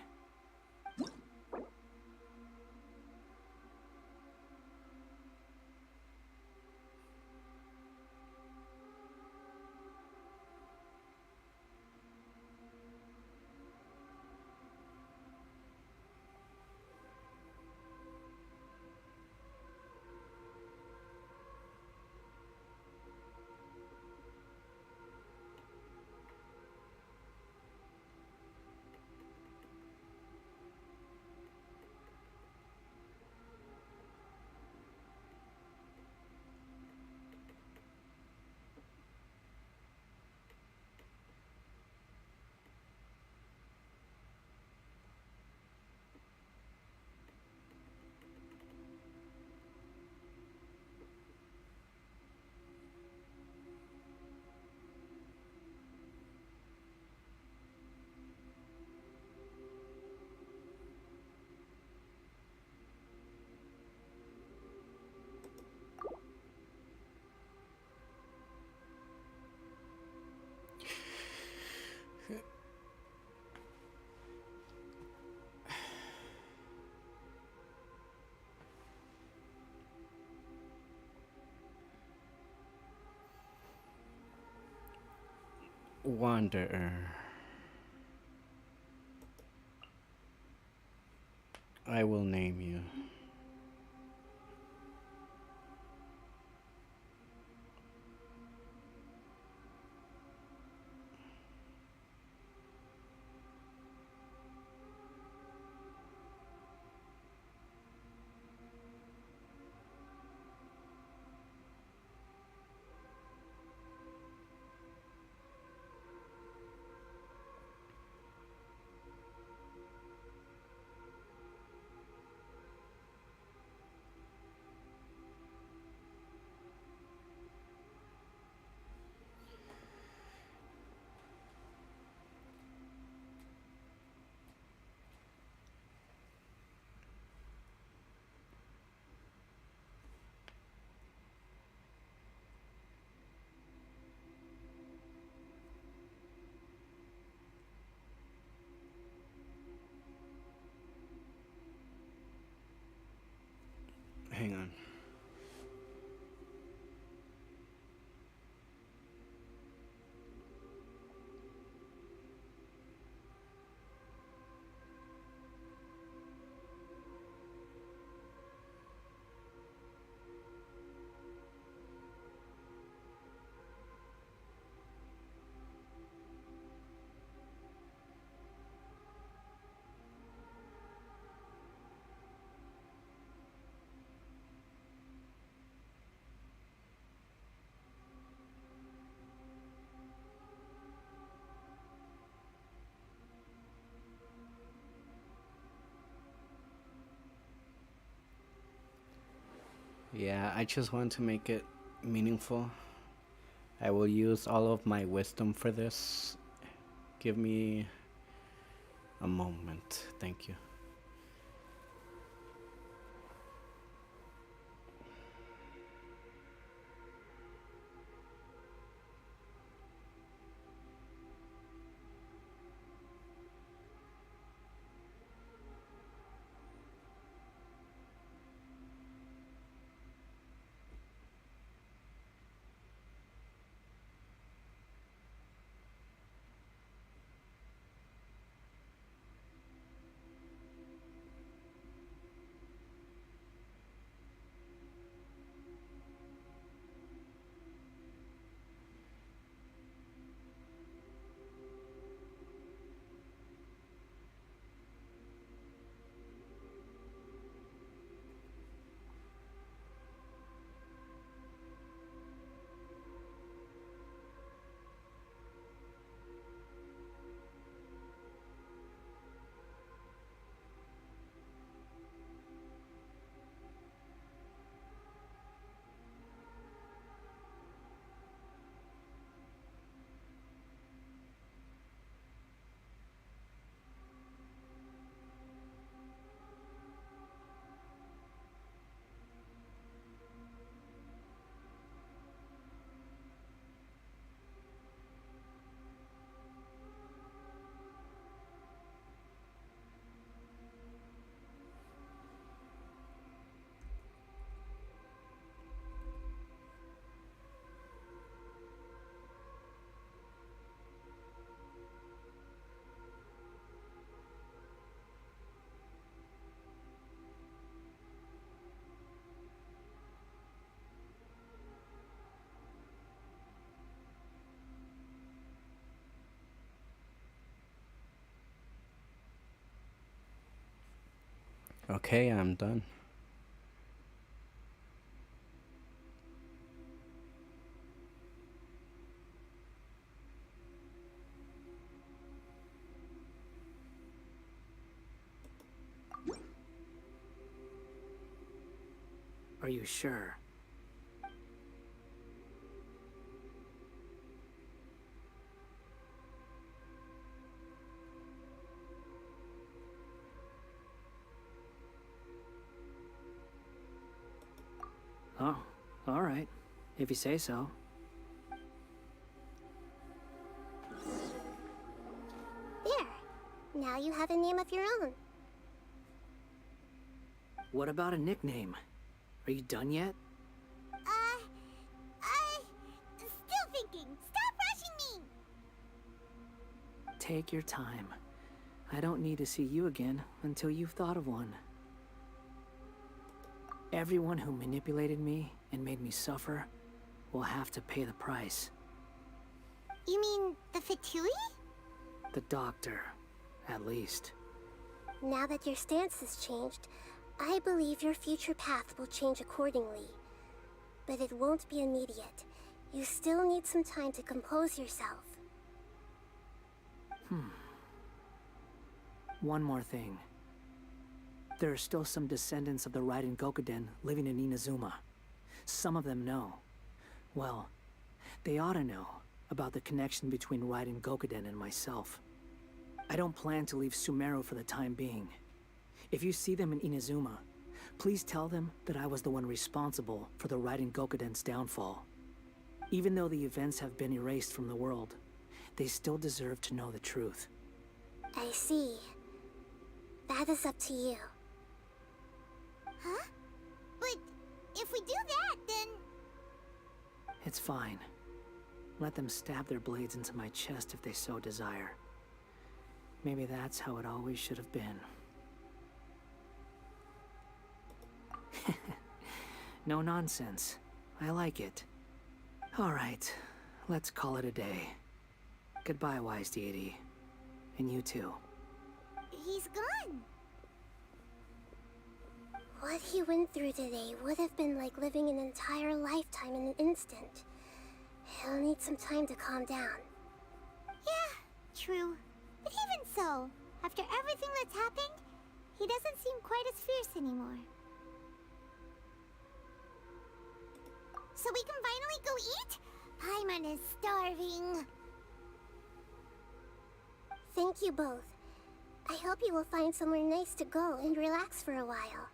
[SPEAKER 1] Wanderer. I will name you. Hang on. Yeah, I just want to make it meaningful. I will use all of my wisdom for this. Give me a moment. Thank you. Okay, I'm done.
[SPEAKER 3] Are you sure? Oh, all right. If you say so.
[SPEAKER 14] There. Now you have a name of your own.
[SPEAKER 3] What about a nickname? Are you done yet?
[SPEAKER 4] Still thinking. Stop rushing me!
[SPEAKER 3] Take your time. I don't need to see you again until you've thought of one. Everyone who manipulated me and made me suffer will have to pay the price.
[SPEAKER 4] You mean the Fatui?
[SPEAKER 3] The doctor, at least.
[SPEAKER 14] Now that your stance has changed, I believe your future path will change accordingly. But it won't be immediate. You still need some time to compose yourself.
[SPEAKER 3] One more thing. There are still some descendants of the Raiden Gokuden living in Inazuma. Some of them know. Well, they ought to know about the connection between Raiden Gokuden and myself. I don't plan to leave Sumeru for the time being. If you see them in Inazuma, please tell them that I was the one responsible for the Raiden Gokuden's downfall. Even though the events have been erased from the world, they still deserve to know the truth.
[SPEAKER 14] I see. That is up to you.
[SPEAKER 4] Huh? But if we do that, then...
[SPEAKER 3] It's fine. Let them stab their blades into my chest if they so desire. Maybe that's how it always should have been. No nonsense. I like it. All right, let's call it a day. Goodbye, wise deity. And you too.
[SPEAKER 4] He's gone.
[SPEAKER 14] What he went through today would have been like living an entire lifetime in an instant. He'll need some time to calm down.
[SPEAKER 4] Yeah, true. But even so, after everything that's happened, he doesn't seem quite as fierce anymore. So we can finally go eat? Paimon is starving.
[SPEAKER 14] Thank you both. I hope you will find somewhere nice to go and relax for a while.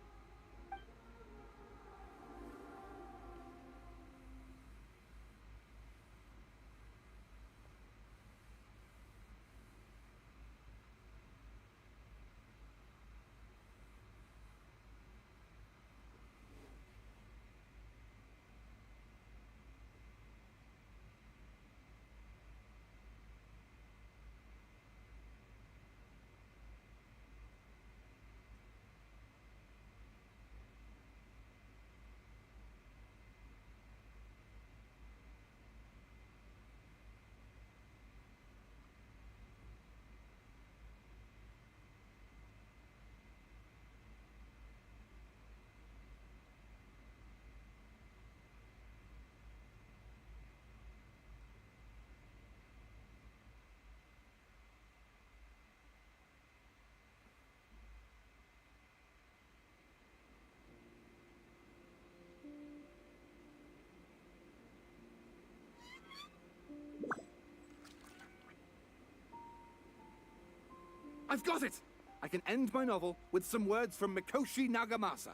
[SPEAKER 16] I've got it! I can end my novel with some words from Mikoshi Nagamasa.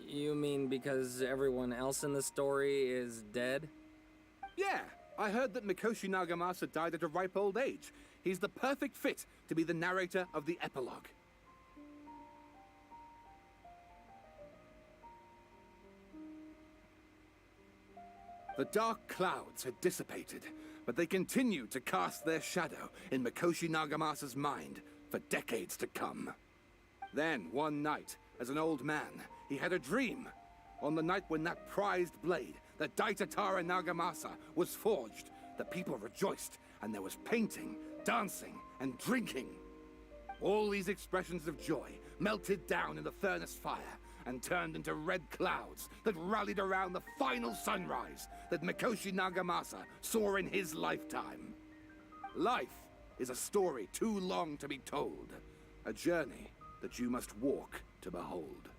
[SPEAKER 15] You mean because everyone else in the story is dead?
[SPEAKER 16] Yeah, I heard that Mikoshi Nagamasa died at a ripe old age. He's the perfect fit to be the narrator of the epilogue. The dark clouds had dissipated, but they continued to cast their shadow in Mikoshi Nagamasa's mind for decades to come. Then, one night, as an old man, he had a dream. On the night when that prized blade, the Daitatara Nagamasa, was forged, the people rejoiced, and there was painting, dancing, and drinking. All these expressions of joy melted down in the furnace fire and turned into red clouds that rallied around the final sunrise that Mikoshi Nagamasa saw in his lifetime. Life is a story too long to be told, a journey that you must walk to behold.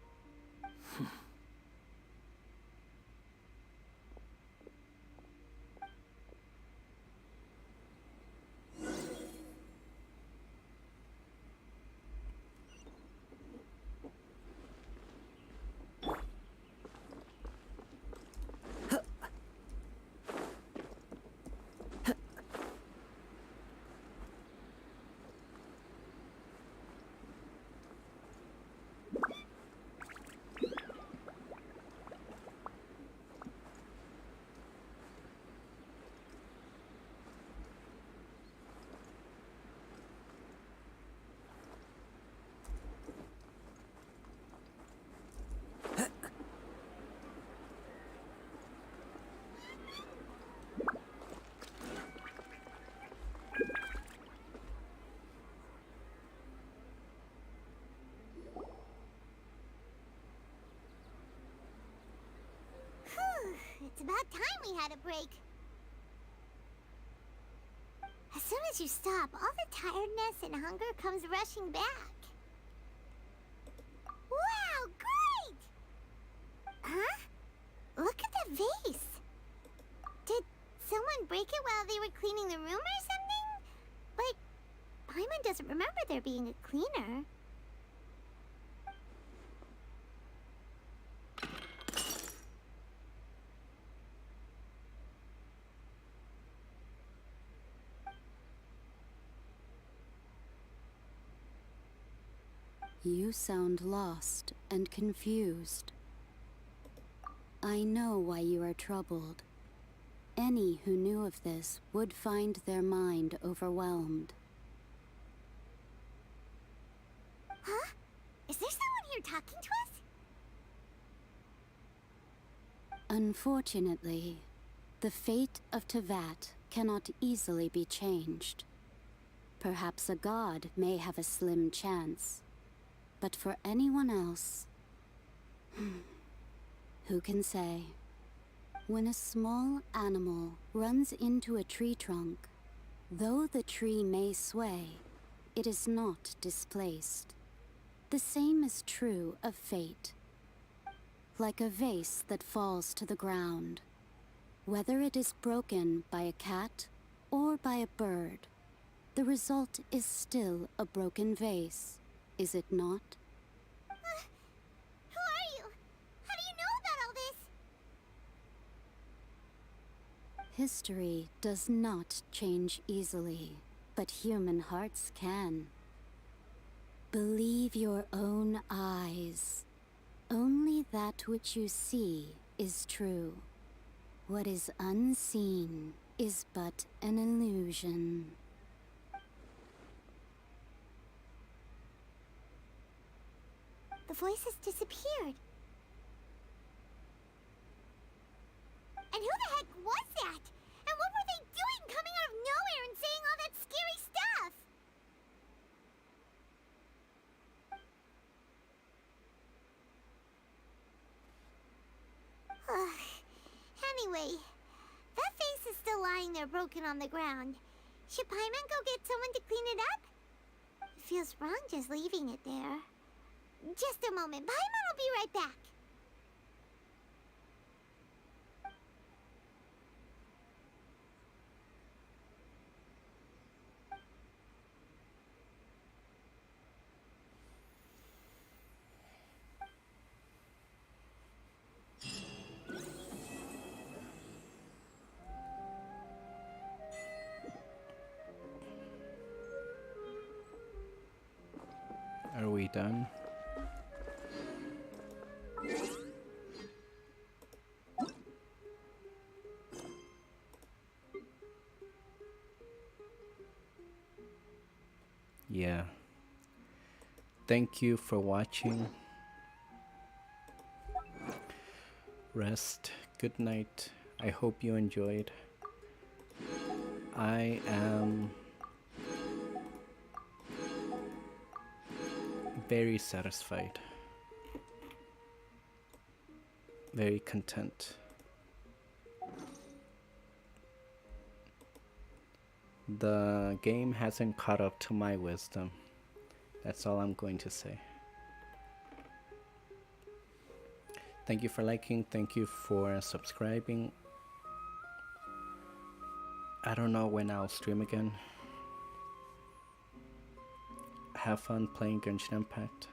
[SPEAKER 4] It's about time we had a break. As soon as you stop, all the tiredness and hunger comes rushing back. Wow, great! Huh? Look at the vase. Did someone break it while they were cleaning the room or something? But Paimon doesn't remember there being a cleaner.
[SPEAKER 5] You sound lost and confused. I know why you are troubled. Any who knew of this would find their mind overwhelmed.
[SPEAKER 4] Huh? Is there someone here talking to us?
[SPEAKER 5] Unfortunately, the fate of Tevat cannot easily be changed. Perhaps a god may have a slim chance. But for anyone else, who can say? When a small animal runs into a tree trunk, though the tree may sway, it is not displaced. The same is true of fate. Like a vase that falls to the ground, whether it is broken by a cat or by a bird, the result is still a broken vase. Is it not?
[SPEAKER 4] Who are you? How do you know about all this?
[SPEAKER 5] History does not change easily, but human hearts can. Believe your own eyes. Only that which you see is true. What is unseen is but an illusion.
[SPEAKER 4] The voice has disappeared. And who the heck was that? And what were they doing coming out of nowhere and saying all that scary stuff? Anyway, that vase is still lying there broken on the ground. Should Paimon go get someone to clean it up? It feels wrong just leaving it there. Just a moment. Paimon will be right back.
[SPEAKER 1] Are we done? Yeah. Thank you for watching. Rest. Good night. I hope you enjoyed. I am very satisfied, very content. The game hasn't caught up to my wisdom. That's all I'm going to say. Thank you for liking, thank you for subscribing. I don't know when I'll stream again. Have fun playing Genshin Impact.